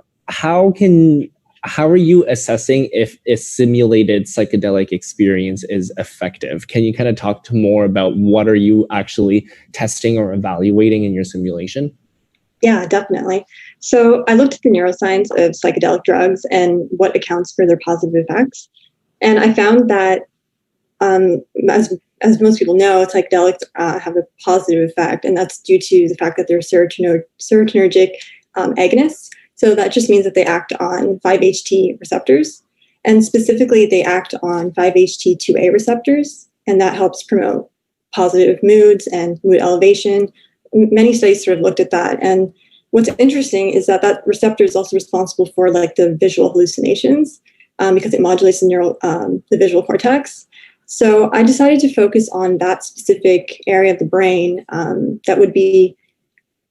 [SPEAKER 16] are you assessing if a simulated psychedelic experience is effective? Can you kind of talk to more about what are you actually testing or evaluating in your simulation?
[SPEAKER 4] Yeah, definitely. So I looked at the neuroscience of psychedelic drugs and what accounts for their positive effects. And I found that, as most people know, psychedelics have a positive effect, and that's due to the fact that they're serotonergic agonists. So that just means that they act on 5-HT receptors, and specifically they act on 5-HT2A receptors, and that helps promote positive moods and mood elevation. Many studies sort of looked at that, and what's interesting is that that receptor is also responsible for like the visual hallucinations because it modulates the visual cortex. So I decided to focus on that specific area of the brain that would be,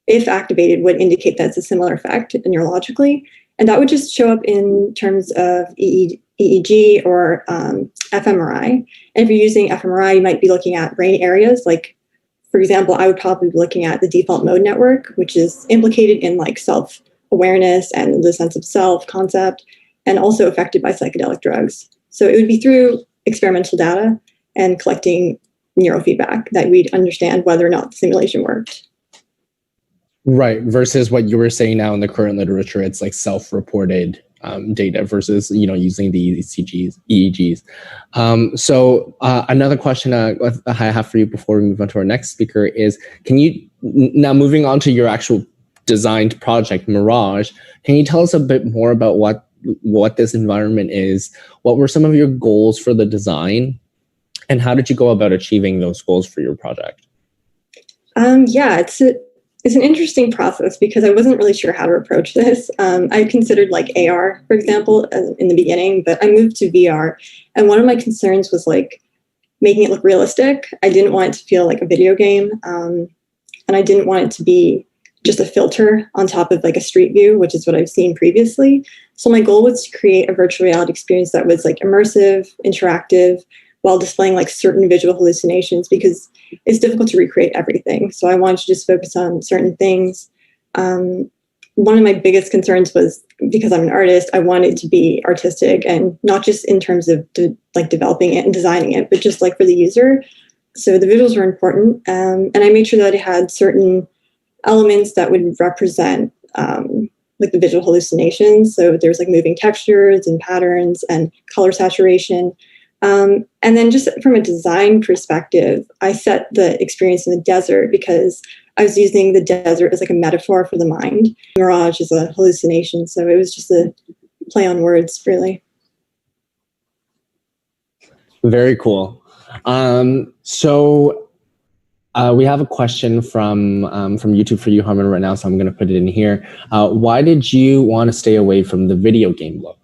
[SPEAKER 4] if activated, would indicate that's a similar effect neurologically. And that would just show up in terms of EEG or fMRI. And if you're using fMRI, you might be looking at brain areas. Like, for example, I would probably be looking at the default mode network, which is implicated in like self-awareness and the sense of self concept, and also affected by psychedelic drugs. So it would be through experimental data and collecting neurofeedback that we'd understand whether or not the simulation worked.
[SPEAKER 16] Right, versus what you were saying now in the current literature, it's like self-reported data versus using the EEGs. So another question I have for you before we move on to our next speaker is, can you, now moving on to your actual designed project, Mirage, can you tell us a bit more about what this environment is? What were some of your goals for the design, and how did you go about achieving those goals for your project?
[SPEAKER 4] It's an interesting process because I wasn't really sure how to approach this. I considered like AR, for example, in the beginning, but I moved to VR. And one of my concerns was like making it look realistic. I didn't want it to feel like a video game. And I didn't want it to be just a filter on top of like a street view, which is what I've seen previously. So my goal was to create a virtual reality experience that was like immersive, interactive, while displaying like certain visual hallucinations, because it's difficult to recreate everything. So I wanted to just focus on certain things. One of my biggest concerns was, because I'm an artist, I wanted it to be artistic, and not just in terms of developing it and designing it, but just like for the user. So the visuals were important. And I made sure that it had certain elements that would represent like the visual hallucinations. So there's like moving textures and patterns and color saturation. And then just from a design perspective, I set the experience in the desert because I was using the desert as like a metaphor for the mind. Mirage is a hallucination, so it was just a play on words, really.
[SPEAKER 16] Very cool. So we have a question from YouTube for you, Harman, right now, so I'm going to put it in here. Why did you want to stay away from the video game look?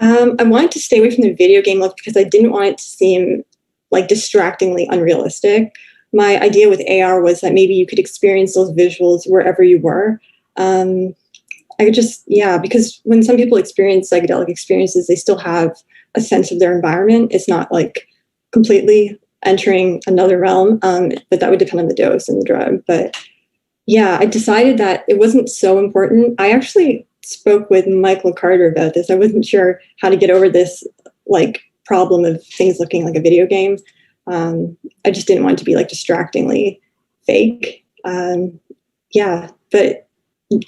[SPEAKER 4] I wanted to stay away from the video game look because I didn't want it to seem like distractingly unrealistic. My idea with AR was that maybe you could experience those visuals wherever you were. Because when some people experience psychedelic experiences, they still have a sense of their environment. It's not like completely entering another realm, but that would depend on the dose and the drug. But yeah, I decided that it wasn't so important. I actually spoke with Michael Carter about this. I wasn't sure how to get over this like problem of things looking like a video game. I just didn't want it to be like distractingly fake. Yeah, but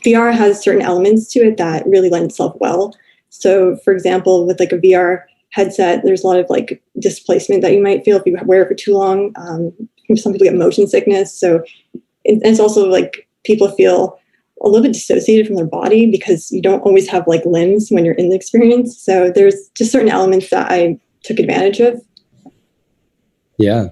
[SPEAKER 4] VR has certain elements to it that really lend itself well. So for example, with like a VR headset, there's a lot of like displacement that you might feel if you wear it for too long. Some people get motion sickness. So it's also like people feel a little bit dissociated from their body because you don't always have like limbs when you're in the experience. So there's just certain elements that I took advantage of.
[SPEAKER 16] Yeah,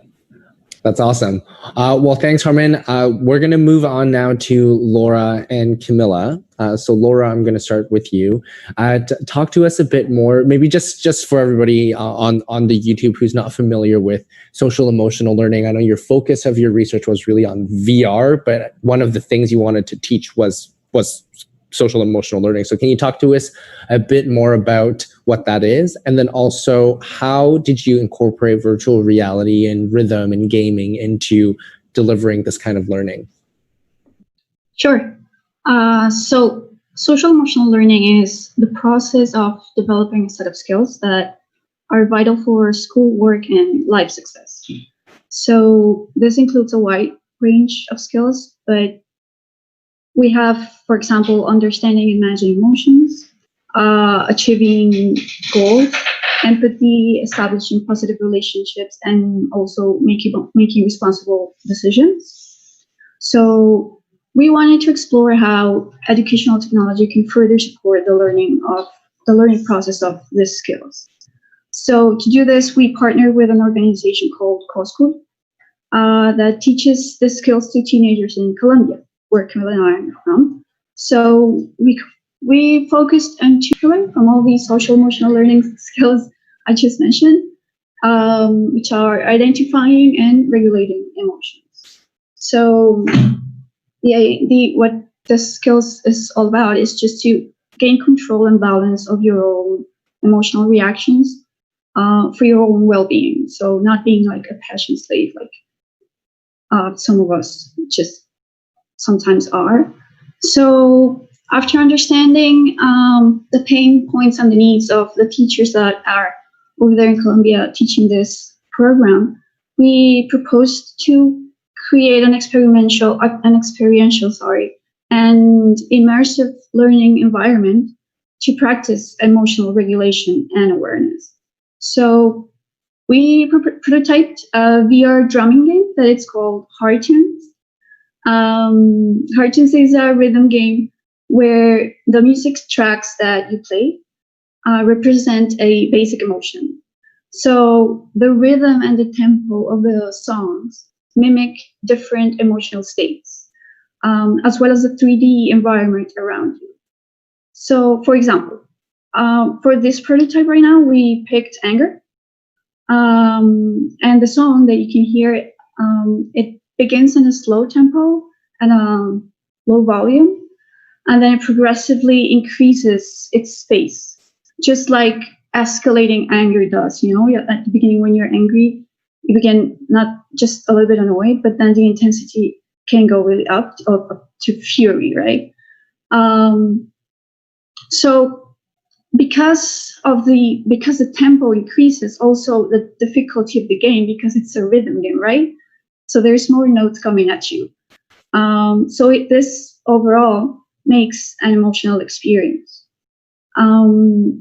[SPEAKER 16] that's awesome. Well, thanks, Harman. We're going to move on now to Laura and Camilla. So Laura, I'm going to start with you. Talk to us a bit more, maybe just for everybody on the YouTube who's not familiar with social emotional learning. I know your focus of your research was really on VR, but one of the things you wanted to teach was social emotional learning. So can you talk to us a bit more about what that is? And then also, how did you incorporate virtual reality and rhythm and gaming into delivering this kind of learning?
[SPEAKER 7] Sure. So social emotional learning is the process of developing a set of skills that are vital for school, work, and life success. So this includes a wide range of skills, but we have, for example, understanding and managing emotions, achieving goals, empathy, establishing positive relationships, and also making responsible decisions. So we wanted to explore how educational technology can further support the learning process of these skills. So to do this, we partnered with an organization called CoSchool that teaches the skills to teenagers in Colombia, where Camilla and I are from. So we focused on from all these social emotional learning skills I just mentioned, which are identifying and regulating emotions. So what the skills is all about is just to gain control and balance of your own emotional reactions for your own well-being. So not being like a passion slave, like some of us just sometimes are. So after understanding the pain points and the needs of the teachers that are over there in Colombia teaching this program, we proposed to create an experiential and immersive learning environment to practice emotional regulation and awareness. So we prototyped a VR drumming game that it's called Heart Tunes. Heart Tunes is a rhythm game where the music tracks that you play represent a basic emotion. So the rhythm and the tempo of the songs mimic different emotional states, as well as the 3D environment around you. So, for example, for this prototype right now, we picked anger. And the song that you can hear, it begins in a slow tempo and a low volume, and then it progressively increases its pace, just like escalating anger does. You know, at the beginning when you're angry, you begin not just a little bit annoyed, but then the intensity can go really up to fury, right? So because the tempo increases, also the difficulty of the game, because it's a rhythm game, right? So there's more notes coming at you. This overall makes an emotional experience.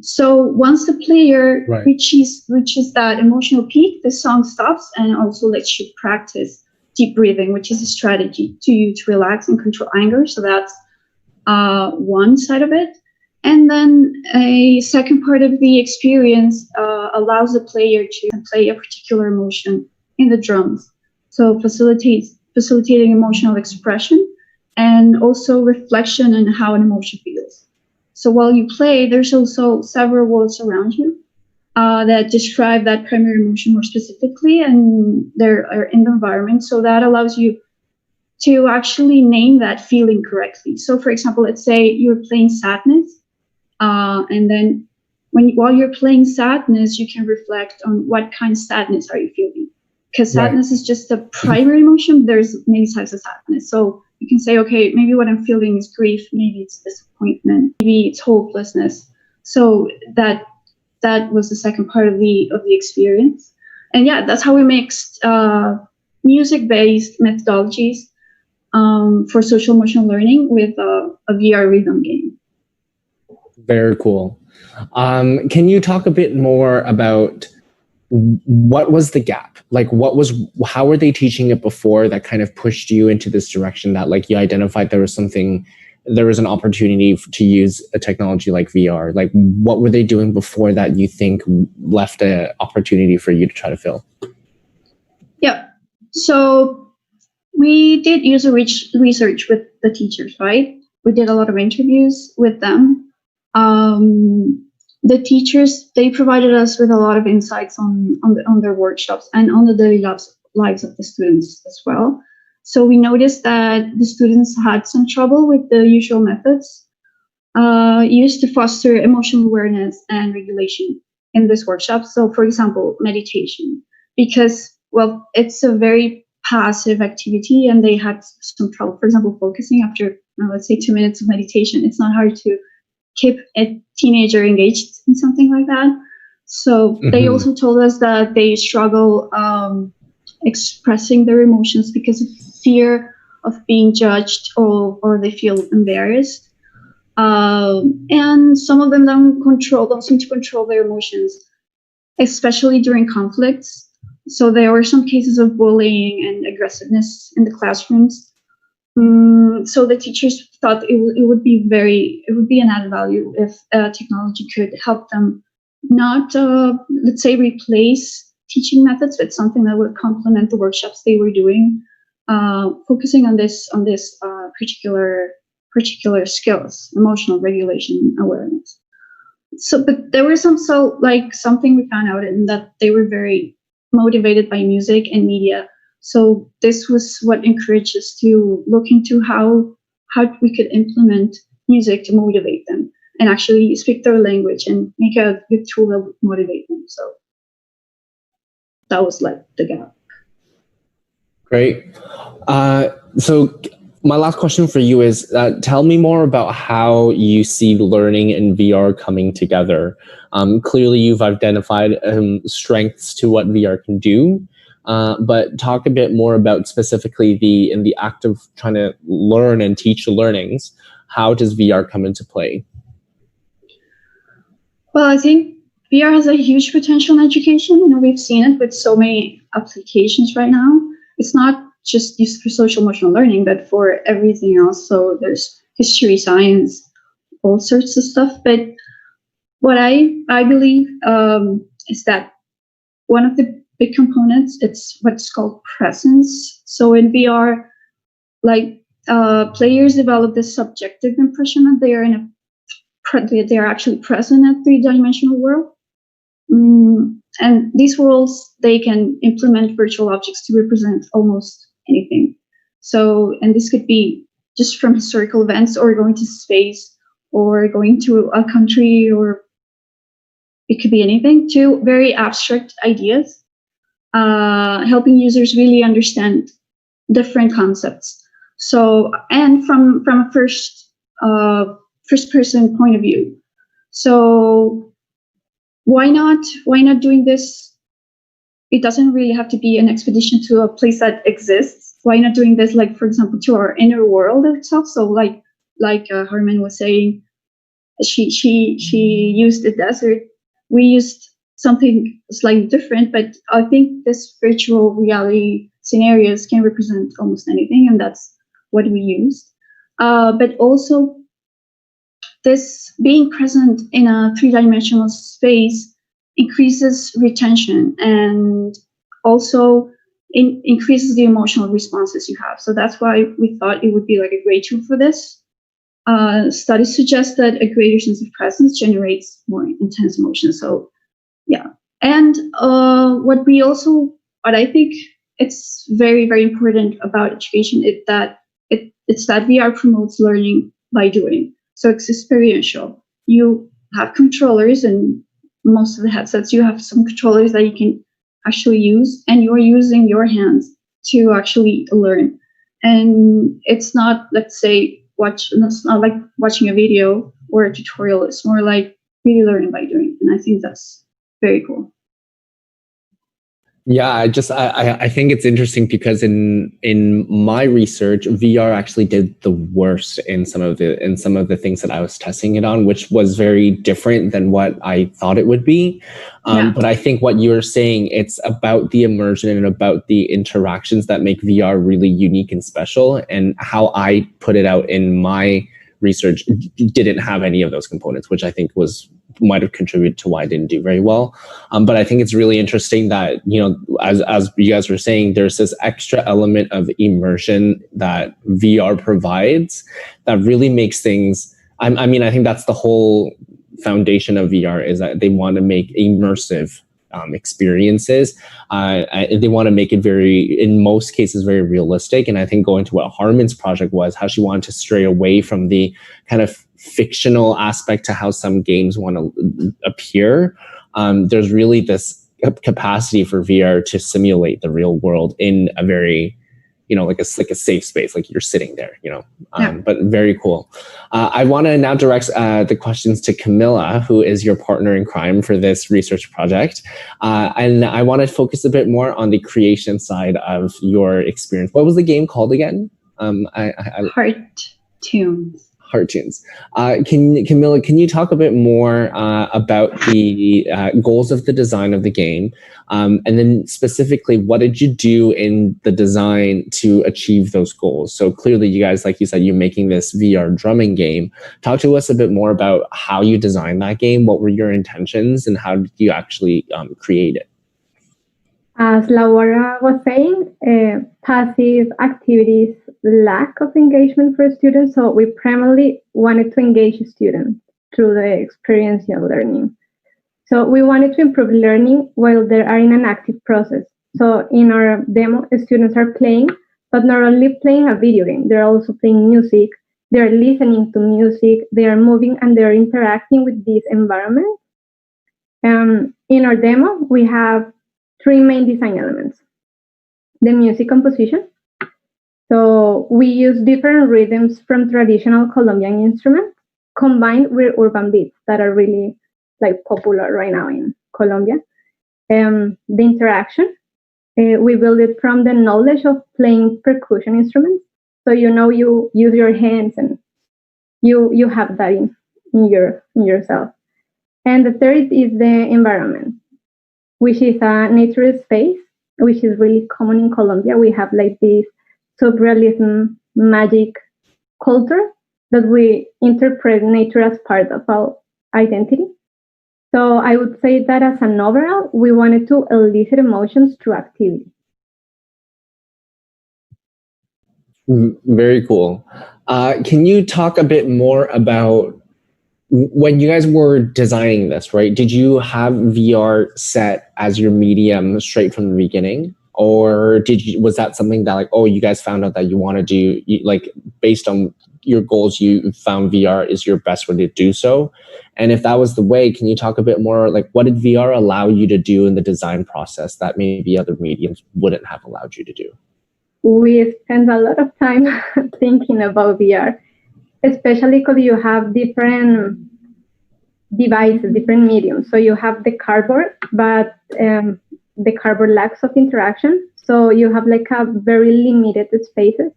[SPEAKER 7] So once the player reaches that emotional peak, the song stops and also lets you practice deep breathing, which is a strategy to relax and control anger. So that's one side of it. And then a second part of the experience allows the player to play a particular emotion in the drums. So facilitating emotional expression and also reflection on how an emotion feels. So while you play, there's also several words around you that describe that primary emotion more specifically, and they're in the environment. So that allows you to actually name that feeling correctly. So for example, let's say you're playing sadness, and then while you're playing sadness, you can reflect on what kind of sadness are you feeling. Because sadness is just the primary emotion. There's many types of sadness. So you can say, okay, maybe what I'm feeling is grief, maybe it's disappointment, maybe it's hopelessness. So that was the second part of the experience. And yeah, that's how we mixed music-based methodologies for social emotional learning with a VR rhythm game.
[SPEAKER 16] Very cool. Can you talk a bit more about what was the gap? Like, how were they teaching it before that kind of pushed you into this direction that like you identified there was an opportunity to use a technology like VR? Like, what were they doing before that you think left an opportunity for you to try to fill?
[SPEAKER 7] Yeah. So we did user research with the teachers, right? We did a lot of interviews with them. The teachers, they provided us with a lot of insights on their workshops and on the daily lives of the students as well. So we noticed that the students had some trouble with the usual methods used to foster emotional awareness and regulation in this workshop. So for example, meditation, because, well, it's a very passive activity and they had some trouble, for example, focusing after, let's say 2 minutes of meditation. It's not hard to keep a teenager engaged in something like that. So they also told us that they struggle expressing their emotions because of fear of being judged or they feel embarrassed. And some of them don't seem to control their emotions, especially during conflicts. So there were some cases of bullying and aggressiveness in the classrooms. So the teachers thought it would be an added value if technology could help them not, let's say, replace teaching methods, but something that would complement the workshops they were doing, focusing on this particular skills, emotional regulation, awareness. So, but there were something we found out in that they were very motivated by music and media. So this was what encouraged us to look into how we could implement music to motivate them and actually speak their language and make a good tool that would motivate them. So that was like the gap.
[SPEAKER 16] Great. So my last question for you is, tell me more about how you see learning and VR coming together. Clearly, you've identified strengths to what VR can do. But talk a bit more about specifically in the act of trying to learn and teach learnings. How does VR come into play?
[SPEAKER 7] Well, I think VR has a huge potential in education. We've seen it with so many applications right now. It's not just used for social emotional learning, but for everything else. So there's history, science, all sorts of stuff. But what I believe is that one of the big components, it's what's called presence. So in VR, players develop this subjective impression that they are actually present in a three-dimensional world. And these worlds, they can implement virtual objects to represent almost anything. So, and this could be just from historical events or going to space or going to a country, or it could be anything, to very abstract ideas. Helping users really understand different concepts. So, and from a first person point of view. So, why not doing this? It doesn't really have to be an expedition to a place that exists. Why not doing this, like, for example, to our inner world itself? So, like Harman was saying, she used the desert. We used something slightly different, but I think this virtual reality scenarios can represent almost anything, and that's what we used. But also, this being present in a three-dimensional space increases retention and also increases the emotional responses you have. So that's why we thought it would be like a great tool for this. Studies suggest that a greater sense of presence generates more intense emotion. So yeah. And what I think it's very, very important about education is that it's that VR promotes learning by doing. So it's experiential. You have controllers, and most of the headsets, you have some controllers that you can actually use, and you're using your hands to actually learn. And it's not, let's say, it's not like watching a video or a tutorial. It's more like really learning by doing. And I think that's very cool.
[SPEAKER 16] Yeah, I think it's interesting because in my research, VR actually did the worst in some of the things that I was testing it on, which was very different than what I thought it would be. But I think what you're saying, it's about the immersion and about the interactions that make VR really unique and special. And how I put it out in my research didn't have any of those components, which I think might have contributed to why I didn't do very well. But I think it's really interesting that, as you guys were saying, there's this extra element of immersion that VR provides that really makes things, I think that's the whole foundation of VR, is that they want to make immersive experiences. They want to make it in most cases, very realistic. And I think going to what Harmon's project was, how she wanted to stray away from the kind of fictional aspect to how some games want to appear. There's really this capacity for VR to simulate the real world in a very, like a safe space, like you're sitting there, but very cool. I want to now direct the questions to Camilla, who is your partner in crime for this research project. And I want to focus a bit more on the creation side of your experience. What was the game called again? Hearttunes. Camilla, can you talk a bit more about the goals of the design of the game? And then specifically, what did you do in the design to achieve those goals? So clearly you guys, like you said, you're making this VR drumming game. Talk to us a bit more about how you designed that game. What were your intentions and how did you actually create it?
[SPEAKER 9] As Laura was saying, passive activities lack of engagement for students, so we primarily wanted to engage students through the experiential learning. So we wanted to improve learning while they are in an active process. So in our demo, students are playing, but not only playing a video game, they're also playing music, they're listening to music, they are moving, and they're interacting with this environment. In our demo, we have 3 main design elements. The music composition. So we use different rhythms from traditional Colombian instruments combined with urban beats that are really popular right now in Colombia. The interaction, we build it from the knowledge of playing percussion instruments. So you use your hands and you have that in yourself. And the third is the environment, which is a natural space, which is really common in Colombia. We have this surrealism, magic culture that we interpret nature as part of our identity. So I would say that as an overall, we wanted to elicit emotions through activity.
[SPEAKER 16] Very cool. Can you talk a bit more about when you guys were designing this, right? Did you have VR set as your medium straight from the beginning? Or was that something that you guys found out that you want to do, based on your goals, you found VR is your best way to do so? And if that was the way, can you talk a bit more, what did VR allow you to do in the design process that maybe other mediums wouldn't have allowed you to do?
[SPEAKER 9] We spent a lot of time thinking about VR, especially because you have different devices, different mediums. So you have the cardboard, but the cardboard lacks of interaction. So you have a very limited spaces.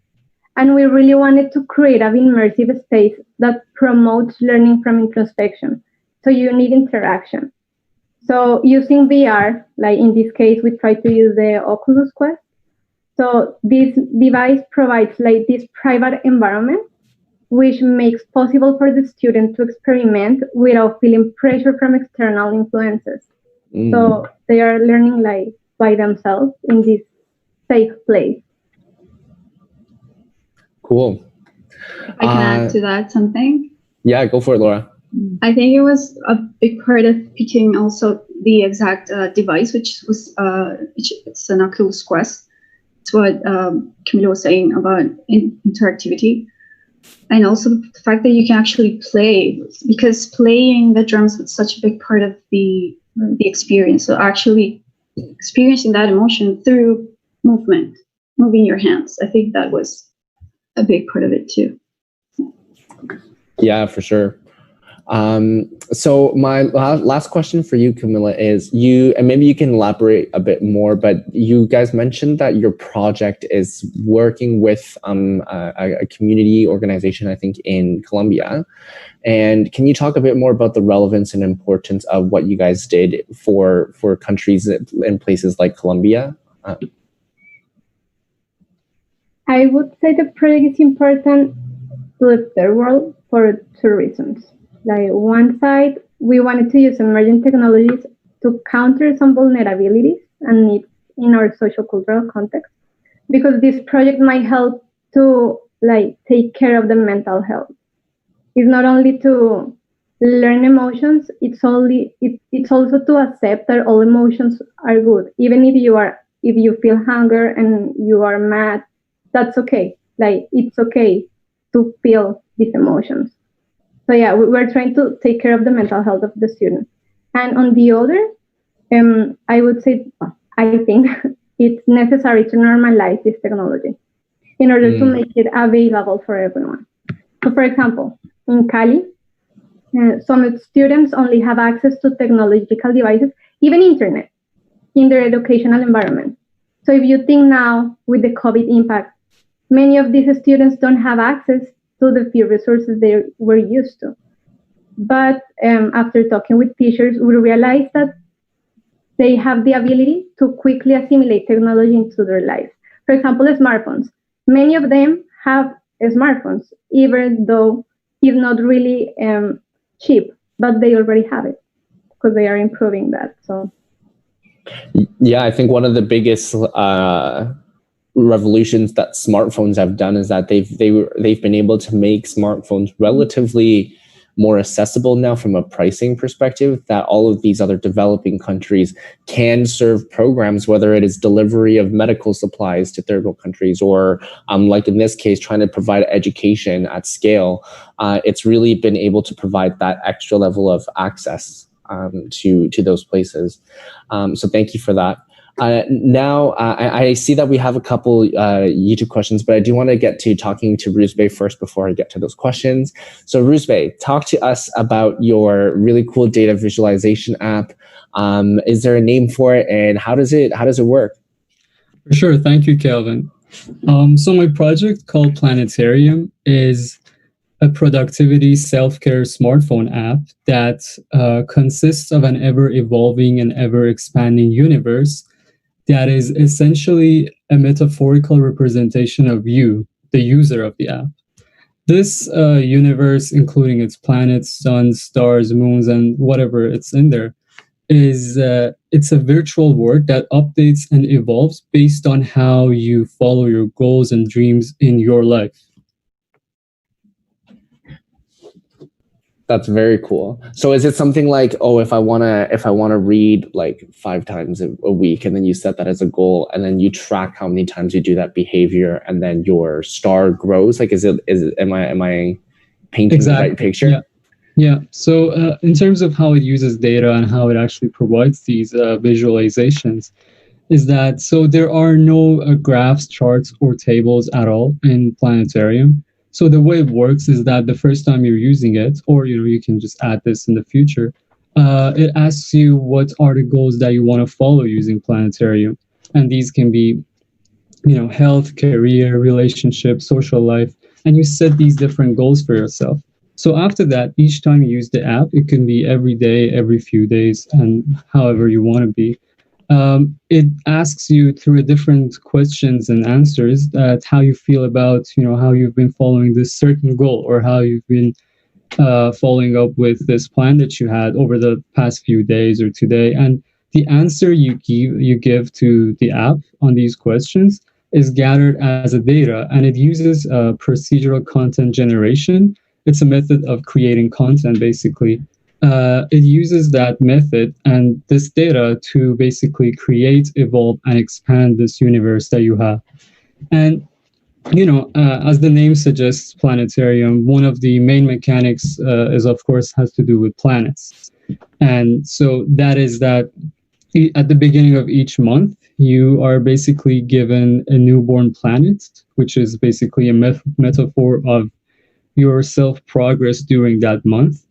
[SPEAKER 9] And we really wanted to create an immersive space that promotes learning from introspection. So you need interaction. So using VR, in this case, we try to use the Oculus Quest. So this device provides this private environment, which makes possible for the student to experiment without feeling pressure from external influences. So they are learning by themselves in this safe place.
[SPEAKER 16] Cool.
[SPEAKER 7] If I can add to that something.
[SPEAKER 16] Yeah, go for it, Laura.
[SPEAKER 7] I think it was a big part of picking also the exact device, which was it's an Oculus Quest. It's what Camila was saying about interactivity. And also the fact that you can actually play, because playing the drums was such a big part of the experience. So actually experiencing that emotion through movement, moving your hands. I think that was a big part of it too.
[SPEAKER 16] Yeah, for sure. So my last question for you, Camilla, is and maybe you can elaborate a bit more, but you guys mentioned that your project is working with a community organization, I think, in Colombia. And can you talk a bit more about the relevance and importance of what you guys did for countries in places like Colombia?
[SPEAKER 9] I would say the project is important to the third world for two reasons. Like, one side, we wanted to use emerging technologies to counter some vulnerabilities and needs in our social cultural context, because this project might help to take care of the mental health. It's not only to learn emotions, it's also to accept that all emotions are good. Even if you feel hunger and you are mad, that's okay. It's okay to feel these emotions. So yeah, we're trying to take care of the mental health of the students. And on the other, I think it's necessary to normalize this technology in order to make it available for everyone. So for example, in Cali, some students only have access to technological devices, even internet, in their educational environment. So if you think now with the COVID impact, many of these students don't have access to the few resources they were used to. But after talking with teachers, we realized that they have the ability to quickly assimilate technology into their lives. For example, smartphones. Many of them have smartphones, even though it's not really cheap, but they already have it because they are improving that. So,
[SPEAKER 16] yeah, I think one of the biggest revolutions that smartphones have done is that they've been able to make smartphones relatively more accessible now from a pricing perspective, that all of these other developing countries can serve programs, whether it is delivery of medical supplies to third world countries or like in this case, trying to provide education at scale. It's really been able to provide that extra level of access to those places. So thank you for that. Now, I see that we have a couple YouTube questions, but I do want to get to talking to Rusbe first before I get to those questions. So Rusbe, talk to us about your really cool data visualization app. Is there a name for it, and how does it work?
[SPEAKER 6] For sure. Thank you, Kelvin. So my project called Planetarium is a productivity self-care smartphone app that consists of an ever-evolving and ever-expanding universe that is essentially a metaphorical representation of you, the user of the app. This universe, including its planets, suns, stars, moons, and whatever it's in there, it's a virtual world that updates and evolves based on how you follow your goals and dreams in your life.
[SPEAKER 16] That's very cool. So is it something like, oh, if I wanna read like 5 times a week, and then you set that as a goal, and then you track how many times you do that behavior, and then your star grows? Like, am I painting the right picture?
[SPEAKER 6] Yeah. So in terms of how it uses data and how it actually provides these visualizations, is that so there are no graphs, charts, or tables at all in Planetarium. So the way it works is that the first time you're using it, or you can just add this in the future, it asks you what are the goals that you want to follow using Planetarium, and these can be, health, career, relationship, social life, and you set these different goals for yourself. So after that, each time you use the app, it can be every day, every few days, and however you want to be. It asks you through different questions and answers that how you feel about, how you've been following this certain goal, or how you've been following up with this plan that you had over the past few days or today. And the answer you give to the app on these questions is gathered as a data, and it uses procedural content generation. It's a method of creating content, basically. It uses that method and this data to basically create, evolve, and expand this universe that you have. And, as the name suggests, Planetarium, one of the main mechanics is, of course, has to do with planets. And so that is that at the beginning of each month, you are basically given a newborn planet, which is basically a metaphor of your self-progress during that month.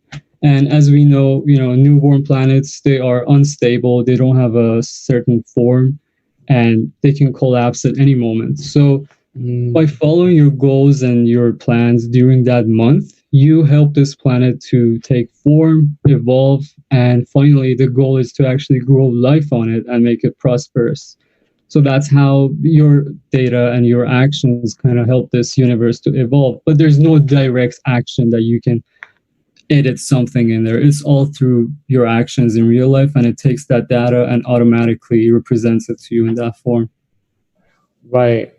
[SPEAKER 6] And as we know, newborn planets, they are unstable. They don't have a certain form, and they can collapse at any moment. So by following your goals and your plans during that month, you help this planet to take form, evolve, and finally the goal is to actually grow life on it and make it prosperous. So that's how your data and your actions kind of help this universe to evolve. But there's no direct action that you can edit something in there. It's all through your actions in real life, and it takes that data and automatically represents it to you in that form.
[SPEAKER 16] Right.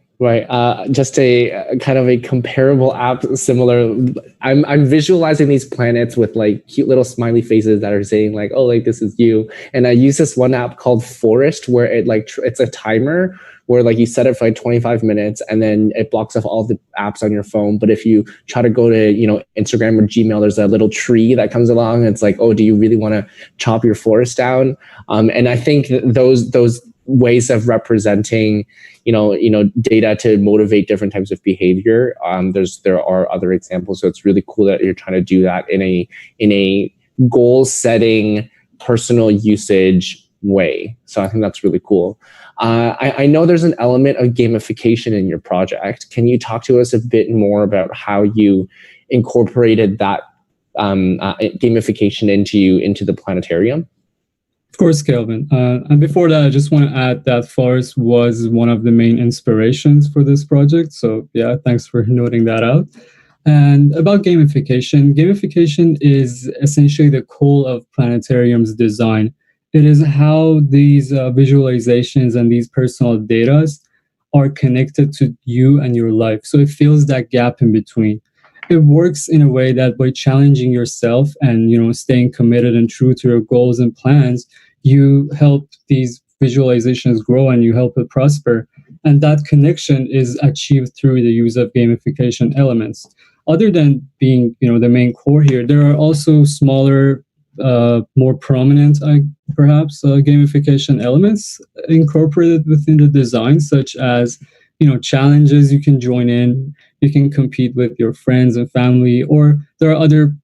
[SPEAKER 16] Just a kind of a comparable app, similar. I'm visualizing these planets with like cute little smiley faces that are saying like, "Oh, like this is you." And I use this one app called Forest, where it's a timer where like you set it for like 25 minutes, and then it blocks off all the apps on your phone. But if you try to go to Instagram or Gmail, there's a little tree that comes along. And it's like, "Oh, do you really want to chop your forest down?" And I think those ways of representing data to motivate different types of behavior, there are other examples. So it's really cool that you're trying to do that in a goal setting, personal usage way. So I think that's really cool. I know there's an element of gamification in your project. Can you talk to us a bit more about how you incorporated that gamification into the planetarium?
[SPEAKER 6] Of course, Kelvin. And before that, I just want to add that Forest was one of the main inspirations for this project. So yeah, thanks for noting that out. And about gamification is essentially the core of Planetarium's design. It is how these visualizations and these personal data are connected to you and your life. So it fills that gap in between. It works in a way that by challenging yourself and staying committed and true to your goals and plans, you help these visualizations grow and you help it prosper. And that connection is achieved through the use of gamification elements. Other than being the main core here, there are also smaller, more prominent perhaps gamification elements incorporated within the design, such as challenges you can join in. You can compete with your friends and family, or there are other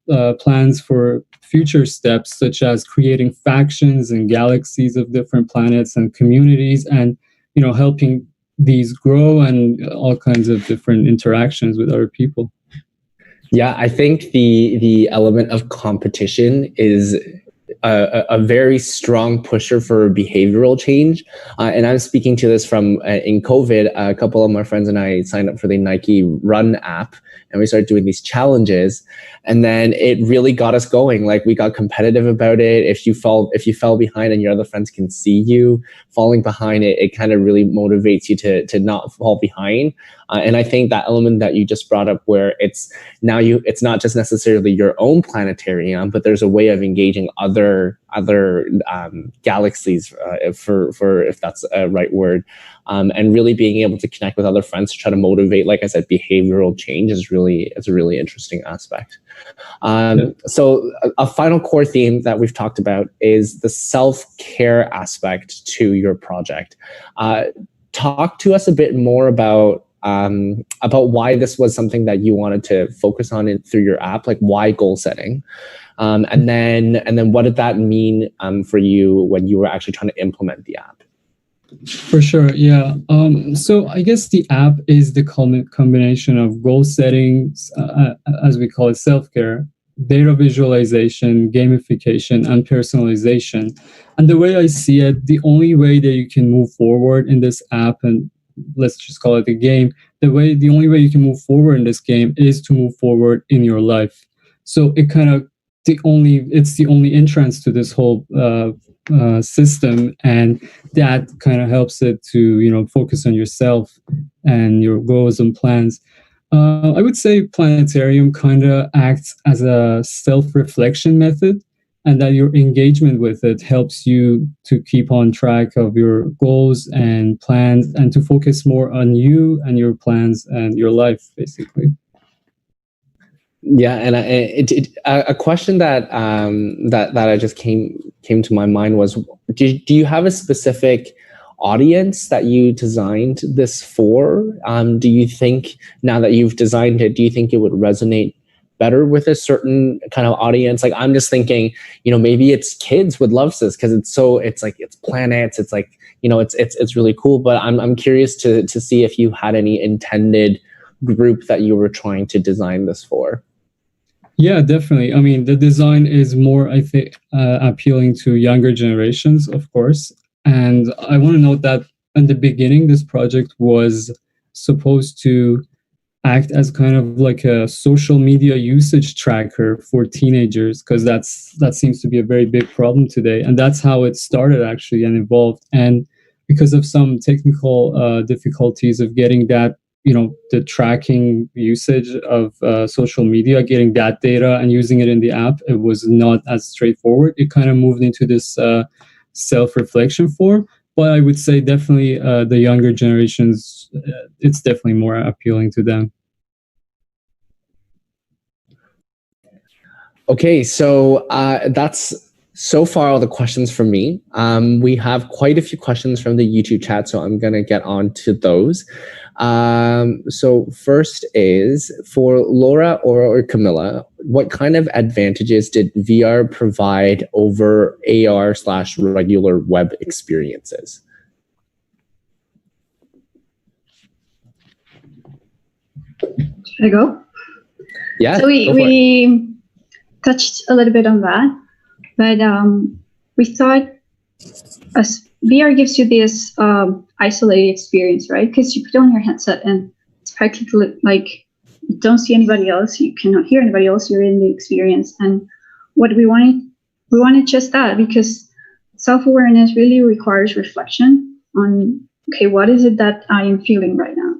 [SPEAKER 6] plans for future steps, such as creating factions and galaxies of different planets and communities, and helping these grow and all kinds of different interactions with other people.
[SPEAKER 16] Yeah, I think the element of competition is a very strong pusher for behavioral change. And I'm speaking to this from in COVID, a couple of my friends and I signed up for the Nike Run app, and we started doing these challenges. And then it really got us going. Like, we got competitive about it. If you fell behind and your other friends can see you falling behind, it kind of really motivates you to not fall behind. And I think that element that you just brought up, where it's not just necessarily your own planetarium, but there's a way of engaging other galaxies, for if that's a right word, and really being able to connect with other friends to try to motivate, like I said, behavioral change is a really interesting aspect. So a final core theme that we've talked about is the self-care aspect to your project. Talk to us a bit more about why this was something that you wanted to focus on through your app, like why goal setting, and then what did that mean for you when you were actually trying to implement the app?
[SPEAKER 6] For sure, yeah. So I guess the app is the combination of goal settings, as we call it, self-care, data visualization, gamification, and personalization. And the way I see it, the only way that you can move forward in this app, and let's just call it a game, the only way you can move forward in this game is to move forward in your life. So it's the only entrance to this whole system, and that kind of helps it to focus on yourself and your goals and plans. I would say Planetarium kind of acts as a self-reflection method, and that your engagement with it helps you to keep on track of your goals and plans, and to focus more on you and your plans and your life, basically.
[SPEAKER 16] Yeah, and a question that I just came to my mind was, do you have a specific audience that you designed this for? Do you think, now that you've designed it, do you think it would resonate better with a certain kind of audience? Like, I'm just thinking, maybe it's kids would love this because it's planets, it's like, it's really cool. But I'm curious to see if you had any intended group that you were trying to design this for.
[SPEAKER 6] Yeah, definitely. I mean, the design is more, I think, appealing to younger generations, of course. And I want to note that in the beginning, this project was supposed to act as kind of like a social media usage tracker for teenagers, because that seems to be a very big problem today. And that's how it started, actually, and evolved. And because of some technical difficulties of getting that, the tracking usage of social media, getting that data and using it in the app, it was not as straightforward. It kind of moved into this self-reflection form. But I would say definitely the younger generations, it's definitely more appealing to them.
[SPEAKER 16] Okay, so that's so far all the questions from me. We have quite a few questions from the YouTube chat, so I'm going to get on to those. So first is for Laura or Camilla, what kind of advantages did VR provide over AR/regular web experiences?
[SPEAKER 24] Should I go?
[SPEAKER 16] Yeah.
[SPEAKER 24] So we touched a little bit on that, but we thought as VR gives you this isolated experience, right? Because you put on your headset and it's practically like you don't see anybody else, you cannot hear anybody else, you're in the experience. And what we wanted just that, because self-awareness really requires reflection on, okay, what is it that I am feeling right now?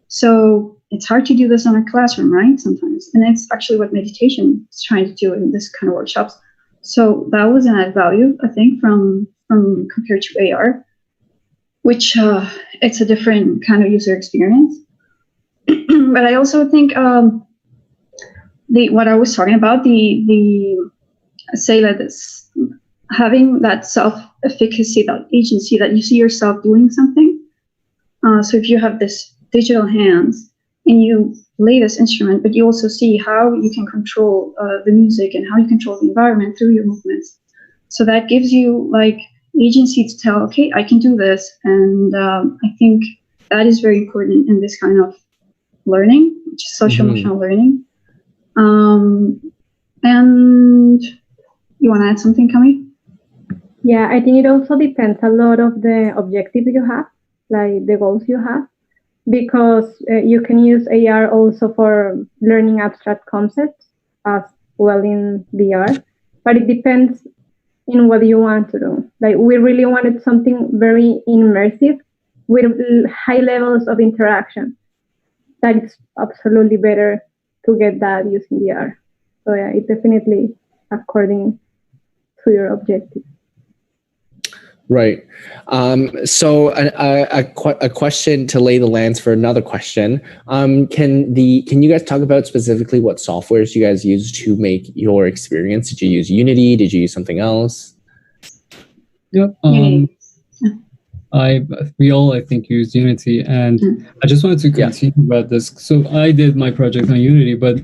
[SPEAKER 24] So it's hard to do this in a classroom, right? Sometimes. And it's actually what meditation is trying to do in this kind of workshops. So that was an added value, I think, from compared to AR, which it's a different kind of user experience. But I also think what I was talking about, say that this, having that self-efficacy, that agency, that you see yourself doing something. So if you have this digital hands and you play this instrument, but you also see how you can control the music and how you control the environment through your movements. So that gives you like agency to tell, okay, I can do this. And I think that is very important in this kind of learning, which is social emotional learning. And you want to add something, Cami?
[SPEAKER 9] Yeah, I think it also depends a lot of the objective you have, like the goals you have, because you can use AR also for learning abstract concepts as well in VR, but it depends in what you want to do. Like we really wanted something very immersive with high levels of interaction. That it's absolutely better to get that using VR. So yeah, it definitely according to your objective.
[SPEAKER 16] Right. So a question to lay the lands for another question. Can you guys talk about specifically what softwares you guys use to make your experience? Did you use Unity? Did you use something else?
[SPEAKER 6] Yeah. We all, I think, use Unity, and I just wanted to continue about this. So I did my project on Unity, but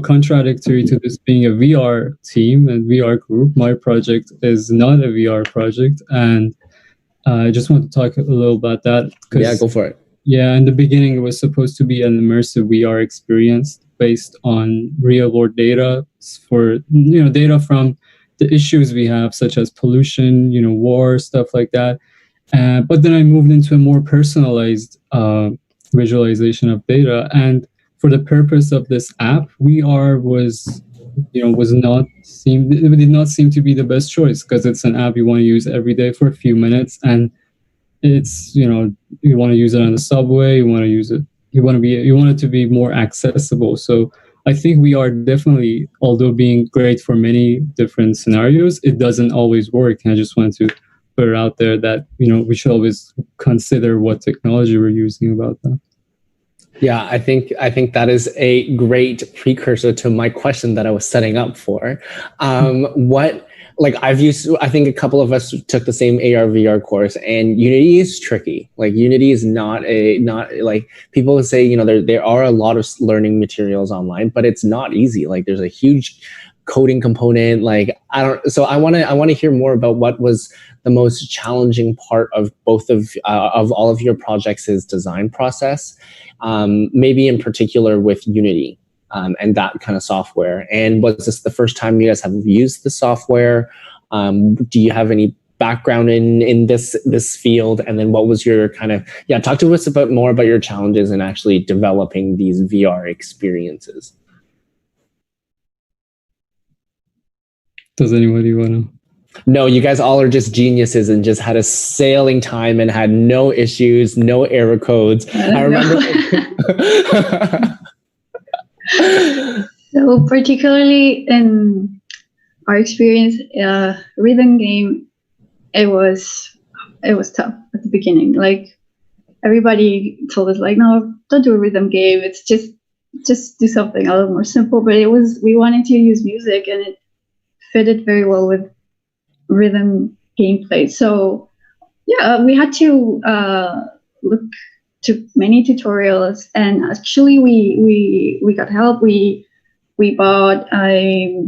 [SPEAKER 6] contradictory to this being a VR team and VR group, my project is not a VR project, and I just want to talk a little about that.
[SPEAKER 16] Yeah, go for it.
[SPEAKER 6] Yeah, in the beginning, it was supposed to be an immersive VR experience based on real-world data for data from the issues we have, such as pollution, war, stuff like that. But then I moved into a more personalized visualization of data, and for the purpose of this app, VR did not seem to be the best choice, because it's an app you want to use every day for a few minutes, and it's you want to use it on the subway, you want it to be more accessible. So I think VR definitely, although being great for many different scenarios, it doesn't always work. And I just wanted to put it out there that we should always consider what technology we're using about that.
[SPEAKER 16] Yeah, I think that is a great precursor to my question that I was setting up for. What like I think a couple of us took the same AR VR course, and Unity is tricky. Like Unity is not like people say, you know, there are a lot of learning materials online, but it's not easy. Like there's a huge coding component. Like I want to hear more about what was the most challenging part of both of all of your projects' design process, maybe in particular with Unity. And that kind of software. And was this the first time you guys have used the software? Do you have any background in this field? And then what was your kind of, talk to us more about your challenges in actually developing these VR experiences.
[SPEAKER 6] Does anybody want to?
[SPEAKER 16] No, you guys all are just geniuses and just had a sailing time and had no issues, no error codes. I remember.
[SPEAKER 7] So particularly in our experience, rhythm game, it was tough at the beginning. Like everybody told us, like, no, don't do a rhythm game. It's just do something a little more simple. But we wanted to use music, and it fitted very well with rhythm gameplay. So yeah, we had to look to many tutorials, and actually we got help. We bought a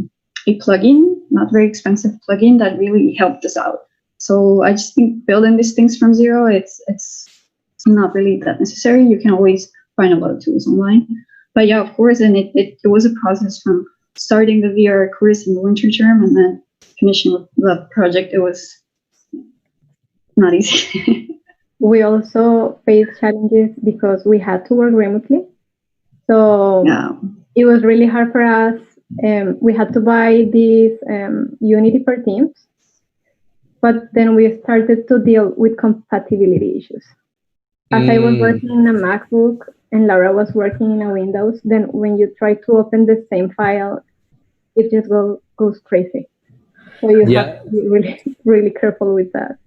[SPEAKER 7] plugin, not very expensive plugin, that really helped us out. So I just think building these things from zero, it's not really that necessary. You can always find a lot of tools online. But yeah, of course, and it was a process from starting the VR course in the winter term and then finishing with the project. It was not easy.
[SPEAKER 9] We also faced challenges because we had to work remotely. So it was really hard for us. We had to buy these Unity for Teams, but then we started to deal with compatibility issues. As I was working in a MacBook and Laura was working in a Windows, then when you try to open the same file, it just goes crazy. So you have to be really, really careful with that.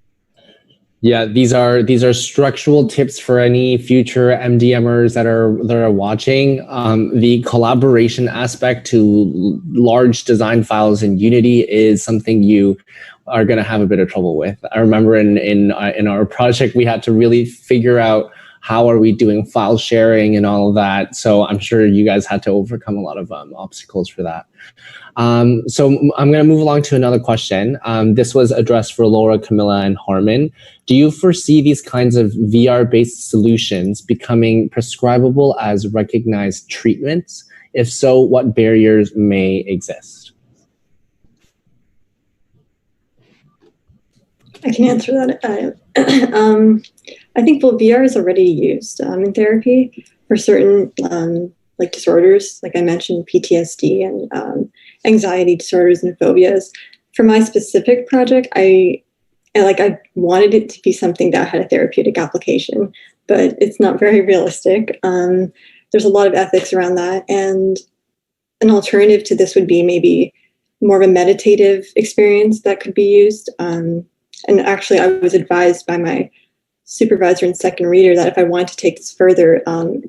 [SPEAKER 16] Yeah, these are structural tips for any future MDMers that are watching. The collaboration aspect to large design files in Unity is something you are going to have a bit of trouble with. I remember in our project we had to really figure out how are we doing file sharing and all of that. So I'm sure you guys had to overcome a lot of obstacles for that. So I'm going to move along to another question. This was addressed for Laura, Camilla, and Harmon. Do you foresee these kinds of VR-based solutions becoming prescribable as recognized treatments? If so, what barriers may exist?
[SPEAKER 4] I can answer that. I think VR is already used in therapy for certain like disorders, like I mentioned, PTSD and anxiety disorders and phobias. For my specific project, I wanted it to be something that had a therapeutic application, but it's not very realistic. There's a lot of ethics around that, and an alternative to this would be maybe more of a meditative experience that could be used. And actually, I was advised by my supervisor and second reader that if I wanted to take this further,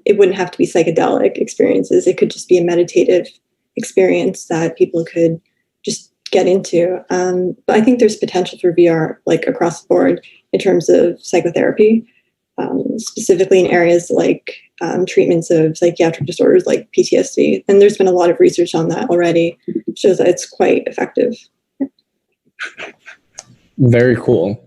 [SPEAKER 4] it wouldn't have to be psychedelic experiences. It could just be a meditative experience that people could just get into. But I think there's potential for VR like across the board in terms of psychotherapy, specifically in areas like treatments of psychiatric disorders like PTSD. And there's been a lot of research on that already, shows that it's quite effective.
[SPEAKER 16] Very cool.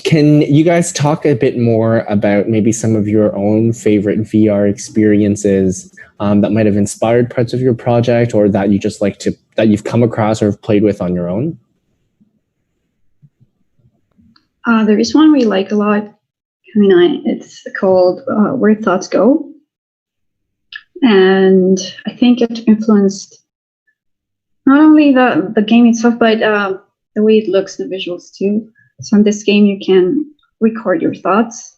[SPEAKER 16] Can you guys talk a bit more about maybe some of your own favorite VR experiences that might have inspired parts of your project, or that you just like that you've come across or have played with on your own?
[SPEAKER 7] There is one we like a lot. I mean, it's called Where Thoughts Go. And I think it influenced not only the game itself, but the way it looks, the visuals too. So in this game, you can record your thoughts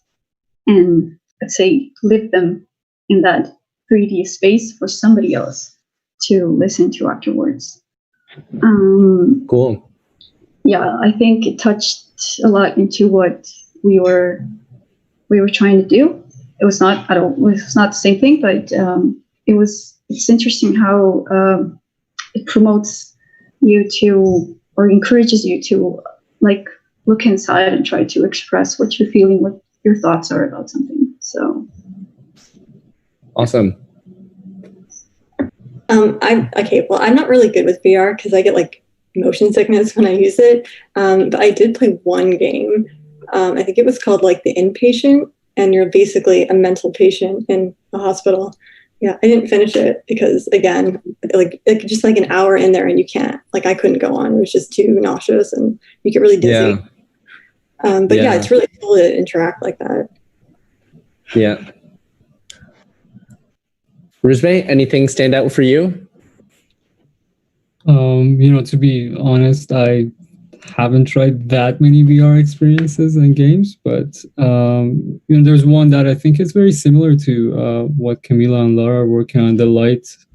[SPEAKER 7] and, let's say, live them in that 3D space for somebody else to listen to afterwards.
[SPEAKER 16] Cool.
[SPEAKER 7] Yeah, I think it touched a lot into what we were trying to do. It was not the same thing, but it's interesting how it promotes you to, or encourages you to like look inside and try to express what you're feeling, what your thoughts are about something. So
[SPEAKER 16] awesome.
[SPEAKER 4] I'm not really good with VR because I get like motion sickness when I use it. But I did play one game. I think it was called like The Inpatient, and you're basically a mental patient in a hospital. Yeah, I didn't finish it because again, like just like an hour in there and you can't, like I couldn't go on. It was just too nauseous and you get really dizzy. But yeah, it's really cool to interact like that.
[SPEAKER 16] Yeah. Ruzbe, anything stand out for you?
[SPEAKER 6] To be honest, I haven't tried that many VR experiences and games, but there's one that I think is very similar to what Camila and Laura are working on, the lights.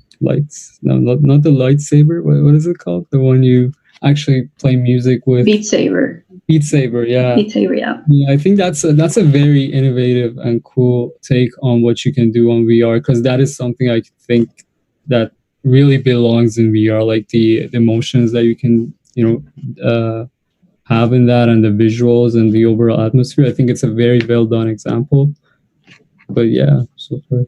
[SPEAKER 6] No, not the lightsaber. What is it called? The one you actually play music with?
[SPEAKER 7] Beat Saber.
[SPEAKER 6] Beat Saber, yeah.
[SPEAKER 7] Beat Saber, yeah.
[SPEAKER 6] Yeah, I think that's a very innovative and cool take on what you can do on VR, because that is something I think that really belongs in VR, like the emotions that you can have in that, and the visuals and the overall atmosphere. I think it's a very well done example. But yeah, so far.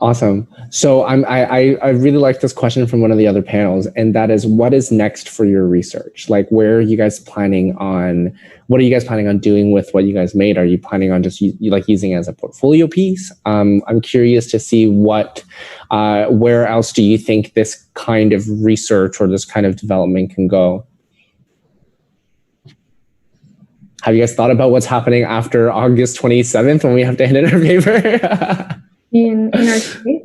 [SPEAKER 16] Awesome. So I really like this question from one of the other panels, and that is, what is next for your research? Like, where are you guys planning on? What are you guys planning on doing with what you guys made? Are you planning on just using it as a portfolio piece? I'm curious to see where else do you think this kind of research or this kind of development can go? Have you guys thought about what's happening after August 27th when we have to hand in our paper?
[SPEAKER 9] In our case,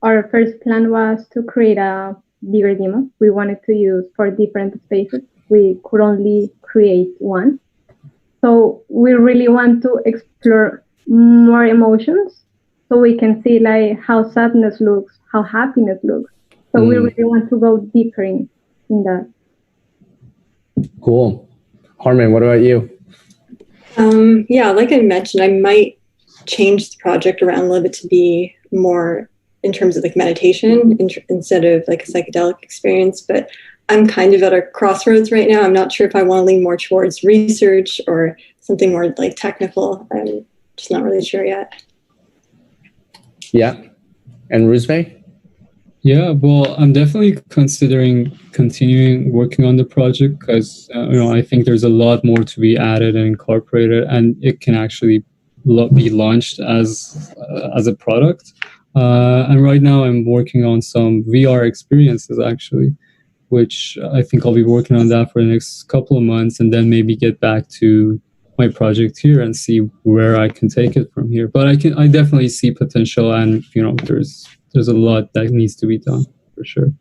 [SPEAKER 9] our first plan was to create a bigger demo. We wanted to use 4 different spaces. We could only create one. So we really want to explore more emotions so we can see like how sadness looks, how happiness looks. So we really want to go deeper in that.
[SPEAKER 16] Cool. Harman, what about you?
[SPEAKER 4] Yeah, like I mentioned, I might change the project around a little bit to be more in terms of like meditation instead of like a psychedelic experience. But I'm kind of at a crossroads right now. I'm not sure if I want to lean more towards research or something more like technical. I'm just not really sure yet.
[SPEAKER 16] Yeah. And Ruzbe?
[SPEAKER 6] Yeah, well, I'm definitely considering continuing working on the project because I think there's a lot more to be added and incorporated, and it can actually be launched as a product. And right now I'm working on some VR experiences actually, which I think I'll be working on that for the next couple of months, and then maybe get back to my project here and see where I can take it from here. But I definitely see potential, and there's a lot that needs to be done for sure.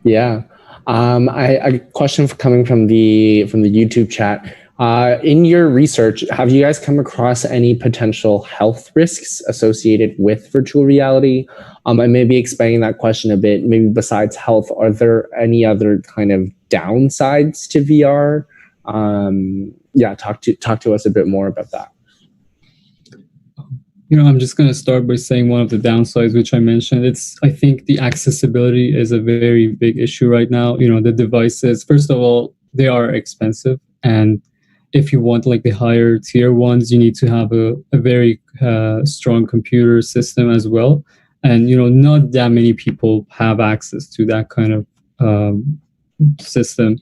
[SPEAKER 16] Yeah. A question coming from the YouTube chat. In your research, have you guys come across any potential health risks associated with virtual reality? And maybe expanding that question a bit, maybe besides health, are there any other kind of downsides to VR? Talk to us a bit more about that.
[SPEAKER 6] I'm just going to start by saying one of the downsides, which I mentioned. I think the accessibility is a very big issue right now. The devices, first of all, they are expensive, and if you want like the higher tier ones, you need to have a very strong computer system as well. And, not that many people have access to that kind of system.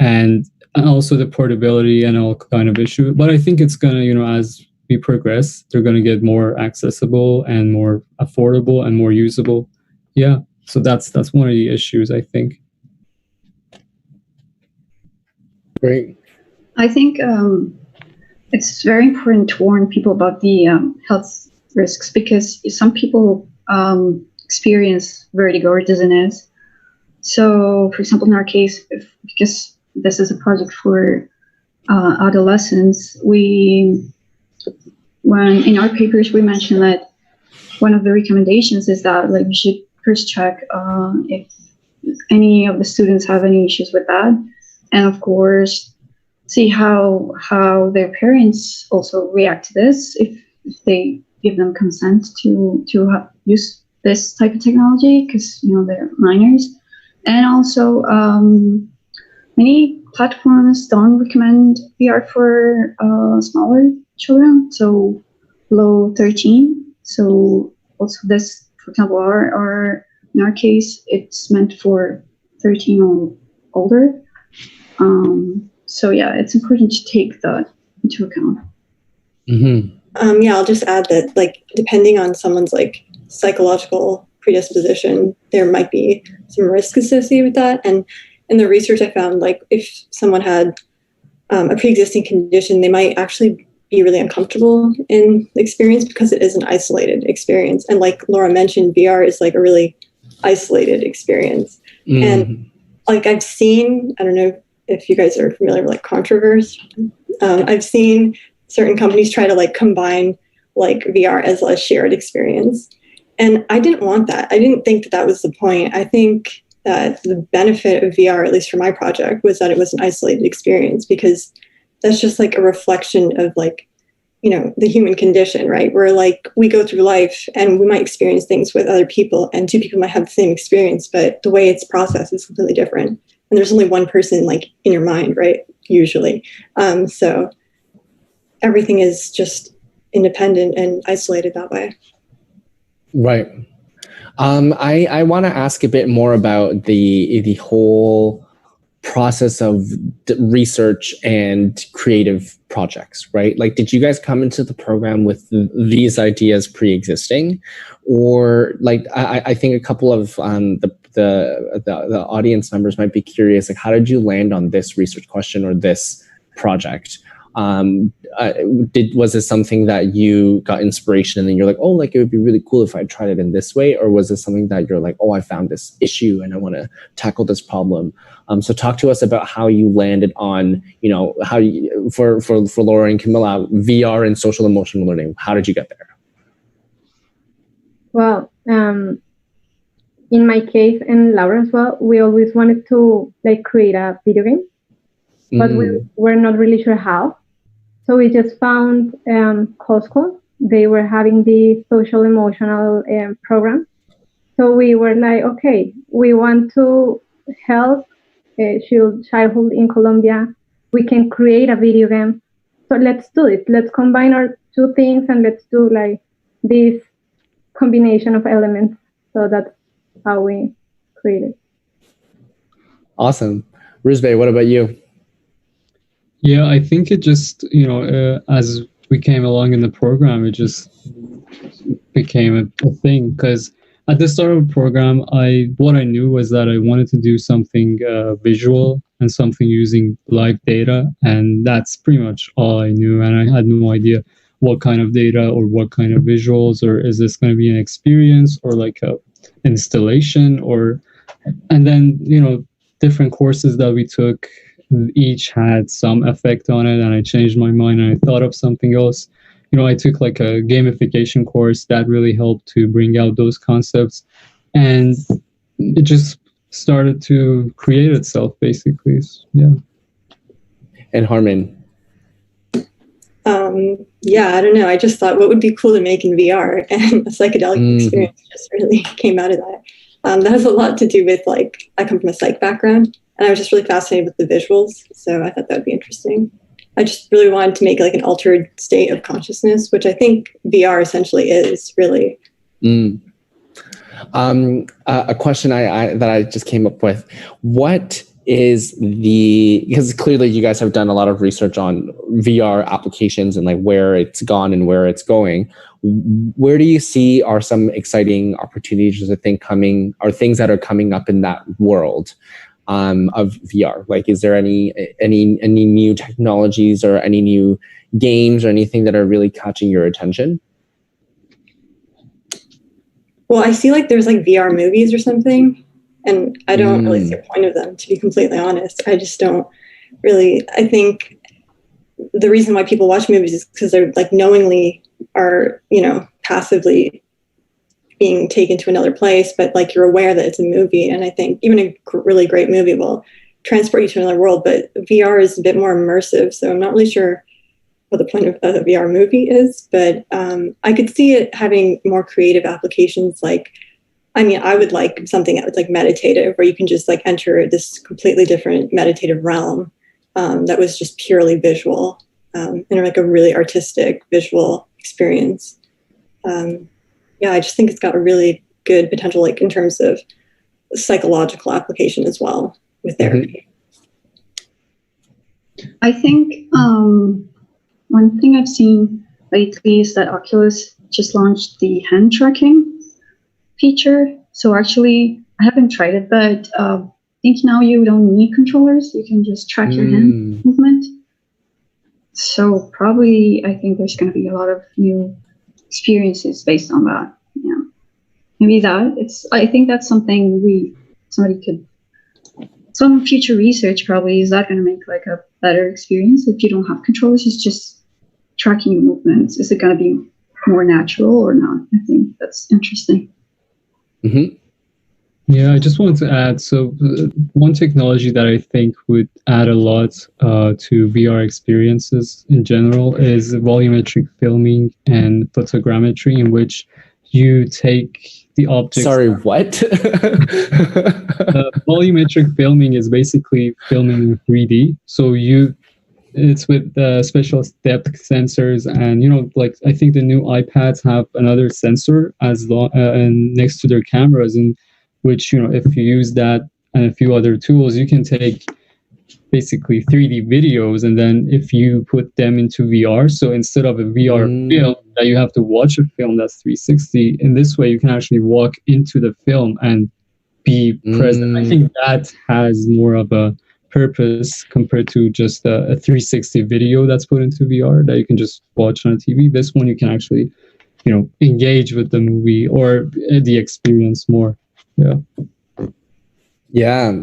[SPEAKER 6] And also the portability and all kind of issue. But I think it's going to, as we progress, they're going to get more accessible and more affordable and more usable. Yeah. So that's one of the issues, I think.
[SPEAKER 16] Great.
[SPEAKER 7] I think it's very important to warn people about the health risks, because some people experience vertigo or dizziness. So, for example, in our case, because this is a project for adolescents, when in our papers we mentioned that one of the recommendations is that we should first check if any of the students have any issues with that, and of course see how their parents also react to this, if they give them consent to use this type of technology, because they're minors. And also, many platforms don't recommend VR for smaller children, so below 13. So also this, for example, in our case, it's meant for 13 or older. So yeah, it's important to take that into account.
[SPEAKER 16] Mm-hmm.
[SPEAKER 4] Yeah, I'll just add that, like, depending on someone's like psychological predisposition, there might be some risk associated with that. And in the research I found, like, if someone had a pre-existing condition, they might actually be really uncomfortable in the experience because it is an isolated experience. And like Laura mentioned, VR is like a really isolated experience. And like I've seen, I don't know if you guys are familiar with like Controverse. I've seen certain companies try to like combine like VR as a shared experience. And I didn't want that. I didn't think that that was the point. I think that the benefit of VR, at least for my project, was that it was an isolated experience, because that's just like a reflection of like, you know, the human condition, right? Where like we go through life and we might experience things with other people, and two people might have the same experience, but the way it's processed is completely different. And there's only one person like in your mind, right? Usually. So everything is just independent and isolated that way.
[SPEAKER 16] Right. I want to ask a bit more about the whole process of research and creative projects, right? Like, did you guys come into the program with these ideas pre-existing, or like I think a couple of the audience members might be curious, like, how did you land on this research question or this project? Was this something that you got inspiration and then you're like, oh, like it would be really cool if I tried it in this way? Or was this something that you're like, oh, I found this issue and I want to tackle this problem? So talk to us about how you landed on, you know, how you, for Laura and Camilla, VR and social emotional learning. How did you get there?
[SPEAKER 9] Well, in my case and Laura as well, we always wanted to like create a video game, but we were not really sure how. So we just found Costco. They were having the social emotional program. So we were like, okay, we want to help childhood in Colombia. We can create a video game. So let's do it. Let's combine our two things and let's do like this combination of elements. So that's how we created.
[SPEAKER 16] Awesome. Ruzbe, what about you?
[SPEAKER 6] Yeah, I think it just, you know, as we came along in the program, it just became a thing. Because at the start of the program, what I knew was that I wanted to do something visual and something using live data. And that's pretty much all I knew. And I had no idea what kind of data or what kind of visuals, or is this going to be an experience or like a installation, and then, you know, different courses that we took, each had some effect on it, and I changed my mind and I thought of something else. You know, I took like a gamification course that really helped to bring out those concepts, and it just started to create itself, basically. Yeah.
[SPEAKER 16] And Harman?
[SPEAKER 4] Yeah, I don't know. I just thought, what would be cool to make in VR? And a psychedelic experience just really came out of that. That has a lot to do with, like, I come from a psych background, and I was just really fascinated with the visuals. So I thought that would be interesting. I just really wanted to make like an altered state of consciousness, which I think VR essentially is, really.
[SPEAKER 16] A question that I just came up with. What is because clearly you guys have done a lot of research on VR applications and like where it's gone and where it's going. Where do you see are some exciting opportunities, I think, coming, or things that are coming up in that world of VR? Like, is there any new technologies or any new games or anything that are really catching your attention?
[SPEAKER 4] Well, I see like there's like VR movies or something, and I don't really see a point of them, to be completely honest. I just don't really. I think the reason why people watch movies is because they're like knowingly are, you know, passively being taken to another place, but like you're aware that it's a movie. And I think even a really great movie will transport you to another world, but VR is a bit more immersive. So I'm not really sure what the point of a VR movie is, but I could see it having more creative applications. Like I mean, I would like something that was like meditative, where you can just like enter this completely different meditative realm that was just purely visual and like a really artistic visual experience. Yeah, I just think it's got a really good potential, like in terms of psychological application as well with therapy.
[SPEAKER 7] I think one thing I've seen lately is that Oculus just launched the hand tracking feature. So actually, I haven't tried it, but I think now you don't need controllers. You can just track your hand movement. So probably, I think there's going to be a lot of new experiences based on that. Yeah, maybe that. I think that's something some future research probably is that going to make like a better experience if you don't have controllers. It's just tracking your movements. Is it going to be more natural or not? I think that's interesting.
[SPEAKER 16] Mm-hmm.
[SPEAKER 6] Yeah, I just wanted to add, so one technology that I think would add a lot to VR experiences in general is volumetric filming and photogrammetry, in which you take the objects.
[SPEAKER 16] Sorry, what?
[SPEAKER 6] Volumetric filming is basically filming in 3D. So it's with special depth sensors, and like I think the new iPads have another sensor and next to their cameras, in which if you use that and a few other tools, you can take basically 3D videos, and then if you put them into VR, so instead of a VR film that you have to watch a film that's 360, in this way you can actually walk into the film and be present. I think that has more of a purpose compared to just a 360 video that's put into VR that you can just watch on a TV. This one you can actually, engage with the movie or the experience more. Yeah.
[SPEAKER 16] Yeah.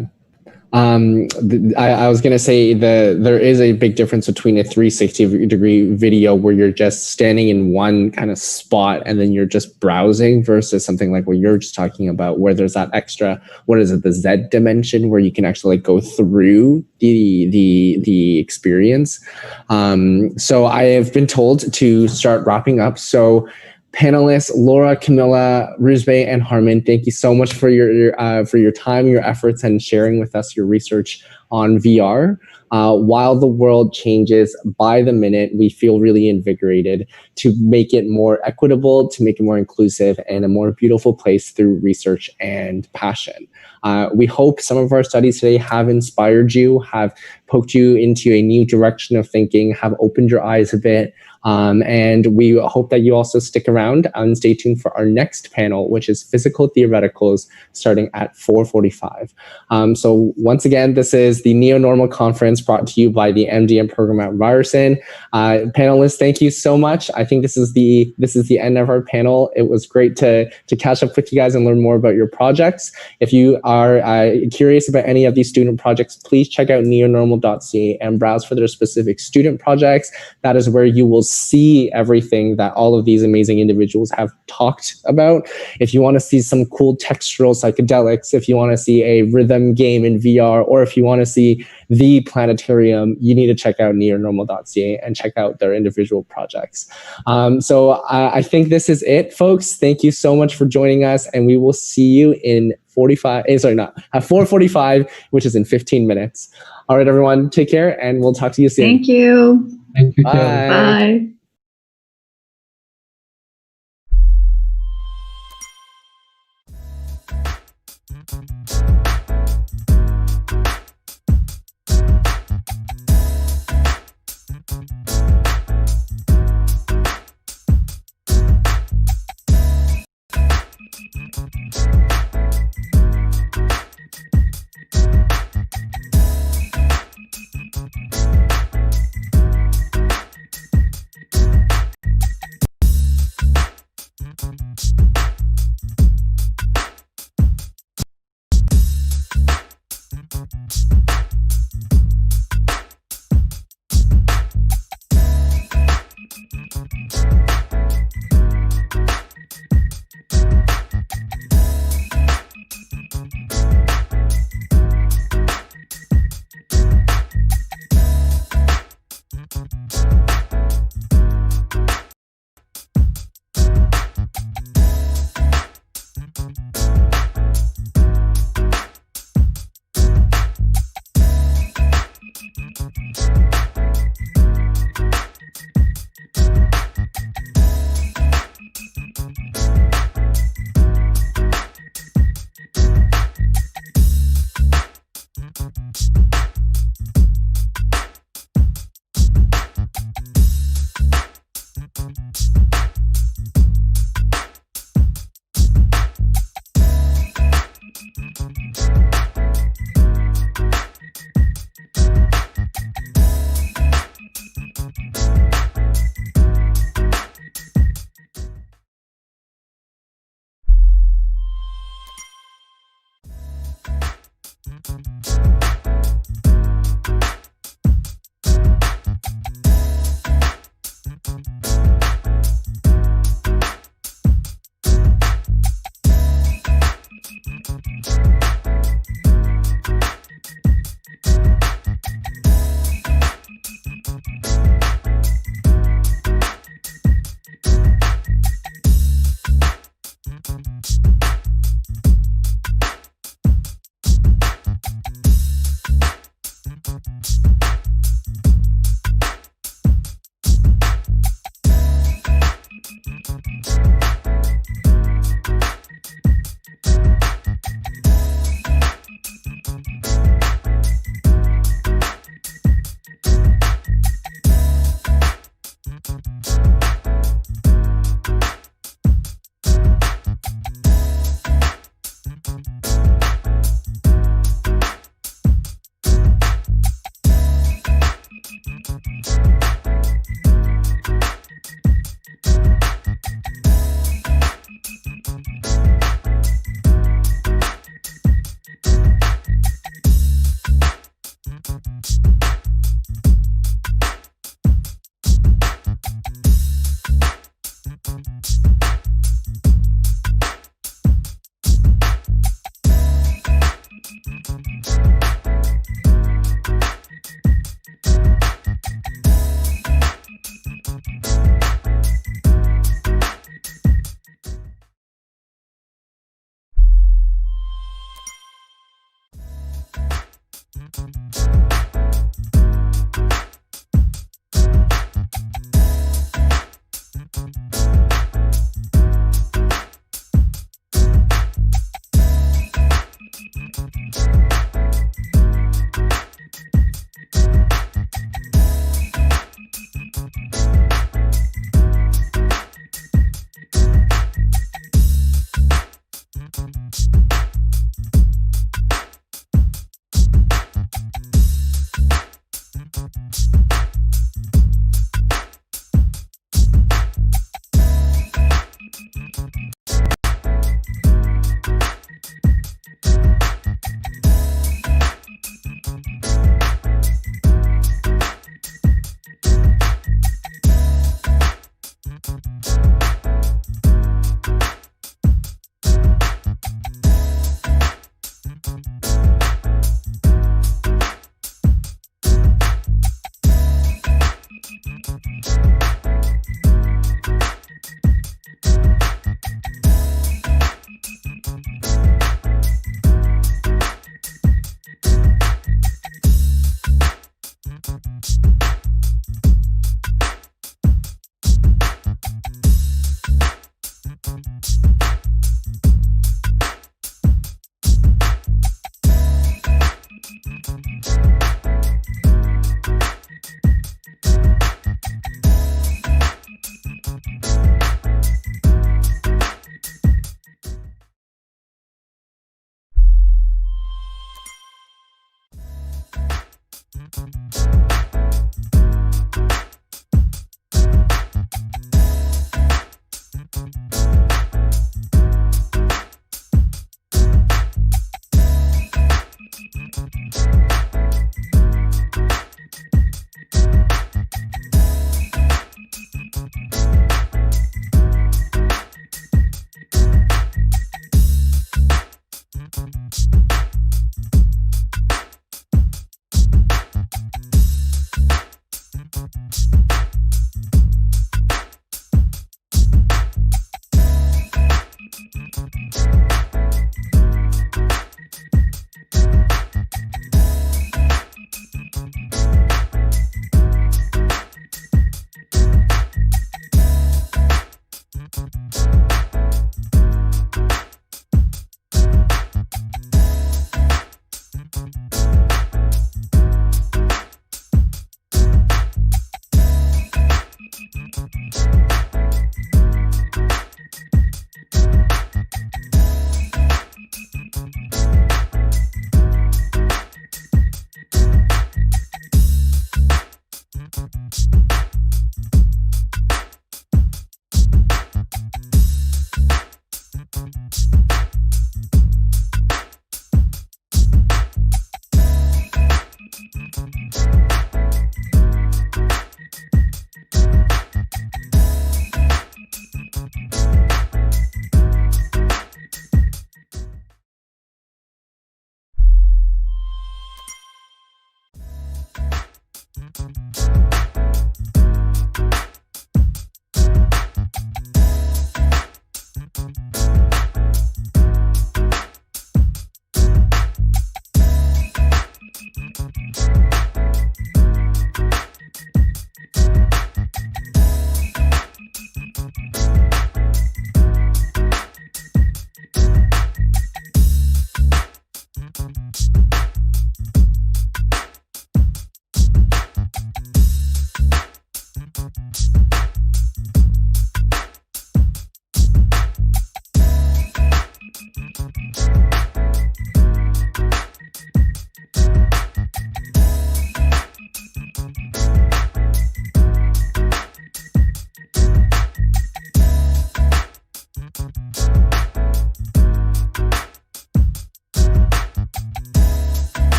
[SPEAKER 16] I was going to say there is a big difference between a 360-degree video where you're just standing in one kind of spot and then you're just browsing, versus something like what you're just talking about, where there's that extra, what is it, the Z dimension, where you can actually go through the experience. So I have been told to start wrapping up. So panelists Laura, Camilla, Ruzbe, and Harman, thank you so much for your time, your efforts, and sharing with us your research on VR. While the world changes by the minute, we feel really invigorated to make it more equitable, to make it more inclusive, and a more beautiful place through research and passion. We hope some of our studies today have inspired you, have poked you into a new direction of thinking, have opened your eyes a bit. And we hope that you also stick around and stay tuned for our next panel, which is Physical Theoreticals, starting at 4:45. So once again, this is the NeoNormal conference brought to you by the MDM program at Ryerson. Panelists, thank you so much. I think this is the end of our panel. It was great to catch up with you guys and learn more about your projects. If you are curious about any of these student projects, please check out neonormal.ca and browse for their specific student projects. That is where you will see everything that all of these amazing individuals have talked about. If you want to see some cool textural psychedelics, if you want to see a rhythm game in VR, or if you want to see the planetarium, you need to check out neonormal.ca and check out their individual projects. So I think this is it, folks. Thank you so much for joining us, and we will see you in 4:45, which is in 15 minutes. All right, everyone, take care, and we'll talk to you soon.
[SPEAKER 7] Thank you.
[SPEAKER 6] Thank you.
[SPEAKER 16] Bye.
[SPEAKER 7] Bye.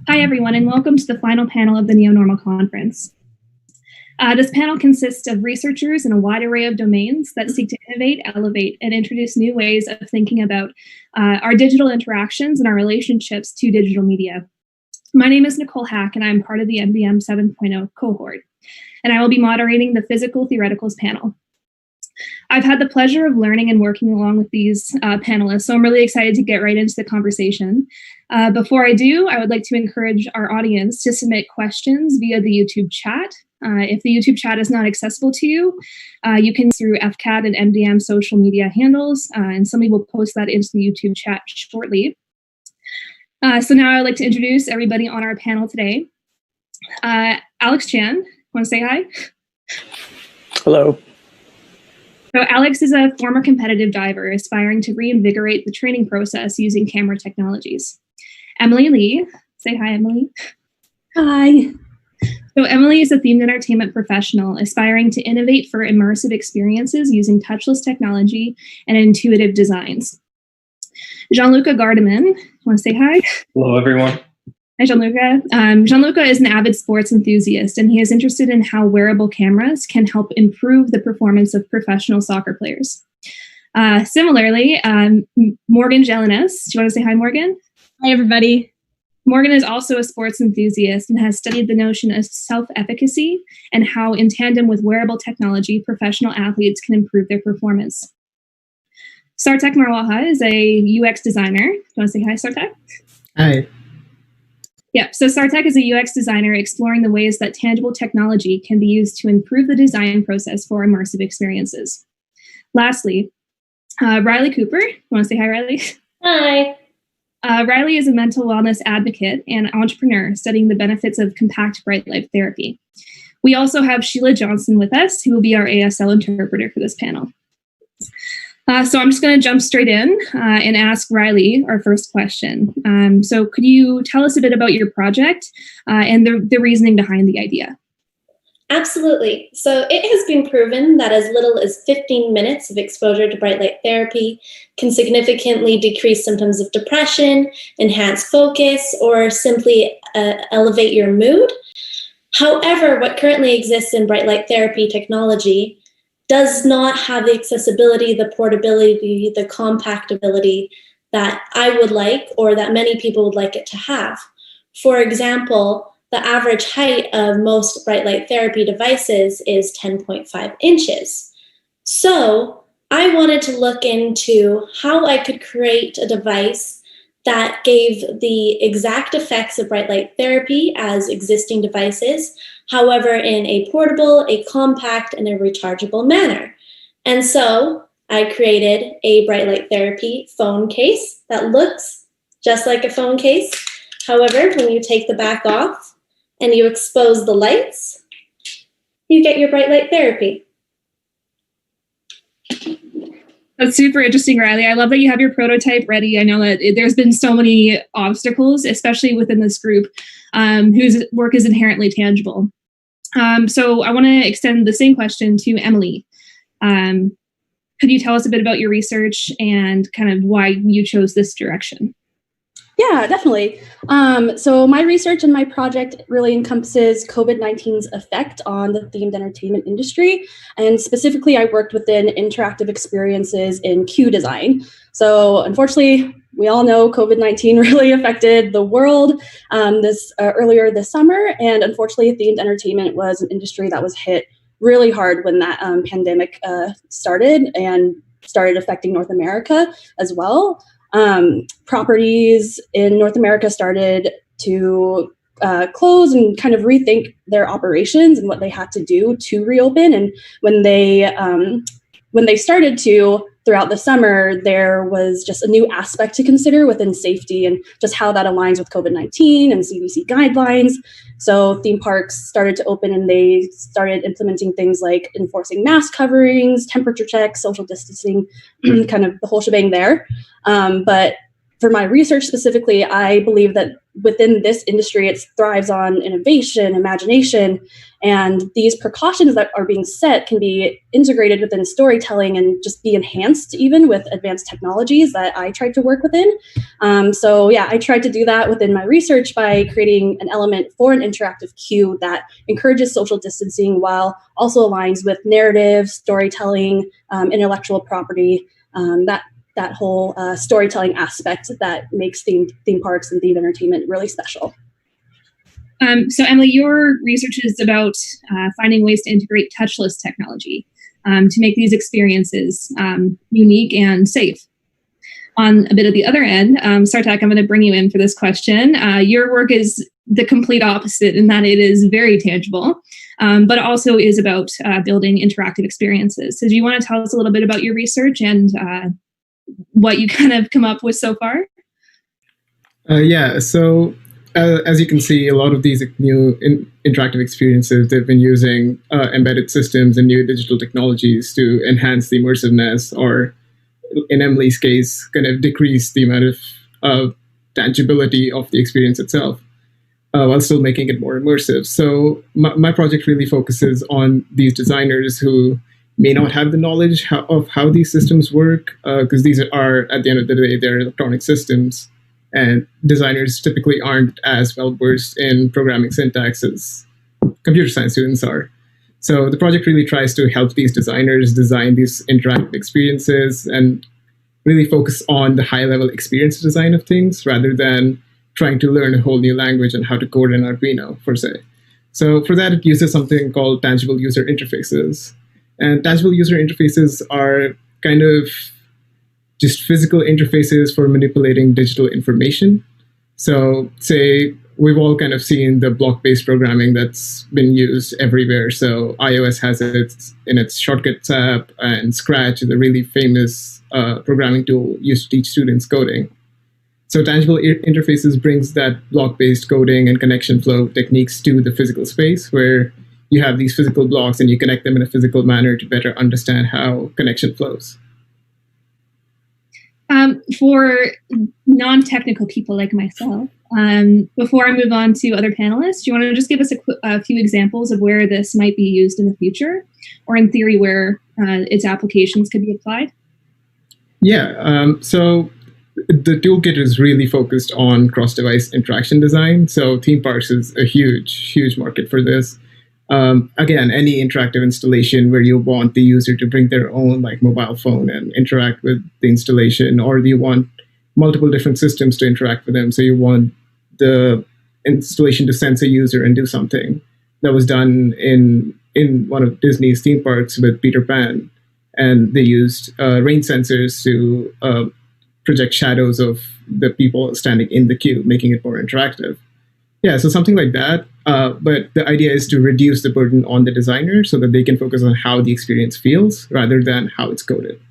[SPEAKER 10] Hi, everyone, and welcome to the final panel of the NeoNormal conference. This panel consists of researchers in a wide array of domains that seek to innovate, elevate, and introduce new ways of thinking about our digital interactions and our relationships to digital media. My name is Nicole Hack, and I'm part of the MDM 7.0 cohort, and I will be moderating the Physical Theoreticals panel. I've had the pleasure of learning and working along with these panelists, so I'm really excited to get right into the conversation. Before I do, I would like to encourage our audience to submit questions via the YouTube chat. If the YouTube chat is not accessible to you, you can through FCAT and MDM social media handles, and somebody will post that into the YouTube chat shortly. So now I'd like to introduce everybody on our panel today. Alex Chan, want to say hi?
[SPEAKER 11] Hello.
[SPEAKER 10] So Alex is a former competitive diver aspiring to reinvigorate the training process using camera technologies. Emily Lee, say hi, Emily. Hi. So Emily is a themed entertainment professional aspiring to innovate for immersive experiences using touchless technology and intuitive designs. Gianluca Gardaman, want to say hi?
[SPEAKER 11] Hello, everyone.
[SPEAKER 10] Hi, Gianluca. Gianluca is an avid sports enthusiast, and he is interested in how wearable cameras can help improve the performance of professional soccer players. Similarly, Morgan Jelinas. Do you want to say hi, Morgan?
[SPEAKER 12] Hi, everybody.
[SPEAKER 10] Morgan is also a sports enthusiast and has studied the notion of self-efficacy and how, in tandem with wearable technology, professional athletes can improve their performance. Sartek Marwaha is a UX designer. Do you want to say hi, Sartek?
[SPEAKER 11] Hi.
[SPEAKER 10] Yeah, so Sartek is a UX designer exploring the ways that tangible technology can be used to improve the design process for immersive experiences. Lastly, Riley Cooper. You want to say hi, Riley?
[SPEAKER 12] Hi.
[SPEAKER 10] Riley is a mental wellness advocate and entrepreneur studying the benefits of compact bright light therapy. We also have Sheila Johnson with us, who will be our ASL interpreter for this panel. So I'm just going to jump straight in and ask Riley our first question. So could you tell us a bit about your project and the reasoning behind the idea?
[SPEAKER 12] Absolutely. So it has been proven that as little as 15 minutes of exposure to bright light therapy can significantly decrease symptoms of depression, enhance focus, or simply elevate your mood. However, what currently exists in bright light therapy technology does not have the accessibility, the portability, the compactability that I would like or that many people would like it to have. For example, the average height of most bright light therapy devices is 10.5 inches. So I wanted to look into how I could create a device that gave the exact effects of bright light therapy as existing devices, however, in a portable, a compact, and a rechargeable manner. And so I created a bright light therapy phone case that looks just like a phone case. However, when you take the back off and you expose the lights, you get your bright light therapy.
[SPEAKER 10] That's super interesting, Riley. I love that you have your prototype ready. I know that there's been so many obstacles, especially within this group, whose work is inherently tangible. So I want to extend the same question to Emily. Could you tell us a bit about your research and kind of why you chose this direction?
[SPEAKER 5] Yeah, definitely. So my research and my project really encompasses COVID-19's effect on the themed entertainment industry. And specifically, I worked within interactive experiences in queue design. So unfortunately, we all know COVID-19 really affected the world earlier this summer. And unfortunately, themed entertainment was an industry that was hit really hard when that pandemic started and started affecting North America as well. Properties in North America started to close and kind of rethink their operations and what they had to do to reopen. And when they started to, throughout the summer, there was just a new aspect to consider within safety and just how that aligns with COVID-19 and CDC guidelines. So theme parks started to open and they started implementing things like enforcing mask coverings, temperature checks, social distancing, kind of the whole shebang there. But for my research specifically, I believe that within this industry, it thrives on innovation, imagination, and these precautions that are being set can be integrated within storytelling and just be enhanced even with advanced technologies that I tried to work within. So yeah, I tried to do that within my research by creating an element for an interactive queue that encourages social distancing while also aligns with narrative, storytelling, intellectual property, that whole storytelling aspect that makes theme parks and themed entertainment really special.
[SPEAKER 10] So Emily, your research is about finding ways to integrate touchless technology to make these experiences unique and safe. On a bit of the other end, Sartak, I'm going to bring you in for this question. Your work is the complete opposite in that it is very tangible, but also is about building interactive experiences. So do you want to tell us a little bit about your research and what you kind of come up with so far?
[SPEAKER 11] Yeah, so as you can see, a lot of these new interactive experiences, they've been using embedded systems and new digital technologies to enhance the immersiveness, or in Emily's case, kind of decrease the amount of tangibility of the experience itself, while still making it more immersive. So my project really focuses on these designers who may not have the knowledge of how these systems work, because these are, at the end of the day, they're electronic systems, and designers typically aren't as well versed in programming syntax as computer science students are. So the project really tries to help these designers design these interactive experiences and really focus on the high-level experience design of things rather than trying to learn a whole new language and how to code in Arduino, per se. So for that, it uses something called tangible user interfaces. And tangible user interfaces are kind of just physical interfaces for manipulating digital information. So say we've all kind of seen the block-based programming that's been used everywhere. So iOS has it in its Shortcuts app, and Scratch is a really famous programming tool used to teach students coding. So tangible interfaces brings that block-based coding and connection flow techniques to the physical space, where you have these physical blocks and you connect them in a physical manner to better understand how connection flows.
[SPEAKER 10] For non-technical people like myself, before I move on to other panelists, do you want to just give us a few examples of where this might be used in the future, or in theory where its applications could be applied?
[SPEAKER 11] Yeah, so the toolkit is really focused on cross-device interaction design. So theme parks is a huge market for this. Again, any interactive installation where you want the user to bring their own mobile phone and interact with the installation, or you want multiple different systems to interact with them. So you want the installation to sense a user and do something. That was done in one of Disney's theme parks with Peter Pan, and they used rain sensors to project shadows of the people standing in the queue, making it more interactive. Yeah, so something like that. But the idea is to reduce the burden on the designer so that they can focus on how the experience feels rather than how it's coded.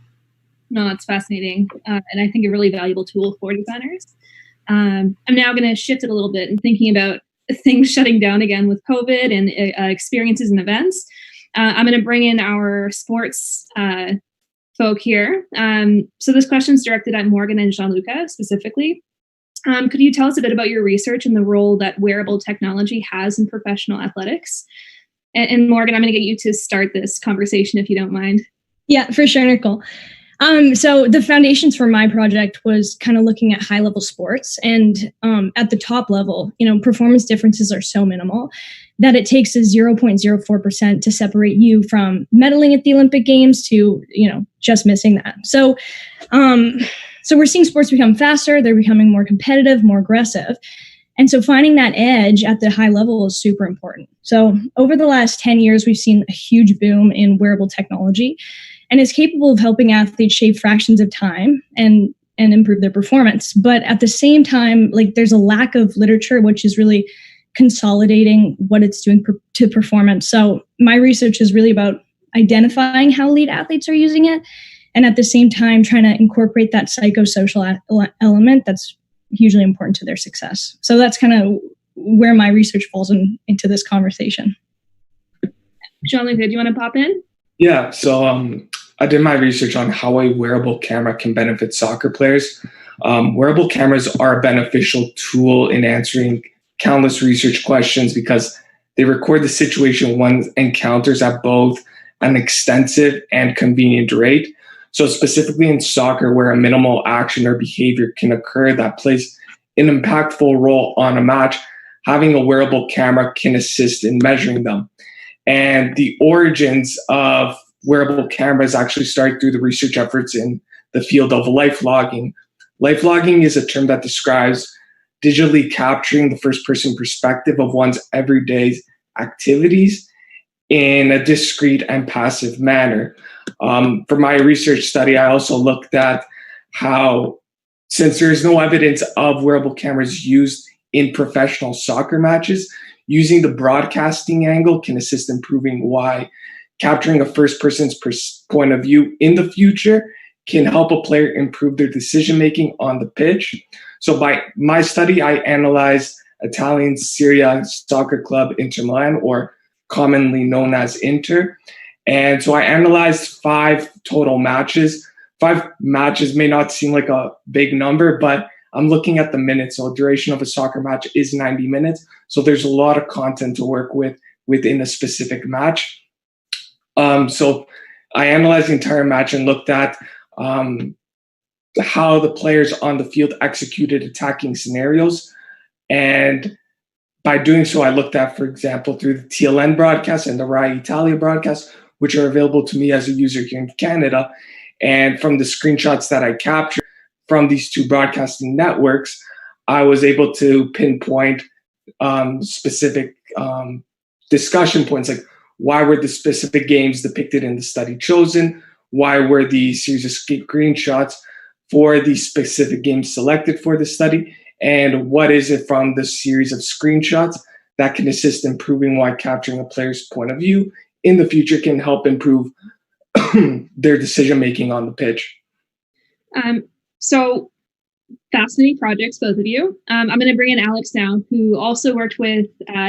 [SPEAKER 10] No, it's fascinating. And I think a really valuable tool for designers. I'm now going to shift it a little bit and thinking about things shutting down again with COVID and experiences and events. I'm going to bring in our sports folk here. So this question is directed at Morgan and Gianluca specifically. Could you tell us a bit about your research and the role that wearable technology has in professional athletics? And Morgan, I'm going to get you to start this conversation if you don't mind.
[SPEAKER 2] Yeah, for sure, Nicole. So the foundations for my project was kind of looking at high level sports, and at the top level, performance differences are so minimal that it takes a 0.04% to separate you from medaling at the Olympic Games to, just missing that. So we're seeing sports become faster. They're becoming more competitive, more aggressive. And so finding that edge at the high level is super important. So over the last 10 years, we've seen a huge boom in wearable technology, and it's capable of helping athletes shave fractions of time and improve their performance. But at the same time, there's a lack of literature, which is really consolidating what it's doing to performance. So my research is really about identifying how elite athletes are using it, and at the same time trying to incorporate that psychosocial element that's hugely important to their success. So that's kind of where my research falls into this conversation.
[SPEAKER 10] Gianluca, do you want to pop in?
[SPEAKER 13] Yeah, so I did my research on how a wearable camera can benefit soccer players. Wearable cameras are a beneficial tool in answering countless research questions because they record the situation one encounters at both an extensive and convenient rate. So specifically in soccer, where a minimal action or behavior can occur that plays an impactful role on a match, having a wearable camera can assist in measuring them. And the origins of wearable cameras actually started through the research efforts in the field of life logging. Life logging is a term that describes digitally capturing the first-person perspective of one's everyday activities in a discrete and passive manner. For my research study, I also looked at how, since there is no evidence of wearable cameras used in professional soccer matches, using the broadcasting angle can assist in proving why capturing a first person's point of view in the future can help a player improve their decision-making on the pitch. So by my study, I analyzed Italian Serie A soccer club Inter Milan, or commonly known as Inter. And so I analyzed 5 total matches. 5 matches may not seem like a big number, but I'm looking at the minutes. So the duration of a soccer match is 90 minutes. So there's a lot of content to work with within a specific match. So I analyzed the entire match and looked at how the players on the field executed attacking scenarios. And by doing so, I looked at, for example, through the TLN broadcast and the Rai Italia broadcast, which are available to me as a user here in Canada. And from the screenshots that I captured from these 2 broadcasting networks, I was able to pinpoint specific discussion points, like why were the specific games depicted in the study chosen? Why were the series of screenshots for the specific games selected for the study? And what is it from the series of screenshots that can assist in proving why capturing a player's point of view in the future can help improve their decision-making on the pitch?
[SPEAKER 10] So fascinating projects, both of you. I'm going to bring in Alex now, who also worked with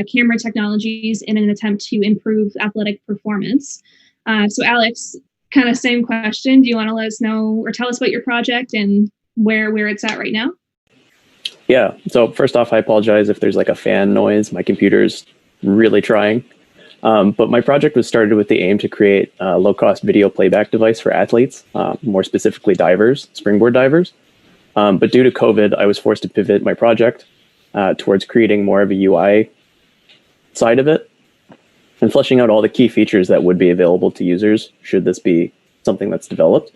[SPEAKER 10] camera technologies in an attempt to improve athletic performance. So Alex, kind of same question. Do you want to let us know or tell us about your project and where it's at right now?
[SPEAKER 14] Yeah. So first off, I apologize if there's like a fan noise. My computer's really trying. But my project was started with the aim to create a low-cost video playback device for athletes, more specifically divers, springboard divers. But due to COVID, I was forced to pivot my project towards creating more of a UI side of it and fleshing out all the key features that would be available to users should this be something that's developed.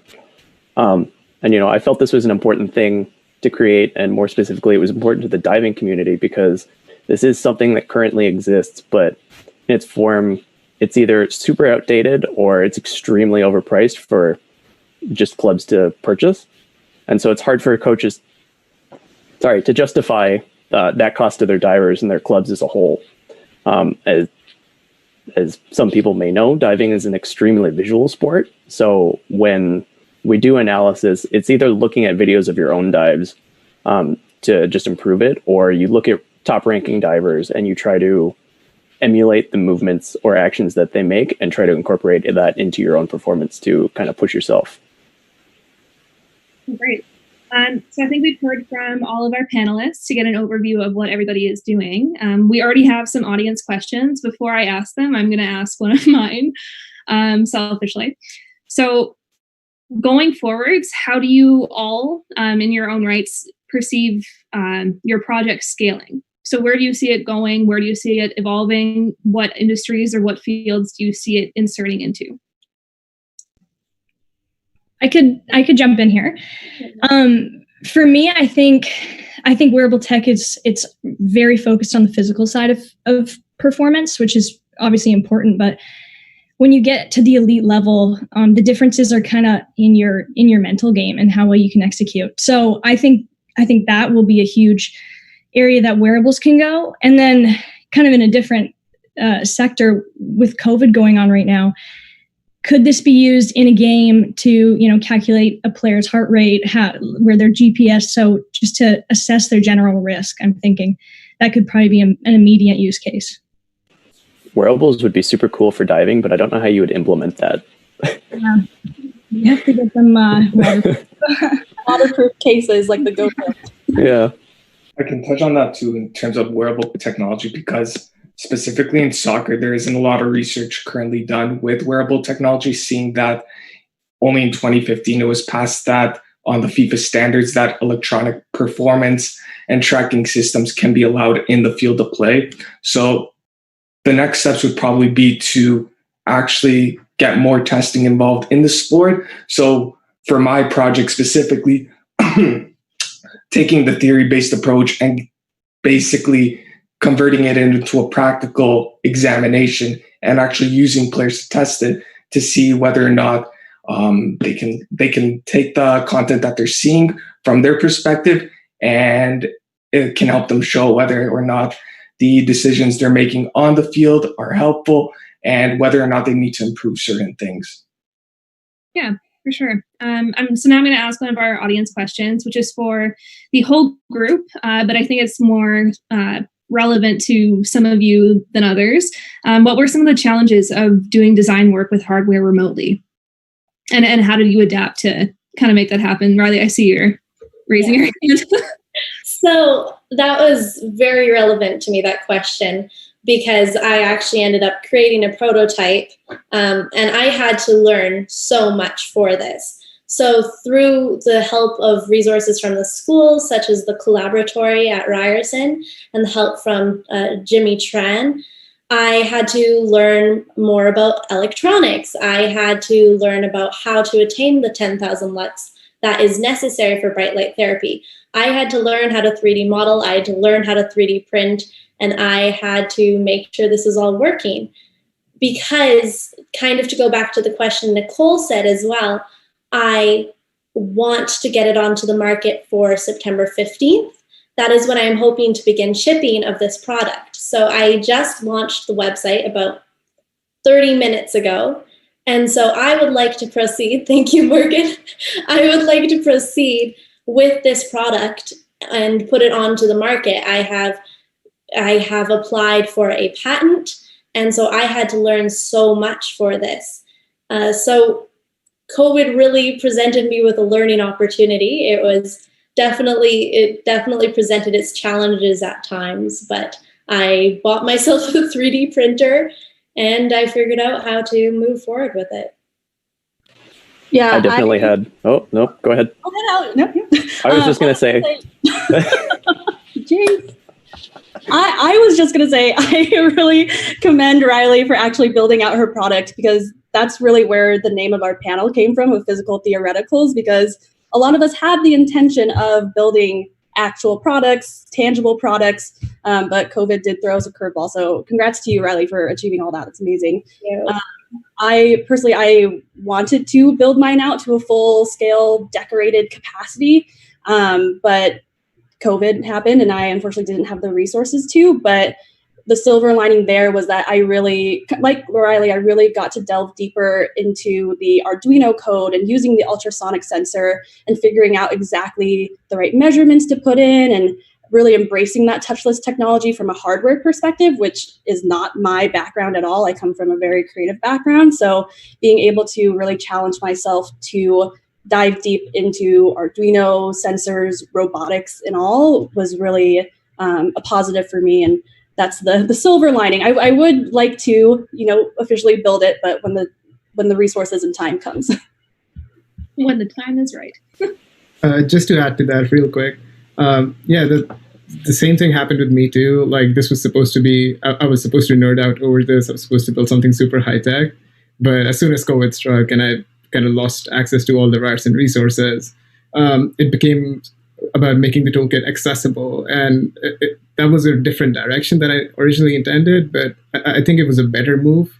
[SPEAKER 14] And, I felt this was an important thing to create, and more specifically, it was important to the diving community because this is something that currently exists, but in its form, it's either super outdated or it's extremely overpriced for just clubs to purchase. And so it's hard for coaches, to justify that cost to their divers and their clubs as a whole. As some people may know, diving is an extremely visual sport. So when we do analysis, it's either looking at videos of your own dives to just improve it, or you look at top ranking divers and you try to emulate the movements or actions that they make and try to incorporate that into your own performance to kind of push yourself.
[SPEAKER 10] Great. So I think we've heard from all of our panelists to get an overview of what everybody is doing. We already have some audience questions. Before I ask them, I'm going to ask one of mine selfishly. So going forwards, how do you all, in your own rights, perceive your project scaling? So where do you see it going? Where do you see it evolving? What industries or what fields do you see it inserting into?
[SPEAKER 2] I could jump in here. For me, I think wearable tech it's very focused on the physical side of performance, which is obviously important. But when you get to the elite level, the differences are kind of in your mental game and how well you can execute. So I think that will be a huge area that wearables can go. And then kind of in a different sector with COVID going on right now, could this be used in a game to, calculate a player's heart rate, where their GPS, so just to assess their general risk? I'm thinking that could probably be an immediate use case.
[SPEAKER 14] Wearables would be super cool for diving, but I don't know how you would implement that.
[SPEAKER 2] You have to get them
[SPEAKER 5] waterproof cases like the GoPro.
[SPEAKER 14] Yeah.
[SPEAKER 13] I can touch on that too in terms of wearable technology, because specifically in soccer, there isn't a lot of research currently done with wearable technology, seeing that only in 2015 it was passed that on the FIFA standards that electronic performance and tracking systems can be allowed in the field of play. So the next steps would probably be to actually get more testing involved in the sport. So for my project specifically, taking the theory-based approach and basically converting it into a practical examination and actually using players to test it to see whether or not they can take the content that they're seeing from their perspective, and it can help them show whether or not the decisions they're making on the field are helpful and whether or not they need to improve certain things.
[SPEAKER 10] Yeah, for sure. So now I'm going to ask one of our audience questions, which is for the whole group, but I think it's more relevant to some of you than others. What were some of the challenges of doing design work with hardware remotely? And how did you adapt to kind of make that happen? Riley, I see you're raising your hand.
[SPEAKER 12] So that was very relevant to me, that question, because I actually ended up creating a prototype, and I had to learn so much for this. So through the help of resources from the schools, such as the Collaboratory at Ryerson, and the help from Jimmy Tran, I had to learn more about electronics. I had to learn about how to attain the 10,000 lux that is necessary for bright light therapy. I had to learn how to 3D model, I had to learn how to 3D print, and I had to make sure this is all working. Because, kind of to go back to the question Nicole said as well, I want to get it onto the market for September 15th. That is when I'm hoping to begin shipping of this product. So I just launched the website about 30 minutes ago. And so I would like to proceed. Thank you, Morgan. I would like to proceed with this product and put it onto the market. I have applied for a patent. And so I had to learn so much for this. So COVID really presented me with a learning opportunity. It definitely presented its challenges at times, but I bought myself a 3D printer and I figured out how to move forward with it.
[SPEAKER 5] Yeah,
[SPEAKER 14] I definitely had. Oh, no, go ahead.
[SPEAKER 5] No.
[SPEAKER 14] I was just going to say.
[SPEAKER 5] Jeez. I was just going to say, I really commend Riley for actually building out her product, because that's really where the name of our panel came from, with physical theoreticals, because a lot of us have the intention of building actual products, tangible products, but COVID did throw us a curveball. So congrats to you, Riley, for achieving all that. It's amazing. I wanted to build mine out to a full-scale decorated capacity, but COVID happened and I unfortunately didn't have the resources to. But the silver lining there was that I really, like Riley, I really got to delve deeper into the Arduino code and using the ultrasonic sensor and figuring out exactly the right measurements to put in and really embracing that touchless technology from a hardware perspective, which is not my background at all. I come from a very creative background. So being able to really challenge myself to dive deep into Arduino, sensors, robotics, and all was really a positive for me. And that's the silver lining. I would like to, officially build it, but when the resources and time comes.
[SPEAKER 10] When the time is right.
[SPEAKER 11] Just to add to that real quick, the same thing happened with me too. Like this was supposed to be, I was supposed to nerd out over this. I was supposed to build something super high tech, but as soon as COVID struck and I kind of lost access to all the RARs and resources, it became about making the toolkit accessible. And that was a different direction than I originally intended, but I think it was a better move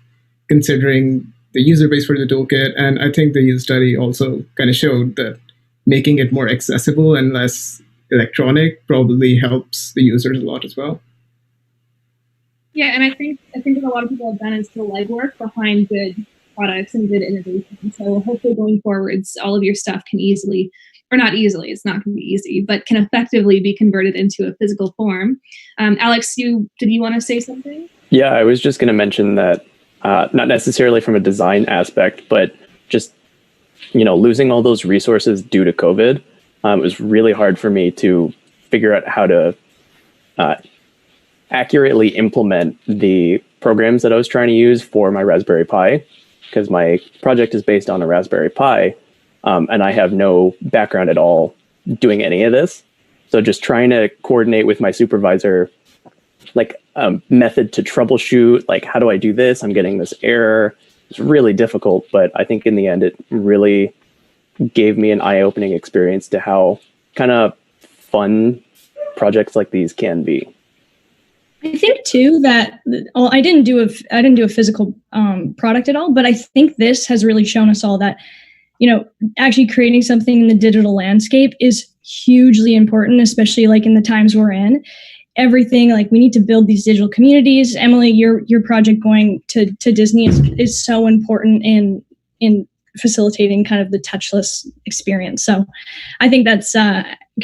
[SPEAKER 11] considering the user base for the toolkit. And I think the user study also kind of showed that making it more accessible and less electronic probably helps the users a lot as well.
[SPEAKER 10] Yeah, and I think what a lot of people have done is the legwork behind good products and good innovation. So hopefully going forwards, all of your stuff can easily, or not easily, it's not going to be easy, but can effectively be converted into a physical form. Alex, did you want to say something?
[SPEAKER 14] Yeah, I was just going to mention that not necessarily from a design aspect, but just losing all those resources due to COVID, it was really hard for me to figure out how to accurately implement the programs that I was trying to use for my Raspberry Pi, because my project is based on a Raspberry Pi, and I have no background at all doing any of this. So just trying to coordinate with my supervisor, like a method to troubleshoot, like how do I do this? I'm getting this error. It's really difficult, but I think in the end, it really gave me an eye-opening experience to how kind of fun projects like these can be.
[SPEAKER 2] I think too that I didn't do a physical product at all, but I think this has really shown us all that actually creating something in the digital landscape is hugely important, especially like in the times we're in. Everything, like we need to build these digital communities. Emily, your project going to Disney is so important in facilitating kind of the touchless experience. So I think that's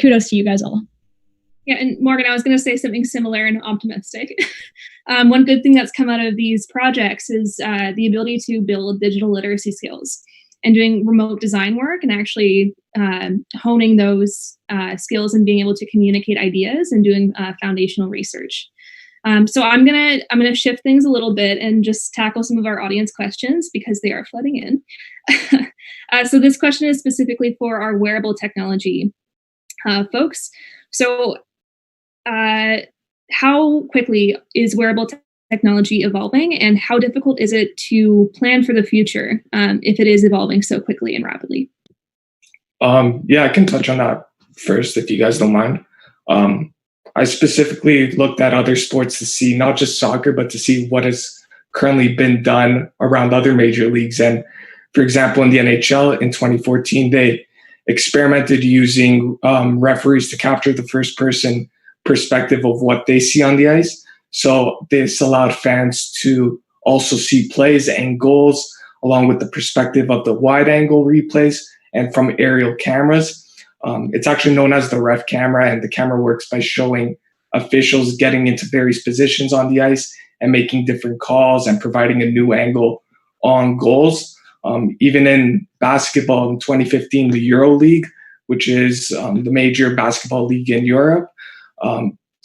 [SPEAKER 2] kudos to you guys all.
[SPEAKER 10] Yeah, and Morgan, I was going to say something similar and optimistic. One good thing that's come out of these projects is the ability to build digital literacy skills and doing remote design work and actually honing those skills and being able to communicate ideas and doing foundational research. So I'm gonna shift things a little bit and just tackle some of our audience questions because they are flooding in. So this question is specifically for our wearable technology folks. So how quickly is wearable technology evolving, and how difficult is it to plan for the future if it is evolving so quickly and rapidly?
[SPEAKER 13] Yeah, I can touch on that first if you guys don't mind. I specifically looked at other sports to see not just soccer, but to see what has currently been done around other major leagues. And for example, in the NHL in 2014, they experimented using referees to capture the first person perspective of what they see on the ice. So this allowed fans to also see plays and goals along with the perspective of the wide angle replays and from aerial cameras. It's actually known as the ref camera, and the camera works by showing officials getting into various positions on the ice and making different calls and providing a new angle on goals. Even in basketball in 2015, the Euro League, which is the major basketball league in Europe,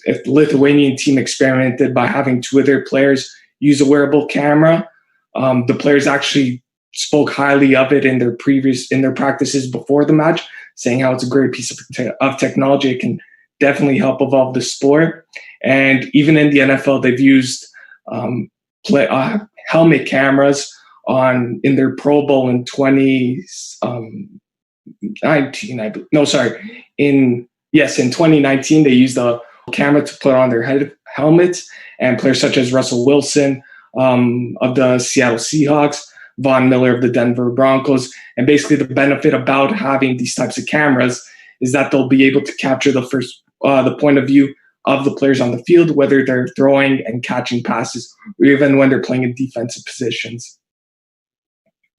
[SPEAKER 13] if the Lithuanian team experimented by having two other players use a wearable camera, the players actually spoke highly of it in their practices before the match, saying how it's a great piece of technology. It can definitely help evolve the sport. And even in the NFL, they've used helmet cameras in their Pro Bowl in 2019. In 2019, they used a camera to put on their helmets, and players such as Russell Wilson of the Seattle Seahawks, Von Miller of the Denver Broncos. And basically the benefit about having these types of cameras is that they'll be able to capture the point of view of the players on the field, whether they're throwing and catching passes, or even when they're playing in defensive positions.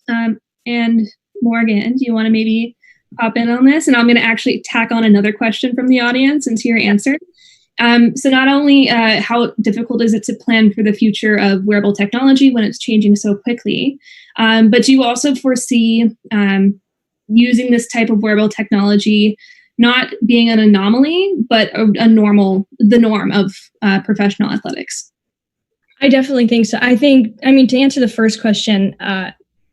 [SPEAKER 10] And Morgan, do you want to maybe hop in on this? And I'm going to actually tack on another question from the audience into your answer. So not only how difficult is it to plan for the future of wearable technology when it's changing so quickly, but do you also foresee using this type of wearable technology not being an anomaly, but the norm of professional athletics?
[SPEAKER 2] I definitely think so. I mean, to answer the first question,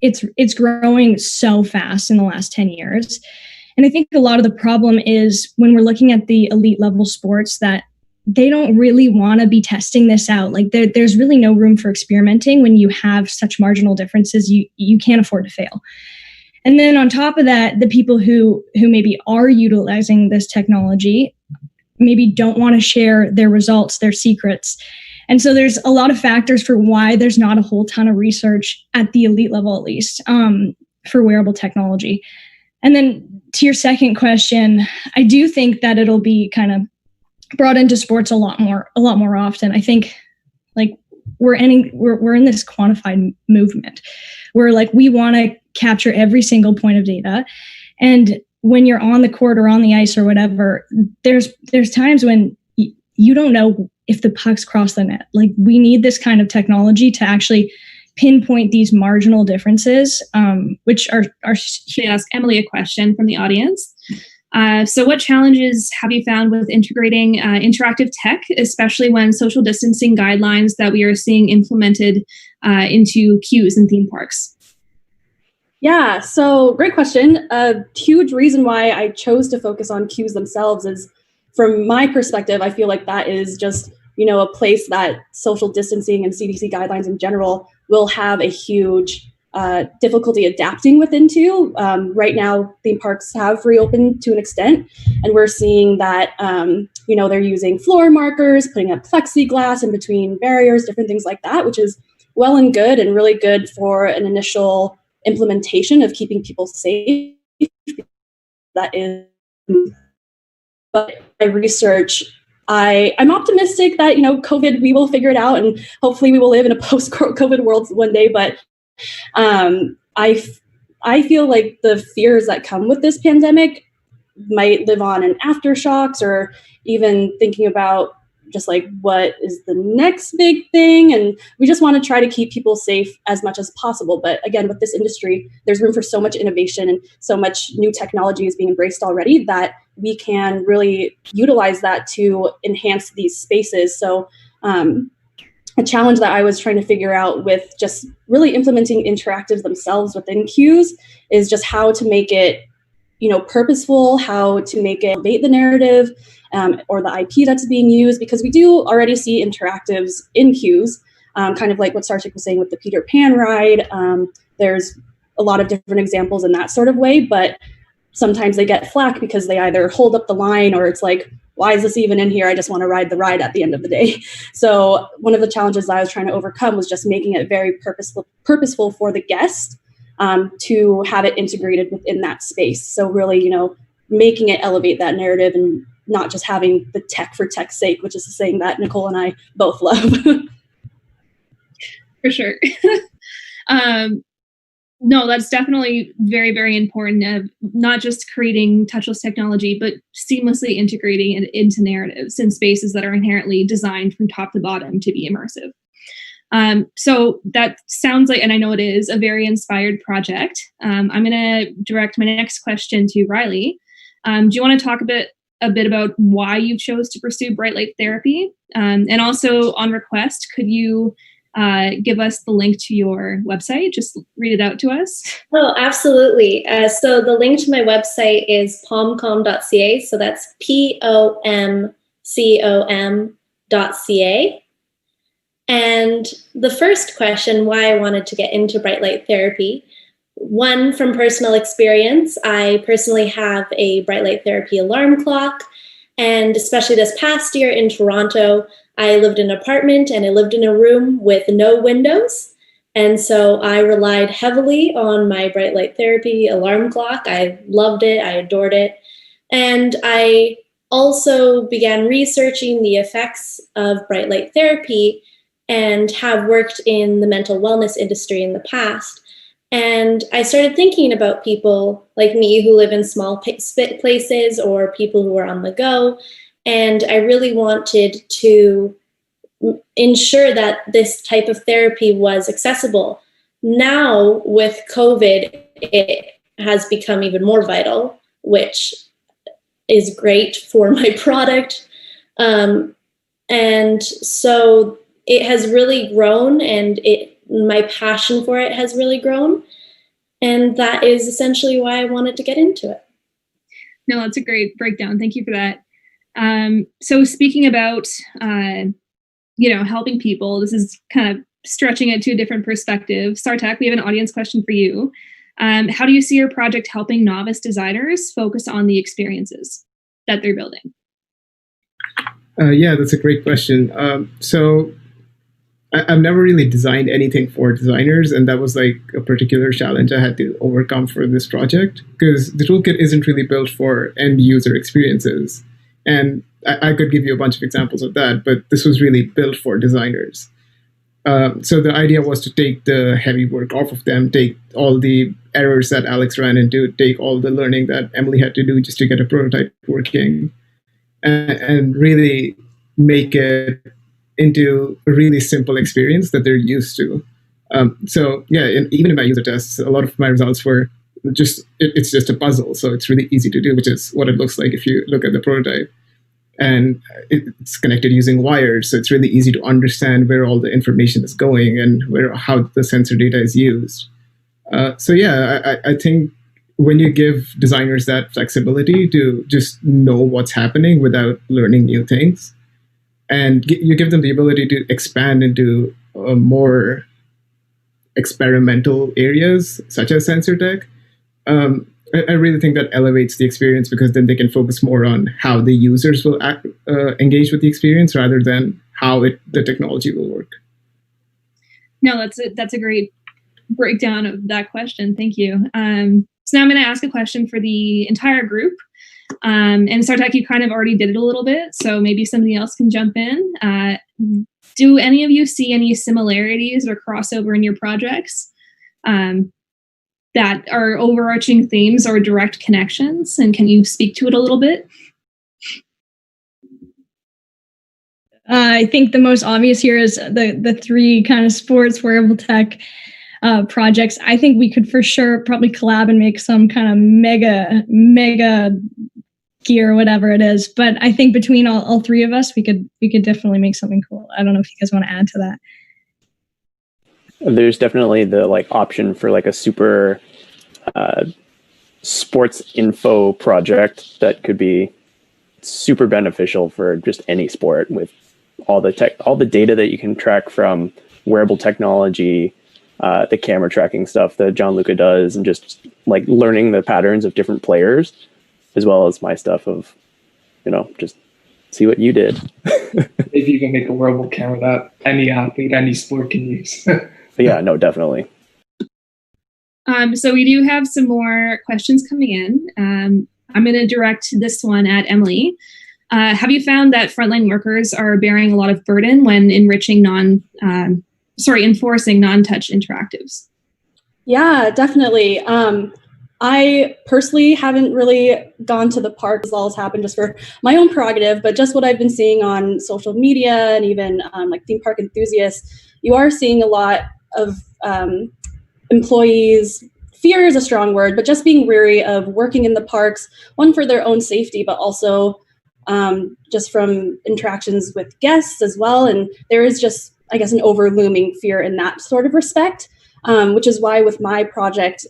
[SPEAKER 2] it's growing so fast in the last 10 years. And I think a lot of the problem is when we're looking at the elite level sports that they don't really want to be testing this out. Like there's really no room for experimenting when you have such marginal differences. You can't afford to fail. And then on top of that, the people who maybe are utilizing this technology maybe don't want to share their results, their secrets. And so there's a lot of factors for why there's not a whole ton of research at the elite level, at least, for wearable technology. And then to your second question, I do think that it'll be kind of brought into sports a lot more often. I think like we're in this quantified movement where like we want to capture every single point of data. And when you're on the court or on the ice or whatever, there's times when you don't know if the puck's crossed the net. Like we need this kind of technology to actually pinpoint these marginal differences, which are.
[SPEAKER 10] Should ask Emily a question from the audience. So what challenges have you found with integrating interactive tech, especially when social distancing guidelines that we are seeing implemented into queues in theme parks?
[SPEAKER 5] Yeah, so great question. A huge reason why I chose to focus on queues themselves is, from my perspective, I feel like that is just, a place that social distancing and CDC guidelines in general will have a huge difficulty adapting within to. Right now, theme parks have reopened to an extent, and we're seeing that, they're using floor markers, putting up plexiglass in between barriers, different things like that, which is well and good and really good for an initial implementation of keeping people safe. That is, but my research, I'm optimistic that, COVID, we will figure it out, and hopefully we will live in a post-COVID world one day. But I feel like the fears that come with this pandemic might live on in aftershocks, or even thinking about just like what is the next big thing. And we just want to try to keep people safe as much as possible. But again, with this industry, there's room for so much innovation and so much new technology is being embraced already that we can really utilize that to enhance these spaces. So a challenge that I was trying to figure out with just really implementing interactives themselves within queues is just how to make it, purposeful, how to make it elevate the narrative, or the IP that's being used, because we do already see interactives in queues, kind of like what Sarchik was saying with the Peter Pan ride. There's a lot of different examples in that sort of way, but sometimes they get flack because they either hold up the line or it's like, why is this even in here? I just want to ride the ride at the end of the day. So one of the challenges I was trying to overcome was just making it very purposeful for the guest, to have it integrated within that space. So really, making it elevate that narrative and not just having the tech for tech's sake, which is a saying that Nicole and I both love.
[SPEAKER 10] For sure. No, that's definitely very, very important of not just creating touchless technology, but seamlessly integrating it into narratives in spaces that are inherently designed from top to bottom to be immersive. So that sounds like, and I know it is, a very inspired project. I'm going to direct my next question to Riley. Do you want to talk a bit about why you chose to pursue bright light therapy? And also, on request, could you give us the link to your website? Just read it out to us.
[SPEAKER 12] Oh, absolutely. So the link to my website is pomcom.ca. So that's POMCOM.ca. And the first question, why I wanted to get into bright light therapy, one, from personal experience, I personally have a bright light therapy alarm clock. And especially this past year in Toronto, I lived in an apartment and I lived in a room with no windows. And so I relied heavily on my bright light therapy alarm clock. I loved it. I adored it. And I also began researching the effects of bright light therapy and have worked in the mental wellness industry in the past. And I started thinking about people like me who live in small places or people who are on the go. And I really wanted to ensure that this type of therapy was accessible. Now, with COVID, it has become even more vital, which is great for my product. And so it has really grown, and my passion for it has really grown. And that is essentially why I wanted to get into it.
[SPEAKER 10] No, that's a great breakdown. Thank you for that. So speaking about, helping people, this is kind of stretching it to a different perspective. Sartak, we have an audience question for you. How do you see your project helping novice designers focus on the experiences that they're building?
[SPEAKER 11] Yeah, that's a great question. So I've never really designed anything for designers, and that was like a particular challenge I had to overcome for this project, because the toolkit isn't really built for end user experiences. And I could give you a bunch of examples of that, but this was really built for designers. So the idea was to take the heavy work off of them, take all the errors that Alex ran into, take all the learning that Emily had to do just to get a prototype working, and really make it into a really simple experience that they're used to. So yeah, and even in my user tests, a lot of my results were it's just a puzzle. So it's really easy to do, which is what it looks like if you look at the prototype. And it's connected using wires, so it's really easy to understand where all the information is going and how the sensor data is used. So yeah, I think when you give designers that flexibility to just know what's happening without learning new things, and you give them the ability to expand into more experimental areas, such as sensor tech, I really think that elevates the experience, because then they can focus more on how the users will engage with the experience rather than how the technology will work.
[SPEAKER 10] No, that's a great breakdown of that question. Thank you. So now I'm going to ask a question for the entire group. And Sartak, you kind of already did it a little bit, so maybe somebody else can jump in. Do any of you see any similarities or crossover in your projects that are overarching themes or direct connections? And can you speak to it a little bit?
[SPEAKER 2] I think the most obvious here is the three kind of sports wearable tech projects. I think we could for sure probably collab and make some kind of mega gear, whatever it is. But I think between all three of us, we could definitely make something cool. I don't know if you guys want to add to that.
[SPEAKER 14] There's definitely the option for a super sports info project that could be super beneficial for just any sport, with all the data that you can track from wearable technology, the camera tracking stuff that Gianluca does, and just learning the patterns of different players, as well as my stuff of, just see what you did.
[SPEAKER 13] Maybe you can make a wearable camera that any athlete, any sport can use.
[SPEAKER 14] Yeah, no, definitely.
[SPEAKER 10] So we do have some more questions coming in. I'm going to direct this one at Emily. Have you found that frontline workers are bearing a lot of burden when enforcing non-touch interactives?
[SPEAKER 5] Yeah, definitely. I personally haven't really gone to the park, as all has happened just for my own prerogative, but just what I've been seeing on social media and even theme park enthusiasts, you are seeing a lot of employees, fear is a strong word, but just being wary of working in the parks, one for their own safety, but also just from interactions with guests as well. And there is just, I guess, an overlooming fear in that sort of respect, which is why with my project,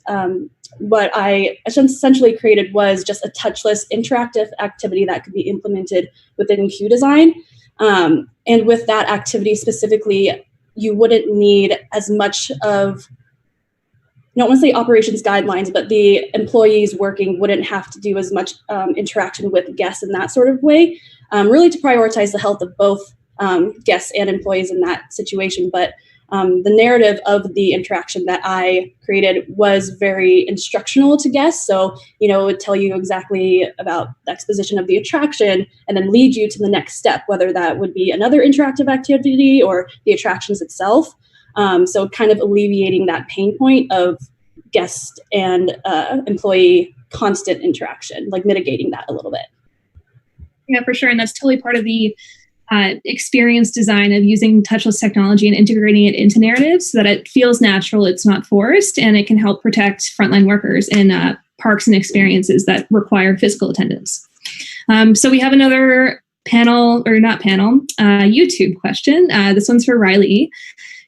[SPEAKER 5] what I essentially created was just a touchless interactive activity that could be implemented within Q Design. And with that activity specifically, you wouldn't need as much of, I don't want to say operations guidelines, but the employees working wouldn't have to do as much interaction with guests in that sort of way, really to prioritize the health of both guests and employees in that situation. But the narrative of the interaction that I created was very instructional to guests. So, it would tell you exactly about the exposition of the attraction and then lead you to the next step, whether that would be another interactive activity or the attractions itself. So kind of alleviating that pain point of guest and employee constant interaction, mitigating that a little bit.
[SPEAKER 10] Yeah, for sure. And that's totally part of the experience design of using touchless technology and integrating it into narratives so that it feels natural, it's not forced, and it can help protect frontline workers in parks and experiences that require physical attendance. So we have another YouTube question. This one's for Riley.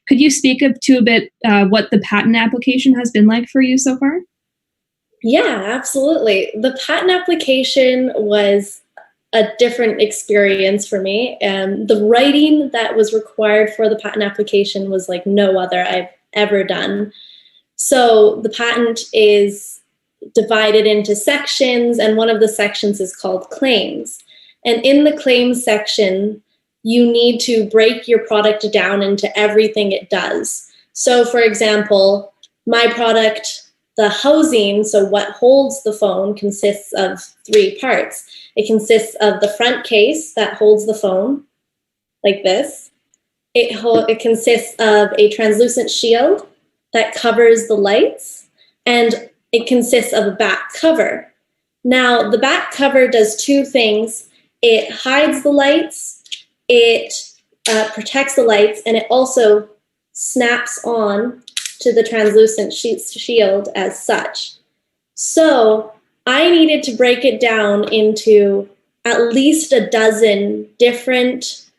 [SPEAKER 10] Could you speak to a bit what the patent application has been like for you so far?
[SPEAKER 12] Yeah, absolutely. The patent application was a different experience for me. And the writing that was required for the patent application was like no other I've ever done. So the patent is divided into sections, and one of the sections is called claims. And in the claims section, you need to break your product down into everything it does. So for example, my product, the housing, so what holds the phone, consists of 3 parts. It consists of the front case that holds the phone, like this. It consists of a translucent shield that covers the lights, and it consists of a back cover. Now, the back cover does 2 things. It hides the lights, it protects the lights, and it also snaps on to the translucent shield as such. So I needed to break it down into at least a dozen different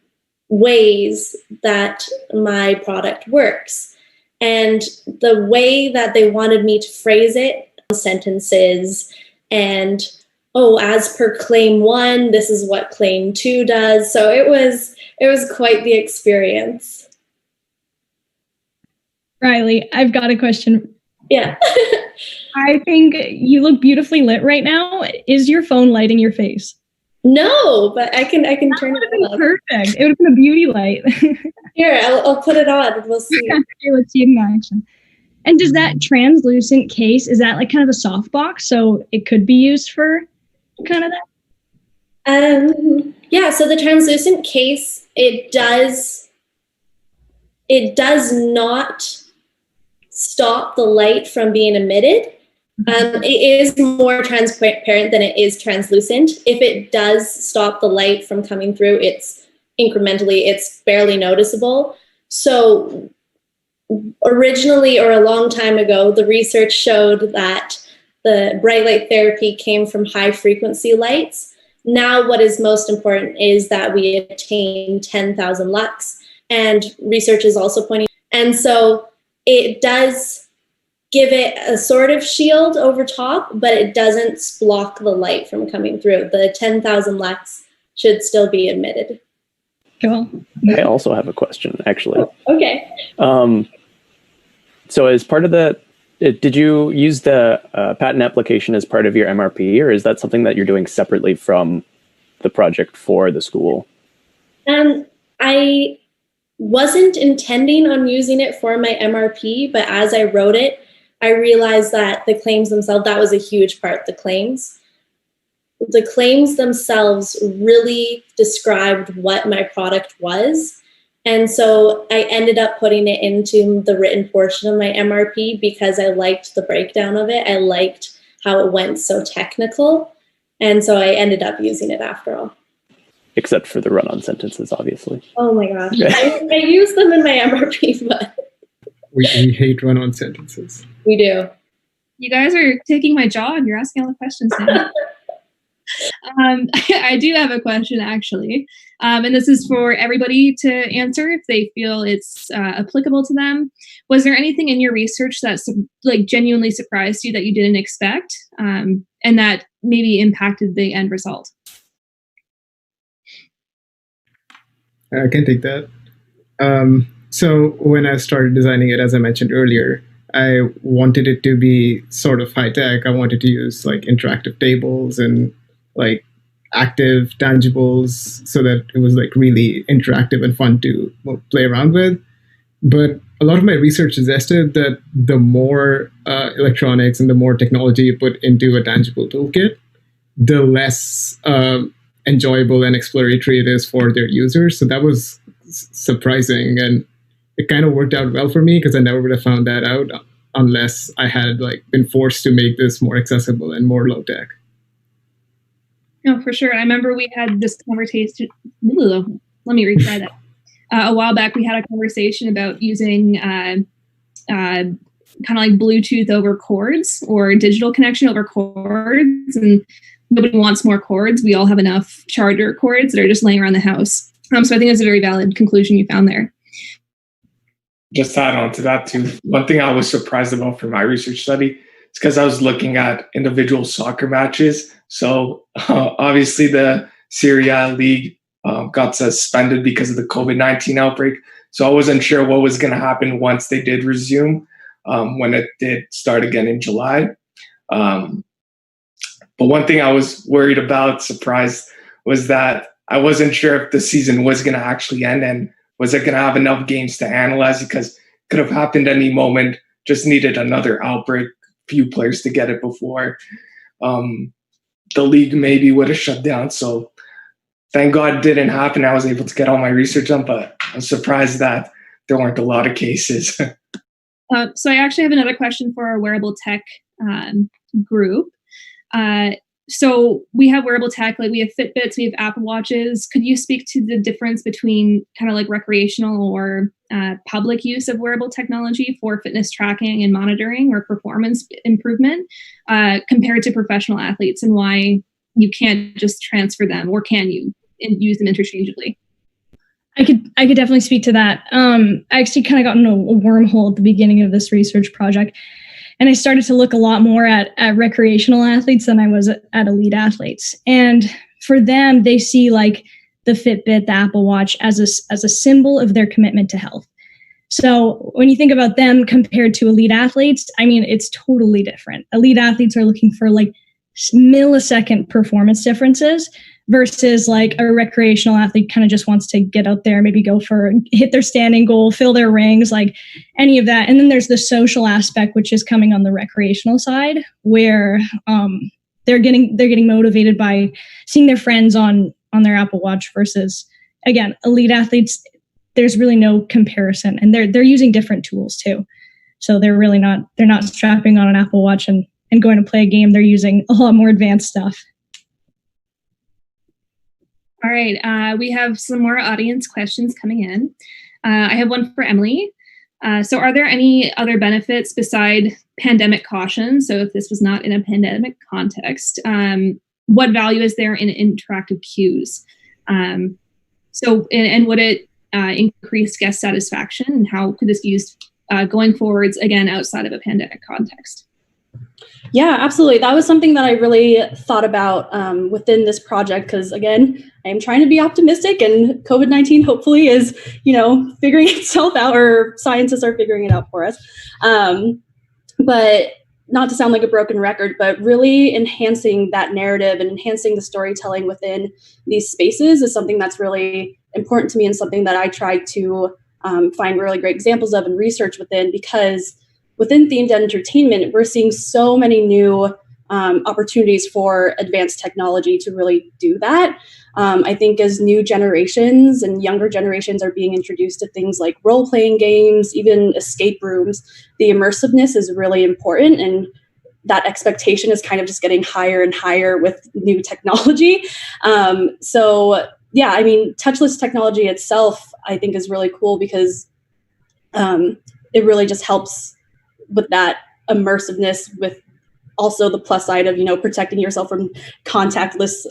[SPEAKER 12] ways that my product works. And the way that they wanted me to phrase it, sentences, and as per claim 1, this is what claim 2 does. So it was quite the experience.
[SPEAKER 2] Riley, I've got a question.
[SPEAKER 12] Yeah.
[SPEAKER 2] I think you look beautifully lit right now. Is your phone lighting your face?
[SPEAKER 12] No, but I can turn it on.
[SPEAKER 2] Perfect. It would have been a beauty light.
[SPEAKER 12] Here, I'll put it on. We'll see.
[SPEAKER 2] Okay, let's see it in action. And does that translucent case, is that like kind of a softbox? So it could be used for kind of that?
[SPEAKER 12] Yeah, so the translucent case, it does not stop the light from being emitted. It is more transparent than it is translucent. If it does stop the light from coming through, it's barely noticeable. So originally, or a long time ago, the research showed that the bright light therapy came from high frequency lights. Now what is most important is that we attain 10,000 lux, and research is also pointing, and so it does give it a sort of shield over top, but it doesn't block the light from coming through. The 10,000 lux should still be emitted.
[SPEAKER 2] Cool.
[SPEAKER 14] I also have a question, actually.
[SPEAKER 12] Okay.
[SPEAKER 14] So as part of the, did you use the patent application as part of your MRP, or is that something that you're doing separately from the project for the school?
[SPEAKER 12] I wasn't intending on using it for my MRP, but as I wrote it, I realized that the claims themselves, that was a huge part, the claims. The claims themselves really described what my product was. And so I ended up putting it into the written portion of my MRP because I liked the breakdown of it. I liked how it went so technical. And so I ended up using it after all.
[SPEAKER 14] Except for the run-on sentences, obviously.
[SPEAKER 12] Oh my gosh. I use them in my MRP, but...
[SPEAKER 11] We hate run-on sentences.
[SPEAKER 12] We do.
[SPEAKER 10] You guys are taking my job. You're asking all the questions now. I do have a question, actually. And this is for everybody to answer if they feel it's applicable to them. Was there anything in your research that genuinely surprised you that you didn't expect and that maybe impacted the end result?
[SPEAKER 11] I can take that. So when I started designing it, as I mentioned earlier, I wanted it to be sort of high tech. I wanted to use like interactive tables and like active tangibles so that it was like really interactive and fun to play around with. But a lot of my research suggested that the more electronics and the more technology you put into a tangible toolkit, the less enjoyable and exploratory it is for their users. So that was surprising, and it kind of worked out well for me because I never would have found that out unless I had like been forced to make this more accessible and more low tech.
[SPEAKER 10] No, for sure. I remember we had this conversation. Let me retry that. A while back, we had a conversation about using kind of like Bluetooth over cords or digital connection over cords, and nobody wants more cords. We all have enough charger cords that are just laying around the house. So I think that's a very valid conclusion you found there.
[SPEAKER 13] Just to add on to that too, one thing I was surprised about for my research study is because I was looking at individual soccer matches. So obviously the Serie A league got suspended because of the COVID-19 outbreak. So I wasn't sure what was going to happen once they did resume, when it did start again in July. But one thing I was worried about, surprised, was that I wasn't sure if the season was going to actually end and was it going to have enough games to analyze, because it could have happened any moment, just needed another outbreak, few players to get it before the league maybe would have shut down. So thank God it didn't happen. I was able to get all my research done, but I'm surprised that there weren't a lot of cases.
[SPEAKER 10] So I actually have another question for our wearable tech group. So we have wearable tech, like we have Fitbits, we have Apple Watches. Could you speak to the difference between kind of like recreational or public use of wearable technology for fitness tracking and monitoring or performance improvement compared to professional athletes, and why you can't just transfer them, or can you use them interchangeably?
[SPEAKER 2] I could definitely speak to that. I actually kind of got into a wormhole at the beginning of this research project, and I started to look a lot more at recreational athletes than I was at elite athletes. And for them, they see like the Fitbit, the Apple Watch as a symbol of their commitment to health. So when you think about them compared to elite athletes, I mean, it's totally different. Elite athletes are looking for like millisecond performance differences, versus like a recreational athlete kind of just wants to get out there, maybe hit their standing goal, fill their rings, like any of that. And then there's the social aspect, which is coming on the recreational side, where they're getting motivated by seeing their friends on their Apple Watch, versus, again, elite athletes, there's really no comparison, and they're using different tools too. So they're not strapping on an Apple Watch and going to play a game. They're using a lot more advanced stuff.
[SPEAKER 10] All right, we have some more audience questions coming in. I have one for Emily. So are there any other benefits beside pandemic caution? So if this was not in a pandemic context, what value is there in interactive cues? And would it increase guest satisfaction? And how could this be used going forwards, again, outside of a pandemic context?
[SPEAKER 5] Yeah, absolutely. That was something that I really thought about within this project, because again, I am trying to be optimistic, and COVID-19 hopefully is, figuring itself out, or scientists are figuring it out for us. But not to sound like a broken record, but really enhancing that narrative and enhancing the storytelling within these spaces is something that's really important to me, and something that I try to find really great examples of and research within, because within themed entertainment, we're seeing so many new opportunities for advanced technology to really do that. I think as new generations and younger generations are being introduced to things like role-playing games, even escape rooms, the immersiveness is really important, and that expectation is kind of just getting higher and higher with new technology. So yeah, I mean, touchless technology itself, I think, is really cool, because it really just helps with that immersiveness, with also the plus side of, protecting yourself from contactless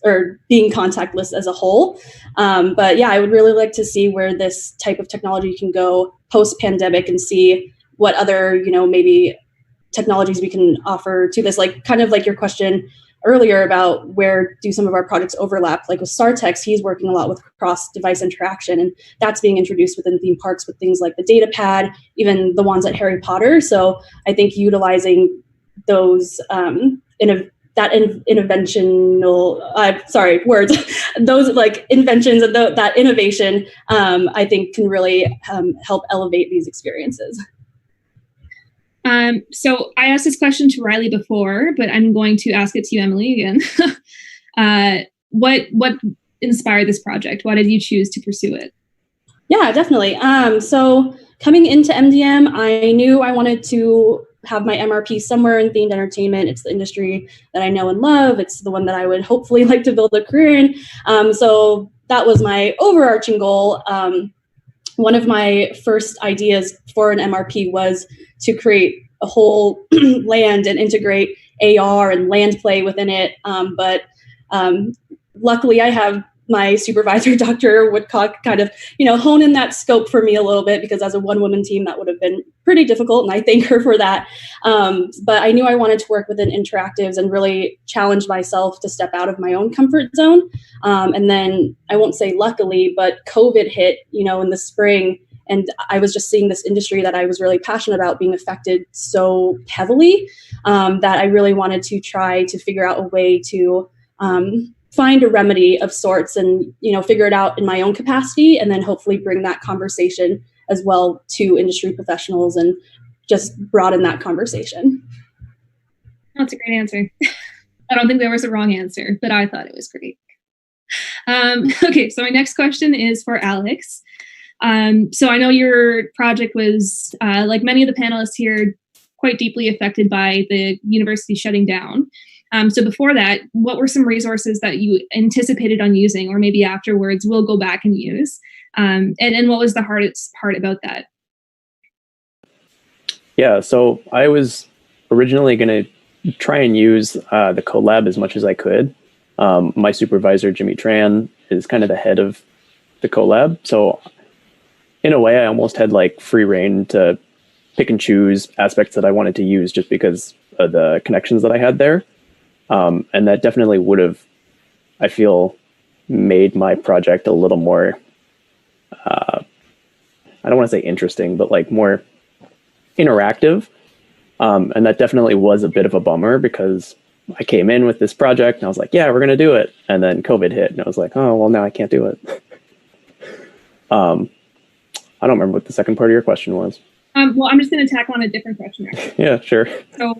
[SPEAKER 5] or being contactless as a whole. But yeah, I would really like to see where this type of technology can go post-pandemic, and see what other, maybe technologies we can offer to this, like kind of like your question earlier about where do some of our projects overlap. Like with Sartex, he's working a lot with cross-device interaction, and that's being introduced within theme parks with things like the data pad, even the ones at Harry Potter. So I think utilizing those those like inventions and that innovation, I think can really help elevate these experiences.
[SPEAKER 10] So I asked this question to Riley before, but I'm going to ask it to you, Emily, again. What inspired this project? Why did you choose to pursue it?
[SPEAKER 5] Yeah, definitely. So coming into MDM, I knew I wanted to have my MRP somewhere in themed entertainment. It's the industry that I know and love. It's the one that I would hopefully like to build a career in. So that was my overarching goal. One of my first ideas for an MRP was to create a whole land and integrate AR and land play within it. But luckily I have my supervisor, Dr. Woodcock, kind of, hone in that scope for me a little bit, because as a one-woman team, that would have been pretty difficult, and I thank her for that. But I knew I wanted to work within interactives and really challenge myself to step out of my own comfort zone. And then I won't say luckily, but COVID hit, in the spring, and I was just seeing this industry that I was really passionate about being affected so heavily, that I really wanted to try to figure out a way to find a remedy of sorts and, figure it out in my own capacity, and then hopefully bring that conversation as well to industry professionals and just broaden that conversation.
[SPEAKER 10] That's a great answer. I don't think there was a wrong answer, but I thought it was great. Okay, so my next question is for Alex. So I know your project was, like many of the panelists here, quite deeply affected by the university shutting down. So before that, what were some resources that you anticipated on using, or maybe afterwards will go back and use? And what was the hardest part about that?
[SPEAKER 14] Yeah, so I was originally going to try and use the collab as much as I could. My supervisor, Jimmy Tran, is kind of the head of the collab. So in a way, I almost had like free reign to pick and choose aspects that I wanted to use just because of the connections that I had there. And that definitely would have, I feel, made my project a little more, I don't want to say interesting, but like more interactive. And that definitely was a bit of a bummer, because I came in with this project and I was like, yeah, we're going to do it. And then COVID hit and I was like, oh, well, now I can't do it. I don't remember what the second part of your question was.
[SPEAKER 10] Well, I'm just going to tack on a different question.
[SPEAKER 14] Yeah, sure.
[SPEAKER 10] So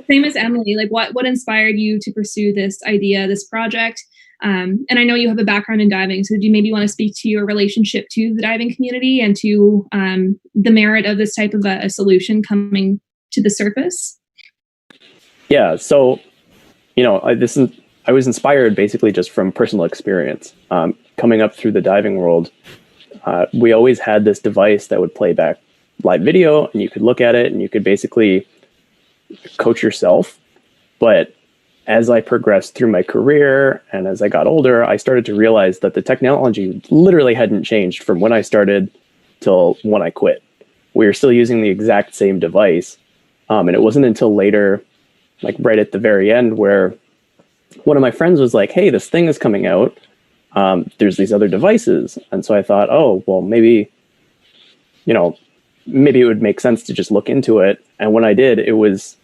[SPEAKER 10] same as Emily, like what inspired you to pursue this idea, this project? And I know you have a background in diving, so do you maybe want to speak to your relationship to the diving community and to the merit of this type of a solution coming to the surface?
[SPEAKER 14] Yeah, so, I was inspired basically just from personal experience. Coming up through the diving world, we always had this device that would play back live video, and you could look at it and you could basically coach yourself. But as I progressed through my career and as I got older, I started to realize that the technology literally hadn't changed from when I started till when I quit. We were still using the exact same device. And it wasn't until later, like right at the very end, where one of my friends was like, hey, this thing is coming out. There's these other devices. And so I thought, oh, well, maybe it would make sense to just look into it. And when I did, it was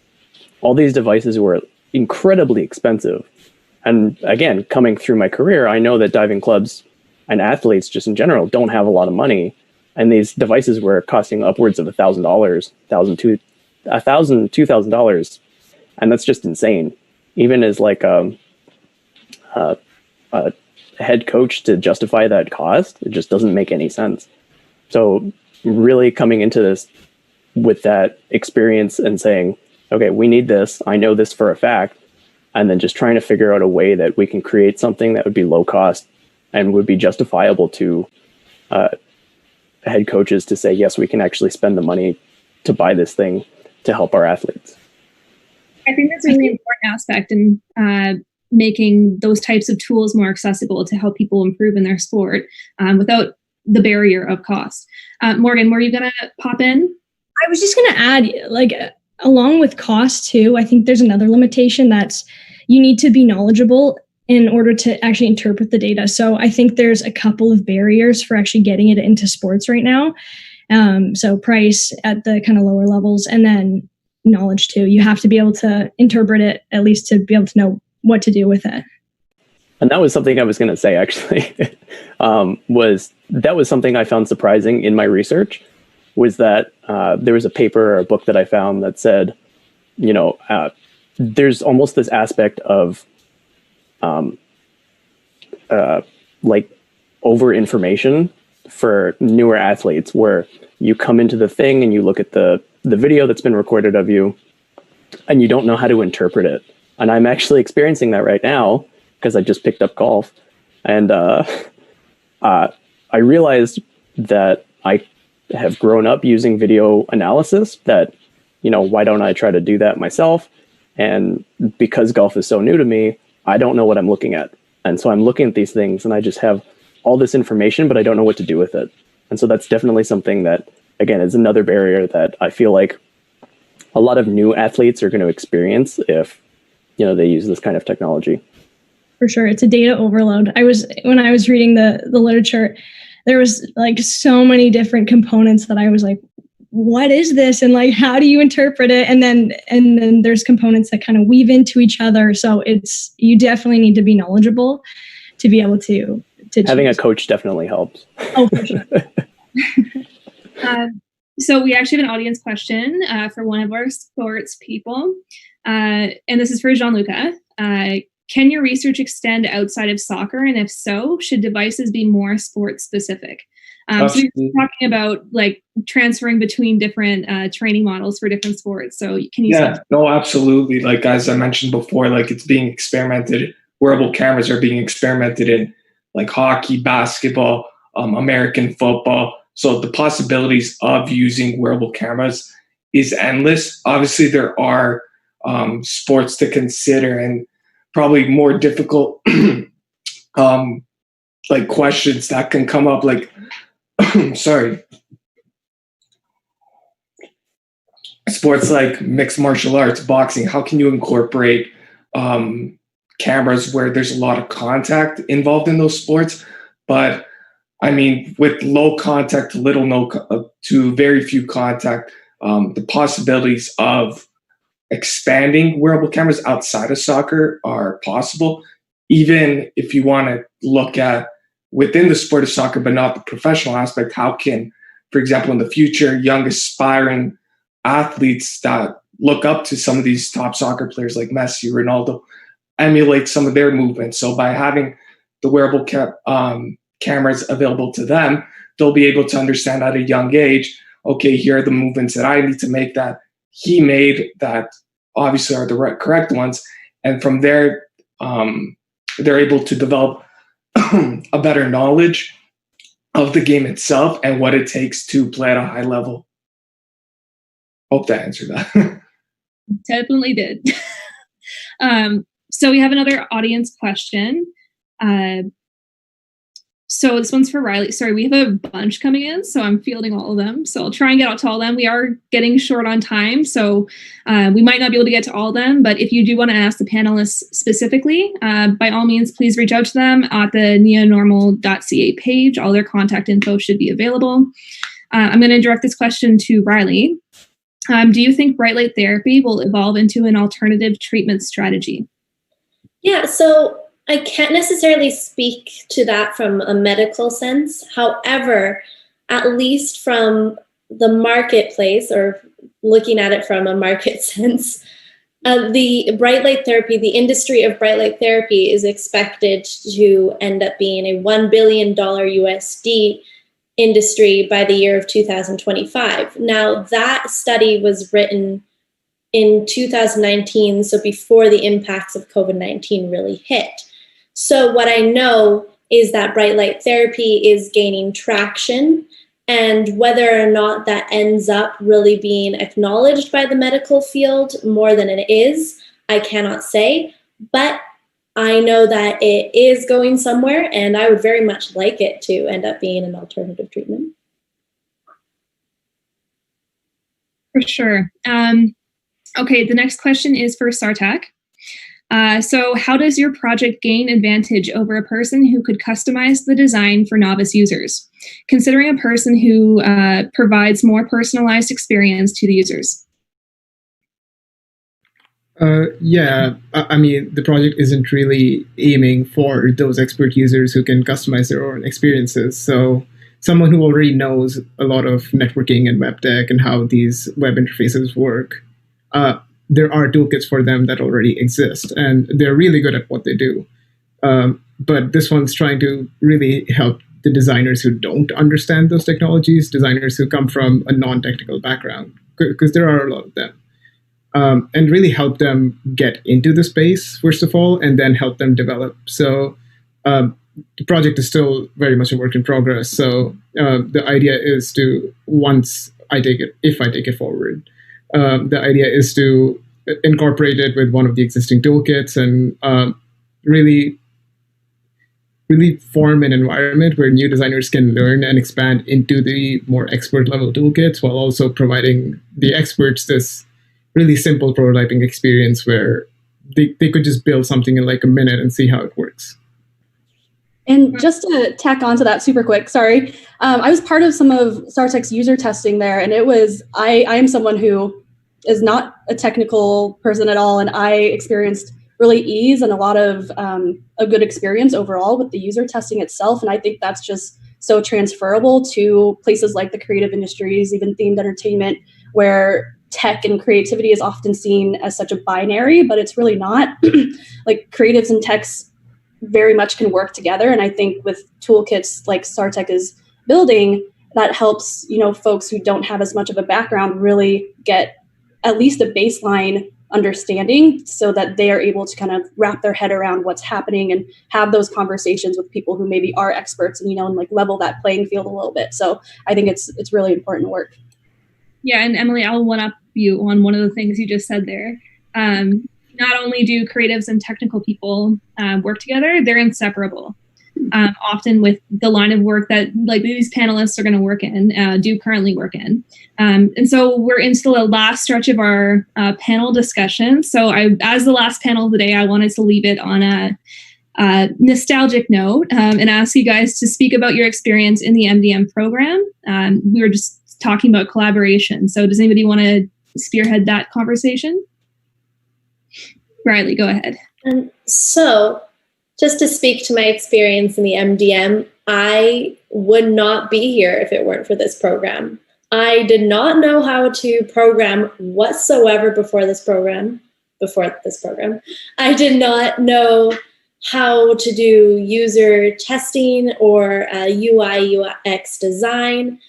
[SPEAKER 14] all these devices were incredibly expensive. And again, coming through my career, I know that diving clubs and athletes just in general don't have a lot of money. And these devices were costing upwards of $1,000, $1,000, $2,000. And that's just insane. Even as like a head coach to justify that cost, it just doesn't make any sense. So really coming into this with that experience and saying, okay, we need this. I know this for a fact. And then just trying to figure out a way that we can create something that would be low cost and would be justifiable to head coaches to say, yes, we can actually spend the money to buy this thing to help our athletes.
[SPEAKER 10] I think that's a really important aspect in making those types of tools more accessible to help people improve in their sport without the barrier of cost. Morgan, were you going to pop in?
[SPEAKER 2] I was just going to add, like, along with cost too, I think there's another limitation that's you need to be knowledgeable in order to actually interpret the data. So I think there's a couple of barriers for actually getting it into sports right now. So price at the kind of lower levels, and then knowledge too. You have to be able to interpret it, at least to be able to know what to do with it.
[SPEAKER 14] And that was something I was going to say, actually, was something I found surprising in my research, was that there was a paper or a book that I found that said, there's almost this aspect of like over information for newer athletes, where you come into the thing and you look at the the video that's been recorded of you, and you don't know how to interpret it. And I'm actually experiencing that right now because I just picked up golf. And I realized that I have grown up using video analysis, that, why don't I try to do that myself? And because golf is so new to me, I don't know what I'm looking at. And so I'm looking at these things and I just have all this information, but I don't know what to do with it. And so that's definitely something that, again, is another barrier that I feel like a lot of new athletes are going to experience if, they use this kind of technology.
[SPEAKER 2] For sure. It's a data overload. When I was reading the literature, there was like so many different components that I was like, what is this? And like, how do you interpret it? And then there's components that kind of weave into each other. So you definitely need to be knowledgeable to be able to
[SPEAKER 14] having a coach definitely helps.
[SPEAKER 2] Oh, for sure.
[SPEAKER 10] So we actually have an audience question for one of our sports people. And this is for Gianluca. Can your research extend outside of soccer? And if so, should devices be more sports specific? So you're talking about like transferring between different training models for different sports. So can you?
[SPEAKER 13] Yeah, no, absolutely. Like, as I mentioned before, like it's being experimented. Wearable cameras are being experimented in like hockey, basketball, American football. So the possibilities of using wearable cameras is endless. Obviously, there are sports to consider and probably more difficult like questions that can come up, like sorry, sports like mixed martial arts, boxing. How can you incorporate cameras where there's a lot of contact involved in those sports? But I mean, with low contact, to very few contact, the possibilities of expanding wearable cameras outside of soccer are possible. Even if you want to look at within the sport of soccer, but not the professional aspect, how can, for example, in the future, young aspiring athletes that look up to some of these top soccer players like Messi, Ronaldo, emulate some of their movements? So by having the wearable cameras available to them, they'll be able to understand at a young age, okay, here are the movements that I need to make that he made that obviously are the correct ones. And from there, they're able to develop a better knowledge of the game itself and what it takes to play at a high level. Hope that answered that.
[SPEAKER 10] Definitely did. So we have another audience question. So this one's for Riley. Sorry, we have a bunch coming in, so I'm fielding all of them. So I'll try and get out to all of them. We are getting short on time, so we might not be able to get to all of them. But if you do want to ask the panelists specifically, by all means, please reach out to them at the neonormal.ca page. All their contact info should be available. I'm going to direct this question to Riley. Do you think bright light therapy will evolve into an alternative treatment strategy?
[SPEAKER 12] Yeah, so I can't necessarily speak to that from a medical sense. However, at least from the marketplace, or looking at it from a market sense, the bright light therapy, the industry of bright light therapy is expected to end up being a $1 billion USD industry by the year of 2025. Now, that study was written in 2019, so before the impacts of COVID-19 really hit. So what I know is that bright light therapy is gaining traction, and whether or not that ends up really being acknowledged by the medical field more than it is, I cannot say, but I know that it is going somewhere, and I would very much like it to end up being an alternative treatment.
[SPEAKER 10] For sure. Okay, the next question is for Sartak. So how does your project gain advantage over a person who could customize the design for novice users, considering a person who provides more personalized experience to the users?
[SPEAKER 11] Yeah, I mean, the project isn't really aiming for those expert users who can customize their own experiences. So someone who already knows a lot of networking and web tech and how these web interfaces work, there are toolkits for them that already exist, and they're really good at what they do. But this one's trying to really help the designers who don't understand those technologies, designers who come from a non-technical background, because there are a lot of them, and really help them get into the space, first of all, and then help them develop. So the project is still very much a work in progress. So the idea is to, if I take it forward, the idea is to incorporate it with one of the existing toolkits and really form an environment where new designers can learn and expand into the more expert level toolkits, while also providing the experts this really simple prototyping experience where they could just build something in like a minute and see how it works.
[SPEAKER 5] And just to tack on to that super quick, sorry, I was part of some of StarTech's user testing there, and I am someone who is not a technical person at all, and I experienced really ease and a lot of a good experience overall with the user testing itself. And I think that's just so transferable to places like the creative industries, even themed entertainment, where tech and creativity is often seen as such a binary, but it's really not. Like creatives and techs very much can work together. And I think with toolkits like StarTech is building, that helps, folks who don't have as much of a background really get at least a baseline understanding so that they are able to kind of wrap their head around what's happening and have those conversations with people who maybe are experts and, and like level that playing field a little bit. So I think it's really important work.
[SPEAKER 10] Yeah. And Emily, I'll one up you on one of the things you just said there. Not only do creatives and technical people work together, they're inseparable. Often with the line of work that like these panelists are going to work in, do currently work in. And so we're into the last stretch of our panel discussion. So as the last panel of the day, I wanted to leave it on a nostalgic note and ask you guys to speak about your experience in the MDM program. We were just talking about collaboration. So does anybody want to spearhead that conversation? Riley, go ahead.
[SPEAKER 12] So just to speak to my experience in the MDM, I would not be here if it weren't for this program. I did not know how to program whatsoever before this program. I did not know how to do user testing or UI UX design.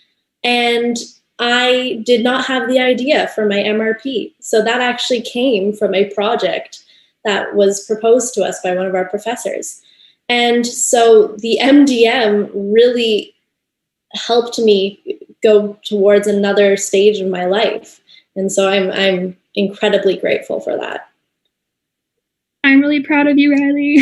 [SPEAKER 12] And I did not have the idea for my MRP. So that actually came from a project that was proposed to us by one of our professors. And so the MDM really helped me go towards another stage of my life. And so I'm incredibly grateful for that.
[SPEAKER 10] I'm really proud of you, Riley.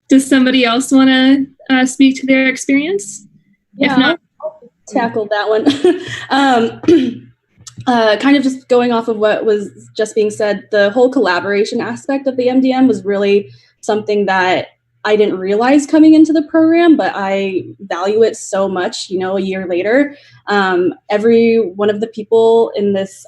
[SPEAKER 10] Does somebody else want to speak to their experience?
[SPEAKER 5] Yeah,
[SPEAKER 10] if not,
[SPEAKER 5] I'll tackle that one. Kind of just going off of what was just being said, the whole collaboration aspect of the MDM was really something that I didn't realize coming into the program, but I value it so much, a year later. Every one of the people in this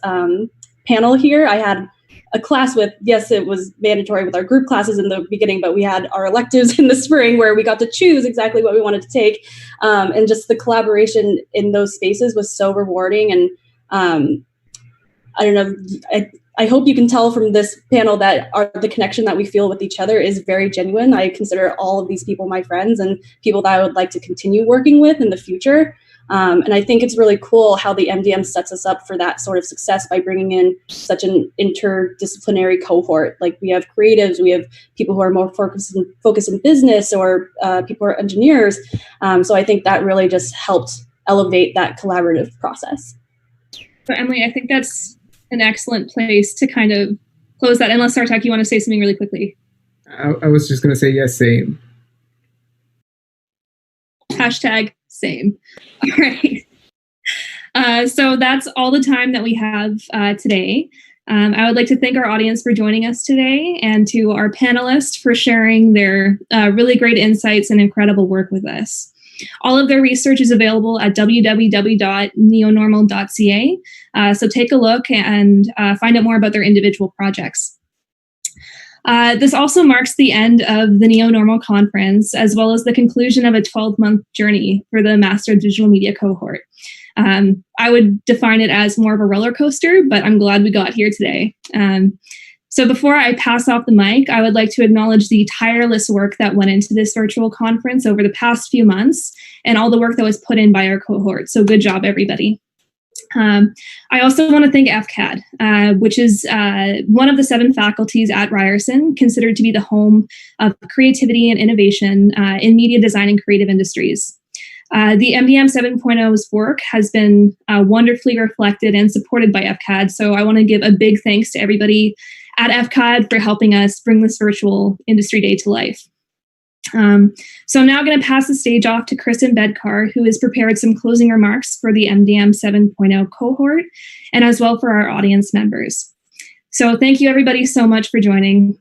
[SPEAKER 5] panel here, I had a class with, yes, it was mandatory with our group classes in the beginning, but we had our electives in the spring where we got to choose exactly what we wanted to take. And just the collaboration in those spaces was so rewarding. And I don't know, I hope you can tell from this panel that the connection that we feel with each other is very genuine. I consider all of these people my friends and people that I would like to continue working with in the future. And I think it's really cool how the MDM sets us up for that sort of success by bringing in such an interdisciplinary cohort. Like we have creatives, we have people who are more focused in business, or people who are engineers. So I think that really just helped elevate that collaborative process.
[SPEAKER 10] So Emily, I think that's an excellent place to kind of close that. Unless Sartak, you want to say something really quickly?
[SPEAKER 11] I was just going to say, yes, same.
[SPEAKER 10] Hashtag same. All right. So that's all the time that we have today. I would like to thank our audience for joining us today, and to our panelists for sharing their really great insights and incredible work with us. All of their research is available at www.neonormal.ca. So take a look and find out more about their individual projects. This also marks the end of the NeoNormal conference, as well as the conclusion of a 12-month journey for the Master of Digital Media cohort. I would define it as more of a roller coaster, but I'm glad we got here today. So before I pass off the mic, I would like to acknowledge the tireless work that went into this virtual conference over the past few months and all the work that was put in by our cohort. So good job, everybody. I also want to thank FCAD, which is one of the 7 faculties at Ryerson, considered to be the home of creativity and innovation in media design and creative industries. The MDM 7.0's work has been wonderfully reflected and supported by FCAD, so I want to give a big thanks to everybody at FCAD for helping us bring this virtual industry day to life. So I'm now going to pass the stage off to Kristen Bedkar, who has prepared some closing remarks for the MDM 7.0 cohort and as well for our audience members. So thank you everybody so much for joining.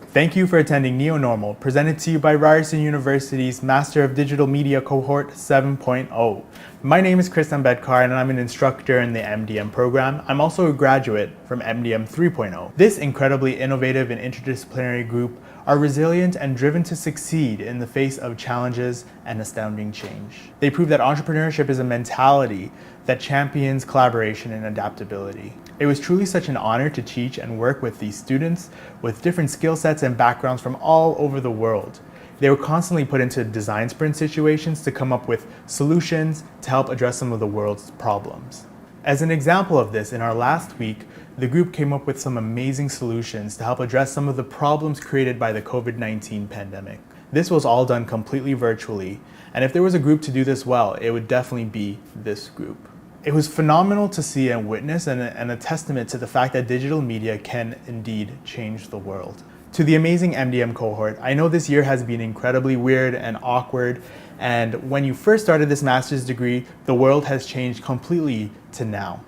[SPEAKER 8] Thank you for attending NeoNormal, presented to you by Ryerson University's Master of Digital Media Cohort 7.0. My name is Kristen Bedkar and I'm an instructor in the MDM program. I'm also a graduate from MDM 3.0. This incredibly innovative and interdisciplinary group are resilient and driven to succeed in the face of challenges and astounding change. They prove that entrepreneurship is a mentality that champions collaboration and adaptability. It was truly such an honor to teach and work with these students with different skill sets and backgrounds from all over the world. They were constantly put into design sprint situations to come up with solutions to help address some of the world's problems. As an example of this, in our last week, the group came up with some amazing solutions to help address some of the problems created by the COVID-19 pandemic. This was all done completely virtually, and if there was a group to do this well, it would definitely be this group. It was phenomenal to see and witness, and a testament to the fact that digital media can indeed change the world. To the amazing MDM cohort, I know this year has been incredibly weird and awkward, and when you first started this master's degree, the world has changed completely to now.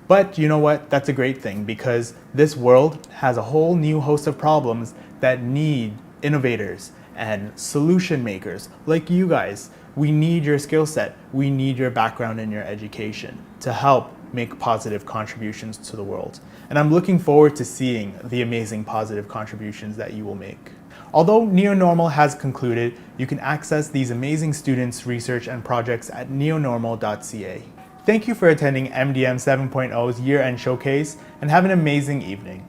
[SPEAKER 8] But you know what? That's a great thing, because this world has a whole new host of problems that need innovators and solution makers like you guys. We need your skill set. We need your background and your education to help make positive contributions to the world. And I'm looking forward to seeing the amazing positive contributions that you will make. Although NeoNormal has concluded, you can access these amazing students' research and projects at neonormal.ca. Thank you for attending MDM 7.0's year-end showcase, and have an amazing evening.